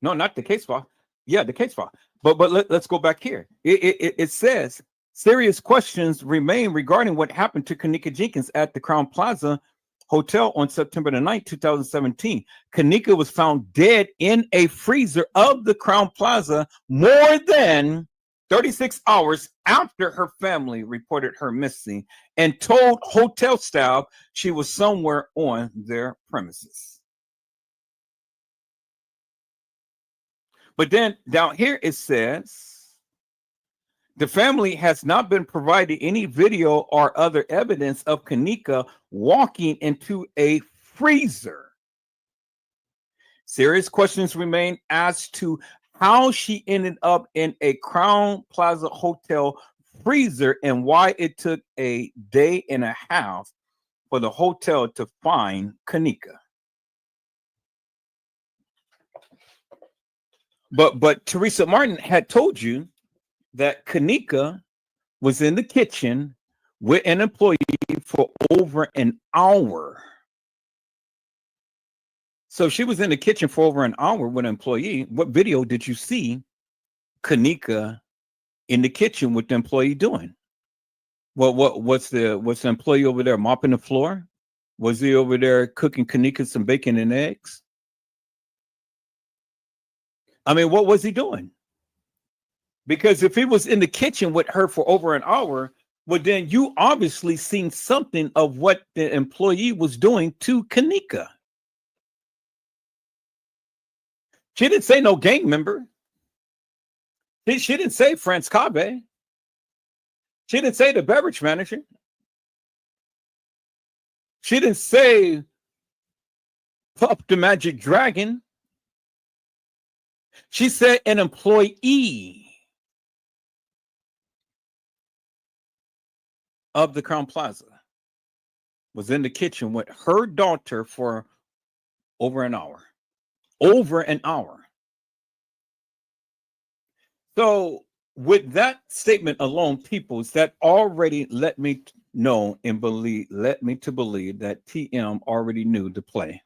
Speaker 1: no, not the case file. Yeah, the case file. But let's go back here. It says serious questions remain regarding what happened to Kenneka Jenkins at the Crown Plaza Hotel on September the 9th, 2017. Kenneka was found dead in a freezer of the Crown Plaza more than 36 hours after her family reported her missing and told hotel staff she was somewhere on their premises. But then down here it says the family has not been provided any video or other evidence of Kenneka walking into a freezer. Serious questions remain as to how she ended up in a Crown Plaza hotel freezer and why it took a day and a half for the hotel to find Kenneka. But Teresa Martin had told you that Kenneka was in the kitchen with an employee for over an hour. So she was in the kitchen for over an hour with an employee. What video did you see Kenneka in the kitchen with the employee doing? What's the employee over there mopping the floor? Was he over there cooking Kenneka some bacon and eggs? I mean, what was he doing? Because if he was in the kitchen with her for over an hour, well, then you obviously seen something of what the employee was doing to Kenneka. She didn't say no gang member. She didn't say Franz Cabe. She didn't say the beverage manager. She didn't say Puff the Magic Dragon. She said an employee of the Crown Plaza was in the kitchen with her daughter for over an hour. Over an hour. So with that statement alone, peoples, that already let me know and led me to believe that TM already knew the play.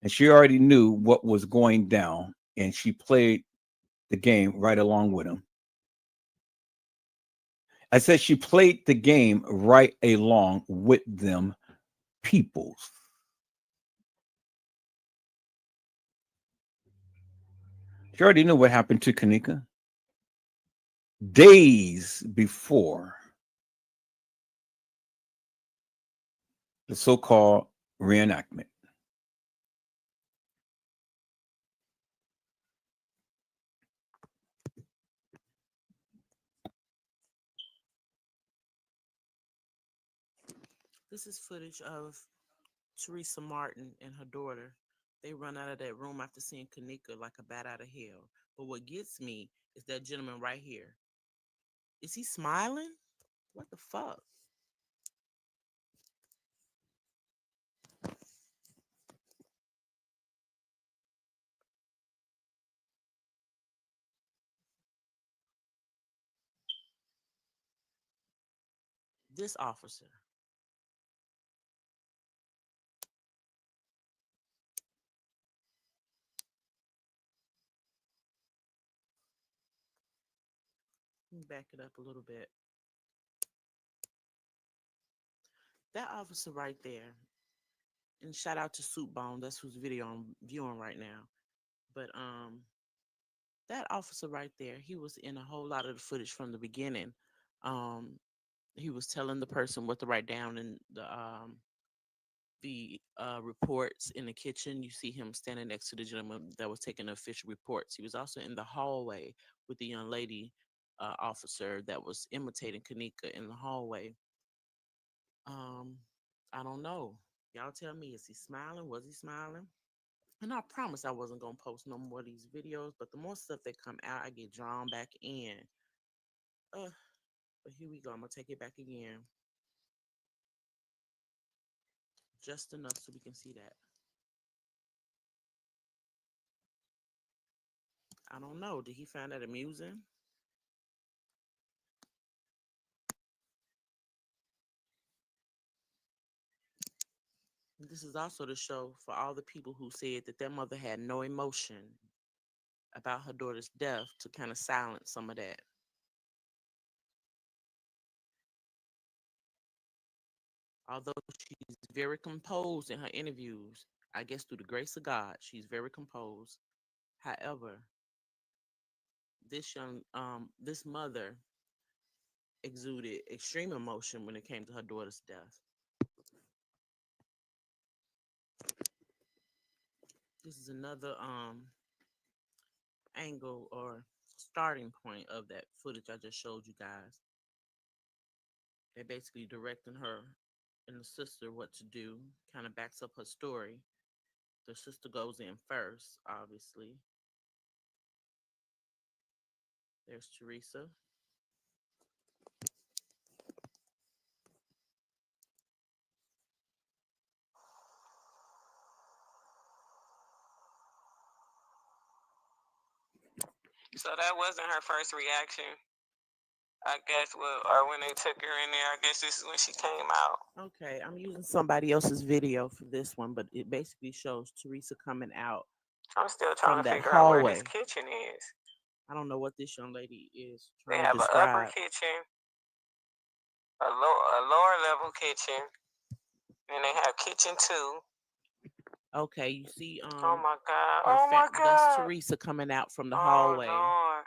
Speaker 1: And she already knew what was going down, and she played the game right along with him. I said she played the game right along with them peoples. She already knew what happened to Kenneka days before the so-called reenactment.
Speaker 2: This is footage of Teresa Martin and her daughter. They run out of that room after seeing Kenneka like a bat out of hell. But what gets me is that gentleman right here. Is he smiling? What the fuck? This officer. Let me back it up a little bit. That officer right there, and shout out to Soup Bone, that's whose video I'm viewing right now. But that officer right there, he was in a whole lot of the footage from the beginning. Um, he was telling the person what to write down in the reports in the kitchen. You see him standing next to the gentleman that was taking the official reports. He was also in the hallway with the young lady officer that was imitating Kenneka in the hallway. Um, I don't know. Y'all tell me, is he smiling? Was he smiling? And I promise I wasn't gonna post no more of these videos, but the more stuff that come out, I get drawn back in. But here we go. I'm gonna take it back again, just enough so we can see that. I don't know. Did he find that amusing? This is also the show for all the people who said that their mother had no emotion about her daughter's death to kind of silence some of that. Although she's very composed in her interviews, I guess through the grace of God, she's very composed. However, this mother exuded extreme emotion when it came to her daughter's death. This is another angle or starting point of that footage I just showed you guys. They basically directing her and the sister what to do, kind of backs up her story. The sister goes in first, obviously. There's Teresa.
Speaker 7: So that wasn't her first reaction. I guess or when they took her in there, I guess this is when she came out.
Speaker 2: Okay, I'm using somebody else's video for this one, but it basically shows Teresa coming out
Speaker 7: I'm still trying
Speaker 2: from
Speaker 7: to
Speaker 2: that
Speaker 7: figure out where this
Speaker 2: hallway.
Speaker 7: kitchen is.
Speaker 2: I don't know what this young lady is
Speaker 7: They
Speaker 2: trying to
Speaker 7: have an upper
Speaker 2: describe.
Speaker 7: kitchen, a lower level kitchen, and they have kitchen 2.
Speaker 2: Okay, you see,
Speaker 7: Oh my God!
Speaker 2: her
Speaker 7: Oh my
Speaker 2: that's
Speaker 7: God!
Speaker 2: Teresa coming out from the
Speaker 7: Oh
Speaker 2: hallway
Speaker 7: Lord!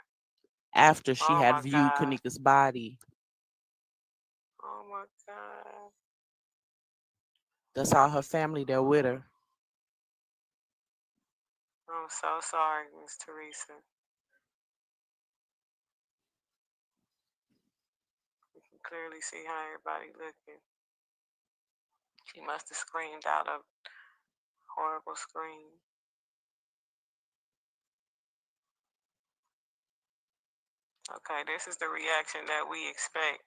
Speaker 2: after she
Speaker 7: Oh
Speaker 2: had
Speaker 7: my
Speaker 2: viewed
Speaker 7: God!
Speaker 2: Kanika's body.
Speaker 7: Oh my God!
Speaker 2: That's all her family there with her.
Speaker 7: I'm so sorry, Miss Teresa. You can clearly see how everybody looking. She must have screamed out a horrible scream. Okay, this is the reaction that we expect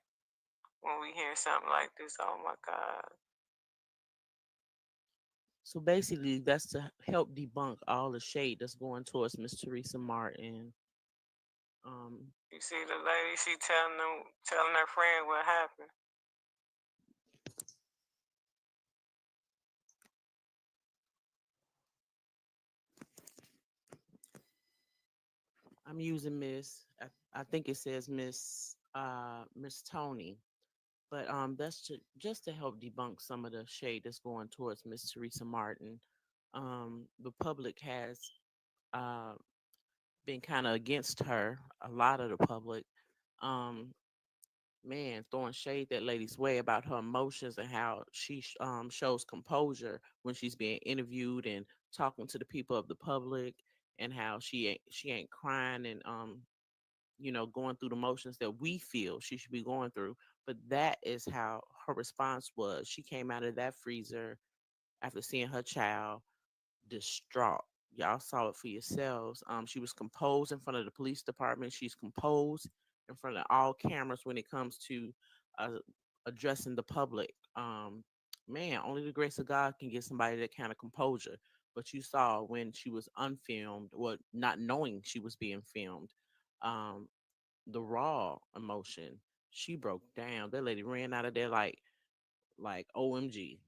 Speaker 7: when we hear something like this. Oh my God.
Speaker 2: So basically, that's to help debunk all the shade that's going towards Miss Teresa Martin.
Speaker 7: You see the lady, she telling her friend what happened.
Speaker 2: I'm using Miss. I think it says Miss Tony, but that's just to help debunk some of the shade that's going towards Miss Teresa Martin. The public has uh been kind of against her. A lot of the public, um, man, throwing shade that lady's way about her emotions and how she shows composure when she's being interviewed and talking to the people of the public, and how she ain't crying and going through the motions that we feel she should be going through. But that is how her response was. She came out of that freezer after seeing her child distraught. Y'all saw it for yourselves. She was composed in front of the police department. She's composed in front of all cameras when it comes to uh, addressing the public. Man, only the grace of God can get somebody that kind of composure. But you saw when she was unfilmed, well, not knowing she was being filmed, um, the raw emotion. She broke down. That lady ran out of there like OMG,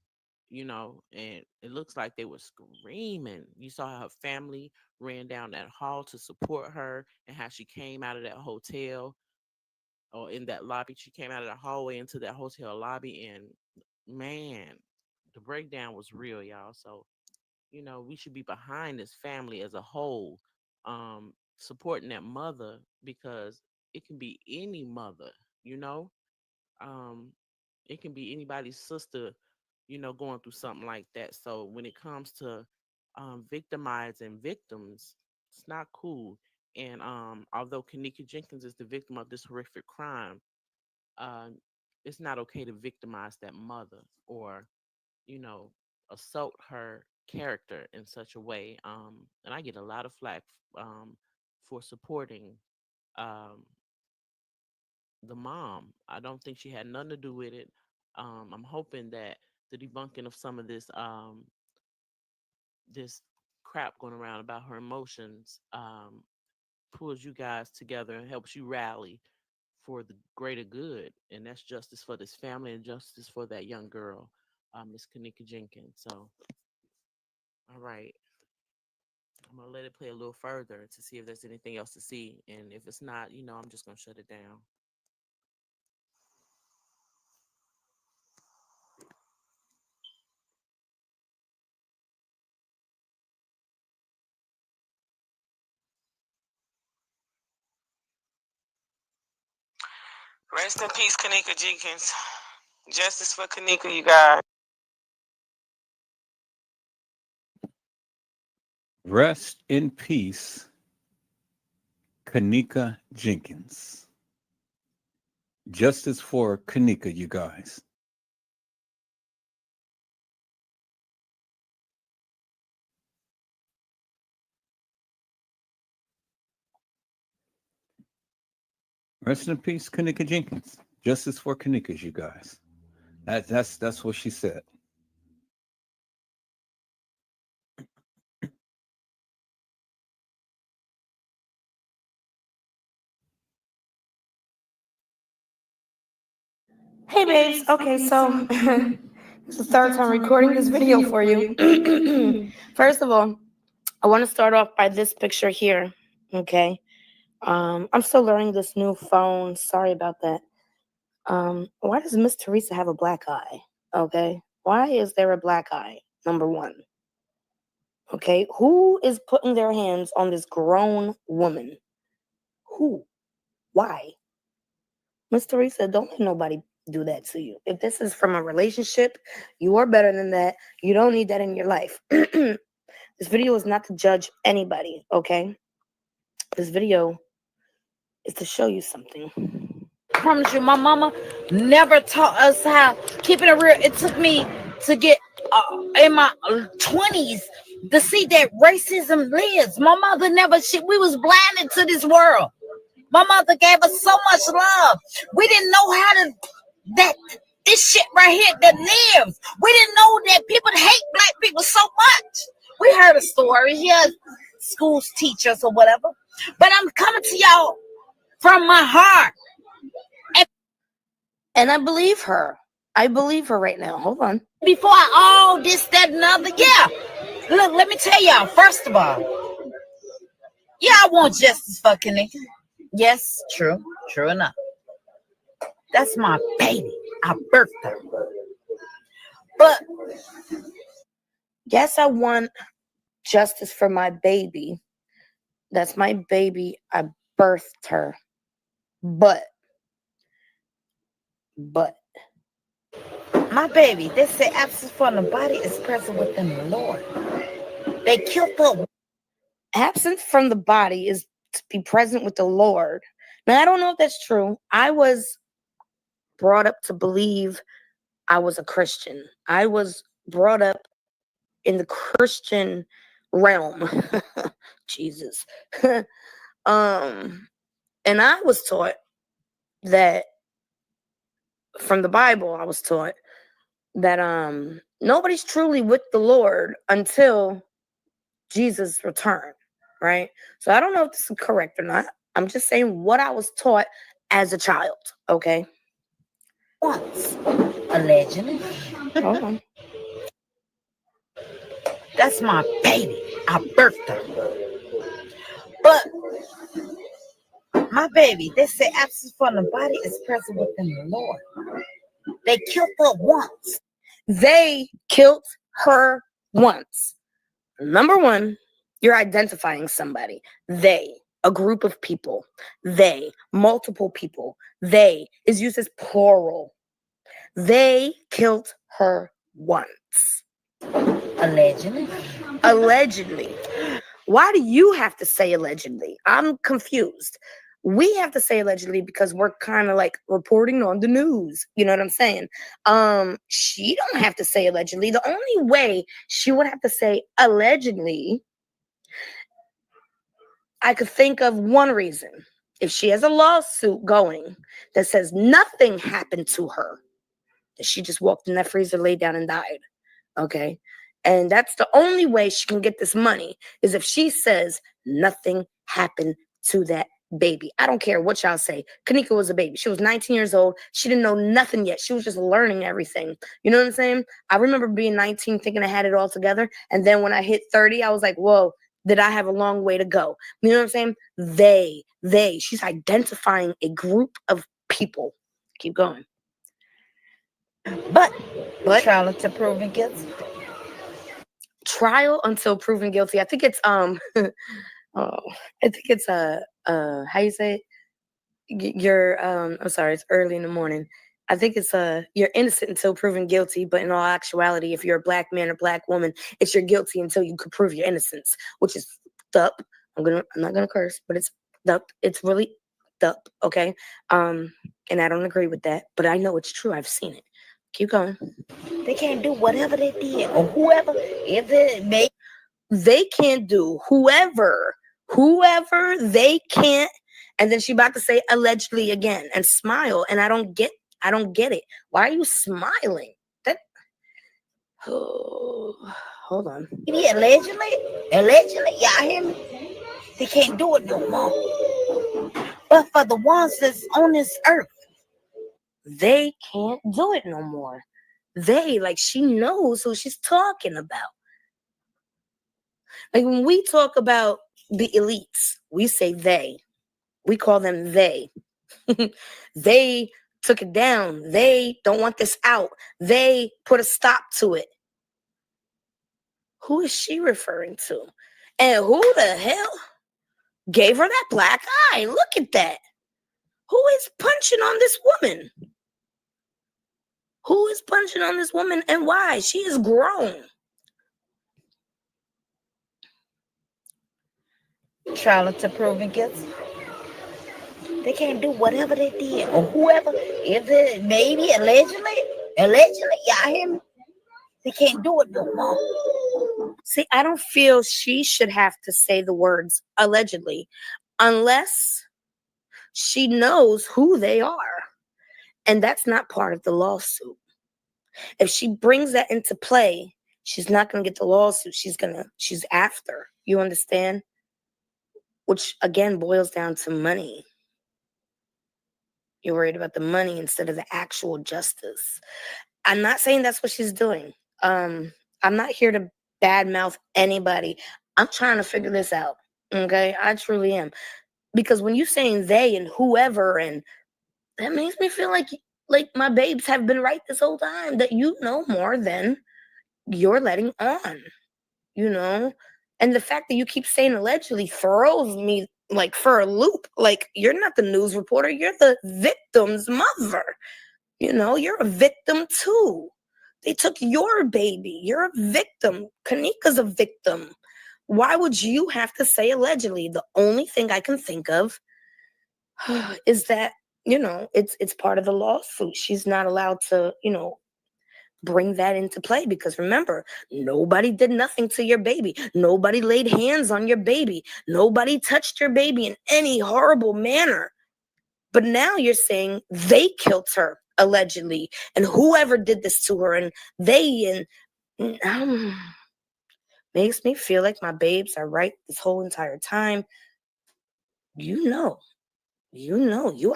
Speaker 2: and it looks like they were screaming. You saw how her family ran down that hall to support her, and how she came out of that hotel or in that lobby. She came out of the hallway into that hotel lobby, and man, the breakdown was real, y'all. So, we should be behind this family as a whole, supporting that mother, because it can be any mother, you know. Um, it can be anybody's sister, going through something like that. So when it comes to victimizing victims, it's not cool. And although Kenneka Jenkins is the victim of this horrific crime, uh, it's not okay to victimize that mother, or you know assault her character in such a way. And I get a lot of flack um, for supporting um, the mom. I don't think she had nothing to do with it. I'm hoping that the debunking of some of this crap going around about her emotions pulls you guys together and helps you rally for the greater good, and that's justice for this family and justice for that young girl, Miss Kenneka Jenkins. So, all right, I'm gonna let it play a little further to see if there's anything else to see, and if it's not, I'm just gonna shut it down.
Speaker 7: Rest in peace, Kenneka Jenkins. Justice for Kenneka, you guys.
Speaker 1: Rest in peace, Kenneka Jenkins. Justice for Kenneka, you guys. Rest in peace, Kenneka Jenkins. Justice for Kenneka, you guys. That's what she said.
Speaker 8: Hey babes, okay, so it's the third time recording this video for you. First of all, I want to start off by this picture here, okay? I'm still learning this new phone. Sorry about that. Why does Miss Teresa have a black eye? Okay, why is there a black eye? Number one. Okay, who is putting their hands on this grown woman? Who? Why? Miss Teresa, don't let nobody do that to you. If this is from a relationship, you are better than that. You don't need that in your life. This video is not to judge anybody, okay? This video is to show you something.
Speaker 6: I promise you, my mama never taught us how. Keeping it real, it took me to get in my 20s to see that racism lives. My mother never, we was blinded to this world. My mother gave us so much love. We didn't know how to, that this shit right here that lives. We didn't know that people hate black people so much. We heard a story, yeah, schools teach us or whatever. But I'm coming to y'all from my heart.
Speaker 8: And I believe her. I believe her right now. Hold on.
Speaker 6: Before all this, that, and other, yeah. Look, let me tell y'all, first of all, yeah, I want justice for Kenneka. Yes, true enough. That's my baby. I birthed her. But
Speaker 8: yes, I want justice for my baby. That's my baby. I birthed her. But
Speaker 6: my baby, they say absence from the body is present within the Lord. They killed her.
Speaker 8: Absence from the body is to be present with the Lord. Now, I don't know if that's true. I was brought up to believe I was a Christian. I was brought up in the Christian realm. Jesus. And I was taught that from the Bible, I was taught that nobody's truly with the Lord until Jesus' return, right? So I don't know if this is correct or not. I'm just saying what I was taught as a child, okay?
Speaker 6: Once, allegedly.
Speaker 8: Hold on.
Speaker 6: That's my baby. I birthed her. But my baby, they say absence from the body is present within the Lord. They killed her once.
Speaker 8: They killed her once. Number one, you're identifying somebody. They, a group of people. They, multiple people. They is used as plural. They killed her once.
Speaker 6: Allegedly.
Speaker 8: Allegedly. Why do you have to say allegedly? I'm confused. We have to say allegedly because we're kind of like reporting on the news. You know what I'm saying? She don't have to say allegedly. The only way she would have to say allegedly, I could think of one reason. If she has a lawsuit going that says nothing happened to her, that she just walked in that freezer, laid down, and died, okay? And that's the only way she can get this money, is if she says nothing happened to that baby. I don't care what y'all say. Kenneka was a baby. She was 19 years old. She didn't know nothing yet. She was just learning everything. You know what I'm saying? I remember being 19 thinking I had it all together. And then when I hit 30, I was like, whoa, did I have a long way to go? You know what I'm saying? She's identifying a group of people. Keep going. But
Speaker 6: Trial until proven guilty.
Speaker 8: Trial until proven guilty. I think it's how you say it? You're I'm sorry, it's early in the morning. I think it's you're innocent until proven guilty, but in all actuality, if you're a black man or black woman, it's you're guilty until you could prove your innocence, which is up. I'm not gonna curse, but it's up. It's really up, okay? And I don't agree with that, but I know it's true. I've seen it. Keep going.
Speaker 6: They can't do whatever they did or whoever, if it may.
Speaker 8: They can't do whoever they can't. And then she about to say allegedly again and smile. And I don't get it. Why are you smiling? That hold on.
Speaker 6: Yeah, allegedly, y'all hear me? They can't do it no more. But for the ones that's on this earth,
Speaker 8: they can't do it no more. They, like, she knows who she's talking about. Like when we talk about the elites, we say they. We call them they. They took it down. They don't want this out. They put a stop to it. Who is she referring to? And who the hell gave her that black eye? Look at that. Who is punching on this woman? Who is punching on this woman and why? She is grown.
Speaker 6: trial until proven guilty. They can't do whatever they did or whoever, if it maybe allegedly, y'all hear me? They can't do it no more.
Speaker 8: See, I don't feel she should have to say the words allegedly unless she knows who they are. And that's not part of the lawsuit. If she brings that into play, she's not going to get the lawsuit. She's after. You understand? Which, again, boils down to money. You're worried about the money instead of the actual justice. I'm not saying that's what she's doing. I'm not here to badmouth anybody. I'm trying to figure this out. Okay? I truly am. Because when you're saying they and whoever, and that makes me feel like my babes have been right this whole time, that you know more than you're letting on, you know? And the fact that you keep saying allegedly throws me like for a loop. Like, you're not the news reporter, you're the victim's mother. You know, you're a victim too. They took your baby. You're a victim. Kenneka's a victim. Why would you have to say allegedly? The only thing I can think of is that, you know, it's part of the lawsuit. She's not allowed to, you know, bring that into play because remember, nobody did nothing to your baby. Nobody laid hands on your baby. Nobody touched your baby in any horrible manner. But now you're saying they killed her allegedly, and whoever did this to her, and they makes me feel like my babes are right this whole entire time. You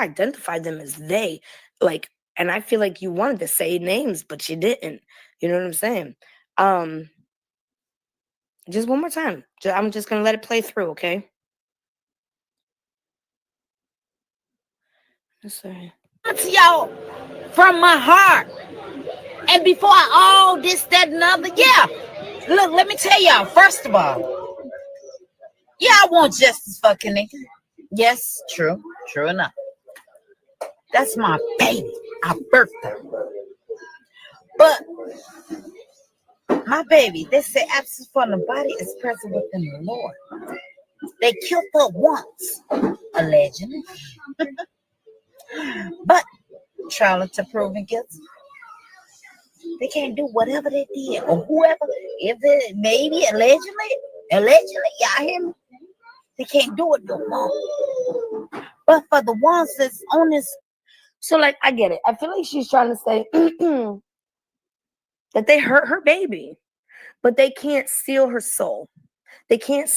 Speaker 8: identified them as they, like, and I feel like you wanted to say names, but you didn't. You know what I'm saying? Just one more time. I'm just gonna let it play through, okay? Sorry.
Speaker 6: To y'all from my heart. And before all this, that, and other, yeah. Look, let me tell y'all, first of all, yeah, I want justice for Kenneka. Yes, true enough. That's my baby. I birthed her. But my baby, they say absence from the body is present within the Lord. They killed her once, allegedly. But trial until proven guilty. They can't do whatever they did or whoever, if it maybe allegedly, y'all hear me? They can't do it no more. But for the ones that's on this,
Speaker 8: So, like, I get it. I feel like she's trying to say that they hurt her baby, but they can't steal her soul. They can't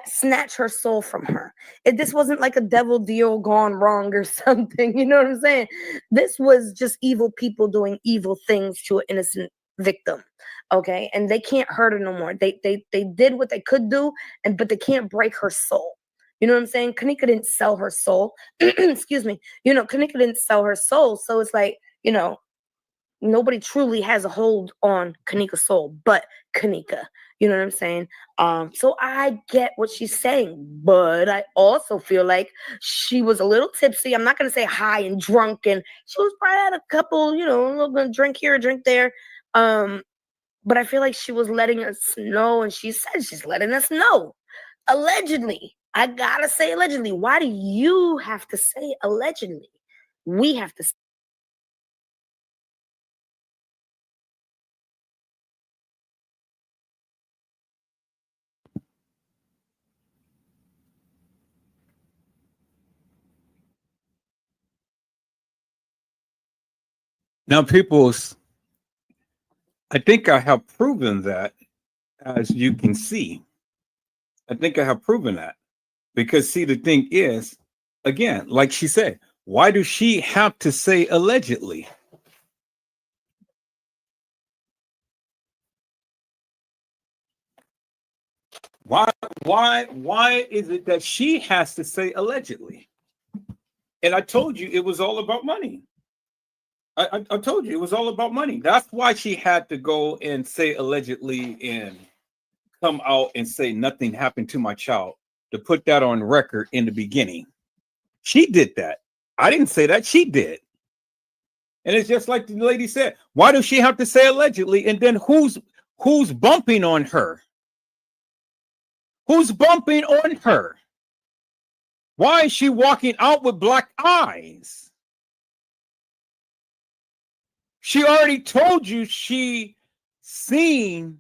Speaker 8: snatch her soul from her. If this wasn't like a devil deal gone wrong or something, you know what I'm saying? This was just evil people doing evil things to an innocent victim. Okay, and they can't hurt her no more. They did what they could do, but they can't break her soul. You know what I'm saying? Kenneka didn't sell her soul. Excuse me. Kenneka didn't sell her soul. So it's like, nobody truly has a hold on Kenneka's soul but Kenneka. You know what I'm saying? So I get what she's saying, but I also feel like she was a little tipsy. I'm not gonna say high and drunk, and she was probably had a couple, a little bit of drink here, a drink there. But I feel like she was letting us know, and she said she's letting us know. Allegedly. I gotta say allegedly. Why do you have to say allegedly? We have to say.
Speaker 1: Now, people's, I think I have proven that, as you can see. I think I have proven that. Because, see, the thing is, again, like she said, why does she have to say allegedly? Why is it that she has to say allegedly? And I told you it was all about money. I told you it was all about money. That's why she had to go and say allegedly and come out and say nothing happened to my child, to put that on record in the beginning. She did that. I didn't say that. She did. And it's just like the lady said, why does she have to say allegedly? And then who's bumping on her? Who's bumping on her? Why is she walking out with black eyes? She already told you she seen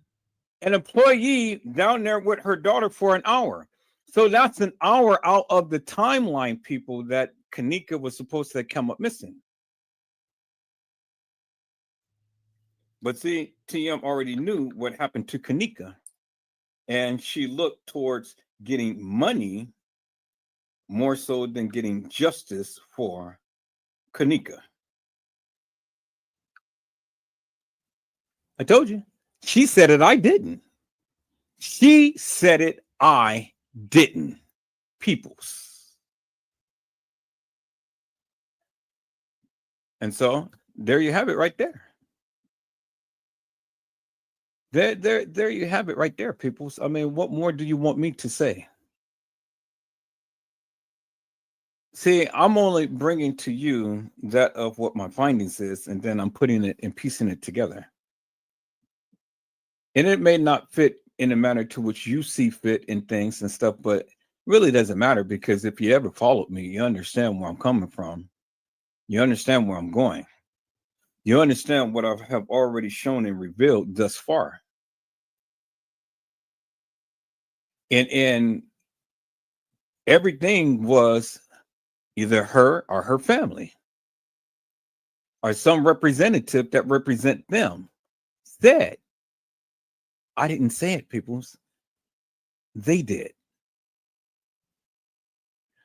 Speaker 1: an employee down there with her daughter for an hour. So that's an hour out of the timeline, people, that Kenneka was supposed to come up missing. But see, TM already knew what happened to Kenneka, and she looked towards getting money more so than getting justice for Kenneka. I told you. She said it, I didn't. She said it, I didn't. Peoples. And so there you have it right there. There you have it right there, peoples. I mean, what more do you want me to say? See, I'm only bringing to you that of what my findings is, and then I'm putting it and piecing it together. And it may not fit in a manner to which you see fit in things and stuff, but really doesn't matter, because if you ever followed me, you understand where I'm coming from. You understand where I'm going. You understand what I have already shown and revealed thus far. And everything was either her or her family or some representative that represent them said. I didn't say it, peoples. They did.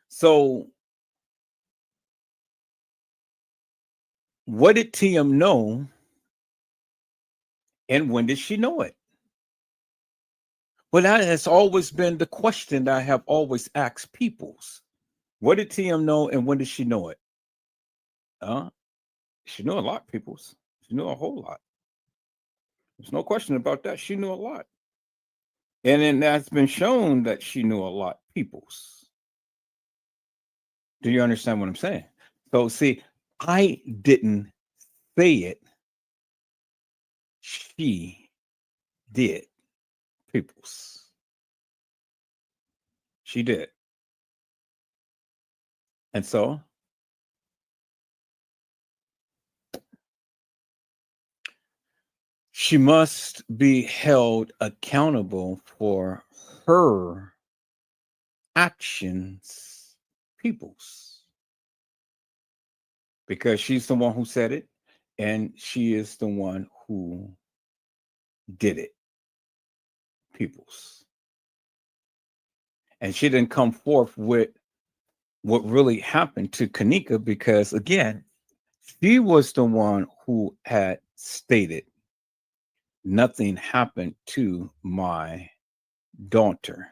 Speaker 1: So what did TM know, and when did she know it? Well, that has always been the question that I have always asked peoples. What did TM know, and when did she know it? She knew a lot, peoples. She knew a whole lot. There's no question about that. She knew a lot. And then that's been shown that she knew a lot, peoples. Do you understand what I'm saying? So, see, I didn't say it. She did, peoples. She did. And so she must be held accountable for her actions, peoples. because she's the one who said it, and she is the one who did it, peoples. And she didn't come forth with what really happened to Kenneka because, again, she was the one who had stated nothing happened to my daughter.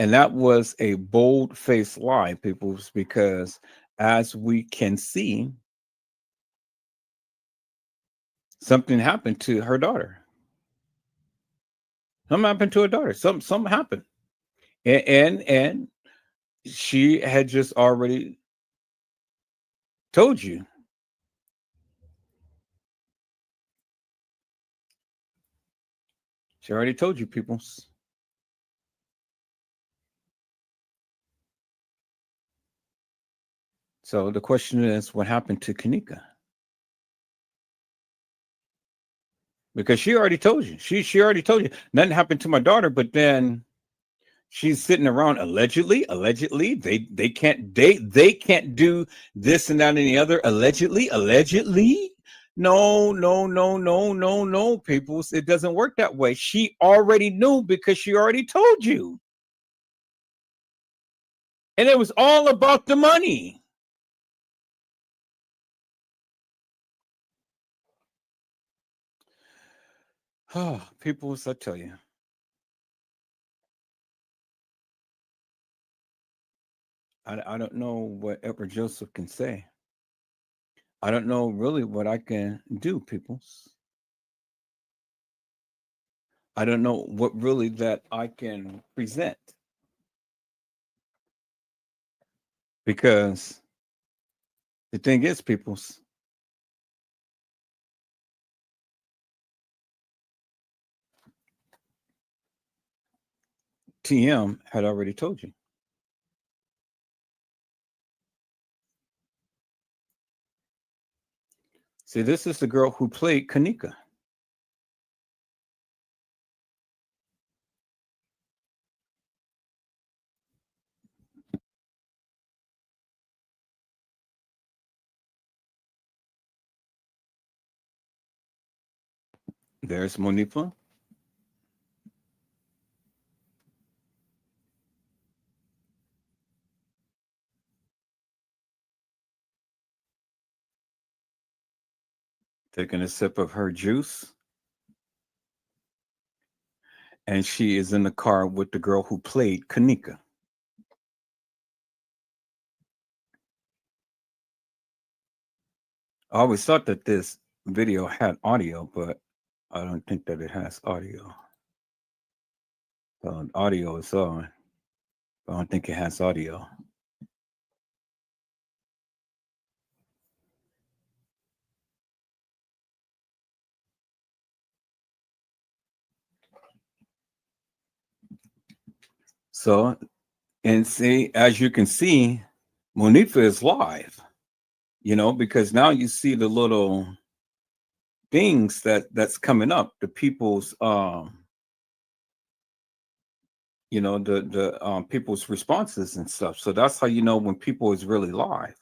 Speaker 1: And that was a bold-faced lie, people, because as we can see, something happened to her daughter. Something happened to her daughter. Something happened. And she had just already told you. She already told you, peoples. So the question is, what happened to Kenneka? Because she already told you. She already told you nothing happened to my daughter, but then she's sitting around allegedly. They can't do this and that and the other. Allegedly. No, peoples. It doesn't work that way. She already knew because she already told you. And it was all about the money. Oh, peoples, I tell you. I don't know what Edward Joseph can say. I don't know really what I can do, peoples. I don't know what really that I can present. Because the thing is, peoples, TM had already told you. See, this is the girl who played Kenneka. There's Monifa. Taking a sip of her juice. And she is in the car with the girl who played Kenneka. I always thought that this video had audio, but I don't think that it has audio. Audio is on. I don't think it has audio. So, and see, as you can see, Monifa is live, because now you see the little things that's coming up, the people's, the people's responses and stuff. So that's how you know when people is really live,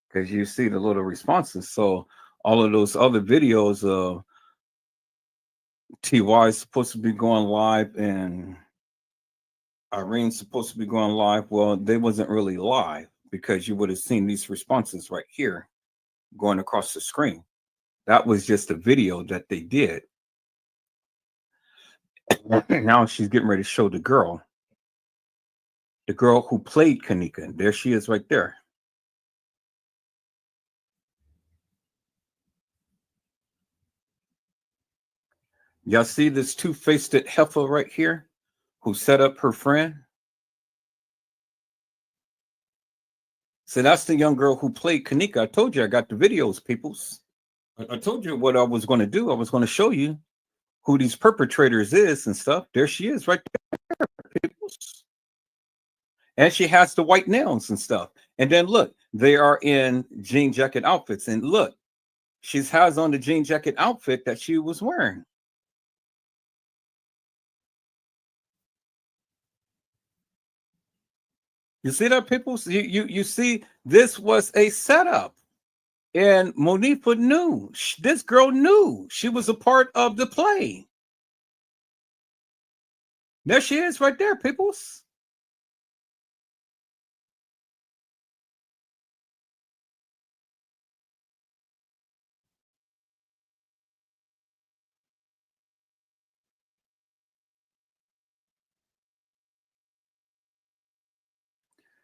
Speaker 1: because you see the little responses. So all of those other videos of TY is supposed to be going live and Irene's supposed to be going live. Well, they wasn't really live because you would have seen these responses right here going across the screen. That was just a video that they did. Now she's getting ready to show the girl who played Kenneka. There she is right there. Y'all see this two-faced heifer right here who set up her friend? So that's the young girl who played Kenneka. I told you I got the videos, peoples. I told you what I was going to do. I was going to show you who these perpetrators is and stuff. There she is right there, peoples. And she has the white nails and stuff. And then look, they are in jean jacket outfits. And look, she has on the jean jacket outfit that she was wearing. You see that, people? You see, this was a setup. And Monifa knew. This girl knew. She was a part of the play. There she is right there, peoples.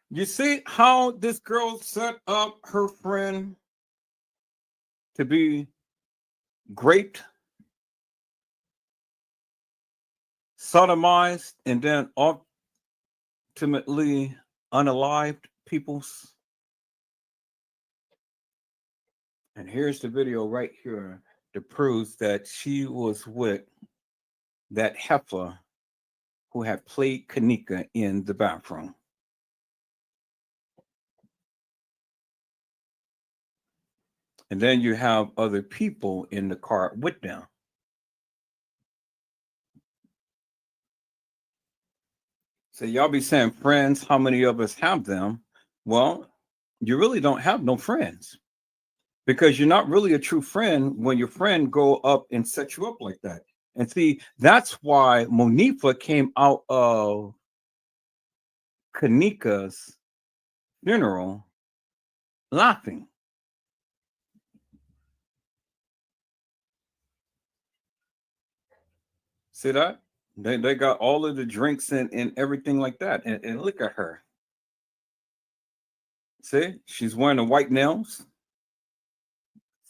Speaker 1: You see how this girl set up her friend to be sodomized, and then ultimately unalived, peoples? And here's the video right here that proves that she was with that heifer who had played Kenneka in the bathroom. And then you have other people in the car with them. So y'all be saying friends, how many of us have them? Well, you really don't have no friends, because you're not really a true friend when your friend go up and set you up like that. And see, that's why Monifa came out of Kenneka's funeral laughing. See that? They got all of the drinks and everything like that. And look at her. See, she's wearing the white nails,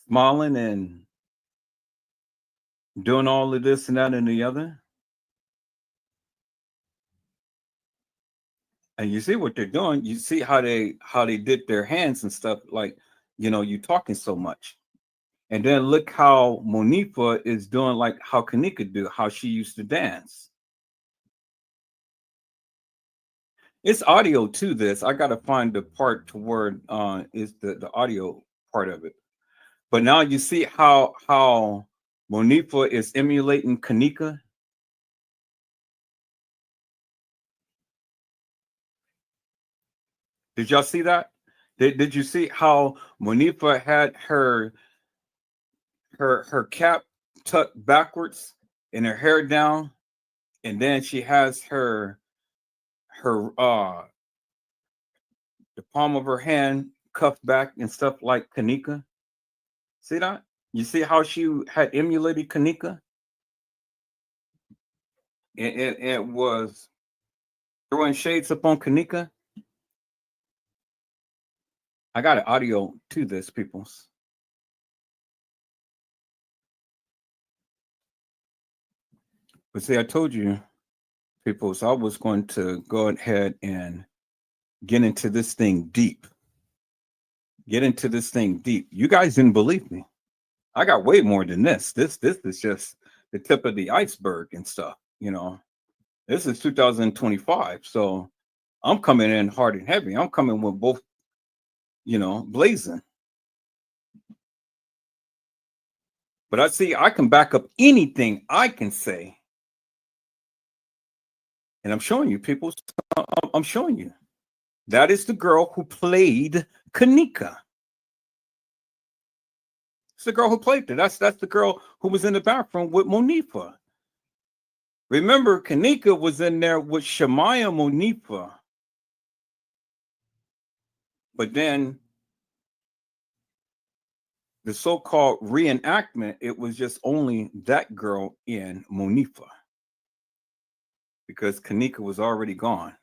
Speaker 1: smiling and doing all of this and that and the other. And you see what they're doing. You see how they did their hands and stuff, like, you talking so much. And then look how Monifa is doing, like how Kenneka do, how she used to dance. It's audio to this. I gotta find the part to where is the audio part of it. But now you see how Monifa is emulating Kenneka. Did y'all see that? Did you see how Monifa had her cap tucked backwards and her hair down, and then she has her the palm of her hand cuffed back and stuff like Kenneka? See that? You see how she had emulated Kenneka? It was throwing shades upon Kenneka. I got an audio to this, peoples. But see, I told you, peoples, I was going to go ahead and get into this thing deep. Get into this thing deep. You guys didn't believe me. I got way more than this. This is just the tip of the iceberg and stuff. This is 2025, so I'm coming in hard and heavy. I'm coming with both, blazing. But I can back up anything I can say. And I'm showing you, people. I'm showing you. That is the girl who played Kenneka. It's the girl who played there. That's the girl who was in the bathroom with Monifa. Remember, Kenneka was in there with Shemaya Monifa. But then the so-called reenactment, it was just only that girl in Monifa, because Kenneka was already gone.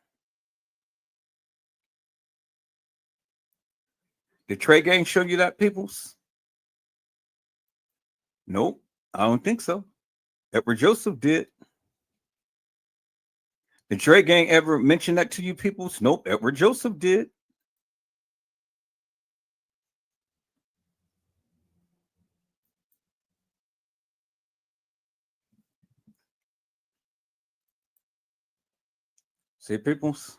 Speaker 1: Did Trey Gang show you that, peoples? Nope, I don't think so. Edward Joseph did. Did Trey Gang ever mention that to you, peoples? Nope, Edward Joseph did. See, peoples?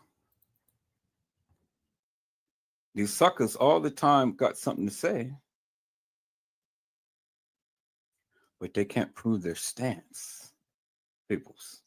Speaker 1: These suckers all the time got something to say, but they can't prove their stance, peoples.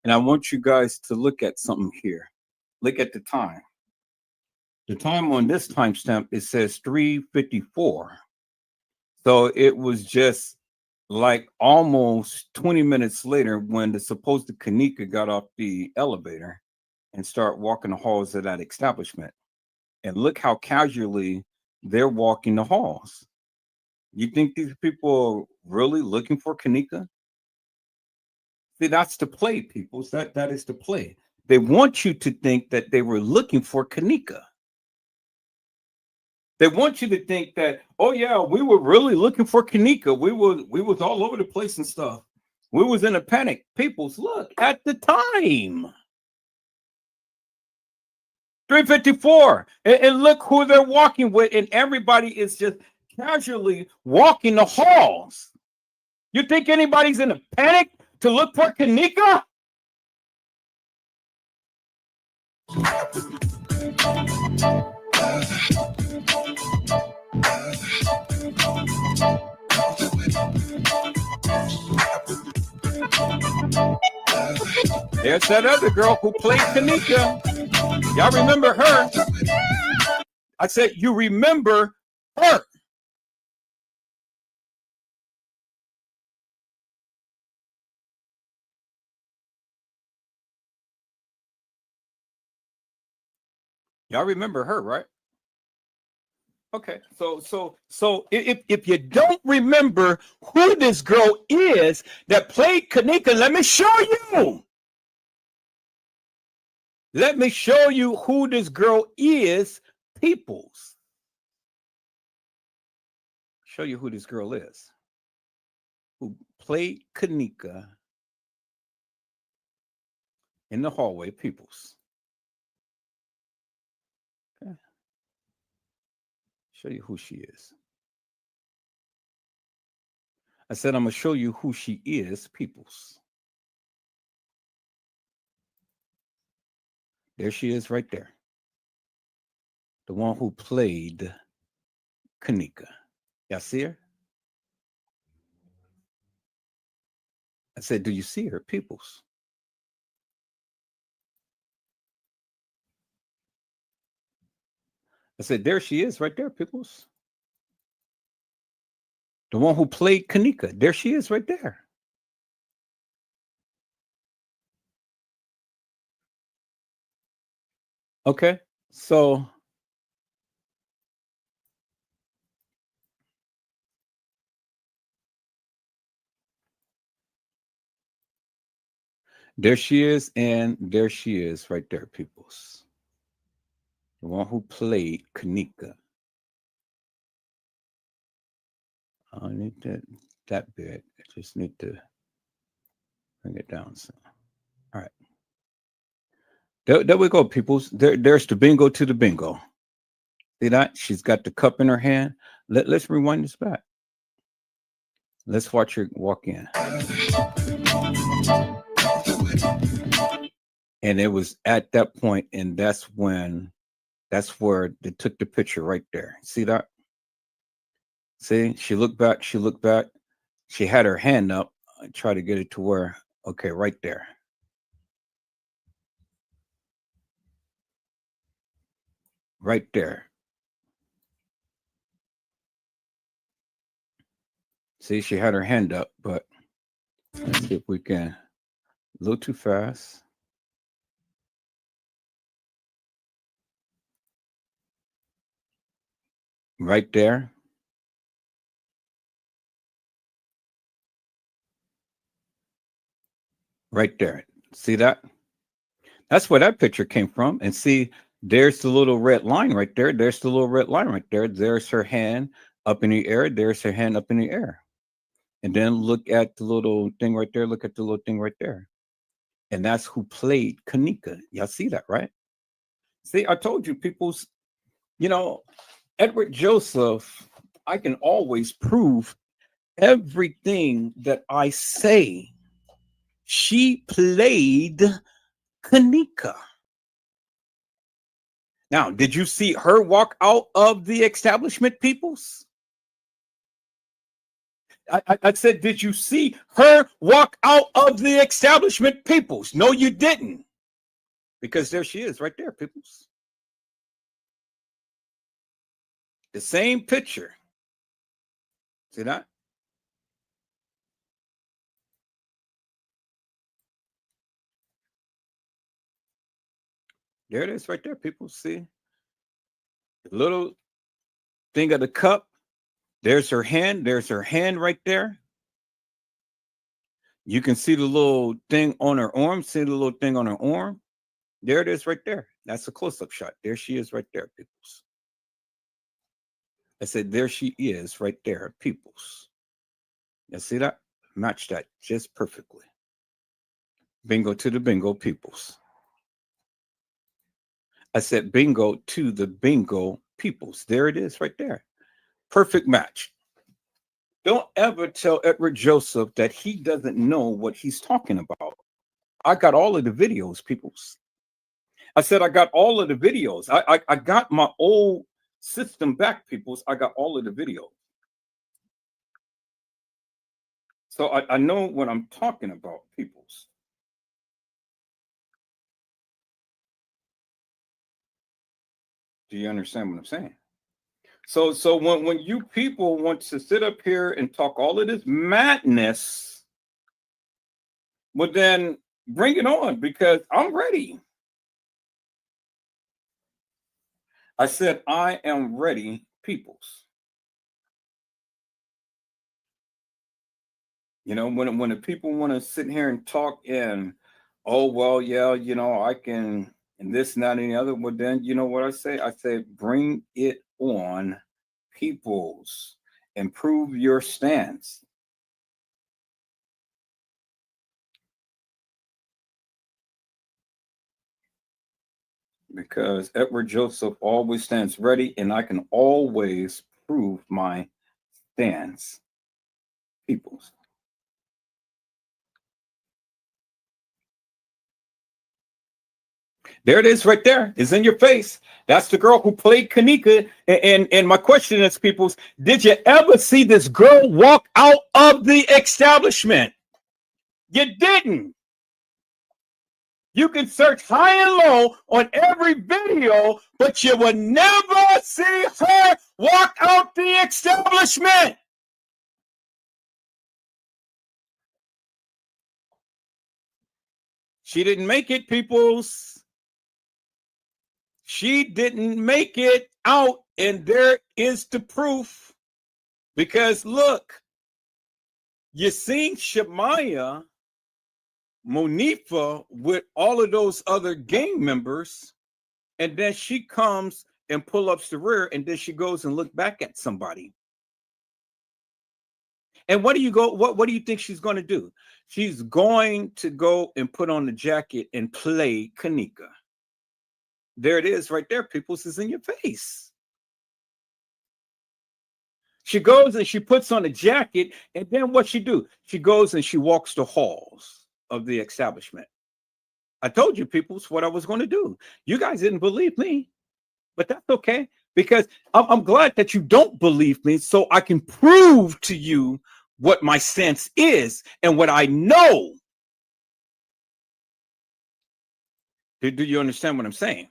Speaker 1: And I want you guys to look at something here. Look at the time. The time on this timestamp, it says 3:54. So it was just like almost 20 minutes later when the supposed Kenneka got off the elevator and start walking the halls of that establishment. And look how casually they're walking the halls. You think these people are really looking for Kenneka? See, that's the play, people. That is the play. They want you to think that they were looking for Kenneka. They want you to think that, oh yeah, we were really looking for Kenneka. We was all over the place and stuff. We was in a panic. Peoples, look at the time. 3:54. And look who they're walking with, and everybody is just casually walking the halls. You think anybody's in a panic to look for Kenneka? There's that other girl who played Kenneka. Y'all remember her? I said, you remember her. Y'all remember her, right? Okay, so if you don't remember who this girl is that played Kenneka, let me show you. Let me show you who this girl is, peoples. Show you who this girl is. Who played Kenneka in the hallway, peoples. Okay. Show you who she is. I said I'm gonna show you who she is, peoples. There she is right there. The one who played Kenneka. Y'all see her? I said, do you see her, peoples? I said, there she is right there, peoples. The one who played Kenneka. There she is right there. Okay, so there she is, and there she is right there, peoples. The one who played Kenneka. I need that bit. I just need to bring it down some. All right. There we go, peoples. There's the bingo to the bingo. See that? She's got the cup in her hand. Let's rewind this back. Let's watch her walk in. And it was at that point, and that's where they took the picture right there. See that? See, she looked back, she looked back. She had her hand up. I try to get it to where, okay, right there. Right there. See, she had her hand up, but let's see if we can. A little too fast. Right there. Right there. See that? That's where that picture came from. And see, there's the little red line right there. There's the little red line right there. There's her hand up in the air. There's her hand up in the air. And then look at the little thing right there. Look at the little thing right there. And that's who played Kenneka. Y'all see that, right? See, I told you, people's, Edward Joseph, I can always prove everything that I say. She played Kenneka. Now, did you see her walk out of the establishment, peoples? I said, did you see her walk out of the establishment, peoples? No, you didn't. Because there she is right there, peoples. The same picture. See that? There it is right there, people. See? The little thing of the cup. There's her hand. There's her hand right there. You can see the little thing on her arm. See the little thing on her arm? There it is right there. That's a close-up shot. There she is right there, peoples. I said, there she is right there, peoples. You see that? Match that just perfectly. Bingo to the bingo, peoples. I said, bingo to the bingo, peoples. There it is right there. Perfect match. Don't ever tell Edward Joseph that he doesn't know what he's talking about. I got all of the videos, peoples. I said, I got all of the videos. I got my old system back, peoples. I got all of the videos. So I know what I'm talking about, peoples. Do you understand what I'm saying? So when you people want to sit up here and talk all of this madness, well then bring it on, because I'm ready. I said, I am ready, peoples. When the people want to sit here and talk and, oh, well, yeah, I can, and this, and that, and the other, well, then, you know what I say? I say, bring it on, peoples. Improve your stance. Because Edward Joseph always stands ready, and I can always prove my stance, peoples. There it is right there. It's in your face. That's the girl who played Kenneka. And my question is, peoples, did you ever see this girl walk out of the establishment? You didn't. You can search high and low on every video, but you will never see her walk out the establishment. She didn't make it, peoples. She didn't make it out, and there is the proof. Because look, you seen Shemaya Monifa with all of those other gang members, and then she comes and pull ups the rear, and then she goes and look back at somebody. And what do you think she's going to do? She's going to go and put on the jacket and play Kenneka. There it is right there, people. This is in your face. She goes and she puts on a jacket, and then what she do? She goes and she walks the halls of the establishment. I told you, people, what I was going to do. You guys didn't believe me, but that's okay, because I'm glad that you don't believe me, so I can prove to you what my stance is and what I know. Do you understand what I'm saying?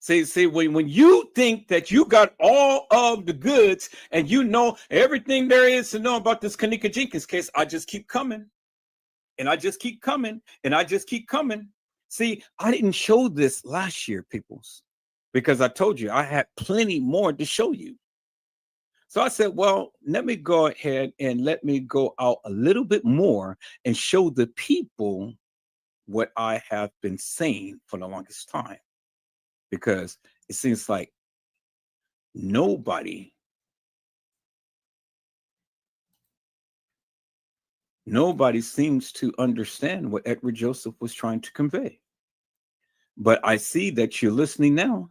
Speaker 1: See, when you think that you got all of the goods and you know everything there is to know about this Kenneka Jenkins case, I just keep coming. And I just keep coming. And I just keep coming. See, I didn't show this last year, peoples, because I told you I had plenty more to show you. So I said, well, let me go ahead and let me go out a little bit more and show the people what I have been saying for the longest time. Because it seems like nobody Nobody seems to understand what Edward Joseph was trying to convey. But I see that you're listening now.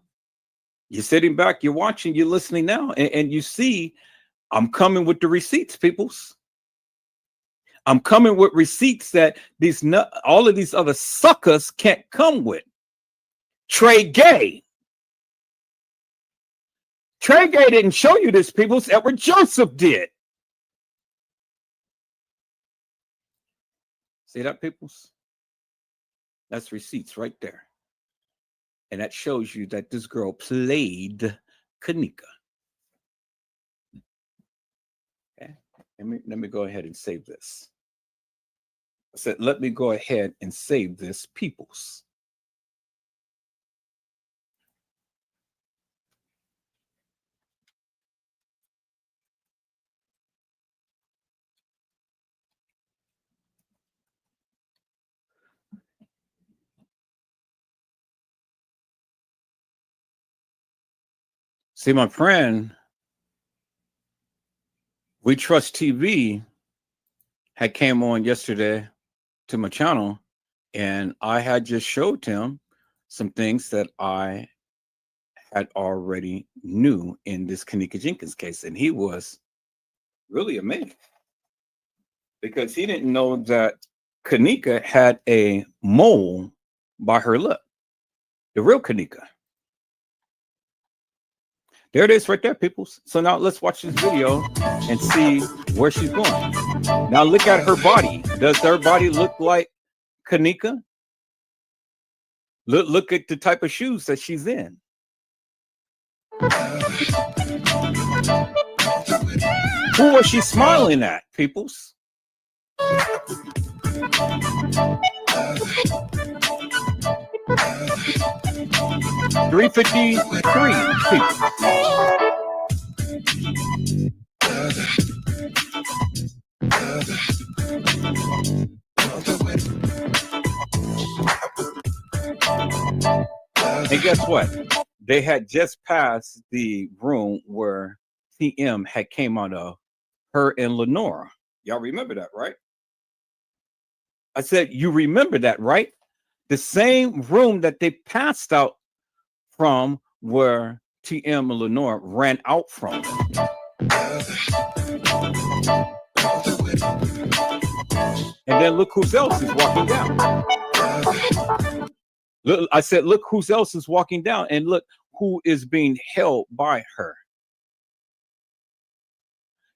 Speaker 1: You're sitting back, you're watching, you're listening now, and you see I'm coming with the receipts, peoples. I'm coming with receipts that all of these other suckers can't come with. Trey Gay. Trey Gay didn't show you this, peoples. Edward Joseph did. See that, peoples? That's receipts right there. And that shows you that this girl played Kenneka. Okay. Let me go ahead and save this. I said, let me go ahead and save this, peoples. See, my friend, We Trust TV had came on yesterday to my channel, and I had just showed him some things that I had already knew in this Kenneka Jenkins case, and he was really amazed because he didn't know that Kenneka had a mole by her lip, the real Kenneka. There it is right there, peoples. So now let's watch this video and see where she's going. Now look at her body. Does her body look like Kenneka? Look at the type of shoes that she's in. Who was she smiling at, peoples? $353 people. And guess what? They had just passed the room where TM had came out of, her and Lenora. Y'all remember that, right? I said, you remember that, right? The same room that they passed out from where TM and Lenora ran out from. And then look who else is walking down. Look, I said, look who else is walking down, and look who is being held by her.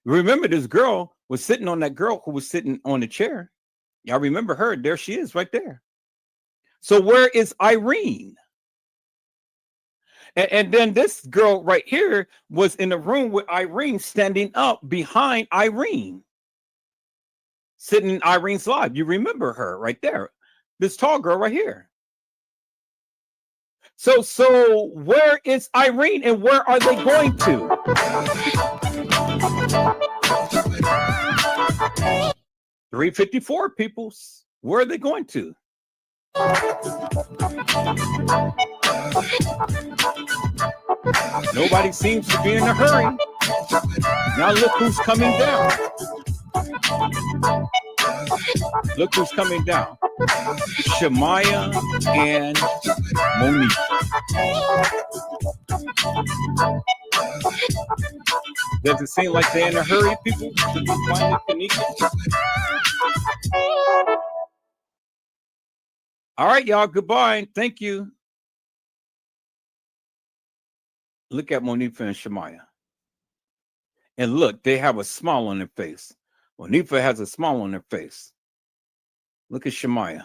Speaker 1: Remember, this girl was sitting on that girl who was sitting on the chair. Y'all remember her? There she is right there. So where is Irene? And then this girl right here was in the room with Irene, standing up behind Irene, sitting in Irene's live. You remember her right there, this tall girl right here. So where is Irene, and where are they going to? $354 peoples. Where are they going to? Nobody seems to be in a hurry. Now look who's coming down. Look who's coming down. Shemaya and Monique. Does it seem like they're in a hurry, people? To be finding Kenneka? All right, y'all. Goodbye. Thank you. Look at Monifa and Shemaya. And look, they have a smile on their face. Monifa has a smile on her face. Look at Shemaya.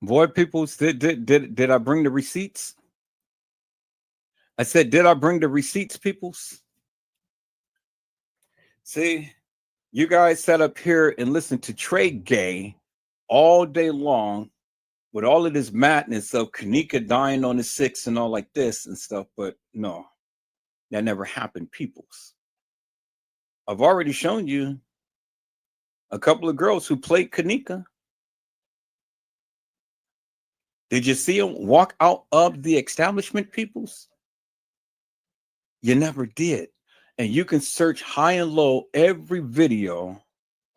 Speaker 1: Boy, people, did I bring the receipts? I said, did I bring the receipts, peoples? See, you guys sat up here and listened to Trey Gay all day long with all of this madness of Kenneka dying on the 6th and all like this and stuff, but no. That never happened, peoples. I've already shown you a couple of girls who played Kenneka. Did you see them walk out of the establishment, peoples? You never did. And you can search high and low every video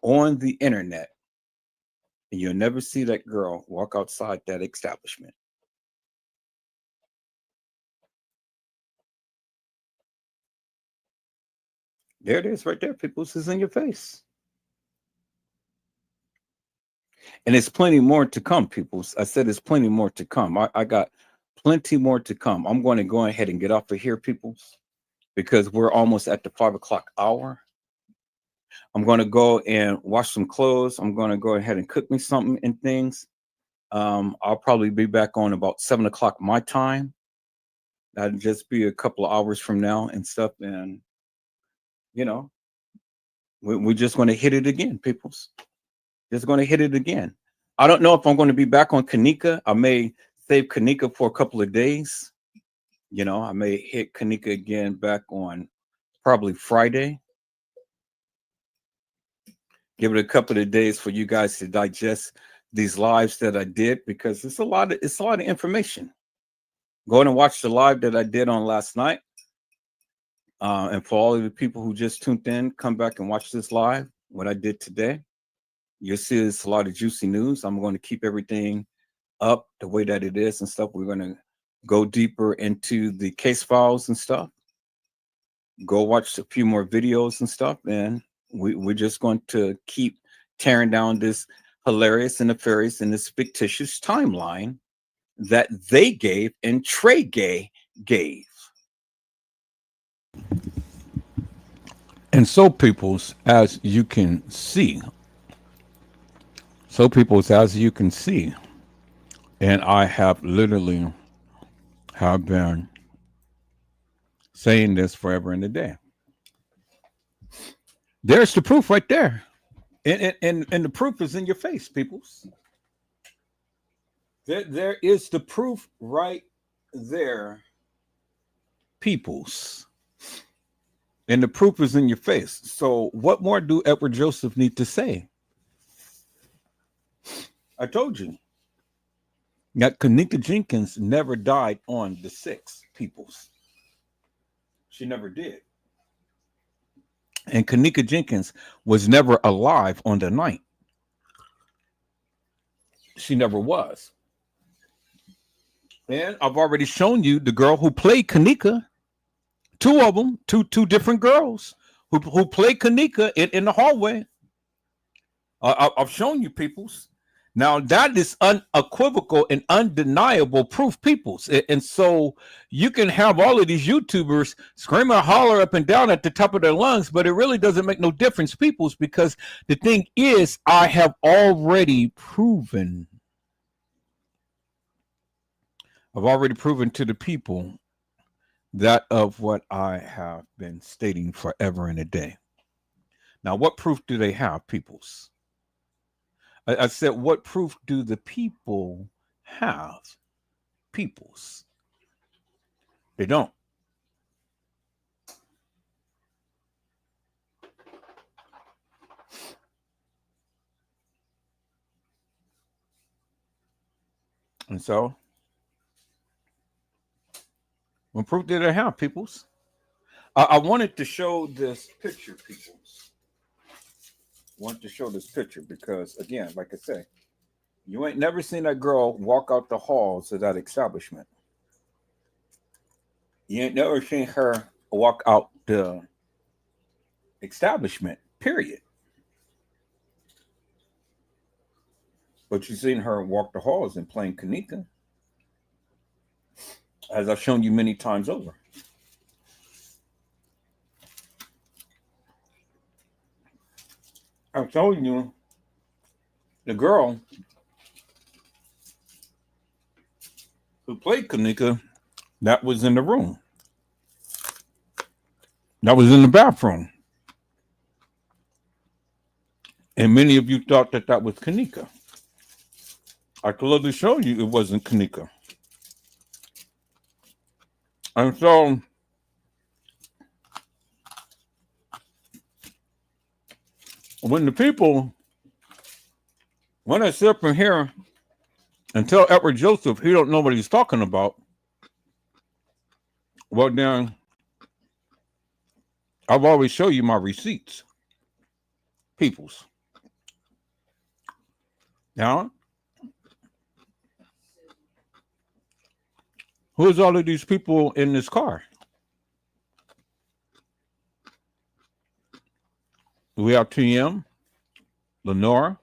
Speaker 1: on the internet, and you'll never see that girl walk outside that establishment. There it is right there, people. This is in your face. And it's plenty more to come, people. I said there's plenty more to come. I got plenty more to come. I'm going to go ahead and get off of here, people, because we're almost at the 5 o'clock hour. I'm going to go and wash some clothes. I'm going to go ahead and cook me something and things. I'll probably be back on about 7 o'clock my time. That'll just be a couple of hours from now and stuff. And, you know, we're just going to hit it again, peoples. Just going to hit it again. I don't know if I'm going to be back on Kenneka. I may save Kenneka for a couple of days. You know, I may hit Kenneka again back on probably Friday. Give it a couple of days for you guys to digest these lives that I did, because it's a lot of information. Go and watch the live that I did on last night. And for all of the people who just tuned in, come back and watch this live, what I did today. You'll see it's a lot of juicy news. I'm going to keep everything up the way that it is and stuff. We're going to go deeper into the case files and stuff. Go watch a few more videos and stuff. And we're just going to keep tearing down this hilarious and nefarious and this fictitious timeline that they gave and Trey Gay gave. And so, peoples, as you can see, and I have literally have been saying this forever and a day. There's the proof right there. And the proof is in your face, peoples. There is the proof right there, peoples. And the proof is in your face. So what more do Edward Joseph need to say? I told you that Kenneka Jenkins never died on the 6th, peoples. She never did. And Kenneka Jenkins was never alive on the 9th. She never was. And I've already shown you the girl who played Kenneka. Two of them, two different girls who played Kenneka in the hallway. I've shown you, peoples. Now that is unequivocal and undeniable proof, peoples. And so you can have all of these YouTubers scream and holler up and down at the top of their lungs, but it really doesn't make no difference, peoples, because the thing is, I have already proven. I've already proven to the people that of what I have been stating forever and a day. Now, what proof do they have, peoples? I said, what proof do the people have, peoples? They don't. And so, what proof did they have, peoples? I wanted to show this picture, peoples. Want to show this picture because, again, like I say, you ain't never seen that girl walk out the halls of that establishment. You ain't never seen her walk out the establishment, period. But you've seen her walk the halls and playing Kenneka, as I've shown you many times over. I'm showing you the girl who played Kenneka that was in the room. That was in the bathroom. And many of you thought that that was Kenneka. I clearly showed you it wasn't Kenneka. And so when the people, when I sit up in here and tell Edward Joseph he don't know what he's talking about, well then, I've always show you my receipts, peoples. Now, who's all of these people in this car? We have TM, Lenora.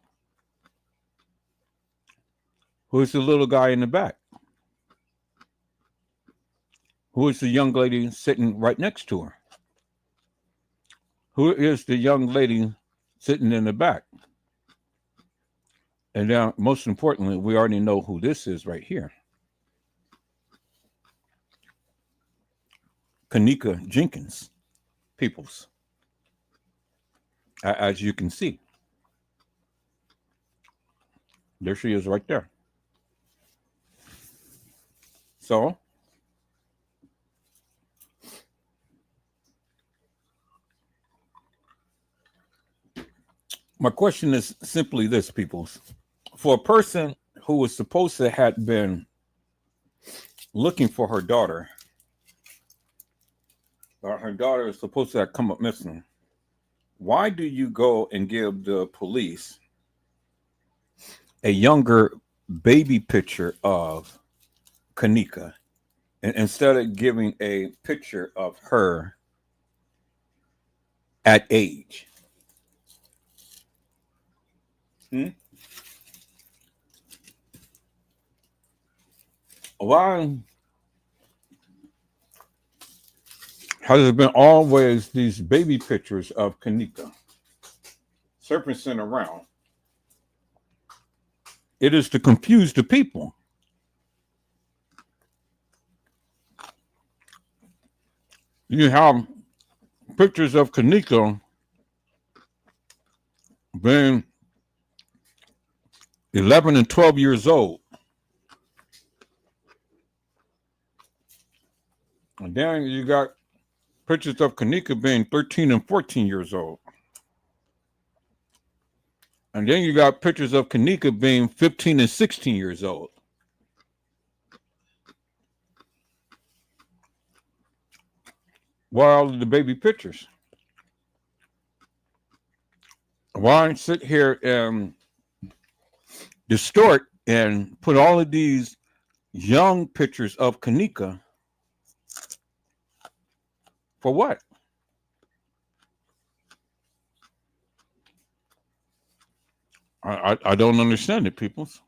Speaker 1: Who's the little guy in the back? Who is the young lady sitting right next to her? Who is the young lady sitting in the back? And now, most importantly, we already know who this is right here. Kenneka Jenkins, peoples. As you can see. There she is right there. So, my question is simply this, peoples. For a person who was supposed to have been looking for her daughter, or her daughter is supposed to have come up missing, why do you go and give the police a younger baby picture of Kenneka instead of giving a picture of her at age? Why has it been always these baby pictures of Kenneka surfacing around? It is to confuse the people. You have pictures of Kenneka being 11 and 12 years old. And then you got pictures of Kenneka being 13 and 14 years old. And then you got pictures of Kenneka being 15 and 16 years old. Why all of the baby pictures? Why sit here and distort and put all of these young pictures of Kenneka for what? I don't understand it, peoples.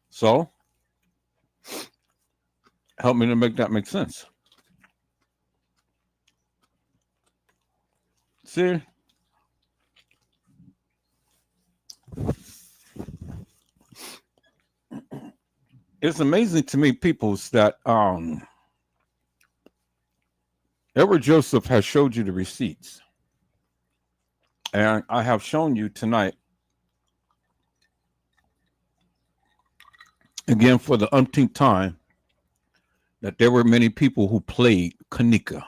Speaker 1: So, help me to make that make sense. See? It's amazing to me, peoples, that Edward Joseph has showed you the receipts. And I have shown you tonight, again for the umpteenth time, that there were many people who played Kenneka.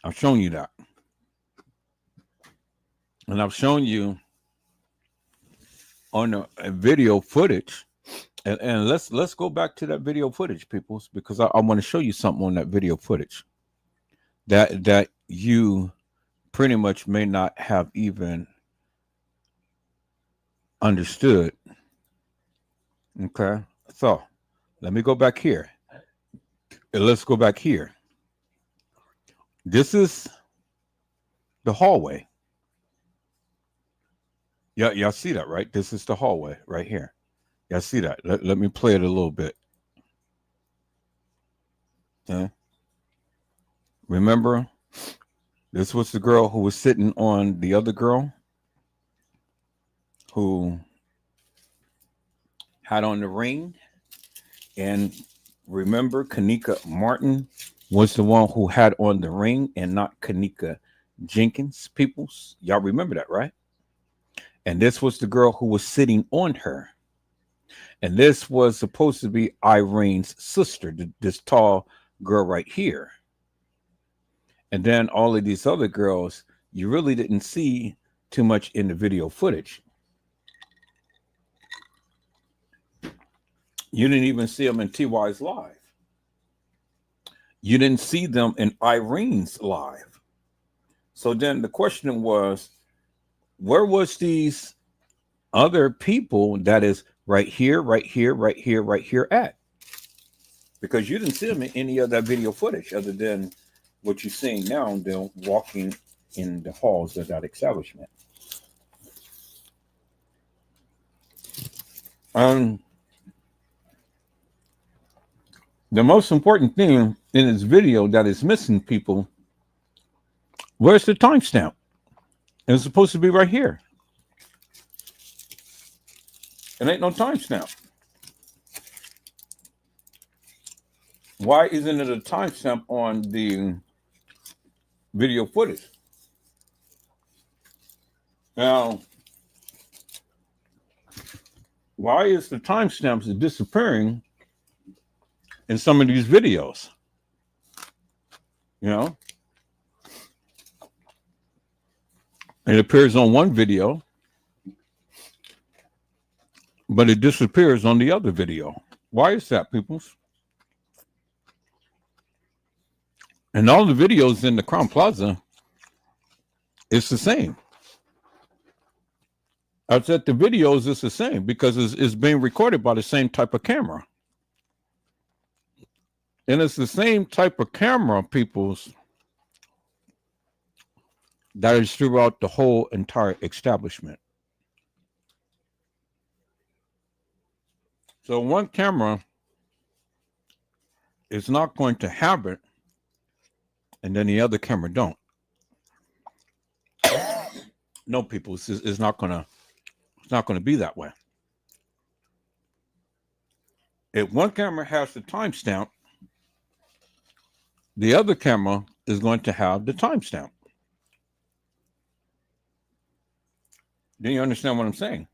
Speaker 1: I've shown you that. And I've shown you on a video footage. And let's go back to that video footage, peoples, because I want to show you something on that video footage that you pretty much may not have even understood. Okay, so let me go back here. Let's go back here. This is the hallway. Yeah, y'all see that, right? This is the hallway right here. Y'all see that? Let me play it a little bit. Okay. Remember, this was the girl who was sitting on the other girl who had on the ring. And remember, Kenneka Martin was the one who had on the ring and not Kenneka Jenkins, peoples. Y'all remember that, right? And this was the girl who was sitting on her. And this was supposed to be Irene's sister, this tall girl right here. And then all of these other girls, you really didn't see too much in the video footage. You didn't even see them in TY's live. You didn't see them in Irene's live. So then the question was, where was these other people that is right here, right here, right here, right here at? Because you didn't see them in any of that video footage other than what you're seeing now, them walking in the halls of that establishment. The most important thing in this video that is missing, people, where's the timestamp? It's supposed to be right here. It ain't no timestamp. Why isn't it a timestamp on the video footage? Now, why is the timestamps disappearing in some of these videos? You know, it appears on one video, but it disappears on the other video. Why is that, peoples? And all the videos in the Crown Plaza, it's the same. I said the videos is the same because it's being recorded by the same type of camera. And it's the same type of camera, peoples, that is throughout the whole entire establishment. So one camera is not going to have it, and then the other camera don't. No, people, it's not gonna be that way. If one camera has the timestamp, the other camera is going to have the timestamp. Do you understand what I'm saying?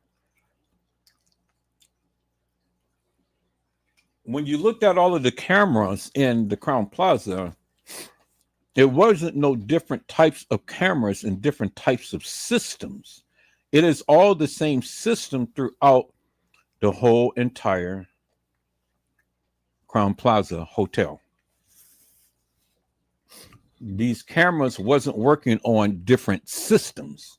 Speaker 1: When you looked at all of the cameras in the Crown Plaza, it wasn't no different types of cameras and different types of systems. It is all the same system throughout the whole entire Crown Plaza Hotel. These cameras wasn't working on different systems.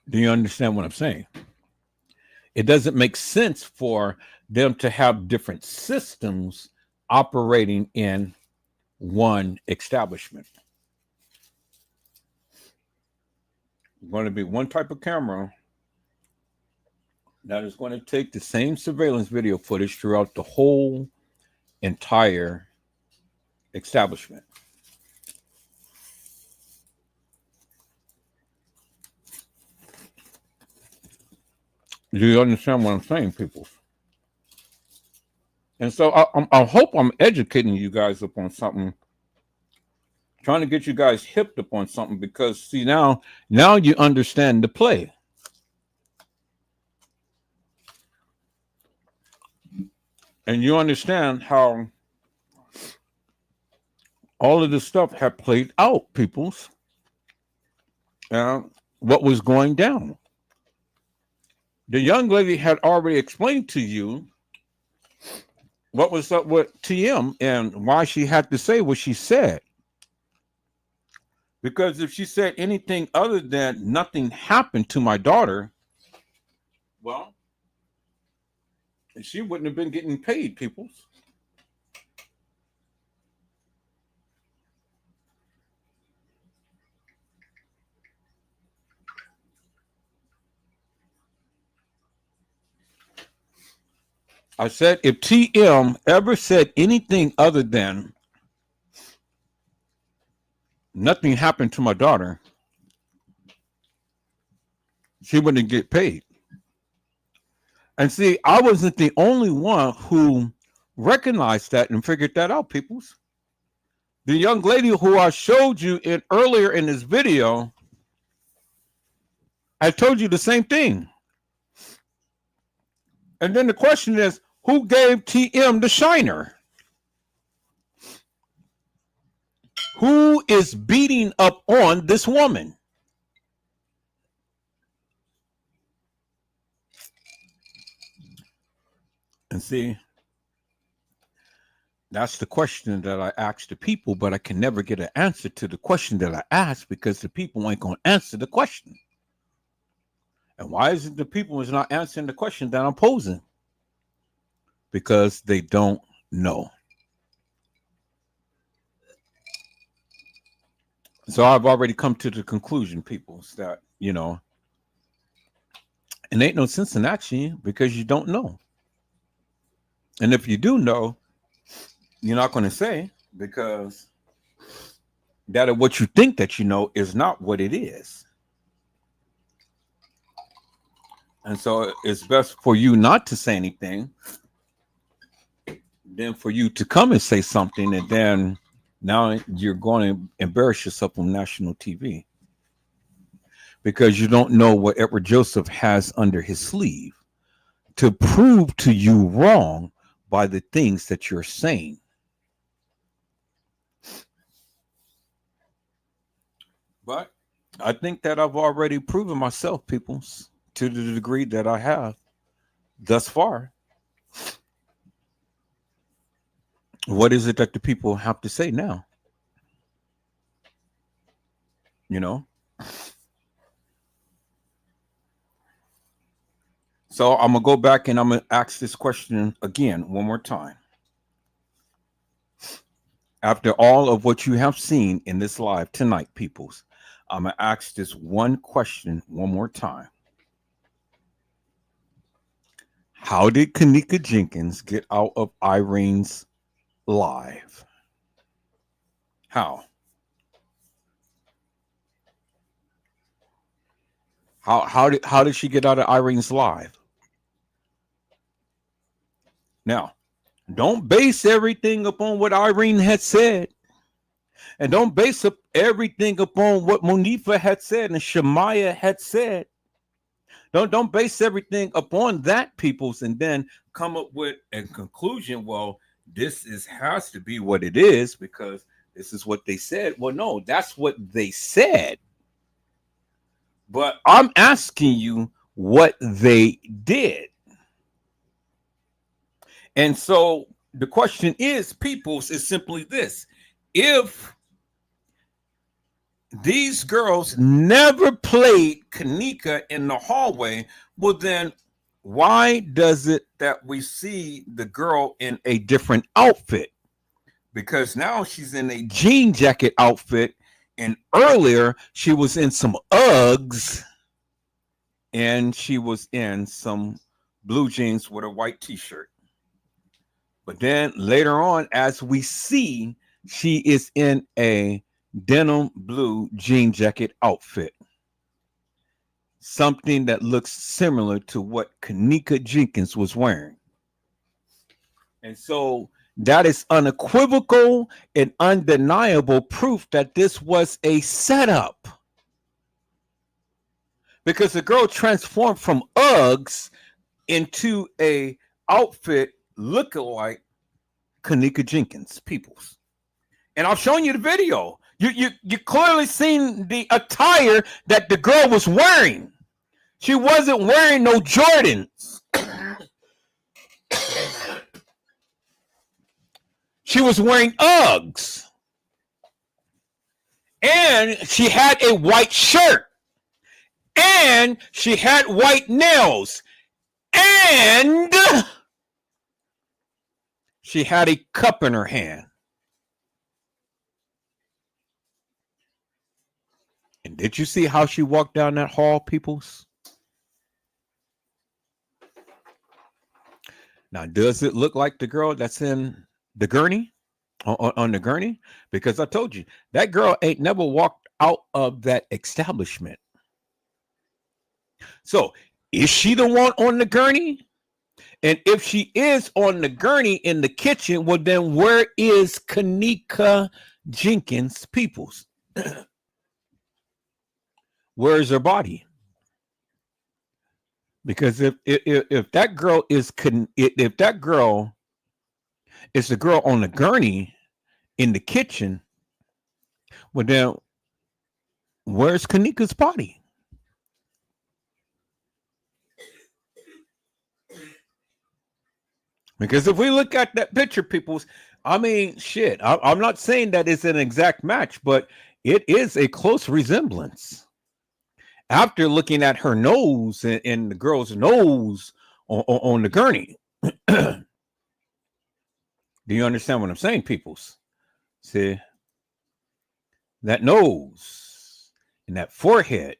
Speaker 1: Do you understand what I'm saying? It doesn't make sense for them to have different systems operating in one establishment. Going to be one type of camera that is going to take the same surveillance video footage throughout the whole entire establishment. Do you understand what I'm saying, people? And so I hope I'm educating you guys up on something, trying to get you guys hipped up on something, because see, now you understand the play. And you understand how all of this stuff had played out, peoples. What was going down. The young lady had already explained to you what was up with TM and why she had to say what she said. Because if she said anything other than nothing happened to my daughter, well, she wouldn't have been getting paid, peoples. I said, if TM ever said anything other than nothing happened to my daughter, she wouldn't get paid. And see, I wasn't the only one who recognized that and figured that out, peoples. The young lady who I showed you earlier in this video, I told you the same thing. And then the question is, who gave TM the shiner? Who is beating up on this woman? And see, that's the question that I ask the people, but I can never get an answer to the question that I ask because the people ain't going to answer the question. And why is it the people is not answering the question that I'm posing? Because they don't know. So I've already come to the conclusion, people, that, it ain't no sense in asking you because you don't know. And if you do know, you're not going to say, because that what you think that you know is not what it is. And so it's best for you not to say anything than for you to come and say something, and then now you're going to embarrass yourself on national TV because you don't know what Edward Joseph has under his sleeve to prove to you wrong by the things that you're saying. But I think that I've already proven myself, people, to the degree that I have thus far. What is it that the people have to say now? So I'm going to go back and I'm going to ask this question again one more time. After all of what you have seen in this live tonight, peoples, I'm going to ask this one question one more time. How did Kenneka Jenkins get out of Irene's live? How? How did she get out of Irene's live? Now, don't base everything upon what Irene had said. And don't base up everything upon what Monifa had said and Shemaya had said. Don't base everything upon that, peoples, and then come up with a conclusion. Well, this has to be what it is because this is what they said. Well, no, that's what they said. But I'm asking you what they did. And so the question is, peoples, is simply this. If these girls never played Kenneka in the hallway, well, then why does it that we see the girl in a different outfit? Because now she's in a jean jacket outfit, and earlier she was in some Uggs, and she was in some blue jeans with a white t-shirt. But then later on, as we see, she is in a denim blue jean jacket outfit. Something that looks similar to what Kenneka Jenkins was wearing. And so that is unequivocal and undeniable proof that this was a setup. Because the girl transformed from Uggs into a outfit looking like Kenneka Jenkins, peoples. And I've shown you the video. You clearly seen the attire that the girl was wearing. She wasn't wearing no Jordans. She was wearing Uggs. And she had a white shirt. And she had white nails. And she had a cup in her hand. And did you see how she walked down that hall, peoples? Now, does it look like the girl that's in the gurney? On the gurney? Because I told you, that girl ain't never walked out of that establishment. So, is she the one on the gurney? And if she is on the gurney in the kitchen, well, then where is Kenneka Jenkins, peoples? Where is her body? Because if that girl if that girl is the girl on the gurney in the kitchen, well then where's Kenneka's body? Because if we look at that picture, people's, I mean, shit. I'm not saying that it's an exact match, but it is a close resemblance. After looking at her nose and the girl's nose on the gurney, do you understand what I'm saying, peoples? See that nose and that forehead.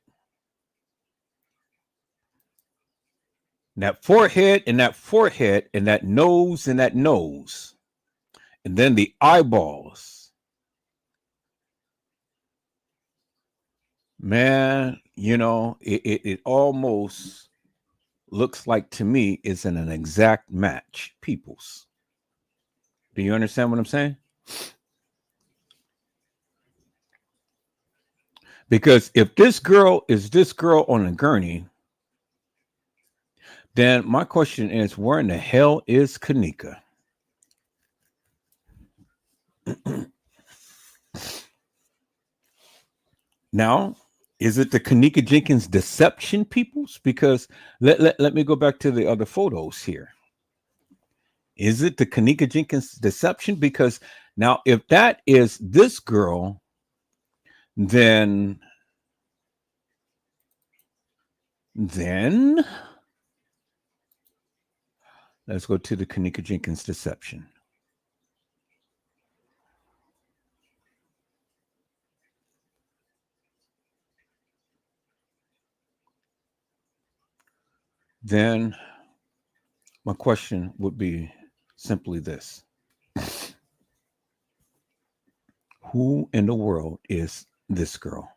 Speaker 1: That forehead and that forehead and that nose and that nose. And then the eyeballs. Man, you know, it almost looks like to me it's an exact match, peoples. Do you understand what I'm saying? Because if this girl is this girl on a gurney, then my question is, where in the hell is Kenneka? Now, is it the Kenneka Jenkins deception, peoples? Because let me go back to the other photos here. Is it the Kenneka Jenkins deception? Because now, if that is this girl, then let's go to the Kenneka Jenkins deception. Then my question would be simply this. Who in the world is this girl?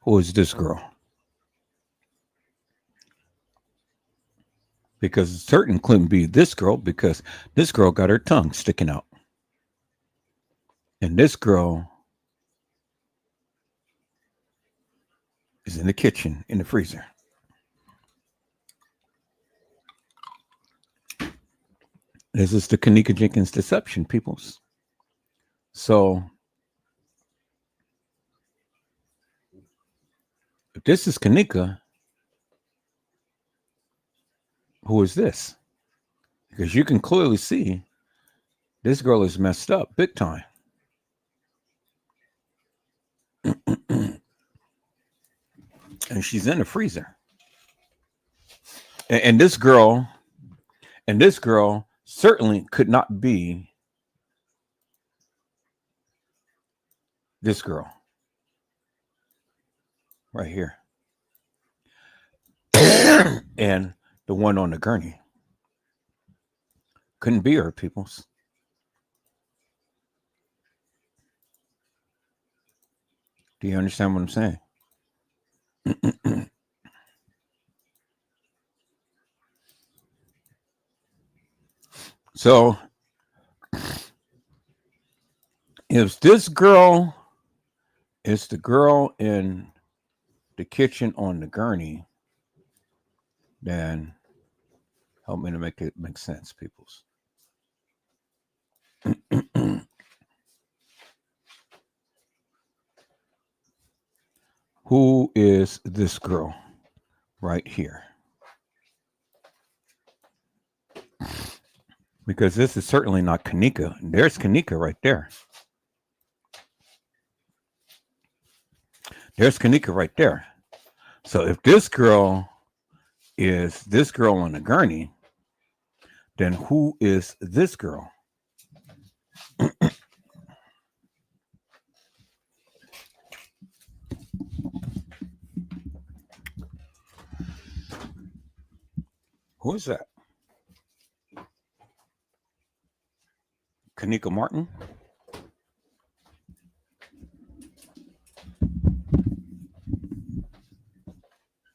Speaker 1: Who is this girl? Because it certainly couldn't be this girl, because this girl got her tongue sticking out. And this girl is in the kitchen, in the freezer. This is the Kenneka Jenkins deception, peoples. So, if this is Kenneka, who is this? Because you can clearly see this girl is messed up big time. And she's in the freezer. And this girl certainly could not be this girl right here. And the one on the gurney couldn't be her, peoples. Do you understand what I'm saying? So, if this girl is the girl in the kitchen on the gurney, then help me to make it make sense, peoples. Who is this girl right here? Because this is certainly not Kenneka. There's Kenneka right there. There's Kenneka right there. So if this girl is this girl on the gurney, then who is this girl? Who is that? Kenneka Martin.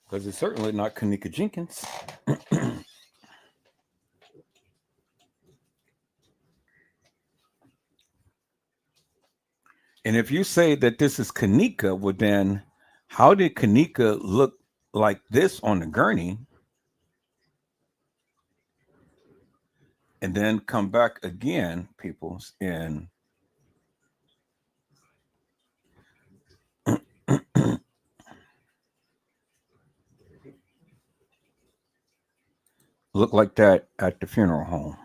Speaker 1: Because it's certainly not Kenneka Jenkins. And if you say that this is Kenneka, well then how did Kenneka look like this on the gurney and then come back again, peoples, and look like that at the funeral home?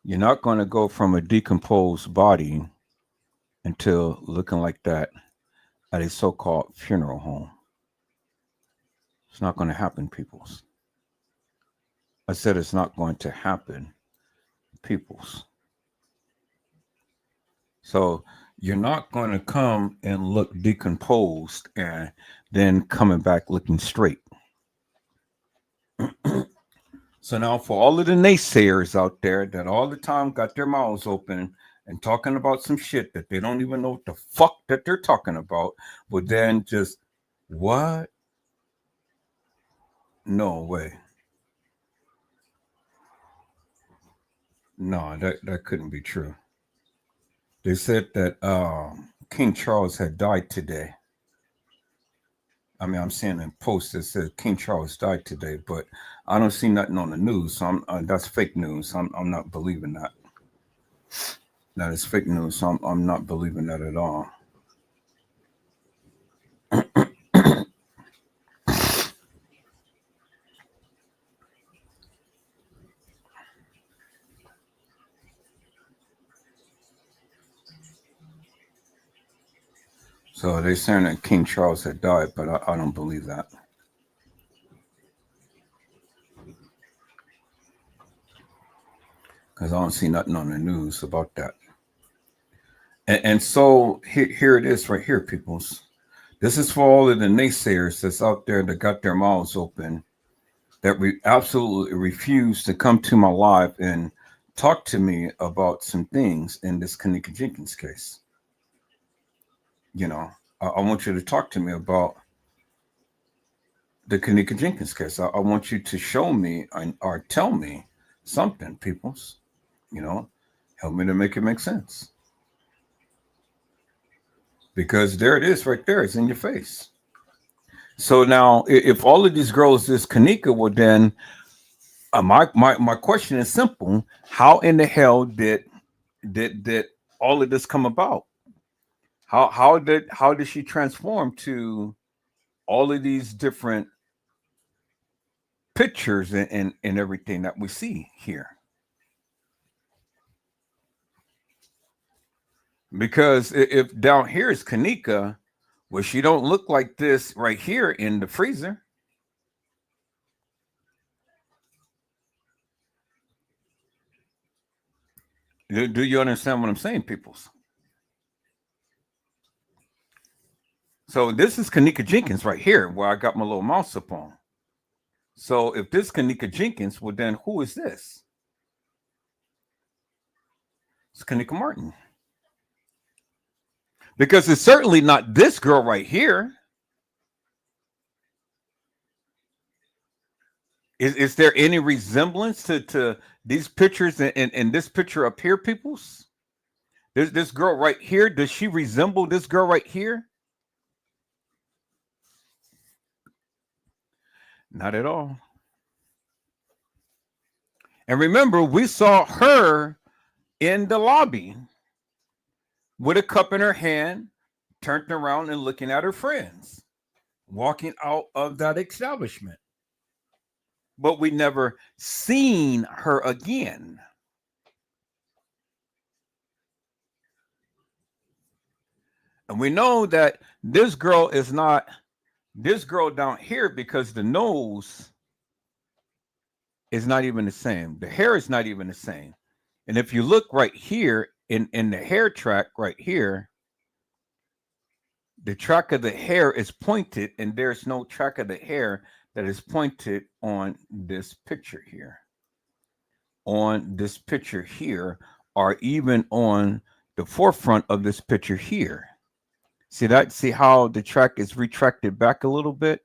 Speaker 1: You're not going to go from a decomposed body until looking like that at a so-called funeral home. It's not going to happen, peoples. I said it's not going to happen, peoples. So you're not going to come and look decomposed and then coming back looking straight. So now for all of the naysayers out there that all the time got their mouths open and talking about some shit that they don't even know what the fuck that they're talking about, but then just, what? No way. No, that couldn't be true. They said that King Charles had died today. I mean, I'm seeing a post that says King Charles died today, but I don't see nothing on the news. So that's fake news. I'm not believing that. That is fake news. So I'm not believing that at all. So they're saying that King Charles had died, but I don't believe that. Because I don't see nothing on the news about that. And so here it is right here, peoples. This is for all of the naysayers that's out there that got their mouths open, that absolutely refuse to come to my live and talk to me about some things in this Kenneka Jenkins case. You know, I want you to talk to me about the Kenneka Jenkins case. I want you to show me or tell me something, peoples. You know, help me to make it make sense. Because there it is right there. It's in your face. So now, if all of these girls is Kenneka, well then my question is simple. How in the hell did all of this come about? How did she transform to all of these different pictures and everything that we see here? Because if down here is Kenneka, well, she don't look like this right here in the freezer. Do you understand what I'm saying, peoples? So this is Kenneka Jenkins right here, where I got my little mouse up on. So if this Kenneka Jenkins, well, then who is this? It's Kenneka Martin. Because it's certainly not this girl right here. Is there any resemblance to these pictures and this picture up here, peoples? This girl right here, does she resemble this girl right here? Not at all. And remember, we saw her in the lobby with a cup in her hand, turned around and looking at her friends, walking out of that establishment. But we never seen her again. And we know that this girl is not this girl down here because the nose is not even the same. The hair is not even the same. And if you look right here in the hair track right here, the track of the hair is pointed and there's no track of the hair that is pointed on this picture here. on this picture here, or even on the forefront of this picture here. See that? See how the track is retracted back a little bit?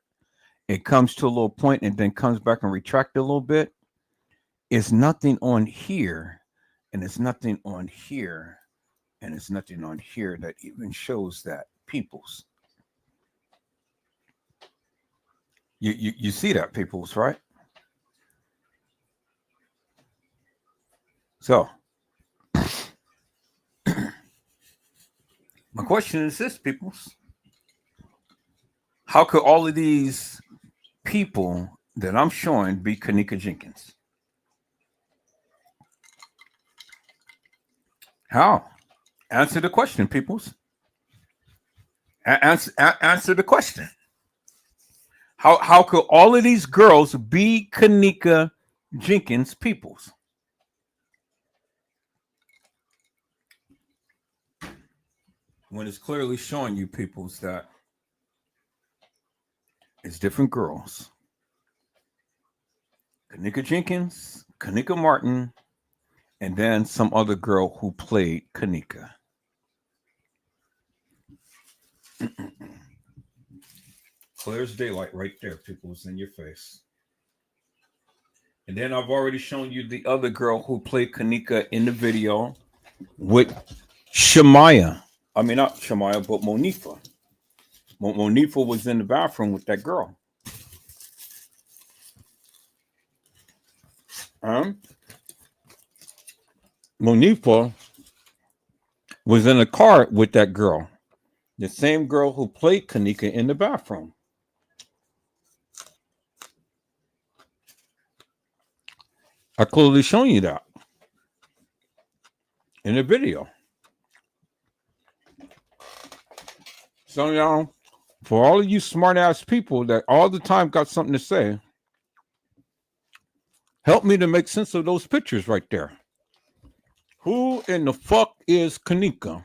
Speaker 1: It comes to a little point and then comes back and retract a little bit. It's nothing on here, and it's nothing on here, and it's nothing on here that even shows that peoples. You see that, peoples, right? So my question is this, peoples. How could all of these people that I'm showing be Kenneka Jenkins? How? Answer the question, peoples. Answer the question. How could all of these girls be Kenneka Jenkins peoples? When it's clearly showing you peoples that it's different girls. Kenneka Jenkins, Kenneka Martin, and then some other girl who played Kenneka. Clear as daylight right there, people. It's in your face. And then I've already shown you the other girl who played Kenneka in the video with Shamaya. I mean, not Shamaya, but Monifa. Monifa was in the bathroom with that girl. Monifa was in a car with that girl. The same girl who played Kenneka in the bathroom. I clearly shown you that in the video. So now, for all of you smart ass people that all the time got something to say, help me to make sense of those pictures right there. Who in the fuck is Kenneka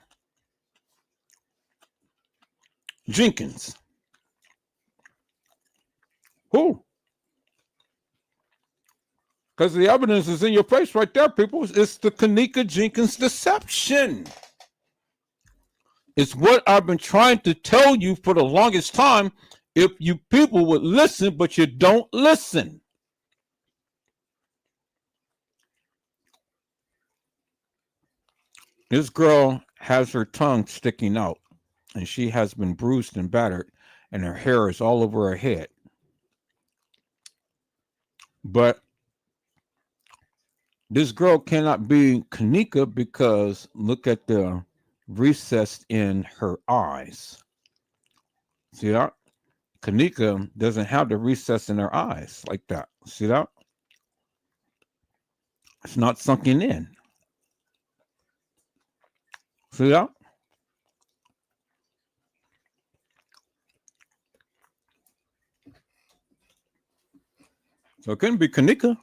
Speaker 1: Jenkins? Who? Because the evidence is in your face right there, people. It's the Kenneka Jenkins deception. It's what I've been trying to tell you for the longest time. If you people would listen, but you don't listen. This girl has her tongue sticking out, and she has been bruised and battered, and her hair is all over her head. But this girl cannot be Kenneka because look at the recess in her eyes. See that? Kenneka doesn't have the recess in her eyes like that. See that? It's not sunken in. See that? So it couldn't be Kenneka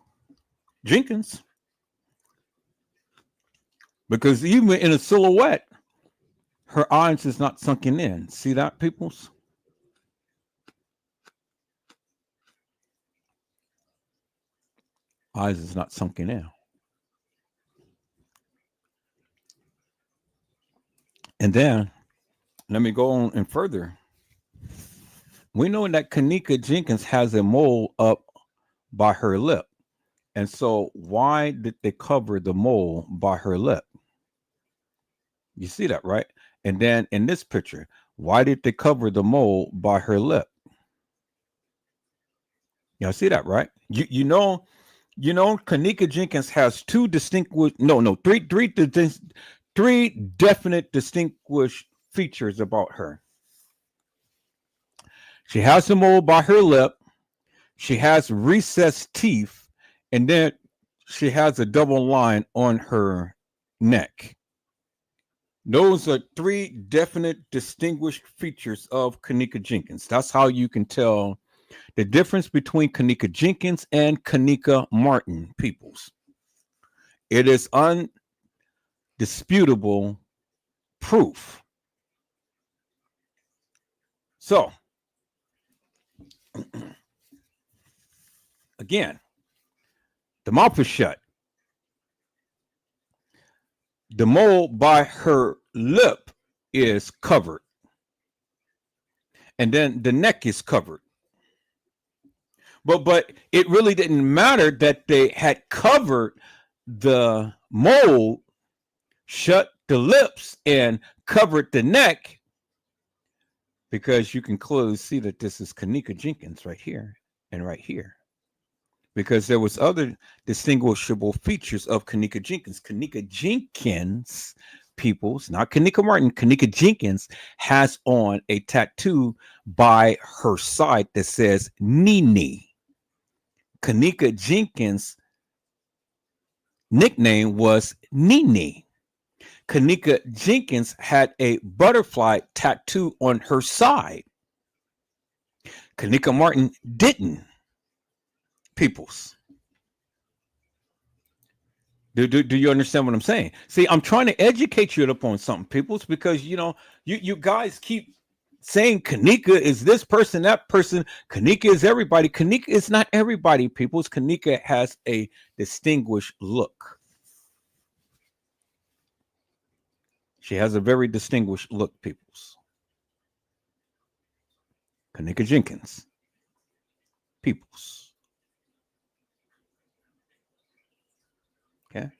Speaker 1: Jenkins. Because even in a silhouette, her eyes is not sunken in. See that, peoples? Eyes is not sunken in. And then, let me go on and further. We know that Kenneka Jenkins has a mole up by her lip. And so why did they cover the mole by her lip? You see that, right? And then in this picture, why did they cover the mole by her lip? Y'all see that, right? You know, Kenneka Jenkins has three definite distinguished features about her. She has the mole by her lip. She has recessed teeth, and then she has a double line on her neck. Those are three definite distinguished features of Kenneka Jenkins. That's how you can tell the difference between Kenneka Jenkins and Kenneka Martin, peoples. It is undisputable proof. So, again, the mouth is shut. The mole by her lip is covered, and then the neck is covered. But it really didn't matter that they had covered the mole, shut the lips, and covered the neck, because you can clearly see that this is Kenneka Jenkins right here and right here. Because there was other distinguishable features of Kenneka Jenkins. Kenneka Jenkins, peoples, not Kenneka Martin, Kenneka Jenkins has on a tattoo by her side that says Nene. Kenneka Jenkins' nickname was Nene. Kenneka Jenkins had a butterfly tattoo on her side. Kenneka Martin didn't. Peoples. Do you understand what I'm saying? See, I'm trying to educate you up on something, peoples, because you guys keep saying Kenneka is this person, that person. Kenneka is everybody. Kenneka is not everybody, peoples. Kenneka has a distinguished look. She has a very distinguished look, peoples. Kenneka Jenkins, peoples. Okay.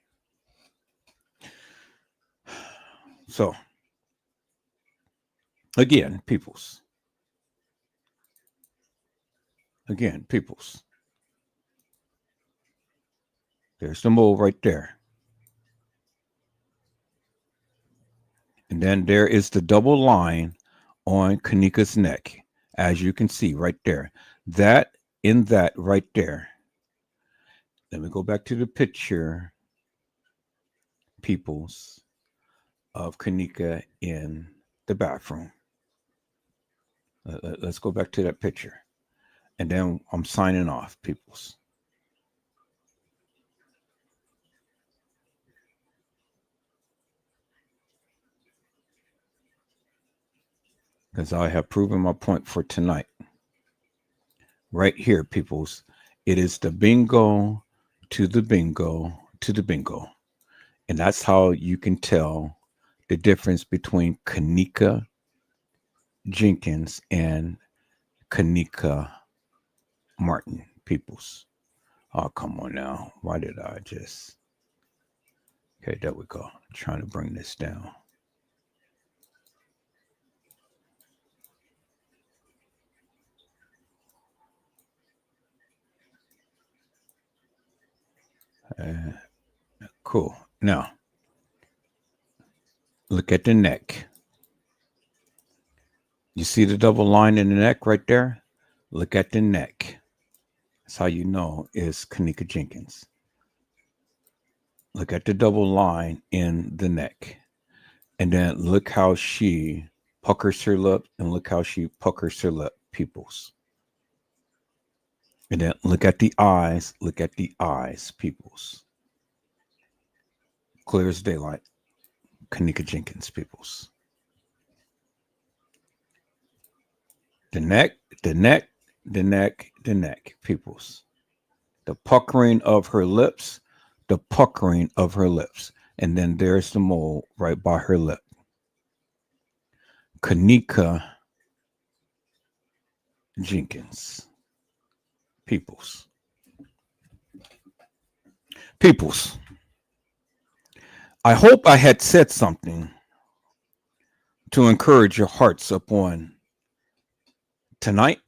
Speaker 1: So, again, peoples. Again, peoples. There's the mole right there. And then there is the double line on Kenneka's neck, as you can see right there. That right there. Let me go back to the picture, peoples, of Kenneka in the bathroom. Let's go back to that picture. And then I'm signing off, peoples. Because I have proven my point for tonight. Right here, peoples. It is the bingo to the bingo to the bingo. And that's how you can tell the difference between Kenneka Jenkins and Kenneka Martin, peoples. Oh, come on now. Why did I just... Okay, there we go. I'm trying to bring this down. Cool. Now, look at the neck. You see the double line in the neck right there? Look at the neck. That's how you know it's Kenneka Jenkins. Look at the double line in the neck. And then look how she puckers her lip, and look how she puckers her lip, peoples. And then look at the eyes. Look at the eyes, peoples. Clear as daylight. Kenneka Jenkins, peoples. The neck, the neck, the neck, the neck, peoples. The puckering of her lips, the puckering of her lips. And then there's the mole right by her lip. Kenneka Jenkins, peoples. Peoples. I hope I had said something to encourage your hearts upon tonight.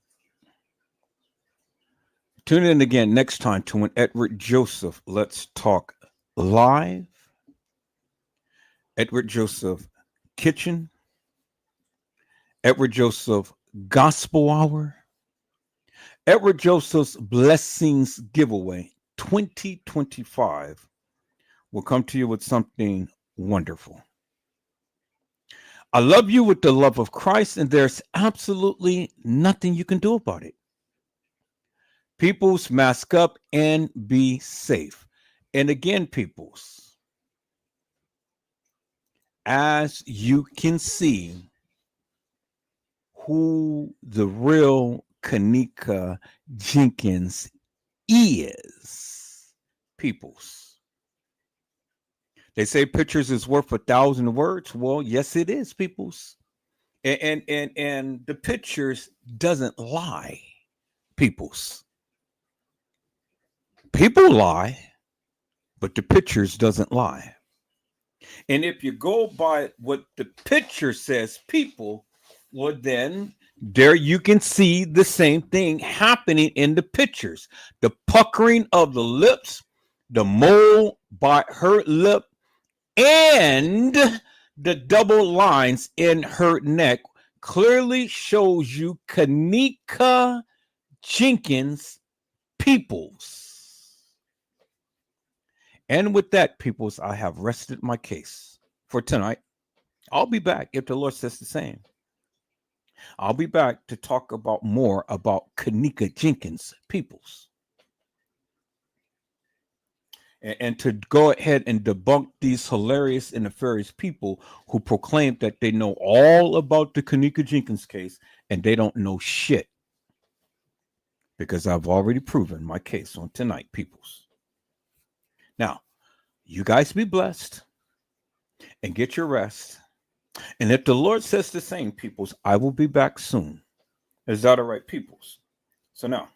Speaker 1: Tune in again next time to when Edward Joseph Let's Talk Live. Edward Joseph Kitchen. Edward Joseph Gospel Hour. Edward Joseph's Blessings Giveaway 2025 will come to you with something wonderful. I love you with the love of Christ, and there's absolutely nothing you can do about it. Peoples, mask up and be safe. And again, peoples, as you can see who the real Kenneka Jenkins is, peoples. They say pictures is worth 1,000 words. Well, yes, it is, peoples. And the pictures doesn't lie, peoples. People lie, but the pictures doesn't lie. And if you go by what the picture says, people, well, then there you can see the same thing happening in the pictures. The puckering of the lips, the mole by her lip, and the double lines in her neck clearly shows you Kenneka Jenkins, peoples. And with that, peoples, I have rested my case for tonight. I'll be back if the Lord says the same. I'll be back to talk about more about Kenneka Jenkins, peoples. And to go ahead and debunk these hilarious and nefarious people who proclaim that they know all about the Kenneka Jenkins case and they don't know shit. Because I've already proven my case on tonight, peoples. Now, you guys be blessed and get your rest. And if the Lord says the same, peoples, I will be back soon. Is that all right, peoples? So now,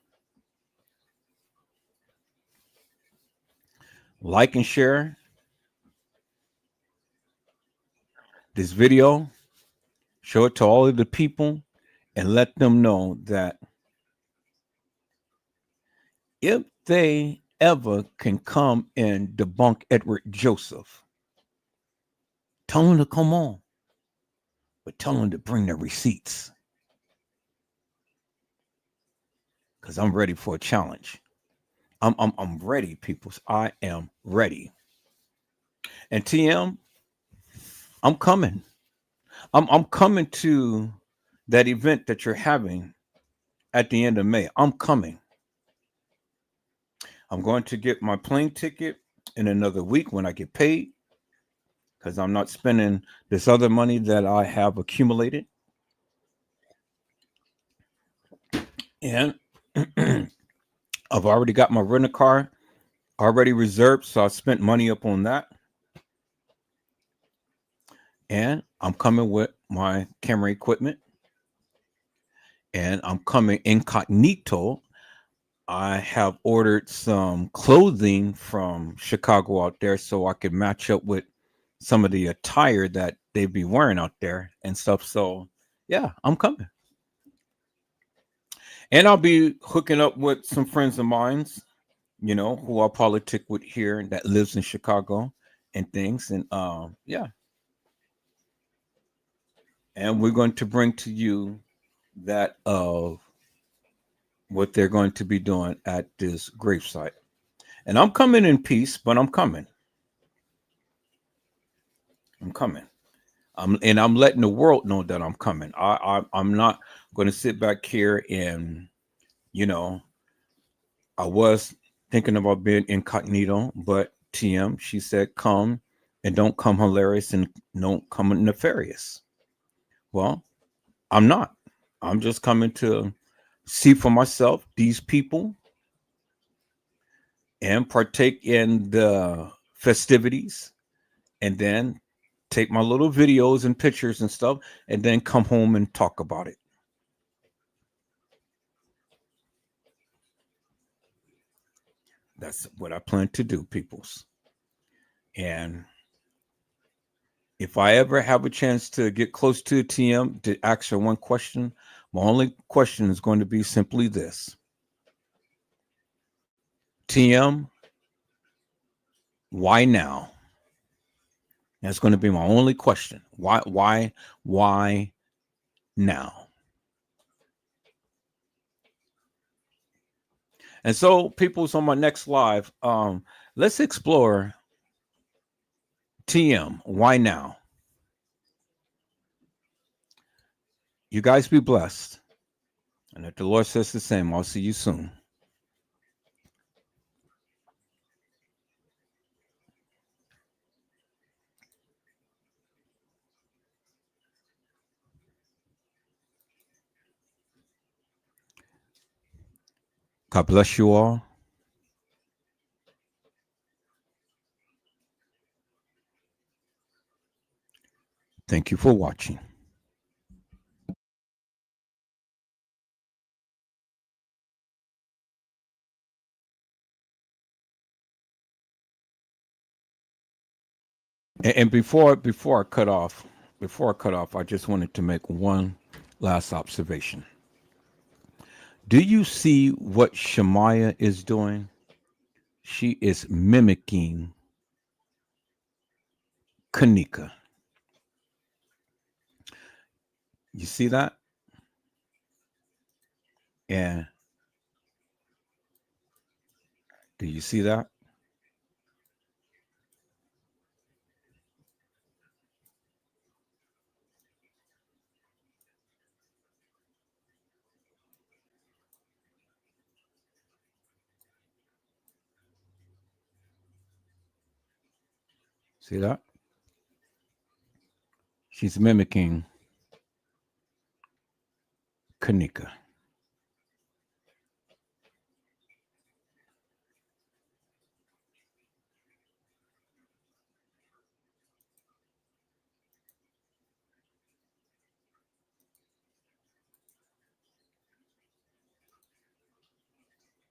Speaker 1: like and share this video. Show it to all of the people and let them know that if they ever can come and debunk Edward Joseph, tell them to come on, but tell them to bring their receipts. Because I'm ready for a challenge. I'm ready, peoples. I am ready. And TM, I'm coming. I'm coming to that event that you're having at the end of May. I'm coming. I'm going to get my plane ticket in another week when I get paid, because I'm not spending this other money that I have accumulated. And I've already got my rental car already reserved, so I spent money up on that. And I'm coming with my camera equipment. And I'm coming incognito. I have ordered some clothing from Chicago out there so I could match up with some of the attire that they be wearing out there and stuff. So yeah, I'm coming. And I'll be hooking up with some friends of mine, who I politic with here that lives in Chicago and things. And yeah. And we're going to bring to you that of what they're going to be doing at this gravesite. And I'm coming in peace, but I'm coming. I'm coming. I'm letting the world know that I'm coming. I'm not going to sit back here and, I was thinking about being incognito, but TM, she said, come and don't come hilarious and don't come nefarious. Well, I'm not. I'm just coming to see for myself these people and partake in the festivities and then take my little videos and pictures and stuff and then come home and talk about it. That's what I plan to do, peoples. And if I ever have a chance to get close to a TM to ask her one question, my only question is going to be simply this. TM, why now? That's going to be my only question. Why now? And so, people's on my next live, let's explore TM. Why now? You guys be blessed. And if the Lord says the same, I'll see you soon. God bless you all. Thank you for watching. And before I cut off, I just wanted to make one last observation. Do you see what Shemaya is doing? She is mimicking Kenneka. You see that? And do you see that? See that? She's mimicking Kenneka.